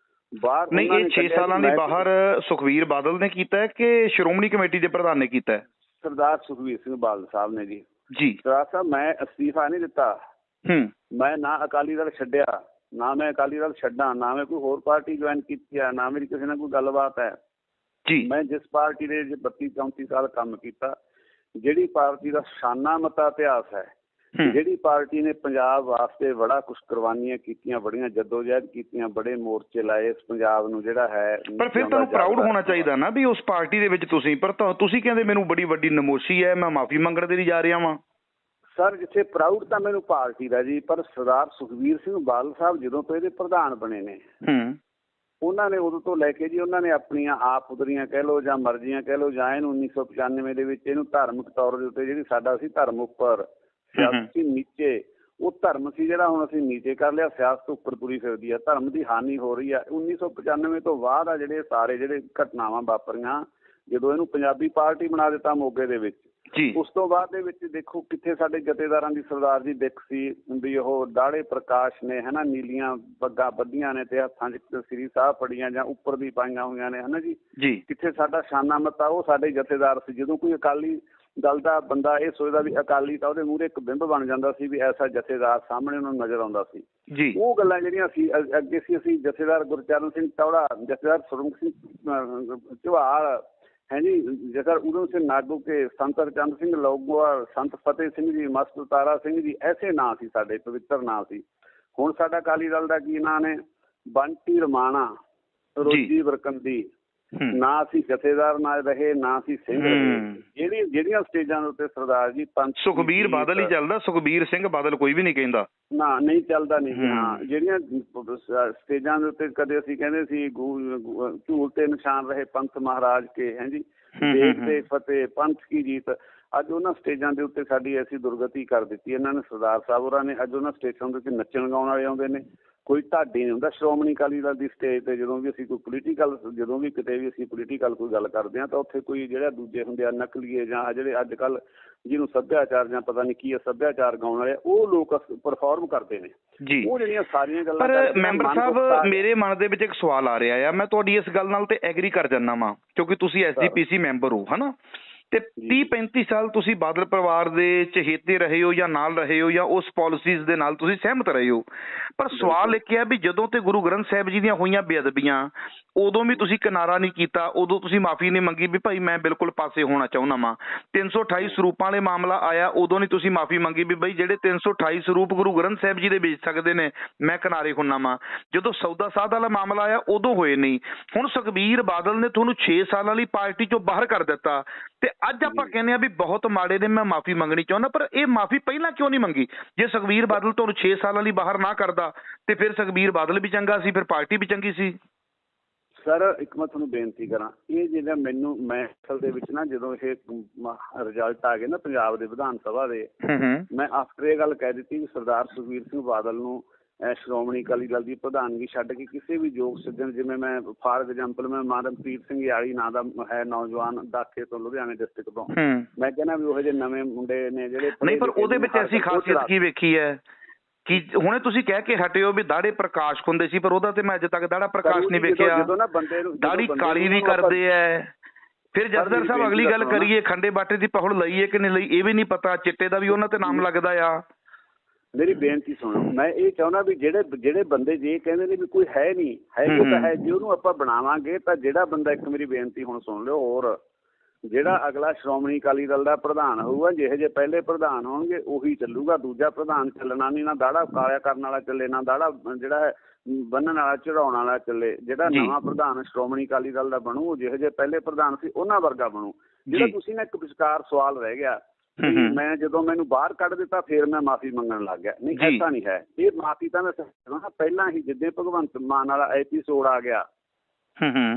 ਬਾਹਰ ਨਹੀਂ, ਇਹ 6 ਸਾਲਾਂ ਲਈ ਬਾਹਰ ਸੁਖਬੀਰ ਬਾਦਲ ਨੇ ਕੀਤਾ ਹੈ ਕਿ ਸ਼੍ਰੋਮਣੀ ਕਮੇਟੀ ਦੇ ਪ੍ਰਧਾਨ ਨੇ ਕੀਤਾ ਹੈ? ਸਰਦਾਰ ਸੁਖਬੀਰ ਸਿੰਘ ਬਾਦਲ ਸਾਹਿਬ ਨੇ ਜੀ। ਜੀ ਸਰਦਾਰ ਸਾਹਿਬ ਮੈਂ ਅਸਤੀਫਾ ਨਹੀਂ ਦਿੱਤਾ। ਮੈਂ ਨਾ ਅਕਾਲੀ ਦਲ ਛੱਡਿਆ, ਨਾ ਮੈਂ ਅਕਾਲੀ ਦਲ ਛੱਡਾਂ, ਨਾ ਮੈਂ ਕੋਈ ਹੋਰ ਪਾਰਟੀ ਜੁਆਇਨ ਕੀਤੀ ਆ, ਨਾ ਮੇਰੀ ਕਿਸੇ ਨਾਲ ਕੋਈ ਗੱਲਬਾਤ ਹੈ ਜੀ। ਮੈਂ ਜਿਸ ਪਾਰਟੀ ਦੇ 32-34 ਸਾਲ ਕੰਮ ਕੀਤਾ, ਜਿਹੜੀ ਪਾਰਟੀ ਦਾ ਸ਼ਾਨਾ ਮਤਾ ਇਤਿਹਾਸ ਹੈ, ਜਿਹੜੀ ਪਾਰਟੀ ਨੇ ਪੰਜਾਬ ਵਾਸਤੇ ਬੜਾ ਕੁਛ ਕੁਰਬਾਨੀਆਂ ਕੀਤੀਆਂ, ਬੜੀਆਂ ਜੱਦੋਜਹਿਦ ਕੀਤੀਆਂ, ਬੜੇ ਮੋਰਚੇ ਲਾਏ ਇਸ ਪੰਜਾਬ ਨੂੰ ਜਿਹੜਾ ਹੈ। ਪਰ ਫਿਰ ਤੁਹਾਨੂੰ ਪ੍ਰਾਊਡ ਹੋਣਾ ਚਾਹੀਦਾ ਨਾ ਵੀ ਉਸ ਪਾਰਟੀ ਦੇ ਵਿੱਚ ਤੁਸੀਂ, ਪਰ ਤੁਸੀਂ ਕਹਿੰਦੇ ਮੈਨੂੰ ਬੜੀ ਵੱਡੀ ਨਮੋਸ਼ੀ ਹੈ, ਮੈਂ ਮਾਫੀ ਮੰਗਣ ਦੇ ਲਈ ਜਾ ਰਿਹਾ ਵਾਂ। ਸਰ ਜਿੱਥੇ ਪ੍ਰਾਊਡ ਤਾਂ ਮੈਨੂੰ ਪਾਰਟੀ ਦਾ ਜੀ, ਪਰ ਸਰਦਾਰ ਸੁਖਬੀਰ ਸਿੰਘ ਬਾਦਲ ਸਾਹਿਬ ਜਦੋਂ ਤੋਂ ਇਹਦੇ ਪ੍ਰਧਾਨ ਬਣੇ ਨੇ, ਉਹਨਾਂ ਨੇ ਉਦੋਂ ਤੋਂ ਲੈ ਕੇ ਜੀ ਉਹਨਾਂ ਨੇ ਆਪਣੀਆਂ ਆਪ ਉਦਰੀਆਂ ਕਹਿ ਲਓ ਜਾਂ ਮਰਜ਼ੀਆਂ ਕਹਿ ਲਓ, ਜਾਂ ਇਹਨੂੰ 1995 ਦੇ ਵਿੱਚ ਇਹਨੂੰ ਧਾਰਮਿਕ ਤੌਰ ਦੇ ਉੱਤੇ, ਜਿਹੜੀ ਸਾਡਾ ਸੀ ਧਰਮ ਉੱਪਰ ਸਿਆਸਤ ਨੀਚੇ, ਉਹ ਧਰਮ ਸੀ ਜਿਹੜਾ ਹੁਣ ਅਸੀਂ ਨੀਚੇ ਕਰ ਲਿਆ, ਸਿਆਸਤ ਉੱਪਰ ਤੁਰੀ ਫਿਰਦੀ ਆ, ਧਰਮ ਦੀ ਹਾਨੀ ਹੋ ਰਹੀ ਆ। 1995 ਤੋਂ ਬਾਅਦ ਆ ਜਿਹੜੇ ਸਾਰੇ ਜਿਹੜੇ ਘਟਨਾਵਾਂ ਵਾਪਰੀਆਂ, ਜਦੋਂ ਇਹਨੂੰ ਪੰਜਾਬੀ ਪਾਰਟੀ ਬਣਾ ਦਿੱਤਾ ਮੋਗੇ ਦੇ ਵਿੱਚ, ਉਸ ਤੋਂ ਬਾਅਦ ਦੇ ਵਿੱਚ ਦੇਖੋ ਕਿੱਥੇ ਸਾਡੇ ਜਥੇਦਾਰਾਂ ਦੀ ਸਰਦਾਰ ਦੀ ਦਿੱਖ ਸੀ ਵੀ ਉਹ ਦਾੜੇ ਪ੍ਰਕਾਸ਼ ਨੇ, ਹਨਾ, ਨੀਲੀਆਂ ਪੱਗਾਂ ਬੱਧੀਆਂ ਨੇ ਤੇ ਹੱਥਾਂ 'ਚ ਸ੍ਰੀ ਸਾਹਿਬ ਫੜੀਆਂ ਜਾਂ ਉੱਪਰ ਦੀ ਪਾਈਆਂ ਹੋਈਆਂ ਨੇ, ਹਨਾ ਜੀ। ਕਿੱਥੇ ਸਾਡਾ ਸ਼ਾਨਾ ਮਤਾ, ਉਹ ਸਾਡੇ ਜਥੇਦਾਰ ਸੀ। ਜਦੋਂ ਕੋਈ ਅਕਾਲੀ ਦਲ ਦਾ ਬੰਦਾ ਇਹ ਸੋਚਦਾ ਵੀ ਅਕਾਲੀ, ਤਾਂ ਉਹਦੇ ਮੂਹਰੇ ਇੱਕ ਬਿੰਬ ਬਣ ਜਾਂਦਾ ਸੀ ਵੀ ਐਸਾ ਜਥੇਦਾਰ ਸਾਹਮਣੇ ਉਹਨਾਂ ਨੂੰ ਨਜ਼ਰ ਆਉਂਦਾ ਸੀ। ਉਹ ਗੱਲਾਂ ਜਿਹੜੀਆਂ ਸੀ ਅੱਗੇ ਸੀ, ਅਸੀਂ ਜਥੇਦਾਰ ਗੁਰਚਰਨ ਸਿੰਘ ਤੌੜਾ, ਜਥੇਦਾਰ ਸੁਰਮੁਖ ਸਿੰਘ ਝਵਾਲ ਹੈ ਜੀ, ਜਥੇਦਾਰ ਊਧਮ ਸਿੰਘ ਨਾਗੂ ਕੇ, ਸੰਤ ਹਰਚੰਦ ਸਿੰਘ ਲੌਂਗੋਵਾਲ, ਸੰਤ ਫਤਿਹ ਸਿੰਘ ਜੀ, ਮਸਤ ਤਾਰਾ ਸਿੰਘ ਜੀ, ਐਸੇ ਨਾਂ ਸੀ ਸਾਡੇ, ਪਵਿੱਤਰ ਨਾਂ ਸੀ। ਹੁਣ ਸਾਡਾ ਅਕਾਲੀ ਦਲ ਦਾ ਕੀ ਨਾਂ ਨੇ? ਬੰਟੀ ਰਮਾਣਾ, ਰੋਜੀ ਵਰਕੰਦੀ, ਨਾ ਅਸੀਂ ਜਥੇਦਾਰ ਨਾ ਰਹੇ, ਨਾ ਅਸੀਂ ਸਿੰਘ ਰਹੇ। ਜਿਹੜੀਆਂ ਸਟੇਜਾਂ ਦੇ ਉੱਤੇ ਸਰਦਾਰ ਜੀ ਪੰਥ ਸੁਖਬੀਰ ਬਾਦਲ ਹੀ ਚੱਲਦਾ, ਸੁਖਬੀਰ ਸਿੰਘ ਬਾਦਲ ਕੋਈ ਵੀ ਨਹੀਂ ਕਹਿੰਦਾ, ਨਾ ਨਹੀਂ ਚੱਲਦਾ ਨਹੀਂ। ਹਾਂ, ਜਿਹੜੀਆਂ ਸਟੇਜਾਂ ਦੇ ਉੱਤੇ ਕਦੇ ਅਸੀਂ ਕਹਿੰਦੇ ਸੀ ਝੂਲ ਤੇ ਨਿਸ਼ਾਨ ਰਹੇ ਪੰਥ ਮਹਾਰਾਜ ਕੇ, ਹੈ ਜੀ, ਦੇਖ ਤੇ ਫਤਿਹ ਪੰਥ ਕੀ ਜੀਤ, ਅੱਜ ਉਹਨਾਂ ਸਟੇਜਾਂ ਦੇ ਉੱਤੇ ਸਾਡੀ ਐਸੀ ਦੁਰਗਤੀ ਕਰ ਦਿੱਤੀ ਇਹਨਾਂ ਨੇ ਸਰਦਾਰ ਸਾਹਿਬ ਹੋਰਾਂ ਨੇ। ਅੱਜ ਉਹਨਾਂ ਸਟੇਜਾਂ ਦੇ ਉੱਤੇ ਨੱਚਣ ਗਾਉਣ ਵਾਲੇ ਆਉਂਦੇ ਨੇ, ਕੋਈ ਢਾਡੀ ਨਹੀਂ ਹੁੰਦਾ। ਸ਼੍ਰੋਮਣੀ ਅਕਾਲੀ ਦਲ ਦੀ ਸਟੇਜ ਤੇ ਜਦੋਂ ਵੀ ਅਸੀਂ ਕੋਈ ਪੋਲੀਟੀਕਲ, ਜਦੋਂ ਵੀ ਕਿਤੇ ਵੀ ਅਸੀਂ ਪੋਲੀਟੀਕਲ ਕੋਈ ਗੱਲ ਕਰਦੇ ਹਾਂ, ਤਾਂ ਉੱਥੇ ਕੋਈ ਜਿਹੜਾ ਦੂਜੇ ਹੁੰਦੇ ਆ ਨਕਲੀਏ ਜਾਂ ਜਿਹੜੇ ਅੱਜ ਕੱਲ੍ਹ ਜਿਹਨੂੰ ਸੱਭਿਆਚਾਰ ਜਾਂ ਪਤਾ ਨਹੀਂ ਕੀ ਹੈ ਸੱਭਿਆਚਾਰ ਗਾਉਣ ਵਾਲੇ, ਉਹ ਲੋਕ ਪਰਫੋਰਮ ਕਰਦੇ ਨੇ ਜੀ। ਉਹ ਜਿਹੜੀਆਂ ਸਾਰੀਆਂ ਗੱਲਾਂ। ਪਰ ਮੈਂਬਰ ਸਾਹਿਬ ਮੇਰੇ ਮਨ ਦੇ ਵਿੱਚ ਇੱਕ ਸਵਾਲ ਆ ਰਿਹਾ ਆ, ਮੈਂ ਤੁਹਾਡੀ ਇਸ ਗੱਲ ਨਾਲ ਤੇ ਐਗਰੀ ਕਰ ਜਾਂਦਾ ਵਾਂ ਕਿਉਂਕਿ ਤੁਸੀਂ SGPC ਮੈਂਬਰ ਹੋ, ਹਨਾ, ਤੇ 30-35 ਸਾਲ ਤੁਸੀਂ ਬਾਦਲ ਪਰਿਵਾਰ ਦੇ ਚਹੇਤੇ ਰਹੇ ਹੋ ਜਾਂ ਨਾਲ ਰਹੇ ਹੋ ਜਾਂ ਉਸ ਪਾਲਿਸੀਜ਼ ਦੇ ਨਾਲ ਤੁਸੀਂ ਸਹਿਮਤ ਰਹੇ ਹੋ। ਪਰ ਸਵਾਲ ਇੱਕ ਹੈ ਵੀ ਜਦੋਂ ਤੇ ਗੁਰੂ ਗ੍ਰੰਥ ਸਾਹਿਬ ਜੀ ਦੀਆਂ ਹੋਈਆਂ ਬੇਅਦਬੀਆਂ, ਉਦੋਂ ਵੀ ਤੁਸੀਂ ਕਿਨਾਰਾ ਨਹੀਂ ਕੀਤਾ, ਉਦੋਂ ਤੁਸੀਂ ਮਾਫੀ ਨਹੀਂ ਮੰਗੀ ਵੀ ਭਾਈ ਮੈਂ ਬਿਲਕੁਲ ਪਾਸੇ ਹੋਣਾ ਚਾਹੁੰਦਾ ਵਾਂ। 328 ਸਰੂਪਾਂ ਵਾਲੇ ਮਾਮਲਾ ਆਇਆ, ਉਦੋਂ ਨਹੀਂ ਤੁਸੀਂ ਮਾਫੀ ਮੰਗੀ ਵੀ ਬਈ ਜਿਹੜੇ 328 ਸਰੂਪ ਗੁਰੂ ਗ੍ਰੰਥ ਸਾਹਿਬ ਜੀ ਦੇ ਵੇਚ ਸਕਦੇ ਨੇ, ਮੈਂ ਕਿਨਾਰੇ ਹੁੰਨਾ ਵਾਂ। ਜਦੋਂ ਸੌਦਾ ਸਾਧ ਵਾਲਾ ਮਾਮਲਾ ਆਇਆ, ਉਦੋਂ ਹੋਏ ਨਹੀਂ। ਹੁਣ ਸੁਖਬੀਰ ਬਾਦਲ ਨੇ ਤੁਹਾਨੂੰ 6 ਸਾਲਾਂ ਲਈ ਪਾਰਟੀ ਚੋਂ ਬਾਹਰ ਕਰ ਦਿੱਤਾ ਤੇ ਅੱਜ ਆਪਾਂ ਕਹਿੰਦੇ ਆ ਵੀ ਬਹੁਤ ਮਾੜੇ ਨੇ, ਮੈਂ ਮਾਫੀ ਮੰਗਣੀ ਚਾਹੁੰਦਾ। ਪਰ ਇਹ ਮਾਫੀ ਪਹਿਲਾਂ ਕਿਉਂ ਨਹੀਂ ਮੰਗੀ? ਜੇ ਸੁਖਬੀਰ ਬਾਦਲ ਤੁਹਾਨੂੰ 6 ਸਾਲਾਂ ਲਈ ਬਾਹਰ ਨਾ ਕਰਦਾ ਤੇ ਫਿਰ ਸੁਖਬੀਰ ਬਾਦਲ ਵੀ ਚੰਗਾ ਸੀ, ਫਿਰ ਪਾਰਟੀ ਵੀ ਚੰਗੀ ਸੀ। ਸਰ ਇੱਕ ਮੈਂ ਤੁਹਾਨੂੰ ਬੇਨਤੀ ਕਰਾਂ, ਇਹ ਜਿਹੜਾ ਮੈਂ ਅਸਲ ਦੇ ਵਿੱਚ ਨਾ ਜਦੋਂ ਇਹ ਰਿਜ਼ਲਟ ਆ ਗਏ ਨਾ ਪੰਜਾਬ ਦੇ ਵਿਧਾਨ ਸਭਾ ਦੇ, ਮੈਂ ਆਫਟਰ ਇਹ ਗੱਲ ਕਹਿ ਦਿੱਤੀ ਵੀ ਸਰਦਾਰ ਸੁਖਬੀਰ ਸਿੰਘ ਬਾਦਲ ਨੂੰ ਸ਼੍ਰੋਮਣੀ ਅਕਾਲੀ ਦਲ ਦੀ ਪ੍ਰਧਾਨਗੀ ਛੱਡ ਕੇ ਕਿਸੇ ਵੀ ਯੋਗ ਸੱਜਣ, ਜਿਵੇਂ ਮੈਂ ਫਾਰ ਐਗਜ਼ਾਮਪਲ ਮੈਂ ਮਾਨਵਪ੍ਰੀਤ ਸਿੰਘ ਯਾਲੀ ਨਾਂ ਦਾ ਹੈ ਨੌਜਵਾਨ ਦਾਖੇ ਤੋਂ, ਲੁਧਿਆਣੇ ਡਿਸਟ੍ਰਿਕਟ ਤੋਂ, ਮੈਂ ਕਹਿੰਦਾ ਵੀ ਉਹ ਜਿਹੇ ਨਵੇਂ ਮੁੰਡੇ ਨੇ ਜਿਹੜੇ ਨਹੀਂ, ਪਰ ਉਹਦੇ ਵਿੱਚ ਐਸੀ ਖਾਸੀਅਤ ਕੀ ਵੇਖੀ ਹੈ ਕਿ ਹੁਣੇ ਤੁਸੀਂ ਕਹਿ ਕੇ ਹਟੇ ਹੋ ਵੀ ਦਾੜੇ ਪ੍ਰਕਾਸ਼ ਹੁੰਦੇ ਸੀ, ਪਰ ਉਹਦਾ ਤੇ ਮੈਂ ਅੱਜ ਤੱਕ ਦਾੜਾ ਪ੍ਰਕਾਸ਼ ਨਹੀਂ ਵੇਖਿਆ। ਦਾੜੀ ਕਾਲੀ ਵੀ ਕਰਦੇ ਐ। ਫਿਰ ਜਸਦਰ ਸਾਹਿਬ ਅਗਲੀ ਗੱਲ ਕਰੀਏ, ਖੰਡੇ ਬਾਟੇ ਦੀ ਪਹੁੜ ਲਈ ਹੈ ਕਿ ਨਹੀਂ ਲਈ ਇਹ ਵੀ ਨਹੀਂ ਪਤਾ, ਚਿੱਟੇ ਦਾ ਵੀ ਉਹਨਾਂ ਤੇ ਨਾਮ ਲੱਗਦਾ ਆ। ਮੇਰੀ ਬੇਨਤੀ ਸੁਣੋ, ਮੈਂ ਇਹ ਚਾਹੁੰਦਾ ਵੀ ਜਿਹੜੇ ਬੰਦੇ ਜੇ ਕਹਿੰਦੇ ਨੇ ਵੀ ਕੋਈ ਹੈ ਨਹੀਂ, ਹੈਗੇ ਤਾਂ ਹੈ, ਜੇ ਉਹਨੂੰ ਆਪਾਂ ਬਣਾਵਾਂਗੇ ਤਾਂ ਜਿਹੜਾ ਬੰਦਾ, ਇੱਕ ਮੇਰੀ ਬੇਨਤੀ ਹੁਣ ਸੁਣ ਲਿਓ ਹੋਰ, ਜਿਹੜਾ ਅਗਲਾ ਸ਼੍ਰੋਮਣੀ ਅਕਾਲੀ ਦਲ ਦਾ ਪ੍ਰਧਾਨ ਹੋਊਗਾ, ਜਿਹੇ ਜੇ ਪਹਿਲੇ ਪ੍ਰਧਾਨ ਹੋਣਗੇ ਉਹੀ ਚੱਲੂਗਾ, ਦੂਜਾ ਪ੍ਰਧਾਨ ਚੱਲਣਾ ਨਹੀਂ। ਨਾ ਦਾੜਾ ਕਾਲਿਆ ਕਰਨ ਵਾਲਾ ਚੱਲੇ, ਨਾ ਦਾੜਾ ਜਿਹੜਾ ਹੈ ਬੰਨਣ ਵਾਲਾ ਚੜਾਉਣ ਵਾਲਾ ਚੱਲੇ। ਜਿਹੜਾ ਨਵਾਂ ਪ੍ਰਧਾਨ ਸ਼੍ਰੋਮਣੀ ਅਕਾਲੀ ਦਲ ਦਾ ਬਣੂ, ਉਹ ਜਿਹੇ ਜੇ ਪਹਿਲੇ ਪ੍ਰਧਾਨ ਸੀ ਉਹਨਾਂ ਵਰਗਾ ਬਣੂ। ਜਿਹੜਾ ਤੁਸੀਂ ਨਾ ਇੱਕ ਵਿਚਕਾਰ ਸਵਾਲ ਰਹਿ ਗਿਆ, ਮੈਂ ਜਦੋਂ ਮੈਨੂੰ ਬਾਹਰ ਕੱਢ ਦਿੱਤਾ ਫਿਰ ਮੈਂ ਮਾਫੀ ਮੰਗਣ ਲੱਗ ਗਿਆ, ਨਹੀਂ ਐਸਾ ਨਹੀਂ ਹੈ। ਇਹ ਮਾਫੀ ਤਾਂ ਮੈਂ ਪਹਿਲਾਂ ਹੀ, ਜਿੱਦੇ ਭਗਵੰਤ ਮਾਨ ਵਾਲਾ ਐਪੀਸੋਡ ਆ ਗਿਆ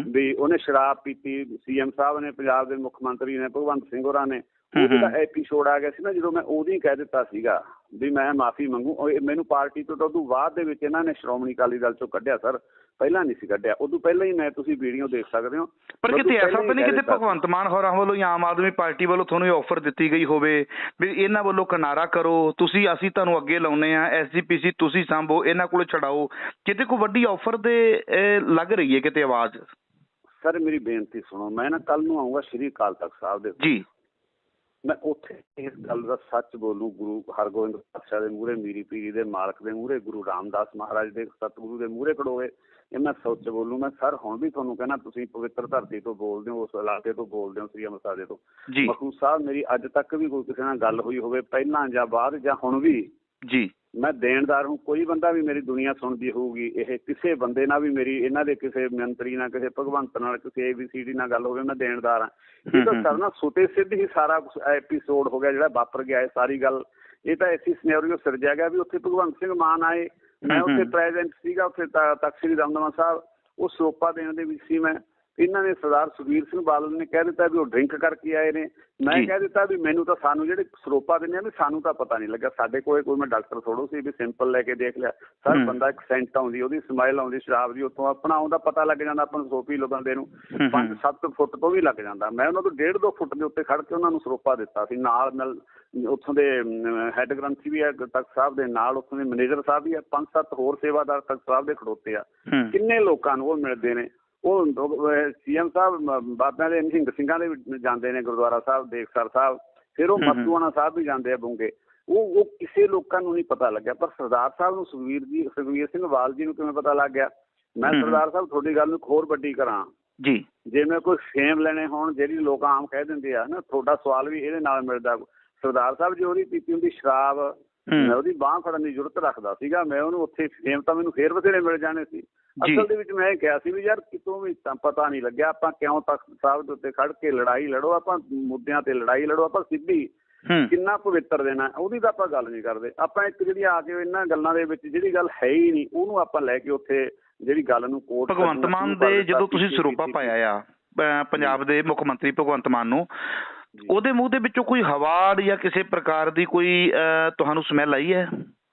ਵੀ ਉਹਨੇ ਸ਼ਰਾਬ ਪੀਤੀ, CM ਸਾਹਿਬ ਨੇ, ਪੰਜਾਬ ਦੇ ਮੁੱਖ ਮੰਤਰੀ ਨੇ, ਭਗਵੰਤ ਸਿੰਘ ਹੋਰਾਂ ਨੇ, ਉਹਦਾ ਐਪੀਸੋਡ ਆ ਗਿਆ ਸੀ ਨਾ, ਜਦੋਂ ਮੈਂ ਉਦੋਂ ਹੀ ਕਹਿ ਦਿੱਤਾ ਸੀਗਾ ਵੀ ਮੈਂ ਮਾਫੀ ਮੰਗੂ। ਮੈਨੂੰ ਪਾਰਟੀ ਤੋਂ ਤਾਂ ਉਦੋਂ ਬਾਅਦ ਦੇ ਵਿੱਚ ਇਹਨਾਂ ਨੇ ਸ਼੍ਰੋਮਣੀ ਅਕਾਲੀ ਦਲ ਚੋਂ ਕੱਢਿਆ ਸਰ, ਪਹਿਲਾਂ ਨਹੀਂ ਸੀ ਕੱਢਿਆ। ਉਦੋਂ ਪਹਿਲਾਂ ਹੀ ਮੈਂ, ਤੁਸੀਂ ਵੀਡੀਓ ਦੇਖ ਸਕਦੇ ਹੋ। ਪਰ ਕਿਤੇ ਐਸਾ ਤਾਂ ਨਹੀਂ ਕਿਤੇ ਭਗਵੰਤ ਮਾਨ ਹੋਰਾਂ ਵੱਲੋਂ ਜਾਂ ਆਮ ਆਦਮੀ ਪਾਰਟੀ ਵੱਲੋਂ ਤੁਹਾਨੂੰ ਇਹ ਆਫਰ ਦਿੱਤੀ ਗਈ ਹੋਵੇ ਵੀ ਇਹਨਾਂ ਵੱਲੋਂ ਕਿਨਾਰਾ ਕਰੋ, ਤੁਸੀਂ, ਅਸੀਂ ਤੁਹਾਨੂੰ ਅੱਗੇ ਲਾਉਨੇ ਆ, SGPC ਤੁਸੀਂ ਸਾਂਭੋ, ਇਹਨਾਂ ਕੋਲ ਛਡਾਓ, ਕਿਤੇ ਕੋਈ ਵੱਡੀ ਆਫਰ ਦੇ ਲੱਗ ਰਹੀ ਹੈ ਕਿਤੇ ਆਵਾਜ਼? ਸਰ ਮੇਰੀ ਬੇਨਤੀ ਸੁਣੋ, ਮੈਂ ਨਾ ਕੱਲ ਨੂੰ ਆਊਂਗਾ ਸ਼੍ਰੀ ਅਕਾਲ ਤਖਤ ਸਾਹਿਬ ਦੇ ਜੀ, ਮੈਂ ਉੱਥੇ ਇਸ ਗੱਲ ਦਾ ਸੱਚ ਬੋਲੂ, ਗੁਰੂ ਹਰਗੋਬਿੰਦ ਪਾਤਸ਼ਾਹ ਦੇ ਮੂਹਰੇ, ਮੀਰੀ ਪੀਰੀ ਦੇ ਮਾਲਕ ਦੇ ਮੂਹਰੇ, ਗੁਰੂ ਰਾਮਦਾਸ ਮਹਾਰਾਜ ਦੇ ਸਤਿਗੁਰੂ ਦੇ ਮੂਹਰੇ ਖੜੋਏ, ਇਹ ਮੈਂ ਸੱਚ ਬੋਲੂ। ਮੈਂ ਸਰ ਹੁਣ ਵੀ ਤੁਹਾਨੂੰ ਕਹਿਣਾ, ਤੁਸੀਂ ਪਵਿੱਤਰ ਧਰਤੀ ਤੋਂ ਬੋਲਦੇ ਹੋ, ਉਸ ਇਲਾਕੇ ਤੋਂ ਬੋਲਦੇ ਹੋ, ਸ੍ਰੀ ਅੰਮ੍ਰਿਤਸਰ ਤੋਂ। ਮਖੂ ਸਾਹਿਬ, ਮੇਰੀ ਅੱਜ ਤੱਕ ਵੀ ਕੋਈ ਕਿਸੇ ਨਾਲ ਗੱਲ ਹੋਈ ਹੋਵੇ, ਪਹਿਲਾਂ ਜਾਂ ਬਾਅਦ ਜਾਂ ਹੁਣ ਵੀ ਜੀ, ਮੈਂ ਦੇਣਦਾਰ ਹੂੰ। ਕੋਈ ਬੰਦਾ ਵੀ ਮੇਰੀ ਦੁਨੀਆ ਸੁਣਦੀ ਹੋਊਗੀ, ਇਹ ਕਿਸੇ ਬੰਦੇ ਨਾਲ ਵੀ ਮੇਰੀ, ਇਹਨਾਂ ਦੇ ਕਿਸੇ ਮੰਤਰੀ ਨਾਲ, ਕਿਸੇ ਭਗਵੰਤ ਨਾਲ, ਕਿਸੇ ABCD ਨਾਲ ਗੱਲ ਹੋਵੇ, ਮੈਂ ਦੇਣਦਾਰ ਹਾਂ। ਇਹ ਤਾਂ ਸਰ ਨਾ ਸੁਤੇ ਸਿੱਧ ਹੀ ਸਾਰਾ ਕੁਛ ਐਪੀਸੋਡ ਹੋ ਗਿਆ ਜਿਹੜਾ ਵਾਪਰ ਗਿਆ ਹੈ, ਸਾਰੀ ਗੱਲ। ਇਹ ਤਾਂ ਐਸੀ ਸਿਨੈਰੀਓ ਸਿਰਜਿਆ ਗਿਆ ਵੀ ਉੱਥੇ ਭਗਵੰਤ ਸਿੰਘ ਮਾਨ ਆਏ, ਮੈਂ ਉੱਥੇ ਪ੍ਰੈਜ਼ੈਂਟ ਸੀਗਾ, ਉੱਥੇ ਤਖ਼ਤ ਸ੍ਰੀ ਦਮਦਮਾ ਸਾਹਿਬ, ਉਹ ਸਰੋਪਾ ਦੇਣ ਦੇ ਵਿੱਚ ਸੀ ਮੈਂ। ਇਹਨਾਂ ਨੇ ਸਰਦਾਰ ਸੁਖਬੀਰ ਸਿੰਘ ਬਾਦਲ ਨੇ ਕਹਿ ਦਿੱਤਾ ਵੀ ਉਹ ਡਰਿੰਕ ਕਰਕੇ ਆਏ ਨੇ। ਮੈਂ ਕਹਿ ਦਿੱਤਾ ਵੀ ਮੈਨੂੰ ਤਾਂ, ਸਾਨੂੰ ਜਿਹੜੇ ਸਰੋਪਾ ਦਿੰਦੇ ਆ ਵੀ ਸਾਨੂੰ ਤਾਂ ਪਤਾ ਨਹੀਂ ਲੱਗਾ, ਸਾਡੇ ਕੋਲ ਕੋਈ, ਮੈਂ ਡਾਕਟਰ ਥੋੜੋ ਸੀ ਵੀ ਸਿੰਪਲ ਲੈ ਕੇ ਦੇਖ ਲਿਆ। ਸਰ ਬੰਦਾ ਇੱਕ ਸੈਂਟ ਆਉਂਦੀ, ਉਹਦੀ ਸਮੈਲ ਆਉਂਦੀ ਸ਼ਰਾਬ ਦੀ, ਉੱਥੋਂ ਆਪਣਾ ਆਉਂਦਾ ਪਤਾ ਲੱਗ ਜਾਂਦਾ ਆਪਾਂ ਨੂੰ, ਸਰੋਪੀ ਲੋ ਬੰਦੇ ਨੂੰ 5-7 ਫੁੱਟ ਤੋਂ ਵੀ ਲੱਗ ਜਾਂਦਾ। ਮੈਂ ਉਹਨਾਂ ਤੋਂ 1.5-2 ਫੁੱਟ ਦੇ ਉੱਤੇ ਖੜ ਕੇ ਉਹਨਾਂ ਨੂੰ ਸਰੋਪਾ ਦਿੱਤਾ ਸੀ। ਨਾਲ ਉੱਥੋਂ ਦੇ ਹੈੱਡ ਗ੍ਰੰਥੀ ਵੀ ਹੈ ਤਖ਼ਤ ਸਾਹਿਬ ਦੇ, ਨਾਲ ਉੱਥੋਂ ਦੇ ਮੈਨੇਜਰ ਸਾਹਿਬ ਵੀ ਹੈ, 5-7 ਹੋਰ ਸੇਵਾਦਾਰ ਤਖ਼ਤ ਸਾਹਿਬ ਦੇ ਖੜੋਤੇ ਆ। ਕਿੰਨੇ ਲੋਕਾਂ ਨੂੰ ਉਹ ਮਿਲਦੇ ਨੇ। ਉਹ CM ਸਾਹਿਬ ਬਾਬਿਆਂ ਦੇ ਨਿਹੰਗ ਸਿੰਘਾਂ ਦੇ ਵੀ ਜਾਂਦੇ ਨੇ, ਗੁਰਦੁਆਰਾ ਸਾਹਿਬ ਦੇਖਸਰ ਸਾਹਿਬ, ਫਿਰ ਉਹ ਮਸਤੂਆਣਾ ਸਾਹਿਬ ਵੀ ਜਾਂਦੇ ਆ ਬੁੰਗੇ। ਉਹ ਕਿਸੇ ਲੋਕਾਂ ਨੂੰ ਨਹੀਂ ਪਤਾ ਲੱਗਿਆ, ਪਰ ਸਰਦਾਰ ਸਾਹਿਬ ਨੂੰ, ਸੁਖਬੀਰ ਸਿੰਘ ਬਾਦਲ ਜੀ ਨੂੰ ਕਿਵੇਂ ਪਤਾ ਲੱਗ ਗਿਆ। ਮੈਂ ਸਰਦਾਰ ਸਾਹਿਬ ਤੁਹਾਡੀ ਗੱਲ ਨੂੰ ਹੋਰ ਵੱਡੀ ਕਰਾਂ ਜੀ, ਜੇ ਮੈਂ ਕੋਈ ਫੇਮ ਲੈਣੇ ਹੋਣ, ਜਿਹੜੀ ਲੋਕ ਆਮ ਕਹਿ ਦਿੰਦੇ ਆ ਨਾ, ਤੁਹਾਡਾ ਸਵਾਲ ਵੀ ਇਹਦੇ ਨਾਲ ਮਿਲਦਾ। ਸਰਦਾਰ ਸਾਹਿਬ ਜੇ ਉਹਦੀ ਪੀਤੀ ਹੁੰਦੀ ਸ਼ਰਾਬ, ਮੈਂ ਉਹਦੀ ਬਾਂਹ ਫੜਨ ਦੀ ਜ਼ਰੂਰਤ ਰੱਖਦਾ ਸੀਗਾ, ਮੈਂ ਉਹਨੂੰ ਉੱਥੇ ਫੇਮ ਤਾਂ ਮੈਨੂੰ ਫੇਰ ਬਥੇਰੇ ਮਿਲ ਜਾਣੇ ਸੀ। ਅਸਲ ਦੇ ਵਿੱਚ ਮੈਂ ਇਹ ਕਿਹਾ ਸੀ ਵੀ ਯਾਰ ਕਿਤੋਂ ਵੀ ਤਾਂ ਪਤਾ ਨਹੀਂ ਲੱਗਿਆ, ਆਪਾਂ ਕਿਉਂ ਤਖ਼ਤ ਸਾਹਿਬ ਦੇ ਉੱਤੇ ਖੜ ਕੇ ਲੜਾਈ ਲੜੋ, ਆਪਾਂ ਮੁੱਦਿਆਂ ਤੇ ਲੜਾਈ ਲੜੋ, ਆਪਾਂ ਸਿੱਧੀ ਕਿੰਨਾ ਪਵਿੱਤਰ ਦੇਣਾ ਉਹਦੀ ਤਾਂ ਆਪਾਂ ਗੱਲ ਨਹੀਂ ਕਰਦੇ। ਆਪਾਂ ਇੱਕ ਜਿਹੜੀ ਆ ਕੇ ਇਹਨਾਂ ਗੱਲਾਂ ਦੇ ਵਿੱਚ ਜਿਹੜੀ ਗੱਲ ਹੈ ਹੀ ਨਹੀਂ, ਉਹਨੂੰ ਆਪਾਂ ਲੈ ਕੇ ਉੱਥੇ ਜਿਹੜੀ ਗੱਲ ਨੂੰ ਕੋਟ। ਭਗਵੰਤ ਮਾਨ ਦੇ ਜਦੋਂ ਤੁਸੀਂ ਸਰੋਪਾ ਪਾਇਆ ਆ ਪੰਜਾਬ ਦੇ ਮੁੱਖ ਮੰਤਰੀ ਭਗਵੰਤ ਮਾਨ ਨੂੰ, ਉਹਦੇ ਮੂੰਹ ਦੇ ਵਿੱਚੋਂ ਕੋਈ ਹਵਾ ਜਾਂ ਕਿਸੇ ਪ੍ਰਕਾਰ ਦੀ ਕੋਈ ਤੁਹਾਨੂੰ ਸਮੈਲ ਆਈ ਹੈ?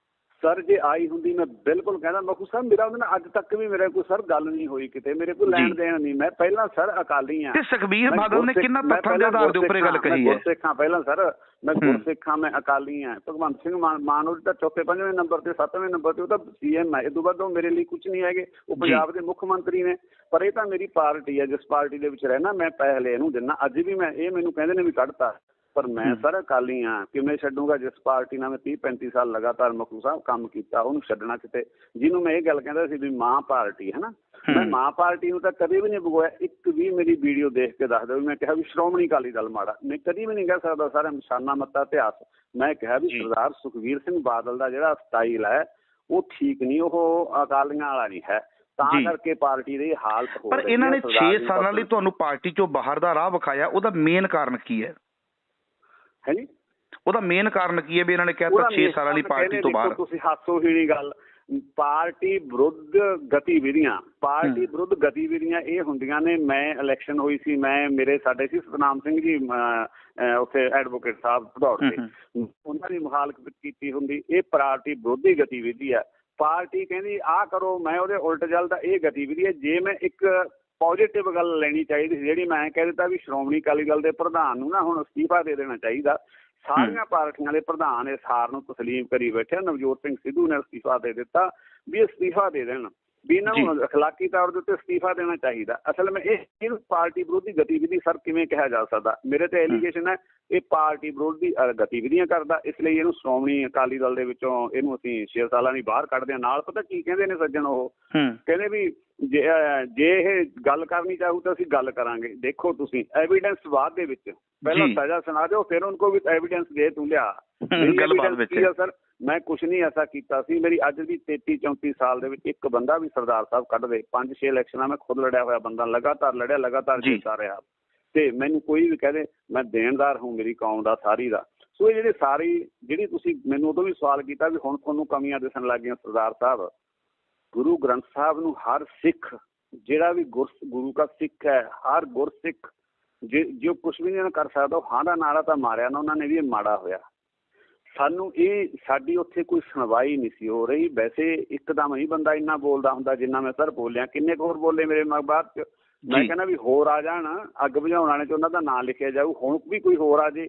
ਸਰ ਜੇ ਆਈ ਹੁੰਦੀ ਮੈਂ ਬਿਲਕੁਲ ਕਹਿੰਦਾ। ਮਖੂ ਸਾਹਿਬ ਮੇਰਾ ਉਹਦੇ ਨਾਲ ਅੱਜ ਤੱਕ ਵੀ ਮੇਰੇ ਕੋਈ ਸਰ ਗੱਲ ਨਹੀਂ ਹੋਈ ਕਿਤੇ, ਮੇਰੇ ਕੋਲ ਲੈਣ ਦੇਣ ਨਹੀਂ। ਮੈਂ ਪਹਿਲਾਂ ਸਰ ਅਕਾਲੀ ਹਾਂ। ਤੇ ਸੁਖਬੀਰ ਬਾਦਲ ਨੇ ਕਿੰਨਾ ਤੱਥਾਂ ਦੇ ਆਧਾਰ ਦੇ ਉੱਪਰ ਇਹ ਗੱਲ ਕਹੀ ਹੈ? ਗੁਰਸਿੱਖਾਂ ਪਹਿਲਾਂ ਸਰ, ਮੈਂ ਗੁਰਸਿੱਖਾਂ, ਮੈਂ ਅਕਾਲੀ ਹਾਂ। ਭਗਵੰਤ ਸਿੰਘ ਮਾਨ ਉਹਦੇ ਤਾਂ 4ਵੇਂ-5ਵੇਂ ਨੰਬਰ ਤੇ 7ਵੇਂ ਨੰਬਰ ਤੇ, ਉਹ ਤਾਂ CM ਹੈ। ਇਹ ਤੋਂ ਬਾਅਦ ਉਹ ਮੇਰੇ ਲਈ ਕੁਛ ਨਹੀਂ ਹੈਗੇ, ਉਹ ਪੰਜਾਬ ਦੇ ਮੁੱਖ ਮੰਤਰੀ ਨੇ। ਪਰ ਇਹ ਤਾਂ ਮੇਰੀ ਪਾਰਟੀ ਹੈ, ਜਿਸ ਪਾਰਟੀ ਦੇ ਵਿੱਚ ਰਹਿਣਾ ਮੈਂ ਪਹਿਲੇ ਇਹਨੂੰ ਦਿੰਦਾ। ਅੱਜ ਵੀ ਮੈਂ, ਇਹ ਮੈਨੂੰ ਕਹਿੰਦੇ ਨੇ ਵੀ ਕੱਢਤਾ, ਪਰ ਮੈਂ ਸਰ ਅਕਾਲੀ ਹਾਂ। ਕਿਵੇਂ ਛੱਡੂਗਾ ਜਿਸ ਪਾਰਟੀ ਨਾਲ ਮੈਂ 30-35 ਸਾਲ ਲਗਾਤਾਰ ਮਖੂ ਸਾਹਿਬ ਕੰਮ ਕੀਤਾ, ਉਹਨੂੰ ਛੱਡਣਾ ਕਿਤੇ। ਜਿਹਨੂੰ ਮੈਂ ਇਹ ਗੱਲ ਕਹਿੰਦਾ ਸੀ ਵੀ ਮਾਂ ਪਾਰਟੀ ਹੈ ਨਾ, ਮੈਂ ਮਾਂ ਪਾਰਟੀ ਨੂੰ ਤਾਂ ਕਦੇ ਵੀ ਨਹੀਂ ਬਗੋਇਆ। ਇੱਕ ਵੀ ਮੇਰੀ ਵੀਡੀਓ ਦੇਖ ਕੇ ਦੱਸ ਦਿਓ ਵੀ ਮੈਂ ਕਿਹਾ ਵੀ ਸ਼੍ਰੋਮਣੀ ਅਕਾਲੀ ਦਲ ਮਾੜਾ, ਮੈਂ ਕਦੀ ਵੀ ਨਹੀਂ ਕਹਿ ਸਕਦਾ। ਸਾਰਾ ਨਿਸ਼ਾਨਾ ਮੱਤਾ ਇਤਿਹਾਸ ਮੈਂ ਕਿਹਾ ਵੀ ਸਰਦਾਰ ਸੁਖਬੀਰ ਸਿੰਘ ਬਾਦਲ ਦਾ ਜਿਹੜਾ ਸਟਾਈਲ ਹੈ ਉਹ ਠੀਕ ਨਹੀਂ, ਉਹ ਅਕਾਲੀਆਂ ਵਾਲਾ ਨਹੀਂ ਹੈ, ਤਾਂ ਕਰਕੇ ਪਾਰਟੀ ਦੀ ਹਾਲਤ ਹੋ ਰਹੀ ਹੈ। ਪਰ ਇਹਨਾਂ ਨੇ 6 ਸਾਲਾਂ ਲਈ ਤੁਹਾਨੂੰ ਪਾਰਟੀ ਚੋਂ ਬਾਹਰ ਦਾ ਰਾਹ ਵਿਖਾਇਆ, ਉਹਦਾ ਮੇਨ ਕਾਰਨ ਕੀ ਹੈ? ਹੈ ਜੀ, ਉਹਦਾ ਮੇਨ ਕਾਰਨ ਕੀ ਹੈ ਵੀ ਇਹਨਾਂ ਨੇ ਕਹਿਤਾ 6 ਸਾਲਾਂ ਲਈ ਪਾਰਟੀ ਤੋਂ ਬਾਹਰ? ਤੁਸੀਂ ਹਾਸੋ ਹੀਣੀ ਗੱਲ, ਪਾਰਟੀ ਵਿਰੁੱਧ ਗਤੀਵਿਧੀਆਂ, ਪਾਰਟੀ ਵਿਰੁੱਧ ਗਤੀਵਿਧੀਆਂ ਇਹ ਹੁੰਦੀਆਂ ਨੇ। ਮੈਂ ਇਲੈਕਸ਼ਨ ਹੋਈ ਸੀ, ਮੇਰੇ ਸਾਡੇ ਸੀ ਸਤਨਾਮ ਸਿੰਘ ਜੀ ਉੱਥੇ ਐਡਵੋਕੇਟ ਸਾਹਿਬ ਭਦੌੜ ਦੇ, ਉਹਨਾਂ ਦੀ ਮੁਖਾਲਫਤ ਕੀਤੀ ਹੁੰਦੀ। ਇਹ ਪਾਰਟੀ ਵਿਰੋਧੀ ਗਤੀਵਿਧੀ ਹੈ। ਪਾਰਟੀ ਕਹਿੰਦੀ ਆਹ ਕਰੋ, ਮੈਂ ਉਹਦੇ ਉਲਟ ਚੱਲਦਾ, ਇਹ ਗਤੀਵਿਧੀ ਹੈ। ਜੇ ਮੈਂ ਇੱਕ ਪੋਜ਼ੀਟਿਵ ਗੱਲ ਲੈਣੀ ਚਾਹੀਦੀ ਸੀ, ਜਿਹੜੀ ਮੈਂ ਕਹਿ ਦਿੱਤਾ ਵੀ ਸ਼੍ਰੋਮਣੀ ਅਕਾਲੀ ਦਲ ਦੇ ਪ੍ਰਧਾਨ ਨੂੰ ਨਾ ਹੁਣ ਅਸਤੀਫਾ ਦੇ ਦੇਣਾ ਚਾਹੀਦਾ। ਸਾਰੀਆਂ ਪਾਰਟੀਆਂ ਦੇ ਪ੍ਰਧਾਨ ਇਸ ਹਾਰ ਨੂੰ ਤਸਲੀਮ ਕਰੀ ਬੈਠੇ। ਨਵਜੋਤ ਸਿੰਘ ਸਿੱਧੂ ਨੇ ਅਸਤੀਫਾ ਦੇ ਦਿੱਤਾ ਵੀ ਅਸਤੀਫਾ ਦੇ ਦੇਣ, ਵੀ ਇਹਨਾਂ ਨੂੰ ਅਖਲਾਕੀ ਤੌਰ ਦੇ ਉੱਤੇ ਅਸਤੀਫਾ ਦੇਣਾ ਚਾਹੀਦਾ। ਅਸਲ ਮੈਂ ਇਹਨੂੰ ਪਾਰਟੀ ਵਿਰੋਧੀ ਗਤੀਵਿਧੀ ਸਰ ਕਿਵੇਂ ਕਿਹਾ ਜਾ ਸਕਦਾ? ਮੇਰੇ ਤੇ ਐਲੀਗੇਸ਼ਨ ਹੈ ਇਹ ਪਾਰਟੀ ਵਿਰੋਧੀ ਗਤੀਵਿਧੀਆਂ ਕਰਦਾ, ਇਸ ਲਈ ਇਹਨੂੰ ਸ਼੍ਰੋਮਣੀ ਅਕਾਲੀ ਦਲ ਦੇ ਵਿੱਚੋਂ ਇਹਨੂੰ ਅਸੀਂ 6 ਸਾਲਾਂ ਦੀ ਬਾਹਰ ਕੱਢਦੇ ਹਾਂ। ਨਾਲ ਪਤਾ ਕੀ ਕਹਿੰਦੇ ਨੇ ਸੱਜਣ, ਉਹ ਕਹਿੰਦੇ ਵੀ ਜੇ ਇਹ ਗੱਲ ਕਰਨੀ ਚਾਹੂ ਤਾਂ ਅਸੀਂ ਗੱਲ ਕਰਾਂਗੇ। ਦੇਖੋ ਤੁਸੀਂ ਐਵੀਡੈਂਸ ਬਾਅਦ ਦੇ ਵਿੱਚ, ਪਹਿਲਾਂ ਸਜ਼ਾ ਸੁਣਾ ਦਿਓ, ਫਿਰ ਉਹਨਾਂ ਕੋਲ ਵੀ ਐਵੀਡੈਂਸ ਦੇ ਤੂੰ ਲਿਆ। ਸਰ ਮੈਂ ਕੁਛ ਨਹੀਂ ਐਸਾ ਕੀਤਾ ਸੀ। ਮੇਰੀ ਅੱਜ ਦੀ 33-34 ਸਾਲ ਦੇ ਵਿੱਚ ਇੱਕ ਬੰਦਾ ਵੀ ਸਰਦਾਰ ਸਾਹਿਬ ਕੱਢ ਦੇ। 5-6 ਇਲੈਕਸ਼ਨਾਂ ਮੈਂ ਖੁਦ ਲੜਿਆ ਹੋਇਆ ਬੰਦਾ, ਲਗਾਤਾਰ ਲੜਿਆ, ਲਗਾਤਾਰ ਜਿੱਤਦਾ ਰਿਹਾ। ਤੇ ਮੈਨੂੰ ਕੋਈ ਵੀ ਕਹਦੇ ਮੈਂ ਦੇਣਦਾਰ ਹੂੰ ਮੇਰੀ ਕੌਮ ਦਾ ਸਾਰੀ ਦਾ। ਸੋ ਇਹ ਜਿਹੜੀ ਤੁਸੀਂ ਮੈਨੂੰ ਉਦੋਂ ਵੀ ਸਵਾਲ ਕੀਤਾ ਵੀ ਹੁਣ ਤੁਹਾਨੂੰ ਕਮੀਆਂ ਦਿਸਣ ਲੱਗ ਗਈਆਂ। ਸਰਦਾਰ ਸਾਹਿਬ, ਗੁਰੂ ਗ੍ਰੰਥ ਸਾਹਿਬ ਨੂੰ ਹਰ ਸਿੱਖ ਜਿਹੜਾ ਵੀ ਗੁਰੂ ਦਾ ਸਿੱਖ ਹੈ, ਹਰ ਗੁਰਸਿੱਖ ਜੋ ਕੁਛ ਵੀ ਨਹੀਂ ਕਰ ਸਕਦਾ, ਉਹ ਹਾਂ ਦਾ ਨਾਰਾ ਤਾਂ ਮਾਰਿਆ ਨਾ ਉਹਨਾਂ ਨੇ ਵੀ, ਇਹ ਮਾੜਾ ਹੋਇਆ। ਸਾਨੂੰ ਸਾਡੀ ਉੱਥੇ ਕੋਈ ਸੁਣਵਾਈ ਨਹੀਂ ਸੀ ਹੋ ਰਹੀ। ਵੈਸੇ ਇੱਕਦਮ ਹੀ ਬੰਦਾ ਇੰਨਾ ਬੋਲਦਾ ਹੁੰਦਾ ਜਿੰਨਾ ਮੈਂ ਸਰ ਬੋਲਿਆ। ਕਿੰਨੇ ਕੁ ਹੋਰ ਬੋਲੇ ਮੇਰੇ ਬਾਅਦ ਚ? ਮੈਂ ਕਹਿੰਦਾ ਵੀ ਹੋਰ ਆ ਜਾਣ, ਅੱਗ ਬੁਝਾਉਣ ਵਾਲੇ ਚ ਉਹਨਾਂ ਦਾ ਨਾਂ ਲਿਖਿਆ ਜਾਊ। ਹੁਣ ਵੀ ਕੋਈ ਹੋਰ ਆ ਜੇ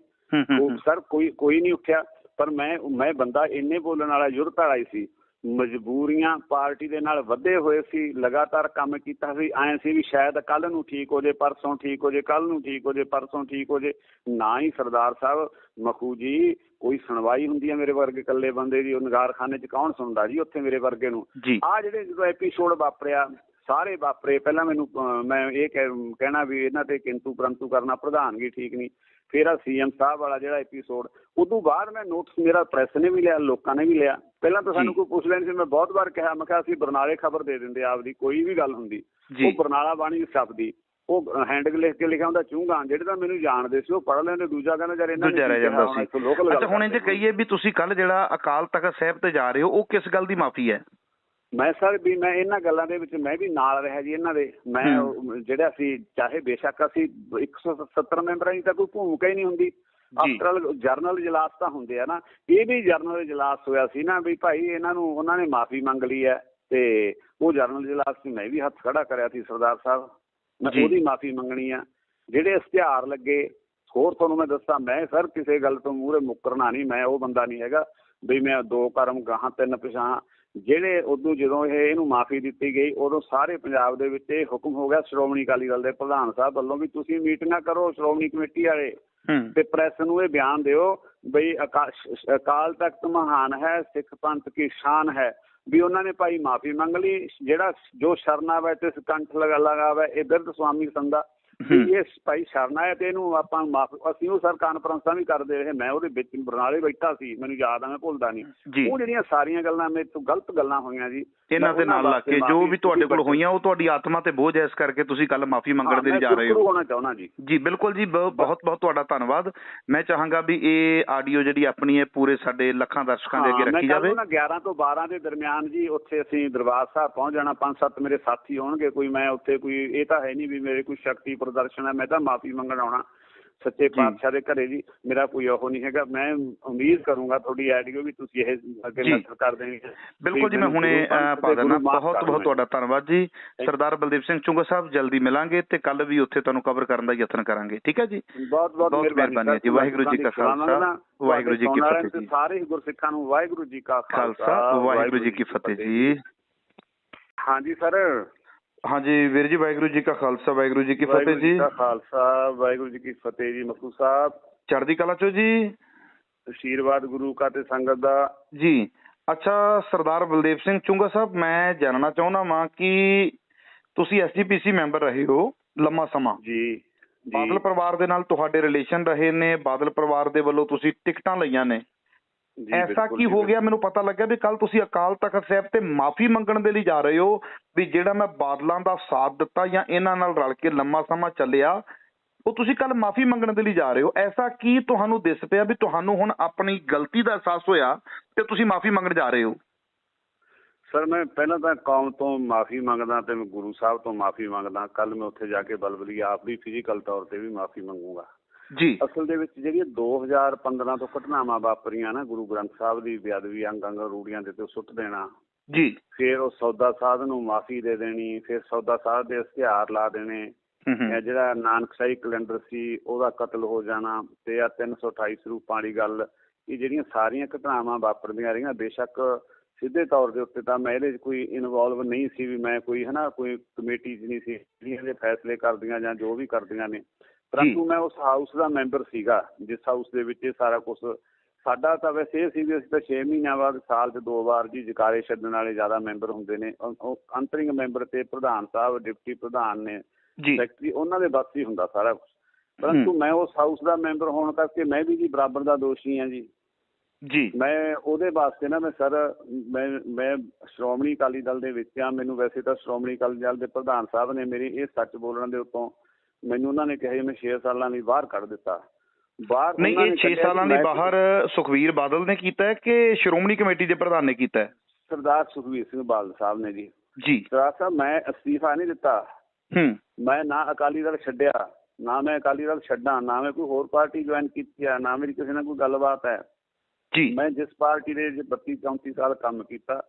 ਸਰ, ਕੋਈ ਨਹੀਂ ਉੱਠਿਆ। ਪਰ ਮੈਂ ਬੰਦਾ ਇੰਨੇ ਬੋਲਣ ਵਾਲਾ ਯੁਰਤ ਵਾਲਾ ਹੀ ਸੀ। ਮਜਬੂਰੀਆਂ ਪਾਰਟੀ ਦੇ ਨਾਲ ਵਧੇ ਹੋਏ ਸੀ, ਲਗਾਤਾਰ ਕੰਮ ਕੀਤਾ ਸੀ। ਐਂ ਸੀ ਵੀ ਸ਼ਾਇਦ ਕੱਲ ਨੂੰ ਠੀਕ ਹੋ ਜੇ, ਪਰਸੋਂ ਠੀਕ ਹੋ ਜੇ, ਕੱਲ ਨੂੰ ਠੀਕ ਹੋ ਜੇ, ਪਰਸੋਂ ਠੀਕ ਹੋ ਜੇ। ਨਾ ਹੀ ਸਰਦਾਰ ਸਾਹਿਬ ਮਖੂ ਜੀ ਕੋਈ ਸੁਣਵਾਈ ਹੁੰਦੀ ਹੈ ਮੇਰੇ ਵਰਗੇ ਇਕੱਲੇ ਬੰਦੇ ਦੀ? ਉਹ ਨਗਾਰਖਾਨੇ 'ਚ ਕੌਣ ਸੁਣਦਾ ਜੀ ਉੱਥੇ ਮੇਰੇ ਵਰਗੇ ਨੂੰ? ਆਹ ਜਿਹੜੇ ਜਦੋਂ ਐਪੀਸੋਡ ਵਾਪਰਿਆ ਸਾਰੇ ਵਾਪਰੇ, ਪਹਿਲਾਂ ਮੈਨੂੰ ਮੈਂ ਇਹ ਕਹਿਣਾ ਵੀ ਇਹਨਾਂ ਤੇ ਕਿੰਤੂ ਪਰੰਤੂ ਕਰਨਾ, ਪ੍ਰਧਾਨਗੀ ਠੀਕ ਨਹੀਂ। ਫਿਰ ਆ CM ਸਾਹਿਬ ਵਾਲਾ ਜਿਹੜਾ ਐਪੀਸੋਡ, ਉਦੋਂ ਬਾਅਦ ਮੈਂ ਨੋਟਿਸ ਮੇਰਾ ਪ੍ਰੈਸ ਨੇ ਵੀ ਲਿਆ, ਲੋਕਾਂ ਨੇ ਵੀ ਲਿਆ। ਪਹਿਲਾਂ ਤਾਂ ਸਾਨੂੰ ਕੋਈ ਪੁੱਛ ਲੈਣੀ ਸੀ। ਮੈਂ ਬਹੁਤ ਵਾਰ ਕਿਹਾ, ਮੈਂ ਕਿਹਾ ਅਸੀਂ ਬਰਨਾਲੇ ਖਬਰ ਦੇ ਦਿੰਦੇ ਆਪਦੀ, ਕੋਈ ਵੀ ਗੱਲ ਹੁੰਦੀ ਉਹ ਬਰਨਾਲਾ ਬਾਣੀ ਛਪਦੀ, ਉਹ ਹੈਂਡਲ ਲਿਖ ਕੇ ਲਿਖਿਆ ਹੁੰਦਾ ਚੂੰਗਾ। ਜਿਹੜੇ ਤਾਂ ਮੈਨੂੰ ਜਾਣਦੇ ਸੀ ਉਹ ਪੜ੍ਹ ਲੈਂਦੇ, ਦੂਜਾ ਕਹਿੰਦਾ ਯਾਰ ਇਹਨਾਂ ਨੇ। ਅੱਛਾ, ਹੁਣ ਇਹ ਕਹੀਏ ਵੀ ਤੁਸੀਂ ਕੱਲ ਜਿਹੜਾ ਅਕਾਲ ਤਖਤ ਸਾਹਿਬ ਤੇ ਜਾ ਰਹੇ ਹੋ, ਉਹ ਕਿਸ ਗੱਲ ਦੀ ਮਾਫੀ ਹੈ? ਮੈਂ ਸਰ ਵੀ ਮੈਂ ਇਹਨਾਂ ਗੱਲਾਂ ਦੇ ਵਿੱਚ ਮੈਂ ਵੀ ਨਾਲ ਰਿਹਾ ਜੀ ਇਹਨਾਂ ਦੇ। ਮੈਂ ਜਿਹੜਾ ਅਸੀਂ ਚਾਹੇ ਬੇਸ਼ੱਕ ਅਸੀਂ 170 ਮੈਂਬਰਾਂ ਦੀ ਤਾਂ ਕੋਈ ਭੂਮਿਕਾ ਹੀ ਨਹੀਂ ਹੁੰਦੀ। ਆਫਟਰ ਜਰਨਲ ਇਜਲਾਸ ਤਾਂ ਹੁੰਦੇ ਆ ਨਾ, ਇਹ ਵੀ ਜਰਨਲ ਇਜਲਾਸ ਹੋਇਆ ਸੀ ਨਾ ਵੀ ਭਾਈ ਇਹਨਾਂ ਨੂੰ ਉਹਨਾਂ ਨੇ ਮਾਫੀ ਮੰਗ ਲਈ ਹੈ, ਤੇ ਉਹ ਜਰਨਲ ਇਜਲਾਸ 'ਚ ਮੈਂ ਵੀ ਹੱਥ ਖੜਾ ਕਰਿਆ ਸੀ ਸਰਦਾਰ ਸਾਹਿਬ, ਮੈਂ ਉਹਦੀ ਮਾਫੀ ਮੰਗਣੀ ਆ। ਜਿਹੜੇ ਇਸ਼ਤਿਹਾਰ ਲੱਗੇ, ਹੋਰ ਤੁਹਾਨੂੰ ਮੈਂ ਦੱਸਾਂ, ਮੈਂ ਸਰ ਕਿਸੇ ਗੱਲ ਤੋਂ ਮੂਹਰੇ ਮੁੱਕਰਨਾ ਨਹੀਂ, ਮੈਂ ਉਹ ਬੰਦਾ ਨਹੀਂ ਹੈਗਾ ਵੀ ਮੈਂ 2 ਕਰਮ ਗਾਹਾਂ 3 ਪਿਛਾਹਾਂ। ਜਿਹੜੇ ਉਦੋਂ ਜਦੋਂ ਇਹਨੂੰ ਮਾਫੀ ਦਿੱਤੀ ਗਈ, ਉਦੋਂ ਸਾਰੇ ਪੰਜਾਬ ਦੇ ਵਿੱਚ ਇਹ ਹੁਕਮ ਹੋ ਗਿਆ ਸ਼੍ਰੋਮਣੀ ਅਕਾਲੀ ਦਲ ਦੇ ਪ੍ਰਧਾਨ ਸਾਹਿਬ ਵੱਲੋਂ ਵੀ ਤੁਸੀਂ ਮੀਟਿੰਗਾਂ ਕਰੋ ਸ਼੍ਰੋਮਣੀ ਕਮੇਟੀ ਵਾਲੇ, ਤੇ ਪ੍ਰੈਸ ਨੂੰ ਇਹ ਬਿਆਨ ਦਿਓ ਬਈ ਅਕਾਲ ਤਖਤ ਮਹਾਨ ਹੈ, ਸਿੱਖ ਪੰਥ ਕੀ ਸ਼ਾਨ ਹੈ। ਵੀ ਉਹਨਾਂ ਨੇ ਭਾਈ ਮਾਫੀ ਮੰਗ ਲਈ। ਜਿਹੜਾ ਜੋ ਸ਼ਰਨਾਵੇ ਤੇ ਕੰਠ ਲਗਾਵੇ ਇਹ ਬਿਰਧ ਸੁਆਮੀ ਸੰਦਾ, ਇਹ ਭਾਈ ਸ਼ਰਨ ਆਇਆ ਤੇ ਇਹਨੂੰ ਆਪਾਂ ਅਸੀਂ ਉਹ ਸਰ ਕਾਨਫਰੰਸਾਂ ਵੀ ਕਰਦੇ ਰਹੇ। ਮੈਂ ਉਹਦੇ ਵਿੱਚ ਬਰਨਾਲੇ ਬੈਠਾ ਸੀ, ਮੈਨੂੰ ਯਾਦ ਆ, ਮੈਂ ਭੁੱਲਦਾ ਨਹੀਂ। ਉਹ ਜਿਹੜੀਆਂ ਸਾਰੀਆਂ ਗੱਲਾਂ ਮੇਰੇ ਤੋਂ ਗਲਤ ਗੱਲਾਂ ਹੋਈਆਂ ਜੀ ਇਹਨਾਂ ਦੇ ਨਾਲ ਲੱਗ ਕੇ, ਜੋ ਵੀ ਤੁਹਾਡੇ ਕੋਲ ਹੋਈਆਂ, ਉਹ ਤੁਹਾਡੀ ਆਤਮਾ ਤੇ ਬੋਝ ਹੈ, ਇਸ ਕਰਕੇ ਤੁਸੀਂ ਕੱਲ ਮਾਫੀ ਮੰਗਣ ਦੇ ਲਈ ਜਾ ਰਹੇ ਹੋ। ਹੋਣਾ ਚਾਹੁੰਦਾ ਜੀ। ਜੀ ਬਿਲਕੁਲ ਜੀ, ਬਹੁਤ ਬਹੁਤ ਤੁਹਾਡਾ ਧੰਨਵਾਦ। ਮੈਂ ਚਾਹਾਂਗਾ ਵੀ ਇਹ ਆਡੀਓ ਜਿਹੜੀ ਆਪਣੀ ਹੈ ਪੂਰੇ ਸਾਡੇ ਲੱਖਾਂ ਦਰਸ਼ਕਾਂ ਦੇ ਅੱਗੇ ਰੱਖੀ ਜਾਵੇ। 11 ਤੋਂ 12 ਦੇ ਦਰਮਿਆਨ ਜੀ ਉੱਥੇ ਅਸੀਂ ਦਰਬਾਰ ਸਾਹਿਬ ਪਹੁੰਚ ਜਾਣਾ। 5-7 ਮੇਰੇ ਸਾਥੀ ਹੋਣਗੇ। ਕੋਈ ਮੈਂ ਉੱਥੇ ਕੋਈ ਇਹ ਤਾਂ ਹੈ ਨਹੀਂ ਵੀ ਮੇਰੇ ਕੋਈ ਸ਼ਕਤੀ ਪ੍ਰਦਰਸ਼ਨ ਹੈ, ਮੈਂ ਤਾਂ ਮਾਫੀ ਮੰਗਣ ਆਉਣਾ ਸੱਚੇ ਪਾਤਸ਼ਾਹ ਦੇ ਘਰੇ ਜੀ। ਮੇਰਾ ਕੋਈ ਉਹ ਨਹੀਂ ਹੈਗਾ। ਮੈਂ ਉਮੀਦ ਕਰੂੰਗਾ ਤੁਹਾਡੀ ਆਡੀਓ ਵੀ ਤੁਸੀਂ ਇਹ ਅੱਗੇ ਨਸ਼ਰ ਕਰ ਦੇਣੀ। ਬਿਲਕੁਲ ਜੀ, ਮੈਂ ਹੁਣੇ ਪਾ ਦੇਣਾ। ਬਹੁਤ ਬਹੁਤ ਤੁਹਾਡਾ ਧੰਨਵਾਦ ਜੀ। ਸਰਦਾਰ ਬਲਦੇਵ ਸਿੰਘ ਚੁੰਗਾ ਸਾਹਿਬ, ਜਲਦੀ ਮਿਲਾਂਗੇ ਤੇ ਕੱਲ ਵੀ ਉੱਥੇ ਤੁਹਾਨੂੰ ਕਵਰ ਕਰਨ ਦਾ ਯਤਨ ਕਰਾਂਗੇ। ਠੀਕ ਹੈ ਜੀ, ਬਹੁਤ ਬਹੁਤ ਮਿਹਰਬਾਨੀ ਜੀ। ਵਾਹਿਗੁਰੂ ਜੀ ਕਾ ਖਾਲਸਾ, ਵਾਹਿਗੁਰੂ ਜੀ ਕੀ ਫਤਿਹ ਜੀ। ਸਾਰੇ ਗੁਰਸਿੱਖਾਂ ਨੂੰ ਵਾਹਿਗੁਰੂ ਜੀ ਕਾ ਖਾਲਸਾ, ਵਾਹਿਗੁਰੂ ਜੀ ਕੀ ਫਤਿਹ ਜੀ। ਹਾਂਜੀ ਸਰ। ਹਾਂਜੀ ਵੀਰ ਜੀ, ਵਾਹਿਗੁਰੂ ਜੀ ਕਾ ਖਾਲਸਾ, ਵਾਹਿਗੁਰੂ ਜੀ ਕੀ ਫਤਿਹ ਜੀ। ਖਾਲਸਾ, ਵਾਹਿਗੁਰੂ ਜੀ ਕੀ ਫਤਿਹ ਜੀ। ਮੱਖੂ ਸਾਹਿਬ ਚੜ੍ਹਦੀ ਕਲਾ ਚੋ ਜੀ। ਆਸ਼ੀਰਵਾਦ ਗੁਰੂ ਕਾ ਤੇ ਸੰਗਤ ਦਾ ਜੀ। ਅੱਛਾ ਸਰਦਾਰ ਬਲਦੇਵ ਸਿੰਘ ਚੁੰਗਾ ਸਾਹਿਬ, ਮੈਂ ਜਾਣਨਾ ਚਾਹੁੰਦਾ ਵਾਂ ਕਿ ਤੁਸੀਂ SGPC ਮੈਂਬਰ ਰਹੇ ਹੋ ਲੰਮਾ ਸਮਾਂ ਜੀ। ਬਾਦਲ ਪਰਿਵਾਰ ਦੇ ਨਾਲ ਤੁਹਾਡੇ ਰਿਲੇਸ਼ਨ ਰਹੇ ਨੇ, ਬਾਦਲ ਪਰਿਵਾਰ ਦੇ ਵੱਲੋਂ ਤੁਸੀਂ ਟਿਕਟਾਂ ਲਈਆਂ ਨੇ। ਐਸਾ ਕੀ ਹੋ ਗਿਆ? ਮੈਨੂੰ ਪਤਾ ਲੱਗਿਆ ਵੀ ਕੱਲ ਤੁਸੀਂ ਅਕਾਲ ਤਖਤ ਸਾਹਿਬ ਤੇ ਮਾਫੀ ਮੰਗਣ ਦੇ ਲਈ ਜਾ ਰਹੇ ਹੋ ਵੀ ਜਿਹੜਾ ਮੈਂ ਬਾਦਲਾਂ ਦਾ ਸਾਥ ਦਿੱਤਾ ਜਾਂ ਇਹਨਾਂ ਨਾਲ ਰਲ ਕੇ ਲੰਮਾ ਸਮਾਂ ਚੱਲਿਆ, ਉਹ ਤੁਸੀਂ ਕੱਲ ਮਾਫੀ ਮੰਗਣ ਦੇ ਲਈ ਜਾ ਰਹੇ ਹੋ। ਐਸਾ ਕੀ ਤੁਹਾਨੂੰ ਦਿਸ ਪਿਆ ਵੀ ਤੁਹਾਨੂੰ ਹੁਣ ਆਪਣੀ ਗਲਤੀ ਦਾ ਅਹਿਸਾਸ ਹੋਇਆ ਤੇ ਤੁਸੀਂ ਮਾਫੀ ਮੰਗਣ ਜਾ ਰਹੇ ਹੋ? ਸਰ ਮੈਂ ਪਹਿਲਾਂ ਤਾਂ ਕੌਮ ਤੋਂ ਮਾਫੀ ਮੰਗਦਾ ਤੇ ਮੈਂ ਗੁਰੂ ਸਾਹਿਬ ਤੋਂ ਮਾਫੀ ਮੰਗਦਾ। ਕੱਲ ਮੈਂ ਉੱਥੇ ਜਾ ਕੇ ਬਲਬਲੀ ਆਪ ਵੀ ਫਿਜ਼ੀਕਲ ਤੌਰ ਤੇ ਵੀ ਮਾਫੀ ਮੰਗੂਗਾ ਜੀ। ਅਸਲ ਦੇ ਵਿੱਚ ਜਿਹੜੀਆਂ 2015 ਤੋਂ ਘਟਨਾਵਾਂ ਵਾਪਰੀਆਂ ਨਾ, ਗੁਰੂ ਗ੍ਰੰਥ ਸਾਹਿਬ ਦੀ ਬੇਅਦਬੀ, ਅੰਗ ਰੂੜੀਆਂ ਦੇ ਤੇ ਸੁੱਟ ਦੇਣਾ ਜੀ, ਫਿਰ ਉਹ ਸੌਦਾ ਸਾਧ ਨੂੰ ਮਾਫੀ ਦੇ ਦੇਣੀ, ਫਿਰ ਸੌਦਾ ਸਾਧ ਦੇ ਇਸ਼ਤਿਹਾਰ ਲਾ ਦੇਣੇ, ਜਿਹੜਾ ਨਾਨਕਸ਼ਾਹੀ ਕੈਲੰਡਰ ਸੀ ਉਹਦਾ ਕਤਲ ਹੋ ਜਾਣਾ, ਤੇ ਆ 328 ਸਰੂਪਾਂ ਵਾਲੀ ਗੱਲ, ਇਹ ਜਿਹੜੀਆਂ ਸਾਰੀਆਂ ਘਟਨਾਵਾਂ ਵਾਪਰਦੀਆਂ ਰਹੀਆਂ। ਬੇਸ਼ੱਕ ਸਿੱਧੇ ਤੌਰ ਦੇ ਉੱਤੇ ਤਾਂ ਮੈਂ ਇਹਦੇ 'ਚ ਕੋਈ ਇਨਵੋਲਵ ਨਹੀਂ ਸੀ, ਵੀ ਮੈਂ ਕੋਈ ਕੋਈ ਕਮੇਟੀ 'ਚ ਨਹੀਂ ਸੀ ਜਿਹੜੀਆਂ ਇਹਦੇ ਫੈਸਲੇ ਕਰਦੀਆਂ ਜਾਂ ਜੋ ਵੀ ਕਰਦੀਆਂ ਨੇ, ਪਰੰਤੂ ਮੈਂ ਉਸ ਹਾਊਸ ਦਾ ਮੈਂਬਰ ਸੀਗਾ ਜਿਸ ਹਾਊਸ ਦੇ ਵਿੱਚ ਇਹ ਸਾਰਾ ਕੁਛ। ਸਾਡਾ ਤਾਂ ਵੈਸੇ ਇਹ ਸੀ ਵੀ ਅਸੀਂ ਤਾਂ 6 ਮਹੀਨਿਆਂ ਬਾਅਦ ਸਾਲ 'ਚ 2 ਵਾਰ ਜੀ ਜਕਾਰੇ ਛੱਡਣ ਵਾਲੇ ਜ਼ਿਆਦਾ ਮੈਂਬਰ ਹੁੰਦੇ ਨੇ। ਉਹ ਅੰਤਰਿੰਗ ਮੈਂਬਰ ਤੇ ਪ੍ਰਧਾਨ ਸਾਹਿਬ, ਡਿਪਟੀ ਪ੍ਰਧਾਨ ਨੇ, ਸੈਕਟਰੀ, ਉਹਨਾਂ ਦੇ ਬਸ ਹੀ ਹੁੰਦਾ ਸਾਰਾ ਕੁਛ। ਪਰੰਤੂ ਮੈਂ ਉਸ ਹਾਊਸ ਦਾ ਮੈਂਬਰ ਹੋਣ ਕਰਕੇ ਮੈਂ ਵੀ ਜੀ ਬਰਾਬਰ ਦਾ ਦੋਸ਼ੀ ਹਾਂ ਜੀ। ਮੈਂ ਉਹਦੇ ਵਾਸਤੇ ਨਾ ਮੈਂ ਸ਼੍ਰੋਮਣੀ ਅਕਾਲੀ ਦਲ ਦੇ ਵਿੱਚ ਆ। ਮੈਨੂੰ ਵੈਸੇ ਤਾਂ ਸ਼੍ਰੋਮਣੀ ਅਕਾਲੀ ਦਲ ਦੇ ਪ੍ਰਧਾਨ ਸਾਹਿਬ ਨੇ ਮੇਰੇ ਇਹ ਸੱਚ ਬੋਲਣ ਦੇ ਉੱਤੋਂ ਮੈਨੂੰ ਉਹਨਾਂ ਨੇ ਕਿਹਾ ਮੈਂ 6 ਸਾਲਾਂ ਲਈ ਬਾਹਰ ਕੱਢ ਦਿੱਤਾ। ਬਾਹਰ ਨਹੀਂ, ਇਹ 6 ਸਾਲਾਂ ਲਈ ਬਾਹਰ ਸੁਖਬੀਰ ਬਾਦਲ ਨੇ ਕੀਤਾ ਹੈ ਕਿ ਸ਼੍ਰੋਮਣੀ ਕਮੇਟੀ ਦੇ ਪ੍ਰਧਾਨ ਨੇ ਕੀਤਾ ਹੈ? ਸਰਦਾਰ ਸੁਖਬੀਰ ਸਿੰਘ ਬਾਦਲ ਸਾਹਿਬ ਨੇ ਜੀ। ਸਰਦਾਰ ਸਾਹਿਬ ਮੈਂ ਅਸਤੀਫਾ ਨਹੀਂ ਦਿੱਤਾ। ਮੈਂ ਨਾ ਅਕਾਲੀ ਦਲ ਛੱਡਿਆ, ਨਾ ਮੈਂ ਅਕਾਲੀ ਦਲ ਛੱਡਾਂ, ਨਾ ਮੈਂ ਕੋਈ ਹੋਰ ਪਾਰਟੀ ਜੁਆਇਨ ਕੀਤੀ ਹੈ, ਨਾ ਮੇਰੀ ਕਿਸੇ ਨਾਲ ਕੋਈ ਗੱਲਬਾਤ ਹੈ। ਮੈਂ ਜਿਸ ਪਾਰਟੀ ਦੇ 32-34 ਸਾਲ ਕੰਮ ਕੀਤਾ,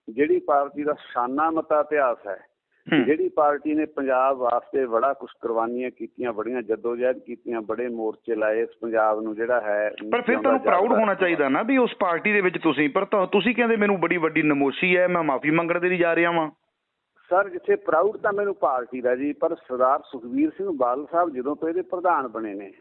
ਜਿਹੜੀ ਪਾਰਟੀ ਦਾ ਸ਼ਾਨਾ ਮਤਾ ਇਤਿਹਾਸ ਹੈ, ਜਿਹੜੀ ਪਾਰਟੀ ਨੇ ਪੰਜਾਬ ਵਾਸਤੇ ਬੜਾ ਕੁਛ ਕੁਰਬਾਨੀਆਂ ਕੀਤੀਆਂ, ਬੜੀਆਂ ਜੱਦੋਜਹਿਦ ਕੀਤੀਆਂ, ਬੜੇ ਮੋਰਚੇ ਲਾਏ, ਇਸ ਪੰਜਾਬ ਨੂੰ ਜਿਹੜਾ ਹੈ। ਪਰ ਫਿਰ ਤੁਹਾਨੂੰ ਪ੍ਰਾਊਡ ਹੋਣਾ ਚਾਹੀਦਾ ਨਾ ਵੀ ਉਸ ਪਾਰਟੀ ਦੇ ਵਿੱਚ ਤੁਸੀਂ, ਪਰ ਤੁਸੀਂ ਕਹਿੰਦੇ ਮੈਨੂੰ ਬੜੀ ਵੱਡੀ ਨਮੋਸ਼ੀ ਹੈ, ਮੈਂ ਮਾਫੀ ਮੰਗਣ ਦੇ ਲਈ ਜਾ ਰਿਹਾ ਵਾਂ। ਸਰ ਜਿੱਥੇ ਪ੍ਰਾਊਡ ਤਾਂ ਮੈਨੂੰ ਪਾਰਟੀ ਦਾ ਜੀ, ਪਰ ਸਰਦਾਰ ਸੁਖਬੀਰ ਸਿੰਘ ਬਾਦਲ ਸਾਹਿਬ ਜਦੋਂ ਤੋਂ ਇਹਦੇ ਪ੍ਰਧਾਨ ਬਣੇ ਨੇ,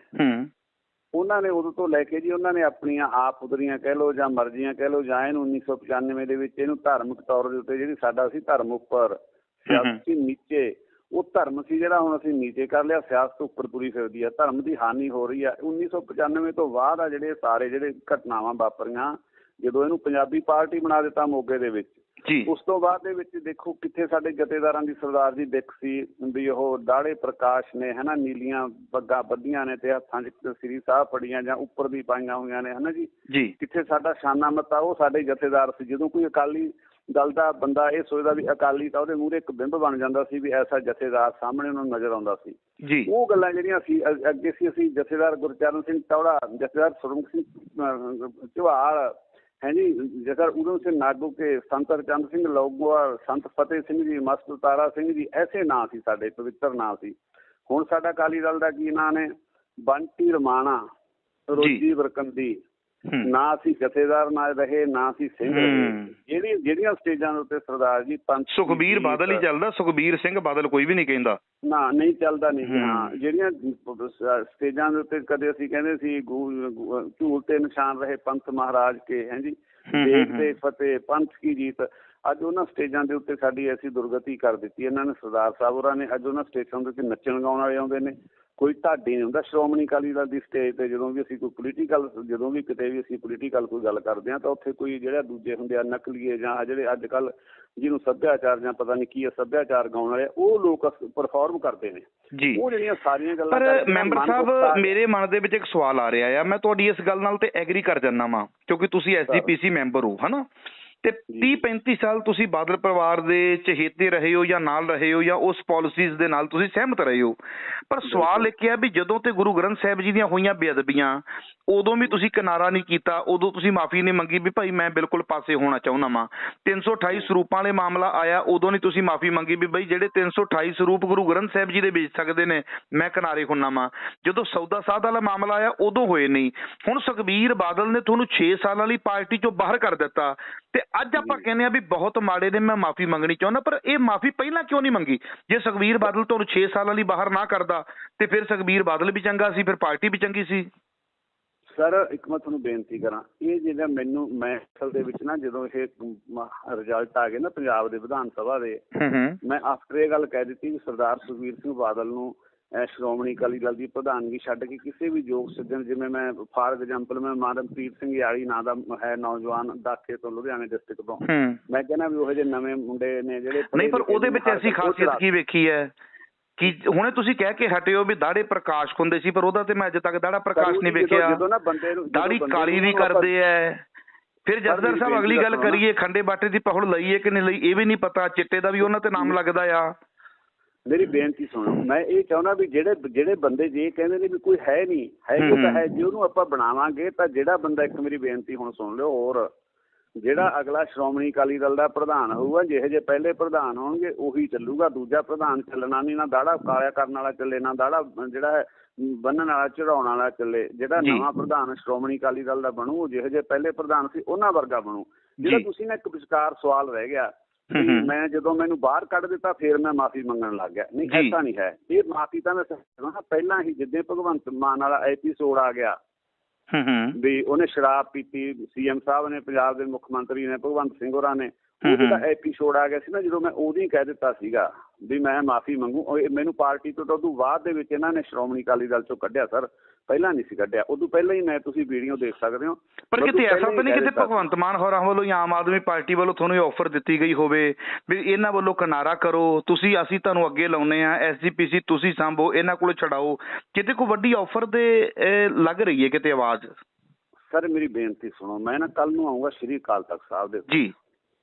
ਉਹਨਾਂ ਨੇ ਉਦੋਂ ਤੋਂ ਲੈ ਕੇ ਜੀ ਉਹਨਾਂ ਨੇ ਆਪਣੀਆਂ ਆਪ ਉਦਰੀਆਂ ਕਹਿ ਲਓ ਜਾਂ ਮਰਜ਼ੀਆਂ ਕਹਿ ਲਓ, ਜਾਂ ਇਹਨੂੰ 1995 ਦੇ ਵਿੱਚ ਇਹਨੂੰ ਧਾਰਮਿਕ ਤੌਰ ਦੇ ਉੱਤੇ, ਜਿਹੜੀ ਸਾਡਾ ਸੀ ਧਰਮ ਉੱਪਰ ਸਿਆਸਤ ਨੀਚੇ, ਉਹ ਧਰਮ ਸੀ ਜਿਹੜਾ ਹੁਣ ਅਸੀਂ ਨੀਚੇ ਕਰ ਲਿਆ, ਸਿਆਸਤ ਉੱਪਰ ਤੁਰੀ ਫਿਰਦੀ ਆ, ਧਰਮ ਦੀ ਹਾਨੀ ਹੋ ਰਹੀ ਆ। 1995 ਤੋਂ ਬਾਅਦ ਆ ਜਿਹੜੇ ਸਾਰੇ ਜਿਹੜੇ ਘਟਨਾਵਾਂ ਵਾਪਰੀਆਂ, ਜਦੋਂ ਇਹਨੂੰ ਪੰਜਾਬੀ ਪਾਰਟੀ ਬਣਾ ਦਿੱਤਾ ਮੋਗੇ ਦੇ ਵਿੱਚ, ਉਸ ਤੋਂ ਬਾਅਦ ਦੇ ਵਿੱਚ ਦੇਖੋ ਕਿੱਥੇ ਸਾਡੇ ਜਥੇਦਾਰਾਂ ਦੀ ਸਰਦਾਰ ਦੀ ਦਿੱਖ ਸੀ ਵੀ ਉਹ ਦਾੜੇ ਪ੍ਰਕਾਸ਼ ਨੇ, ਹਨਾ, ਨੀਲੀਆਂ ਪੱਗਾਂ ਬੱਧੀਆਂ ਨੇ ਤੇ ਹੱਥਾਂ 'ਚ ਸ੍ਰੀ ਸਾਹਿਬ ਫੜੀਆਂ ਜਾਂ ਉੱਪਰ ਦੀ ਪਾਈਆਂ ਹੋਈਆਂ ਨੇ, ਹਨਾ ਜੀ। ਕਿੱਥੇ ਸਾਡਾ ਸ਼ਾਨਾ ਮੱਤਾ ਉਹ ਸਾਡੇ ਜਥੇਦਾਰ ਸੀ। ਜਦੋਂ ਕੋਈ ਅਕਾਲੀ ਦਲ ਦਾ ਬੰਦਾ ਇਹ ਸੋਚਦਾ ਵੀ ਅਕਾਲੀ, ਤਾਂ ਉਹਦੇ ਮੂਹਰੇ ਇੱਕ ਬਿੰਬ ਬਣ ਜਾਂਦਾ ਸੀ ਵੀ ਐਸਾ ਜਥੇਦਾਰ ਸਾਹਮਣੇ ਉਹਨੂੰ ਨਜ਼ਰ ਆਉਂਦਾ ਸੀ। ਉਹ ਗੱਲਾਂ ਜਿਹੜੀਆਂ ਸੀ ਅੱਗੇ ਸੀ, ਅਸੀਂ ਜਥੇਦਾਰ ਗੁਰਚਰਨ ਸਿੰਘ ਟੌੜਾ, ਜਥੇਦਾਰ ਸੁਰਮੁਖ ਸਿੰਘ ਝਵਾਲ ਹੈ ਜੀ, ਜਥੇਦਾਰ ਊਧਮ ਸਿੰਘ ਨਾਗੂ ਕੇ, ਸੰਤ ਹਰਚੰਦ ਸਿੰਘ ਲੌਂਗੋਵਾਲ, ਸੰਤ ਫਤਿਹ ਸਿੰਘ ਜੀ, ਮਸਤ ਤਾਰਾ ਸਿੰਘ ਜੀ, ਐਸੇ ਨਾਂ ਸੀ ਸਾਡੇ, ਪਵਿੱਤਰ ਨਾਂ ਸੀ। ਹੁਣ ਸਾਡਾ ਅਕਾਲੀ ਦਲ ਦਾ ਕੀ ਨਾਂ ਨੇ? ਬੰਟੀ ਰਮਾਣਾ, ਰੋਜੀ ਵਰਕੰਦੀ, ਨਾ ਅਸੀਂ ਜਥੇਦਾਰ ਨਾ ਰਹੇ, ਨਾ ਅਸੀਂ ਸਿੰਘ ਰਹੇ। ਜਿਹੜੀਆਂ ਸਟੇਜਾਂ ਦੇ ਉੱਤੇ ਸਰਦਾਰ ਜੀ ਸੁਖਬੀਰ ਬਾਦਲ ਹੀ ਚੱਲਦਾ, ਸੁਖਬੀਰ ਸਿੰਘ ਬਾਦਲ ਕੋਈ ਵੀ ਨਹੀਂ ਕਹਿੰਦਾ, ਨਾ ਨਹੀਂ ਚੱਲਦਾ ਨਹੀਂ। ਹਾਂ, ਜਿਹੜੀਆਂ ਸਟੇਜਾਂ ਦੇ ਉੱਤੇ ਕਦੇ ਅਸੀਂ ਕਹਿੰਦੇ ਸੀ ਝੂਲ ਤੇ ਨਿਸ਼ਾਨ ਰਹੇ ਪੰਥ ਮਹਾਰਾਜ ਕੇ, ਹੈ ਜੀ, ਦੇਸ਼ ਦੇ ਫਤਿਹ, ਪੰਥ ਕੀ ਜੀਤ, ਅੱਜ ਉਹਨਾਂ ਸਟੇਜਾਂ ਦੇ ਉੱਤੇ ਸਾਡੀ ਐਸੀ ਦੁਰਗਤੀ ਕਰ ਦਿੱਤੀ ਇਹਨਾਂ ਨੇ, ਸਰਦਾਰ ਸਾਹਿਬ ਹੋਰਾਂ ਨੇ। ਅੱਜ ਉਹਨਾਂ ਸਟੇਜਾਂ ਦੇ ਉੱਤੇ ਨੱਚਣ ਗਾਉਣ ਵਾਲੇ ਆਉਂਦੇ ਨੇ, ਕੋਈ ਢਾਡੀ ਨਹੀਂ ਹੁੰਦਾ। ਸ਼੍ਰੋਮਣੀ ਅਕਾਲੀ ਦਲ ਦੀ ਸਟੇਜ ਤੇ ਜਦੋਂ ਵੀ ਅਸੀਂ ਕੋਈ ਪੋਲੀਟੀਕਲ, ਜਦੋਂ ਵੀ ਕਿਤੇ ਵੀ ਅਸੀਂ ਪੋਲੀਟੀਕਲ ਕੋਈ ਗੱਲ ਕਰਦੇ ਹਾਂ, ਤਾਂ ਉੱਥੇ ਕੋਈ ਜਿਹੜਾ ਦੂਜੇ ਹੁੰਦੇ ਆ ਨਕਲੀਏ, ਜਾਂ ਜਿਹੜੇ ਅੱਜ ਕੱਲ੍ਹ ਜਿਹਨੂੰ ਸੱਭਿਆਚਾਰ ਜਾਂ ਪਤਾ ਨਹੀਂ ਕੀ ਹੈ ਸੱਭਿਆਚਾਰ ਗਾਉਣ ਵਾਲੇ, ਉਹ ਲੋਕ ਪਰਫਾਰਮ ਕਰਦੇ ਨੇ। ਉਹ ਜਿਹੜੀਆਂ ਸਾਰੀਆਂ ਗੱਲਾਂ। ਪਰ ਮੈਂਬਰ ਸਾਹਿਬ, ਮੇਰੇ ਮਨ ਦੇ ਵਿੱਚ ਇੱਕ ਸਵਾਲ ਆ ਰਿਹਾ ਆ, ਮੈਂ ਤੁਹਾਡੀ ਇਸ ਗੱਲ ਨਾਲ ਤੇ ਐਗਰੀ ਕਰ ਜਾਂਦਾ ਵਾਂ, ਕਿਉਂਕਿ ਤੁਸੀਂ SGPC ਮੈਂਬਰ ਹੋ, ਹਨਾ, ਤੇ 30-35 ਸਾਲ ਤੁਸੀਂ ਬਾਦਲ ਪਰਿਵਾਰ ਦੇ ਚਹੇਤੇ ਰਹੇ ਹੋ ਜਾਂ ਨਾਲ ਰਹੇ ਹੋ, ਜਾਂ ਉਸ ਪਾਲਿਸੀਜ਼ ਦੇ ਨਾਲ ਤੁਸੀਂ ਸਹਿਮਤ ਰਹੇ ਹੋ। ਪਰ ਸਵਾਲ ਇੱਕ ਹੈ ਵੀ ਜਦੋਂ ਤੇ ਗੁਰੂ ਗ੍ਰੰਥ ਸਾਹਿਬ ਜੀ ਦੀਆਂ ਹੋਈਆਂ ਬੇਅਦਬੀਆਂ, ਉਦੋਂ ਵੀ ਤੁਸੀਂ ਕਿਨਾਰਾ ਨਹੀਂ ਕੀਤਾ, ਉਦੋਂ ਤੁਸੀਂ ਮਾਫੀ ਨਹੀਂ ਮੰਗੀ ਵੀ ਭਾਈ ਮੈਂ ਬਿਲਕੁਲ ਪਾਸੇ ਹੋਣਾ ਚਾਹੁੰਦਾ ਵਾਂ। 328 ਸਰੂਪਾਂ ਵਾਲੇ ਮਾਮਲਾ ਆਇਆ, ਉਦੋਂ ਨਹੀਂ ਤੁਸੀਂ ਮਾਫੀ ਮੰਗੀ ਵੀ ਬਈ ਜਿਹੜੇ 328 ਸਰੂਪ ਗੁਰੂ ਗ੍ਰੰਥ ਸਾਹਿਬ ਜੀ ਦੇ ਵੇਚ ਸਕਦੇ ਨੇ, ਮੈਂ ਕਿਨਾਰੇ ਹੁੰਨਾ ਵਾਂ। ਜਦੋਂ ਸੌਦਾ ਸਾਧ ਵਾਲਾ ਮਾਮਲਾ ਆਇਆ, ਉਦੋਂ ਹੋਏ ਨਹੀਂ। ਹੁਣ ਸੁਖਬੀਰ ਬਾਦਲ ਨੇ ਤੁਹਾਨੂੰ 6 ਸਾਲਾਂ ਲਈ ਪਾਰਟੀ ਚੋਂ ਬਾਹਰ ਕਰ ਦਿੱਤਾ, ਤੇ ਅੱਜ ਆਪਾਂ ਕਹਿੰਦੇ ਆ ਵੀ ਬਹੁਤ ਮਾੜੇ ਨੇ, ਮੈਂ ਮਾਫੀ ਮੰਗਣੀ ਚਾਹੁੰਦਾ। ਪਰ ਇਹ ਮਾਫੀ ਪਹਿਲਾਂ ਕਿਉਂ ਨਹੀਂ ਮੰਗੀ? ਜੇ ਸੁਖਬੀਰ ਬਾਦਲ ਤੁਹਾਨੂੰ 6 ਸਾਲਾਂ ਲਈ ਬਾਹਰ ਨਾ ਕਰਦਾ, ਤੇ ਫਿਰ ਸੁਖਬੀਰ ਬਾਦਲ ਵੀ ਚੰਗਾ ਸੀ, ਫਿਰ ਪਾਰਟੀ ਵੀ ਚੰਗੀ ਸੀ। ਸਰ ਇੱਕ ਮੈਂ ਤੁਹਾਨੂੰ ਬੇਨਤੀ ਕਰਾਂ, ਇਹ ਜਿਹੜਾ ਮੈਂ ਅਸਲ ਦੇ ਵਿੱਚ ਨਾ, ਜਦੋਂ ਇਹ ਰਿਜ਼ਲਟ ਆ ਗਏ ਨਾ ਪੰਜਾਬ ਦੇ ਵਿਧਾਨ ਸਭਾ ਦੇ, ਮੈਂ ਆਫਟਰ ਇਹ ਗੱਲ ਕਹਿ ਦਿੱਤੀ ਵੀ ਸਰਦਾਰ ਸੁਖਬੀਰ ਸਿੰਘ ਬਾਦਲ ਨੂੰ ਸ਼੍ਰੋਮਣੀ ਅਕਾਲੀ ਦਲ ਦੀ ਪ੍ਰਧਾਨਗੀ ਛੱਡ ਕੇ ਕਿਸੇ ਵੀ ਯੋਗ ਸੱਜਣ, ਜਿਵੇਂ ਮੈਂ ਫਾਰ ਐਗਜ਼ਾਮਪਲ ਮੈਂ ਮਨਪ੍ਰੀਤ ਸਿੰਘ ਯਾਲੀ ਨਾਂ ਦਾ ਹੈ ਨੌਜਵਾਨ, ਦਾਖੇ ਤੋਂ, ਲੁਧਿਆਣੇ ਡਿਸਟ੍ਰਿਕਟ ਤੋਂ, ਮੈਂ ਕਹਿੰਦਾ ਵੀ ਉਹੋ ਜਿਹੇ ਨਵੇਂ ਮੁੰਡੇ ਨੇ ਜਿਹੜੇ। ਨਹੀਂ, ਪਰ ਉਹਦੇ ਵਿੱਚ ਐਸੀ ਖਾਸੀਅਤ ਕੀ ਵੇਖੀ ਹੈ ਕਿ ਹੁਣੇ ਤੁਸੀਂ ਕਹਿ ਕੇ ਹਟੇ ਹੋ ਵੀ ਦਾੜੇ ਪ੍ਰਕਾਸ਼ ਹੁੰਦੇ ਸੀ, ਪਰ ਉਹਦਾ ਤੇ ਮੈਂ ਅਜੇ ਤੱਕ ਦਾੜਾ ਪ੍ਰਕਾਸ਼ ਨਹੀਂ ਵੇਖਿਆ। ਦਾੜੀ ਕਾਲੀ ਵੀ ਕਰਦੇ ਐ। ਫਿਰ ਜਸਦਰ ਸਾਹਿਬ ਅਗਲੀ ਗੱਲ ਕਰੀਏ, ਖੰਡੇ ਬਾਟੇ ਦੀ ਪਹੁਲ ਲਈ ਹੈ ਕਿ ਨਹੀਂ ਲਈ, ਇਹ ਵੀ ਨਹੀਂ ਪਤਾ। ਚਿੱਟੇ ਦਾ ਵੀ ਉਹਨਾਂ ਤੇ ਨਾਮ ਲੱਗਦਾ ਆ। ਮੇਰੀ ਬੇਨਤੀ ਸੁਣੋ, ਮੈਂ ਇਹ ਚਾਹੁੰਦਾ ਵੀ ਜਿਹੜੇ ਬੰਦੇ ਜੇ ਕਹਿੰਦੇ ਨੇ ਵੀ ਕੋਈ ਹੈ ਨਹੀਂ, ਹੈ ਤਾਂ ਹੈ, ਜੇ ਉਹਨੂੰ ਆਪਾਂ ਬਣਾਵਾਂਗੇ ਤਾਂ ਜਿਹੜਾ ਬੰਦਾ, ਇੱਕ ਮੇਰੀ ਬੇਨਤੀ ਹੁਣ ਸੁਣ ਲਿਓ ਹੋਰ, ਜਿਹੜਾ ਅਗਲਾ ਸ਼੍ਰੋਮਣੀ ਅਕਾਲੀ ਦਲ ਦਾ ਪ੍ਰਧਾਨ ਹੋਊਗਾ, ਜਿਹੇ ਜਿਹੇ ਪਹਿਲੇ ਪ੍ਰਧਾਨ ਹੋਣਗੇ ਉਹੀ ਚੱਲੂਗਾ। ਦੂਜਾ ਪ੍ਰਧਾਨ ਚੱਲਣਾ ਨਹੀਂ, ਨਾ ਦਾੜਾ ਕਾਲਿਆ ਕਰਨ ਵਾਲਾ ਚੱਲੇ, ਨਾ ਦਾੜਾ ਜਿਹੜਾ ਹੈ ਬੰਨਣ ਵਾਲਾ ਚੜਾਉਣ ਵਾਲਾ ਚੱਲੇ। ਜਿਹੜਾ ਨਵਾਂ ਪ੍ਰਧਾਨ ਸ਼੍ਰੋਮਣੀ ਅਕਾਲੀ ਦਲ ਦਾ ਬਣੂ, ਜਿਹੇ ਜਿਹੇ ਪਹਿਲੇ ਪ੍ਰਧਾਨ ਸੀ ਉਹਨਾਂ ਵਰਗਾ ਬਣੂ। ਜਿਹੜਾ ਤੁਸੀਂ ਨਾ ਇੱਕ ਵਿਚਕਾਰ ਸਵਾਲ ਰਹਿ ਗਿਆ, ਮੈਂ ਜਦੋਂ ਮੈਨੂੰ ਬਾਹਰ ਕੱਢ ਦਿੱਤਾ ਫਿਰ ਮੈਂ ਮਾਫੀ ਮੰਗਣ ਲੱਗ ਗਿਆ, ਨਹੀਂ ਐਸਾ ਨਹੀਂ ਹੈ। ਇਹ ਮਾਫੀ ਤਾਂ ਮੈਂ ਪਹਿਲਾਂ ਹੀ, ਜਿੱਦਾਂ ਭਗਵੰਤ ਮਾਨ ਵਾਲਾ ਐਪੀਸੋਡ ਆ ਗਿਆ ਵੀ ਉਹਨੇ ਸ਼ਰਾਬ ਪੀਤੀ, CM ਸਾਹਿਬ ਨੇ, ਪੰਜਾਬ ਦੇ ਮੁੱਖ ਮੰਤਰੀ ਨੇ, ਭਗਵੰਤ ਸਿੰਘ ਹੋਰਾਂ ਨੇ, ਉਹ ਜਿਹੜਾ ਐਪੀਸੋਡ ਆ ਗਿਆ ਸੀ ਨਾ, ਜਦੋਂ ਮੈਂ ਉਦੋਂ ਹੀ ਕਹਿ ਦਿੱਤਾ ਸੀਗਾ ਵੀ ਮੈਂ ਮਾਫੀ ਮੰਗੂ। ਮੈਨੂੰ ਪਾਰਟੀ ਤੋਂ ਉਦੋਂ ਬਾਅਦ ਦੇ ਵਿੱਚ ਇਹਨਾਂ ਨੇ ਸ਼੍ਰੋਮਣੀ ਅਕਾਲੀ ਦਲ ਚੋਂ ਕੱਢਿਆ ਸਰ, ਪਹਿਲਾਂ ਨਹੀਂ ਸੀ ਕੱਢਿਆ। ਉਦੋਂ ਪਹਿਲਾਂ ਹੀ ਮੈਂ, ਤੁਸੀਂ ਵੀਡੀਓ ਦੇਖ ਸਕਦੇ ਹੋ। ਪਰ ਕਿਤੇ ਐਸਾ ਤਾਂ ਨਹੀਂ ਕਿਤੇ ਭਗਵੰਤ ਮਾਨ ਹੋਰਾਂ ਵੱਲੋਂ ਜਾਂ ਆਮ ਆਦਮੀ ਪਾਰਟੀ ਵੱਲੋਂ ਤੁਹਾਨੂੰ ਇਹ ਆਫਰ ਦਿੱਤੀ ਗਈ ਹੋਵੇ ਵੀ ਇਹਨਾਂ ਵੱਲੋਂ ਕਿਨਾਰਾ ਕਰੋ, ਅਸੀਂ ਤੁਹਾਨੂੰ ਅੱਗੇ ਲਾਉਨੇ ਆ, SGPC ਤੁਸੀਂ ਸਾਂਭੋ, ਇਹਨਾਂ ਕੋਲ ਛਡਾਓ, ਕਿਤੇ ਕੋਈ ਵੱਡੀ ਆਫਰ ਦੇ ਲੱਗ ਰਹੀ ਹੈ ਕਿਤੇ ਆਵਾਜ਼? ਸਰ ਮੇਰੀ ਬੇਨਤੀ ਸੁਣੋ, ਮੈਂ ਨਾ ਕੱਲ ਨੂੰ ਆਊਂਗਾ ਸ਼੍ਰੀ ਅਕਾਲ ਤਖਤ ਸਾਹਿਬ ਦੇ ਜੀ,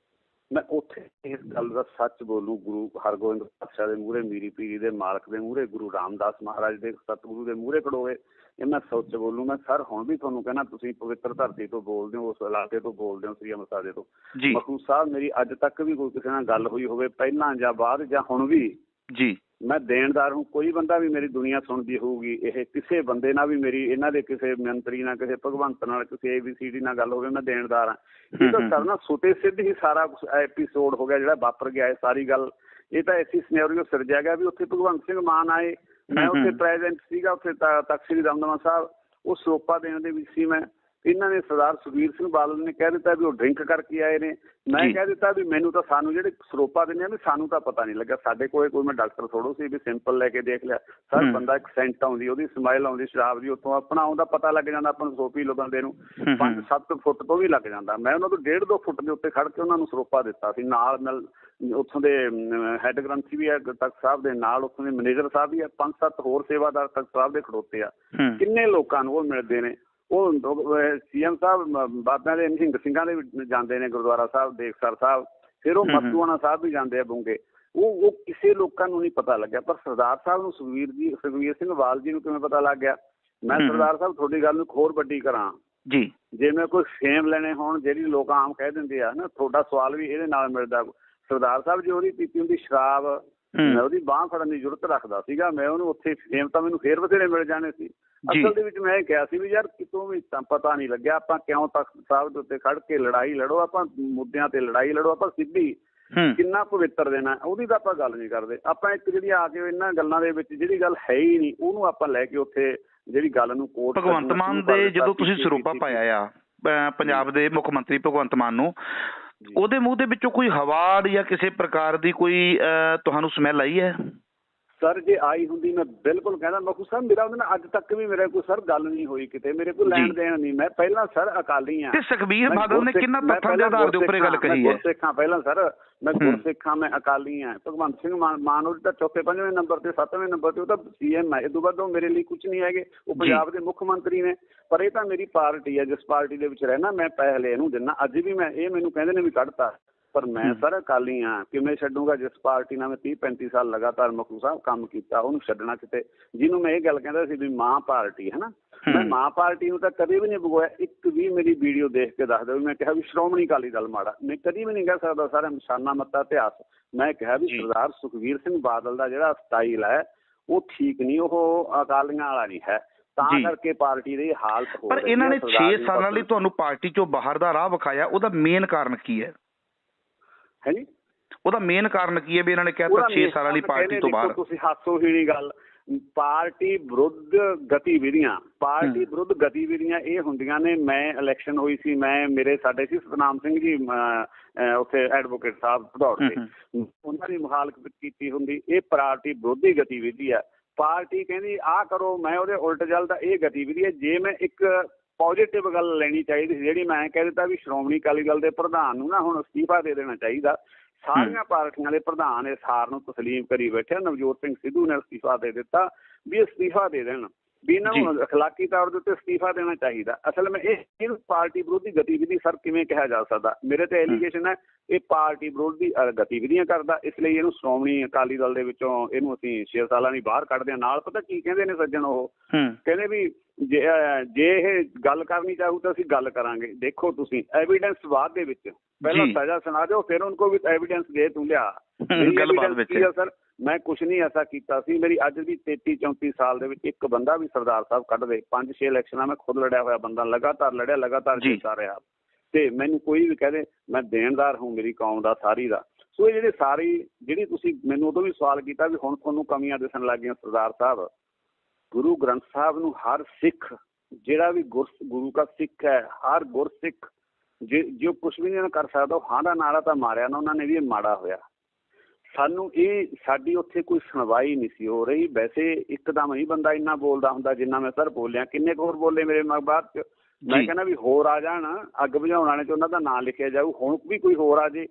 ਮੈਂ ਉੱਥੇ ਇਸ ਗੱਲ ਦਾ ਸੱਚ ਬੋਲੂ। ਗੁਰੂ ਹਰਗੋਬਿੰਦ ਪਾਤਸ਼ਾਹ ਦੇ ਮੂਹਰੇ, ਮੀਰੀ ਪੀਰੀ ਦੇ ਮਾਲਕ ਦੇ ਮੂਹਰੇ, ਗੁਰੂ ਰਾਮਦਾਸ ਮਹਾਰਾਜ ਦੇ ਸਤਿਗੁਰੂ ਦੇ ਮੂਹਰੇ ਖੜੋਵੇ, ਇਹ ਮੈਂ ਸੋਚ ਬੋਲੂ। ਮੈਂ ਸਰ ਹੁਣ ਵੀ ਤੁਹਾਨੂੰ ਕਹਿਣਾ, ਤੁਸੀਂ ਪਵਿੱਤਰ ਧਰਤੀ ਤੋਂ ਬੋਲਦੇ ਹੋ, ਉਸ ਇਲਾਕੇ ਤੋਂ ਬੋਲਦੇ ਹੋ, ਸ੍ਰੀ ਅੰਮ੍ਰਿਤਸਰ ਤੋਂ। ਮਖੂ ਸਾਹਿਬ, ਮੇਰੀ ਅੱਜ ਤੱਕ ਵੀ ਕੋਈ ਕਿਸੇ ਨਾਲ ਗੱਲ ਹੋਈ ਹੋਵੇ, ਪਹਿਲਾਂ ਜਾਂ ਬਾਅਦ ਜਾਂ ਹੁਣ ਵੀ ਜੀ, ਮੈਂ ਦੇਣਦਾਰ ਹੂੰ। ਕੋਈ ਬੰਦਾ ਵੀ ਮੇਰੀ ਦੁਨੀਆ ਸੁਣਦੀ ਹੋਊਗੀ, ਇਹ ਕਿਸੇ ਬੰਦੇ ਨਾਲ ਵੀ ਮੇਰੀ, ਇਹਨਾਂ ਦੇ ਕਿਸੇ ਮੰਤਰੀ ਨਾਲ, ਕਿਸੇ ਭਗਵੰਤ ਨਾਲ, ਕਿਸੇ ABCD ਨਾਲ ਗੱਲ ਹੋਵੇ, ਮੈਂ ਦੇਣਦਾਰ ਹਾਂ। ਇਹ ਤਾਂ ਸਰ ਨਾ ਸੁਤੇ ਸਿੱਧ ਹੀ ਸਾਰਾ ਕੁਛ ਐਪੀਸੋਡ ਹੋ ਗਿਆ ਜਿਹੜਾ ਵਾਪਰ ਗਿਆ। ਇਹ ਸਾਰੀ ਗੱਲ, ਇਹ ਤਾਂ ਐਸੀ ਸਿਨੈਰੀਓ ਸਿਰਜਿਆ ਗਿਆ ਵੀ ਉੱਥੇ ਭਗਵੰਤ ਸਿੰਘ ਮਾਨ ਆਏ, ਮੈਂ ਉੱਥੇ ਪ੍ਰੈਜ਼ੈਂਟ ਸੀਗਾ, ਉੱਥੇ ਤਖ਼ਤ ਸ੍ਰੀ ਦਮਦਮਾ ਸਾਹਿਬ, ਉਹ ਸਰੋਪਾ ਦੇਣ ਦੇ ਵਿੱਚ ਸੀ ਮੈਂ। ਇਹਨਾਂ ਨੇ ਸਰਦਾਰ ਸੁਖਬੀਰ ਸਿੰਘ ਬਾਦਲ ਨੇ ਕਹਿ ਦਿੱਤਾ ਵੀ ਉਹ ਡਰਿੰਕ ਕਰਕੇ ਆਏ ਨੇ। ਮੈਂ ਕਹਿ ਦਿੱਤਾ ਵੀ ਮੈਨੂੰ ਤਾਂ, ਸਾਨੂੰ ਜਿਹੜੇ ਸਰੋਪਾ ਦਿੰਦੇ ਆ ਵੀ ਸਾਨੂੰ ਤਾਂ ਪਤਾ ਨਹੀਂ ਲੱਗਾ, ਸਾਡੇ ਕੋਲ ਕੋਈ ਮੈਂ ਡਾਕਟਰ ਥੋੜੋ ਸੀ ਵੀ ਸਿੰਪਲ ਲੈ ਕੇ ਦੇਖ ਲਿਆ। ਸਰ ਬੰਦਾ ਇੱਕ ਸੈਂਟ ਆਉਂਦੀ, ਉਹਦੀ ਸਮੈਲ ਆਉਂਦੀ ਸ਼ਰਾਬ ਦੀ, ਉੱਥੋਂ ਆਪਣਾ ਆਉਂਦਾ ਪਤਾ ਲੱਗ ਜਾਂਦਾ ਆਪਾਂ ਨੂੰ, ਸੌ ਪੀ ਲਓ ਬੰਦੇ ਨੂੰ 5-7 ਫੁੱਟ ਤੋਂ ਵੀ ਲੱਗ ਜਾਂਦਾ। ਮੈਂ ਉਹਨਾਂ ਤੋਂ 1.5-2 ਫੁੱਟ ਦੇ ਉੱਤੇ ਖੜ ਕੇ ਉਹਨਾਂ ਨੂੰ ਸਰੋਪਾ ਦਿੱਤਾ ਸੀ। ਨਾਲ ਉੱਥੋਂ ਦੇ ਹੈੱਡ ਗ੍ਰੰਥੀ ਵੀ ਹੈ ਤਖ਼ਤ ਸਾਹਿਬ ਦੇ, ਨਾਲ ਉੱਥੋਂ ਦੇ ਮੈਨੇਜਰ ਸਾਹਿਬ ਵੀ ਹੈ, 5-7 ਹੋਰ ਸੇਵਾਦਾਰ ਤਖ਼ਤ ਸਾਹਿਬ ਦੇ ਖੜੋਤੇ ਆ। ਕਿੰਨੇ ਲੋਕਾਂ ਨੂੰ ਉਹ ਮਿਲਦੇ ਨੇ। ਉਹ CM ਸਾਹਿਬ ਬਾਬਿਆਂ ਦੇ ਨਿਹੰਗ ਸਿੰਘਾਂ ਦੇ ਜਾਂਦੇ ਨੇ ਗੁਰਦੁਆਰਾ ਸਾਹਿਬ ਦੇਖਸਰ ਸਾਹਿਬ, ਫਿਰ ਉਹ ਮਸਤੂਆਣਾ ਸਾਹਿਬ ਵੀ ਜਾਂਦੇ ਆ ਬੁੰਗੇ। ਉਹ ਕਿਸੇ ਲੋਕਾਂ ਨੂੰ ਨਹੀਂ ਪਤਾ ਲੱਗਿਆ, ਪਰ ਸਰਦਾਰ ਸਾਹਿਬ ਨੂੰ, ਸੁਖਬੀਰ ਸਿੰਘ ਬਾਦਲ ਜੀ ਨੂੰ ਕਿਵੇਂ ਪਤਾ ਲੱਗ ਗਿਆ। ਮੈਂ ਸਰਦਾਰ ਸਾਹਿਬ ਤੁਹਾਡੀ ਗੱਲ ਨੂੰ ਹੋਰ ਵੱਡੀ ਕਰਾਂ ਜੀ, ਜੇ ਮੈਂ ਕੋਈ ਫੇਮ ਲੈਣੇ ਹੋਣ, ਜਿਹੜੀ ਲੋਕ ਆਮ ਕਹਿ ਦਿੰਦੇ ਆ ਨਾ, ਤੁਹਾਡਾ ਸਵਾਲ ਵੀ ਇਹਦੇ ਨਾਲ ਮਿਲਦਾ। ਸਰਦਾਰ ਸਾਹਿਬ ਜੀ ਉਹਦੀ ਪੀਤੀ ਹੁੰਦੀ ਸ਼ਰਾਬ, ਮੈਂ ਉਹਦੀ ਬਾਂਹ ਫੜਨ ਦੀ ਜ਼ਰੂਰਤ ਰੱਖਦਾ ਸੀਗਾ। ਮੈਂ ਉਹਨੂੰ ਉੱਥੇ ਫੇਮ ਤਾਂ ਮੈਨੂੰ ਫੇਰ ਬਥੇਰੇ ਮਿਲ ਜਾਣੇ ਸੀ। ਅਸਲ ਦੇ ਵਿੱਚ ਮੈਂ ਇਹ ਕਿਹਾ ਸੀ ਵੀ ਯਾਰ ਕਿਤੋਂ ਵੀ ਤਾਂ ਪਤਾ ਨਹੀਂ ਲੱਗਿਆ, ਆਪਾਂ ਕਿਉਂ ਤਖ਼ਤ ਸਾਹਿਬ ਦੇ ਉੱਤੇ ਖੜ ਕੇ ਲੜਾਈ ਲੜੋ, ਆਪਾਂ ਮੁੱਦਿਆਂ ਤੇ ਲੜਾਈ ਲੜੋ, ਆਪਾਂ ਸਿੱਧੀ ਕਿੰਨਾ ਪਵਿੱਤਰ ਦੇਣਾ ਉਹਦੀ ਤਾਂ ਆਪਾਂ ਗੱਲ ਨਹੀਂ ਕਰਦੇ। ਆਪਾਂ ਇੱਕ ਜਿਹੜੀ ਆ ਕੇ ਇਹਨਾਂ ਗੱਲਾਂ ਦੇ ਵਿੱਚ ਜਿਹੜੀ ਗੱਲ ਹੈ ਹੀ ਨਹੀਂ, ਉਹਨੂੰ ਆਪਾਂ ਲੈ ਕੇ ਉੱਥੇ ਜਿਹੜੀ ਗੱਲ ਨੂੰ ਕੋਟ। ਭਗਵੰਤ ਮਾਨ ਦੇ ਜਦੋਂ ਤੁਸੀਂ ਸਰੋਪਾ ਪਾਇਆ ਆ ਪੰਜਾਬ ਦੇ ਮੁੱਖ ਮੰਤਰੀ ਭਗਵੰਤ ਮਾਨ ਨੂੰ, ਉਹਦੇ ਮੂੰਹ ਦੇ ਵਿੱਚੋਂ ਕੋਈ ਹਵਾ ਜਾਂ ਕਿਸੇ ਪ੍ਰਕਾਰ ਦੀ ਕੋਈ ਤੁਹਾਨੂੰ ਸਮੈਲ ਆਈ ਹੈ? ਸਰ ਜੇ ਆਈ ਹੁੰਦੀ ਮੈਂ ਬਿਲਕੁਲ ਕਹਿੰਦਾ। ਮਖੂ ਸਾਹਿਬ ਮੇਰਾ ਉਹਦੇ ਨਾਲ ਅੱਜ ਤੱਕ ਵੀ ਮੇਰੇ ਕੋਈ ਸਰ ਗੱਲ ਨਹੀਂ ਹੋਈ ਕਿਤੇ, ਮੇਰੇ ਕੋਲ ਲੈਣ ਦੇਣ ਨਹੀਂ। ਮੈਂ ਪਹਿਲਾਂ ਸਰ ਅਕਾਲੀ ਆ। ਤੇ ਸੁਖਬੀਰ ਬਾਦਲ ਨੇ ਕਿੰਨਾ ਤੱਥਾਂ ਦੇ ਆਧਾਰ ਦੇ ਉੱਪਰ ਇਹ ਗੱਲ ਕਹੀ ਹੈ? ਗੁਰਸਿੱਖਾਂ ਪਹਿਲਾਂ ਸਰ, ਮੈਂ ਗੁਰਸਿੱਖਾਂ, ਮੈਂ ਅਕਾਲੀ ਆ। ਭਗਵੰਤ ਸਿੰਘ ਮਾਨ ਉਹਦੇ ਤਾਂ 4ਵੇਂ-5ਵੇਂ ਨੰਬਰ ਤੇ 7ਵੇਂ ਨੰਬਰ ਤੇ, ਉਹ ਤਾਂ CM ਹੈ। ਇਹ ਤੋਂ ਬਾਅਦ ਉਹ ਮੇਰੇ ਲਈ ਕੁਛ ਨਹੀਂ ਹੈਗੇ, ਉਹ ਪੰਜਾਬ ਦੇ ਮੁੱਖ ਮੰਤਰੀ ਨੇ। ਪਰ ਇਹ ਤਾਂ ਮੇਰੀ ਪਾਰਟੀ ਹੈ, ਜਿਸ ਪਾਰਟੀ ਦੇ ਵਿੱਚ ਰਹਿਣਾ ਮੈਂ ਪਹਿਲੇ ਇਹਨੂੰ ਦਿੰਦਾ। ਅੱਜ ਵੀ ਮੈਂ, ਇਹ ਮੈਨੂੰ ਕਹਿੰਦੇ ਨੇ ਵੀ ਕੱਢਤਾ, ਪਰ ਮੈਂ ਸਰ ਅਕਾਲੀ ਹਾਂ। ਕਿਵੇਂ ਛੱਡੂਗਾ ਜਿਸ ਪਾਰਟੀ ਨਾਲ ਮੈਂ 30-35 ਸਾਲ ਲਗਾਤਾਰ ਮਖੂ ਸਾਹਿਬ ਕੰਮ ਕੀਤਾ, ਉਹਨੂੰ ਛੱਡਣਾ ਕਿਤੇ। ਜਿਹਨੂੰ ਮੈਂ ਇਹ ਗੱਲ ਕਹਿੰਦਾ ਸੀ ਵੀ ਮਾਂ ਪਾਰਟੀ ਹੈ ਨਾ, ਮੈਂ ਮਾਂ ਪਾਰਟੀ ਨੂੰ ਤਾਂ ਕਦੇ ਵੀ ਨਹੀਂ ਬਗੋਇਆ। ਇੱਕ ਵੀ ਮੇਰੀ ਵੀਡੀਓ ਦੇਖ ਕੇ ਦੱਸ ਦਿਓ ਵੀ ਮੈਂ ਕਿਹਾ ਵੀ ਸ਼੍ਰੋਮਣੀ ਅਕਾਲੀ ਦਲ ਮਾੜਾ, ਮੈਂ ਕਦੀ ਵੀ ਨਹੀਂ ਕਹਿ ਸਕਦਾ। ਸਾਰਾ ਨਿਸ਼ਾਨਾ ਮੱਤਾ ਇਤਿਹਾਸ ਮੈਂ ਕਿਹਾ ਵੀ ਸਰਦਾਰ ਸੁਖਬੀਰ ਸਿੰਘ ਬਾਦਲ ਦਾ ਜਿਹੜਾ ਸਟਾਈਲ ਹੈ ਉਹ ਠੀਕ ਨਹੀਂ, ਉਹ ਅਕਾਲੀਆਂ ਵਾਲਾ ਨਹੀਂ ਹੈ, ਤਾਂ ਕਰਕੇ ਪਾਰਟੀ ਦੀ ਹਾਲਤ ਹੋ ਰਹੀ ਹੈ। ਪਰ ਇਹਨਾਂ ਨੇ 6 ਸਾਲਾਂ ਲਈ ਤੁਹਾਨੂੰ ਪਾਰਟੀ ਚੋਂ ਬਾਹਰ ਦਾ ਰਾਹ ਵਿਖਾਇਆ, ਉਹਦਾ ਮੇਨ ਕਾਰਨ ਕੀ ਹੈ? ਹੈ ਜੀ, ਉਹਦਾ ਮੇਨ ਕਾਰਨ ਕੀ ਹੈ ਵੀ ਇਹਨਾਂ ਨੇ ਕਹਿ ਦਿੱਤਾ 6 ਸਾਲਾਂ ਲਈ ਪਾਰਟੀ ਤੋਂ ਬਾਹਰ? ਤੁਸੀਂ ਹਾਸੋ ਹੀ ਨਹੀਂ ਗੱਲ। ਪਾਰਟੀ ਵਿਰੁੱਧ ਗਤੀਵਿਧੀਆਂ ਇਹ ਹੁੰਦੀਆਂ ਨੇ। ਮੈਂ ਇਲੈਕਸ਼ਨ ਹੋਈ ਸੀ, ਸਾਡੇ ਸੀ ਸਤਨਾਮ ਸਿੰਘ ਜੀ ਉੱਥੇ ਐਡਵੋਕੇਟ ਸਾਹਿਬ ਭਦੌੜ ਤੇ, ਉਹਨਾਂ ਦੀ ਮੁਖਾਲਫਤ ਕੀਤੀ ਹੁੰਦੀ। ਇਹ ਪਾਰਟੀ ਵਿਰੋਧੀ ਗਤੀਵਿਧੀ ਆ। ਪਾਰਟੀ ਕਹਿੰਦੀ ਆਹ ਕਰੋ, ਮੈਂ ਉਹਦੇ ਉਲਟ ਚੱਲਦਾ, ਇਹ ਗਤੀਵਿਧੀ ਹੈ। ਜੇ ਮੈਂ ਇੱਕ ਪੋਜ਼ੀਟਿਵ ਗੱਲ ਲੈਣੀ ਚਾਹੀਦੀ ਸੀ, ਜਿਹੜੀ ਮੈਂ ਕਹਿ ਦਿੱਤਾ ਵੀ ਸ਼੍ਰੋਮਣੀ ਅਕਾਲੀ ਦਲ ਦੇ ਪ੍ਰਧਾਨ ਨੂੰ ਨਾ ਹੁਣ ਅਸਤੀਫਾ ਦੇ ਦੇਣਾ ਚਾਹੀਦਾ। ਸਾਰੀਆਂ ਪਾਰਟੀਆਂ ਦੇ ਪ੍ਰਧਾਨ ਇਸ ਹਾਰ ਨੂੰ ਤਸਲੀਮ ਕਰੀ ਬੈਠੇ। ਨਵਜੋਤ ਸਿੰਘ ਸਿੱਧੂ ਨੇ ਅਸਤੀਫਾ ਦੇ ਦਿੱਤਾ ਵੀ ਅਸਤੀਫਾ ਦੇ ਦੇਣ, ਵੀ ਇਹਨਾਂ ਨੂੰ ਅਖਲਾਕੀ ਤੌਰ ਦੇ ਉੱਤੇ ਅਸਤੀਫਾ ਦੇਣਾ ਚਾਹੀਦਾ। ਅਸਲ ਮੈਂ ਇਹ ਪਾਰਟੀ ਵਿਰੋਧੀ ਗਤੀਵਿਧੀ ਸਰ ਕਿਵੇਂ ਕਿਹਾ ਜਾ ਸਕਦਾ? ਮੇਰੇ ਤੇ ਐਲੀਗੇਸ਼ਨ ਹੈ ਇਹ ਪਾਰਟੀ ਵਿਰੋਧੀ ਗਤੀਵਿਧੀਆਂ ਕਰਦਾ, ਇਸ ਲਈ ਇਹਨੂੰ ਸ਼੍ਰੋਮਣੀ ਅਕਾਲੀ ਦਲ ਦੇ ਵਿੱਚੋਂ ਇਹਨੂੰ ਅਸੀਂ 6 ਸਾਲਾਂ ਲਈ ਬਾਹਰ ਕੱਢਦੇ ਹਾਂ। ਨਾਲ ਪਤਾ ਕੀ ਕਹਿੰਦੇ ਨੇ ਸੱਜਣ, ਉਹ ਕਹਿੰਦੇ ਵੀ ਜੇ ਇਹ ਗੱਲ ਕਰਨੀ ਚਾਹੂ ਤਾਂ ਅਸੀਂ ਗੱਲ ਕਰਾਂਗੇ। ਦੇਖੋ ਤੁਸੀਂ ਐਵੀਡੈਂਸ ਬਾਅਦ ਦੇ ਵਿੱਚ, ਪਹਿਲਾਂ ਸਜ਼ਾ ਸੁਣਾ ਦਿਓ, ਫਿਰ ਉਹਨਾਂ ਕੋਲ ਵੀ ਐਵੀਡੈਂਸ ਦੇ ਤੂੰ ਲਿਆ। ਸਰ ਮੈਂ ਕੁਛ ਨਹੀਂ ਐਸਾ ਕੀਤਾ ਸੀ। ਮੇਰੀ ਅੱਜ ਦੀ 33-34 ਸਾਲ ਦੇ ਵਿੱਚ ਇੱਕ ਬੰਦਾ ਵੀ ਸਰਦਾਰ ਸਾਹਿਬ ਕੱਢ ਦੇ। 5-6 ਇਲੈਕਸ਼ਨਾਂ ਮੈਂ ਖੁਦ ਲੜਿਆ ਹੋਇਆ ਬੰਦਾ, ਲਗਾਤਾਰ ਲੜਿਆ, ਲਗਾਤਾਰ ਜਿੱਤਦਾ ਰਿਹਾ, ਤੇ ਮੈਨੂੰ ਕੋਈ ਵੀ ਕਹਦੇ ਮੈਂ ਦੇਣਦਾਰ ਹੂੰ ਮੇਰੀ ਕੌਮ ਦਾ, ਸਾਰੀ ਦਾ। ਸੋ ਇਹ ਜਿਹੜੀ ਤੁਸੀਂ ਮੈਨੂੰ ਉਦੋਂ ਵੀ ਸਵਾਲ ਕੀਤਾ ਵੀ ਹੁਣ ਤੁਹਾਨੂੰ ਕਮੀਆਂ ਦਿਸਣ ਲੱਗ ਗਈਆਂ। ਸਰਦਾਰ ਸਾਹਿਬ, ਗੁਰੂ ਗ੍ਰੰਥ ਸਾਹਿਬ ਨੂੰ ਹਰ ਸਿੱਖ, ਜਿਹੜਾ ਵੀ ਗੁਰੂ ਦਾ ਸਿੱਖ ਹੈ, ਹਰ ਗੁਰਸਿੱਖ ਜੋ ਕੁਛ ਵੀ ਨਹੀਂ ਕਰ ਸਕਦਾ, ਉਹ ਹਾਂ ਦਾ ਨਾਰਾ ਤਾਂ ਮਾਰਿਆ ਨਾ ਉਹਨਾਂ ਨੇ ਵੀ, ਇਹ ਮਾੜਾ ਹੋਇਆ। ਸਾਨੂੰ ਸਾਡੀ ਉੱਥੇ ਕੋਈ ਸੁਣਵਾਈ ਨਹੀਂ ਸੀ ਹੋ ਰਹੀ। ਵੈਸੇ ਇੱਕਦਮ ਹੀ ਬੰਦਾ ਇੰਨਾ ਬੋਲਦਾ ਹੁੰਦਾ ਜਿੰਨਾ ਮੈਂ ਸਰ ਬੋਲਿਆ। ਕਿੰਨੇ ਕੁ ਹੋਰ ਬੋਲੇ ਮੇਰੇ ਬਾਅਦ ਚ? ਮੈਂ ਕਹਿੰਦਾ ਵੀ ਹੋਰ ਆ ਜਾਣ, ਅੱਗ ਬੁਝਾਉਣ ਵਾਲੇ ਚ ਉਹਨਾਂ ਦਾ ਨਾਂ ਲਿਖਿਆ ਜਾਊ। ਹੁਣ ਵੀ ਕੋਈ ਹੋਰ ਆ ਜੇ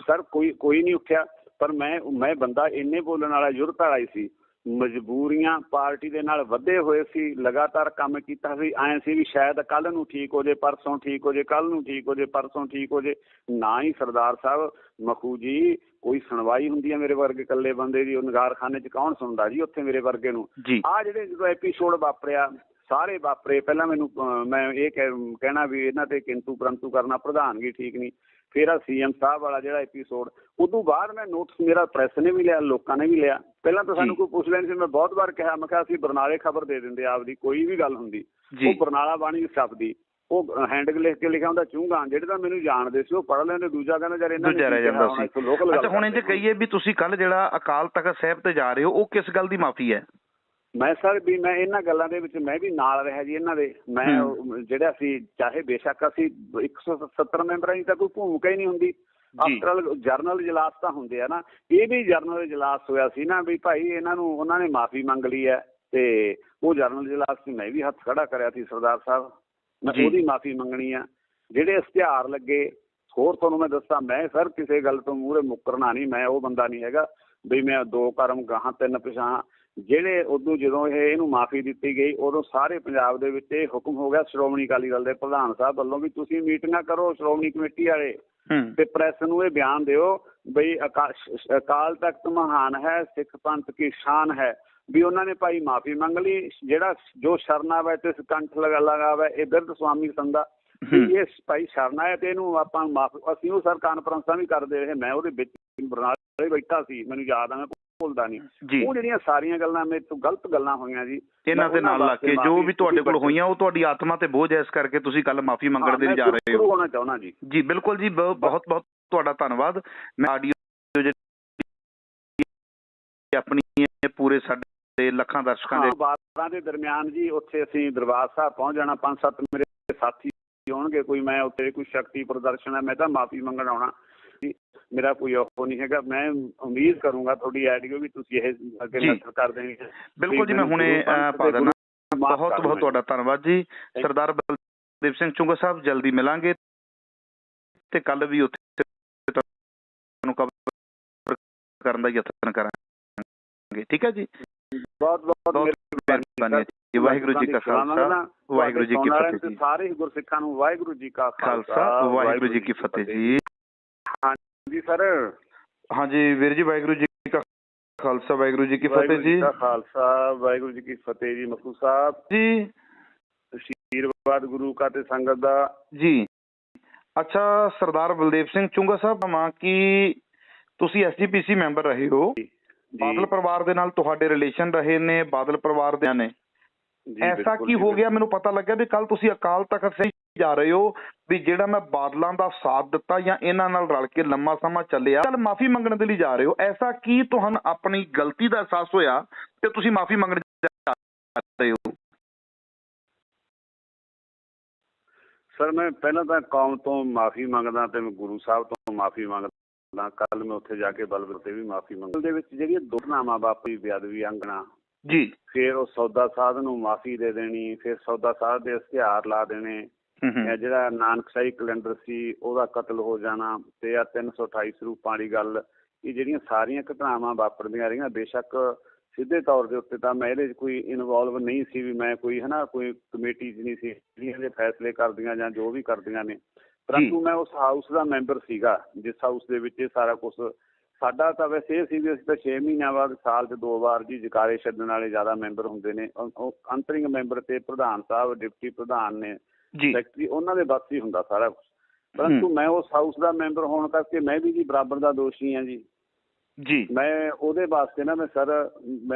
ਸਰ, ਕੋਈ ਨਹੀਂ ਉੱਠਿਆ। ਪਰ ਮੈਂ ਬੰਦਾ ਇੰਨੇ ਬੋਲਣ ਵਾਲਾ ਯੁਰਤ ਵਾਲਾ ਹੀ ਸੀ। ਮਜਬੂਰੀਆਂ ਪਾਰਟੀ ਦੇ ਨਾਲ ਵਧੇ ਹੋਏ ਸੀ, ਲਗਾਤਾਰ ਕੰਮ ਕੀਤਾ ਸੀ। ਐਂ ਸੀ ਵੀ ਸ਼ਾਇਦ ਕੱਲ੍ਹ ਨੂੰ ਠੀਕ ਹੋ ਜੇ, ਪਰਸੋਂ ਠੀਕ ਹੋ ਜੇ, ਕੱਲ੍ਹ ਨੂੰ ਠੀਕ ਹੋ ਜੇ, ਪਰਸੋਂ ਠੀਕ ਹੋ ਜੇ। ਨਾ ਹੀ ਸਰਦਾਰ ਸਾਹਿਬ ਮਖੂ ਜੀ ਕੋਈ ਸੁਣਵਾਈ ਹੁੰਦੀ ਹੈ ਮੇਰੇ ਵਰਗੇ ਇਕੱਲੇ ਬੰਦੇ ਦੀ। ਉਹ ਨਗਾਰਖਾਨੇ 'ਚ ਕੌਣ ਸੁਣਦਾ ਜੀ ਉੱਥੇ ਮੇਰੇ ਵਰਗੇ ਨੂੰ? ਆਹ ਜਿਹੜੇ ਜਦੋਂ ਐਪੀਸੋਡ ਵਾਪਰਿਆ ਸਾਰੇ ਵਾਪਰੇ। ਪਹਿਲਾਂ ਮੈਨੂੰ ਮੈਂ ਇਹ ਕਹਿਣਾ ਵੀ ਇਹਨਾਂ ਤੇ ਕਿੰਤੂ ਪਰੰਤੂ ਕਰਨਾ, ਪ੍ਰਧਾਨਗੀ ਠੀਕ ਨਹੀਂ। ਫਿਰ ਆ CM ਸਾਹਿਬ ਵਾਲਾ ਜਿਹੜਾ ਐਪੀਸੋਡ, ਉਦੋਂ ਬਾਅਦ ਮੈਂ ਨੋਟਿਸ ਮੇਰਾ ਪ੍ਰੈਸ ਨੇ ਵੀ ਲਿਆ, ਲੋਕਾਂ ਨੇ ਵੀ ਲਿਆ। ਪਹਿਲਾਂ ਤਾਂ ਸਾਨੂੰ ਕੋਈ ਪੁੱਛ ਲੈਣੀ ਸੀ। ਮੈਂ ਬਹੁਤ ਵਾਰ ਕਿਹਾ, ਮੈਂ ਕਿਹਾ ਅਸੀਂ ਬਰਨਾਲੇ ਖਬਰ ਦੇ ਦਿੰਦੇ ਆਪਦੀ, ਕੋਈ ਵੀ ਗੱਲ ਹੁੰਦੀ ਉਹ ਬਰਨਾਲਾ ਬਾਣੀ ਛਪਦੀ, ਉਹ ਹੈਂਡਲ ਲਿਖ ਕੇ ਲਿਖਿਆ ਹੁੰਦਾ ਚੂੰਗਾ। ਜਿਹੜੇ ਤਾਂ ਮੈਨੂੰ ਜਾਣਦੇ ਸੀ ਉਹ ਪੜ੍ਹ ਲੈਂਦੇ, ਦੂਜਾ ਕਹਿੰਦਾ ਯਾਰ ਇਹਨਾਂ ਨੇ। ਅੱਛਾ, ਹੁਣ ਇਹ ਜੇ ਕਹੀਏ ਵੀ ਤੁਸੀਂ ਕੱਲ ਜਿਹੜਾ ਅਕਾਲ ਤਖਤ ਸਾਹਿਬ ਤੇ ਜਾ ਰਹੇ ਹੋ, ਉਹ ਕਿਸ ਗੱਲ ਦੀ ਮਾਫੀ ਹੈ? ਮੈਂ ਸਰ ਵੀ ਮੈਂ ਇਹਨਾਂ ਗੱਲਾਂ ਦੇ ਵਿੱਚ ਮੈਂ ਵੀ ਨਾਲ ਰਿਹਾ ਜੀ ਇਹਨਾਂ ਦੇ। ਮੈਂ ਜਿਹੜਾ ਅਸੀਂ ਚਾਹੇ ਬੇਸ਼ੱਕ ਅਸੀਂ 170 ਮੈਂਬਰਾਂ ਦੀ ਤਾਂ ਕੋਈ ਭੂਮਿਕਾ ਹੀ ਨਹੀਂ ਹੁੰਦੀ। ਆਫਟਰ ਜਰਨਲ ਇਜਲਾਸ ਤਾਂ ਹੁੰਦੇ ਆ ਨਾ, ਇਹ ਵੀ ਜਰਨਲ ਇਜਲਾਸ ਹੋਇਆ ਸੀ ਨਾ ਵੀ ਭਾਈ ਇਹਨਾਂ ਨੂੰ ਉਹਨਾਂ ਨੇ ਮਾਫੀ ਮੰਗ ਲਈ ਹੈ, ਤੇ ਉਹ ਜਰਨਲ ਇਜਲਾਸ 'ਚ ਮੈਂ ਵੀ ਹੱਥ ਖੜਾ ਕਰਿਆ ਸੀ ਸਰਦਾਰ ਸਾਹਿਬ, ਮੈਂ ਉਹਦੀ ਮਾਫੀ ਮੰਗਣੀ ਆ। ਜਿਹੜੇ ਇਸ਼ਤਿਹਾਰ ਲੱਗੇ, ਹੋਰ ਤੁਹਾਨੂੰ ਮੈਂ ਦੱਸਾਂ, ਮੈਂ ਸਰ ਕਿਸੇ ਗੱਲ ਤੋਂ ਮੂਹਰੇ ਮੁੱਕਰਨਾ ਨਹੀਂ, ਮੈਂ ਉਹ ਬੰਦਾ ਨਹੀਂ ਹੈਗਾ ਬਈ ਮੈਂ 2 ਕਰਮ ਗਾਹਾਂ 3 ਪਿਛਾਹਾਂ। ਜਿਹੜੇ ਉਦੋਂ ਜਦੋਂ ਇਹਨੂੰ ਮਾਫੀ ਦਿੱਤੀ ਗਈ, ਉਦੋਂ ਸਾਰੇ ਪੰਜਾਬ ਦੇ ਵਿੱਚ ਇਹ ਹੁਕਮ ਹੋ ਗਿਆ ਸ਼੍ਰੋਮਣੀ ਅਕਾਲੀ ਦਲ ਦੇ ਪ੍ਰਧਾਨ ਸਾਹਿਬ ਵੱਲੋਂ ਵੀ ਤੁਸੀਂ ਮੀਟਿੰਗਾਂ ਕਰੋ ਸ਼੍ਰੋਮਣੀ ਕਮੇਟੀ ਵਾਲੇ, ਤੇ ਪ੍ਰੈਸ ਨੂੰ ਇਹ ਬਿਆਨ ਦਿਓ ਬਈ ਅਕਾਲ ਤਖਤ ਮਹਾਨ ਹੈ, ਸਿੱਖ ਪੰਥ ਕੀ ਸ਼ਾਨ ਹੈ। ਵੀ ਉਹਨਾਂ ਨੇ ਭਾਈ ਮਾਫੀ ਮੰਗ ਲਈ। ਜਿਹੜਾ ਜੋ ਸ਼ਰਨਾ ਵਾ ਤੇ ਕੰਠ ਲਗਾ ਵਾ, ਇਹ ਬਿਰਧ ਸਵਾਮੀ ਸੰਦਾ, ਇਹ ਭਾਈ ਸ਼ਰਨਾ ਹੈ ਤੇ ਇਹਨੂੰ ਆਪਾਂ ਮਾਫ। ਅਸੀਂ ਉਹ ਸਰ ਕਾਨਫਰੰਸਾਂ ਵੀ ਕਰਦੇ ਰਹੇ, ਮੈਂ ਉਹਦੇ ਵਿੱਚ ਬਰਨਾਲੇ ਬੈਠਾ ਸੀ, ਮੈਨੂੰ ਯਾਦ ਆ, ਮੈਂ ਭੁੱਲਦਾ ਨਹੀਂ। ਉਹ ਜਿਹੜੀਆਂ ਸਾਰੀਆਂ ਗੱਲਾਂ ਮੇਰੇ ਤੋਂ ਗਲਤ ਗੱਲਾਂ ਹੋਈਆਂ ਜੀ ਇਹਨਾਂ ਦੇ ਨਾਲ ਲੱਗ ਕੇ, ਜੋ ਵੀ ਤੁਹਾਡੇ ਕੋਲ ਹੋਈਆਂ, ਉਹ ਤੁਹਾਡੀ ਆਤਮਾ ਤੇ ਬੋਝ ਹੈ, ਇਸ ਕਰਕੇ ਤੁਸੀਂ ਕੱਲ ਮਾਫੀ ਮੰਗਣ ਦੇ ਲਈ ਜਾ ਰਹੇ ਹੋ। ਹੋਣਾ ਚਾਹੁੰਦਾ ਜੀ। ਜੀ ਬਿਲਕੁਲ ਜੀ, ਬਹੁਤ ਬਹੁਤ ਤੁਹਾਡਾ ਧੰਨਵਾਦ। ਮੈਂ ਆਡੀਓ ਆਪਣੀ ਪੂਰੇ ਸਾਡੇ ਲੱਖਾਂ ਦਰਸ਼ਕਾਂ ਦੇ 12 ਦੇ ਦਰਮਿਆਨ ਜੀ ਉੱਥੇ ਅਸੀਂ ਦਰਬਾਰ ਸਾਹਿਬ ਪਹੁੰਚ ਜਾਣਾ। 5-7 ਮੇਰੇ ਸਾਥੀ ਹੋਣਗੇ, ਕੋਈ ਮੈਂ ਉੱਥੇ ਕੋਈ ਸ਼ਕਤੀ ਪ੍ਰਦਰਸ਼ਨ ਹੈ, ਮੈਂ ਤਾਂ ਮਾਫੀ ਮੰਗਣ ਆਉਣਾ। ਮੇਰਾ ਕੋਈ ਉਹ ਨਹੀਂ ਹੈਗਾ। ਮੈਂ ਉਮੀਦ ਕਰੂੰਗਾ ਤੁਹਾਡੀ ਆਡੀਓ ਵੀ ਤੁਸੀਂ ਇਹ ਅੱਗੇ ਨਸ਼ਰ ਕਰ ਦੇਣਗੇ। ਬਿਲਕੁਲ ਜੀ, ਮੈਂ ਹੁਣੇ ਪਾ ਦੇਣਾ। ਬਹੁਤ ਬਹੁਤ ਤੁਹਾਡਾ ਧੰਨਵਾਦ ਜੀ। ਸਰਦਾਰ ਬਲਦੇਵ ਸਿੰਘ ਚੁੰਗਾ ਸਾਹਿਬ, ਜਲਦੀ ਮਿਲਾਂਗੇ ਤੇ ਕੱਲ ਵੀ ਉੱਥੇ ਤੁਹਾਨੂੰ ਕਵਰ ਕਰਨ ਦਾ ਯਤਨ ਕਰਾਂਗੇ। ਠੀਕ ਹੈ ਜੀ, ਬਹੁਤ ਬਹੁਤ ਮਿਹਰਬਾਨੀ। ਵਾਹਿਗੁਰੂ ਜੀ ਕਾ ਖਾਲਸਾ, ਵਾਹਿਗੁਰੂ ਜੀ ਕੀ ਫਤਿਹ ਜੀ। ਸਾਰੇ ਗੁਰਸਿੱਖਾਂ ਨੂੰ ਵਾਹਿਗੁਰੂ ਜੀ ਕਾ ਖਾਲਸਾ, ਵਾਹਿਗੁਰੂ ਜੀ ਕੀ ਫਤਿਹ ਜੀ। ਹਾਂਜੀ ਸਰ। ਹਾਂਜੀ ਵੀਰ ਜੀ, ਵਾਹਿਗੁਰੂ ਜੀ ਕਾ ਖਾਲਸਾ, ਵਾਹਿਗੁਰੂ ਜੀ ਕੀ ਫਤਿਹ ਜੀ। ਖਾਲਸਾ, ਵਾਹਿਗੁਰੂ ਜੀ ਕੀ ਫਤਿਹ ਜੀ। ਮਖੂ ਸਾਹਿਬ ਜੀ, ਅਸ਼ੀਰਵਾਦ ਗੁਰੂ ਕਾ ਤੇ ਸੰਗਤ ਦਾ ਜੀ। ਅੱਛਾ ਸਰਦਾਰ ਬਲਦੇਵ ਸਿੰਘ ਚੁੰਗਾ ਸਾਹਿਬ, ਕਿ ਤੁਸੀਂ SGPC ਮੈਂਬਰ ਰਹੇ ਹੋ, ਬਾਦਲ ਪਰਿਵਾਰ ਦੇ ਨਾਲ ਤੁਹਾਡੇ ਰਿਲੇਸ਼ਨ ਰਹੇ ਨੇ, ਬਾਦਲ ਪਰਿਵਾਰ ਦੇ ਨੇ, ਐਸਾ ਕੀ ਹੋ ਗਿਆ? ਮੈਨੂੰ ਪਤਾ ਲੱਗਿਆ ਵੀ ਕੱਲ ਤੁਸੀਂ ਅਕਾਲ ਤਖਤ ਸਾਹਿਬ ਜਾ ਰਹੇ ਹੋ, ਵੀ ਜਿਹੜਾ ਮੈਂ ਬਾਦਲਾਂ ਦਾ ਸਾਥ ਦਿੱਤਾ ਜਾਂ ਇਹਨਾਂ ਨਾਲ ਰਲ ਕੇ ਲੰਮਾ ਸਮਾਂ ਚੱਲਿਆ, ਕੱਲ ਮਾਫੀ ਮੰਗਣ ਦੇ ਲਈ ਜਾ ਰਹੇ ਹੋ। ਐਸਾ ਕੀ ਤੁਹਾਨੂੰ ਆਪਣੀ ਗਲਤੀ ਦਾ ਅਹਿਸਾਸ ਹੋਇਆ ਤੇ ਤੁਸੀਂ ਮਾਫੀ ਮੰਗਣ ਜਾ ਰਹੇ ਹੋ? ਸਰ ਮੈਂ ਪਹਿਲਾਂ ਤਾਂ ਕੌਮ ਤੋਂ ਮਾਫੀ ਮੰਗਦਾ ਤੇ ਮੈਂ ਗੁਰੂ ਸਾਹਿਬ ਤੋਂ ਮਾਫੀ ਮੰਗਦਾ। ਕੱਲ ਮੈਂ ਉੱਥੇ ਜਾ ਕੇ ਬਲਬਲ ਤੇ ਵੀ ਮਾਫੀ ਮੰਗਦਾ। ਦੇ ਵਿੱਚ ਜਿਹੜੀਆਂ ਦੁਰਨਾਵਾਂ ਵਾਪਰੀ, ਬੇਅਦਬੀ ਅੰਗਣਾ ਜੀ, ਫਿਰ ਉਹ ਸੌਦਾ ਸਾਧ ਨੂੰ ਮਾਫੀ ਦੇ ਦੇਣੀ, ਫਿਰ ਸੌਦਾ ਸਾਧ ਦੇ ਇਸ਼ਤਿਹਾਰ ਲਾ ਦੇਣੇ, ਜਿਹੜਾ ਨਾਨਕਸ਼ਾਹੀ ਕੈਲੰਡਰ ਸੀ ਉਹਦਾ ਕਤਲ ਹੋ ਜਾਣਾ, ਤੇ ਆ 328 ਸਰੂਪਾਂ ਵਾਲੀ ਗੱਲ, ਇਹ ਜਿਹੜੀਆਂ ਸਾਰੀਆਂ ਘਟਨਾਵਾਂ ਵਾਪਰਦੀਆਂ ਰਹੀਆਂ। ਬੇਸ਼ੱਕ ਸਿੱਧੇ ਤੌਰ ਦੇ ਉੱਤੇ ਤਾਂ ਮੈਂ ਇਹਦੇ 'ਚ ਕੋਈ ਇਨਵੋਲਵ ਨਹੀਂ ਸੀ, ਵੀ ਮੈਂ ਕੋਈ ਕੋਈ ਕਮੇਟੀ 'ਚ ਨਹੀਂ ਸੀ ਜਿਹੜੀਆਂ ਦੇ ਫੈਸਲੇ ਕਰਦੀਆਂ ਜਾਂ ਜੋ ਵੀ ਕਰਦੀਆਂ ਨੇ, ਪਰੰਤੂ ਮੈਂ ਉਸ ਹਾਊਸ ਦਾ ਮੈਂਬਰ ਸੀਗਾ ਜਿਸ ਹਾਊਸ ਦੇ ਵਿੱਚ ਇਹ ਸਾਰਾ ਕੁਛ। ਸਾਡਾ ਤਾਂ ਵੈਸੇ ਇਹ ਸੀ ਵੀ ਅਸੀਂ ਤਾਂ 6 ਮਹੀਨਿਆਂ ਬਾਅਦ ਸਾਲ 'ਚ 2 ਵਾਰ ਜੀ ਜਕਾਰੇ ਛੱਡਣ ਵਾਲੇ ਜ਼ਿਆਦਾ ਮੈਂਬਰ ਹੁੰਦੇ ਨੇ। ਅੰਤਰਿੰਗ ਮੈਂਬਰ ਤੇ ਪ੍ਰਧਾਨ ਸਾਹਿਬ, ਡਿਪਟੀ ਪ੍ਰਧਾਨ ਨੇ, ਸੈਕਟਰੀ, ਉਹਨਾਂ ਦੇ ਬਸ ਹੀ ਹੁੰਦਾ ਸਾਰਾ ਕੁਛ। ਪਰੰਤੂ ਮੈਂ ਉਸ ਹਾਊਸ ਦਾ ਮੈਂਬਰ ਹੋਣ ਕਰਕੇ ਮੈਂ ਵੀ ਜੀ ਬਰਾਬਰ ਦਾ ਦੋਸ਼ੀ ਹਾਂ ਜੀ। ਮੈਂ ਉਹਦੇ ਵਾਸਤੇ ਨਾ ਮੈਂ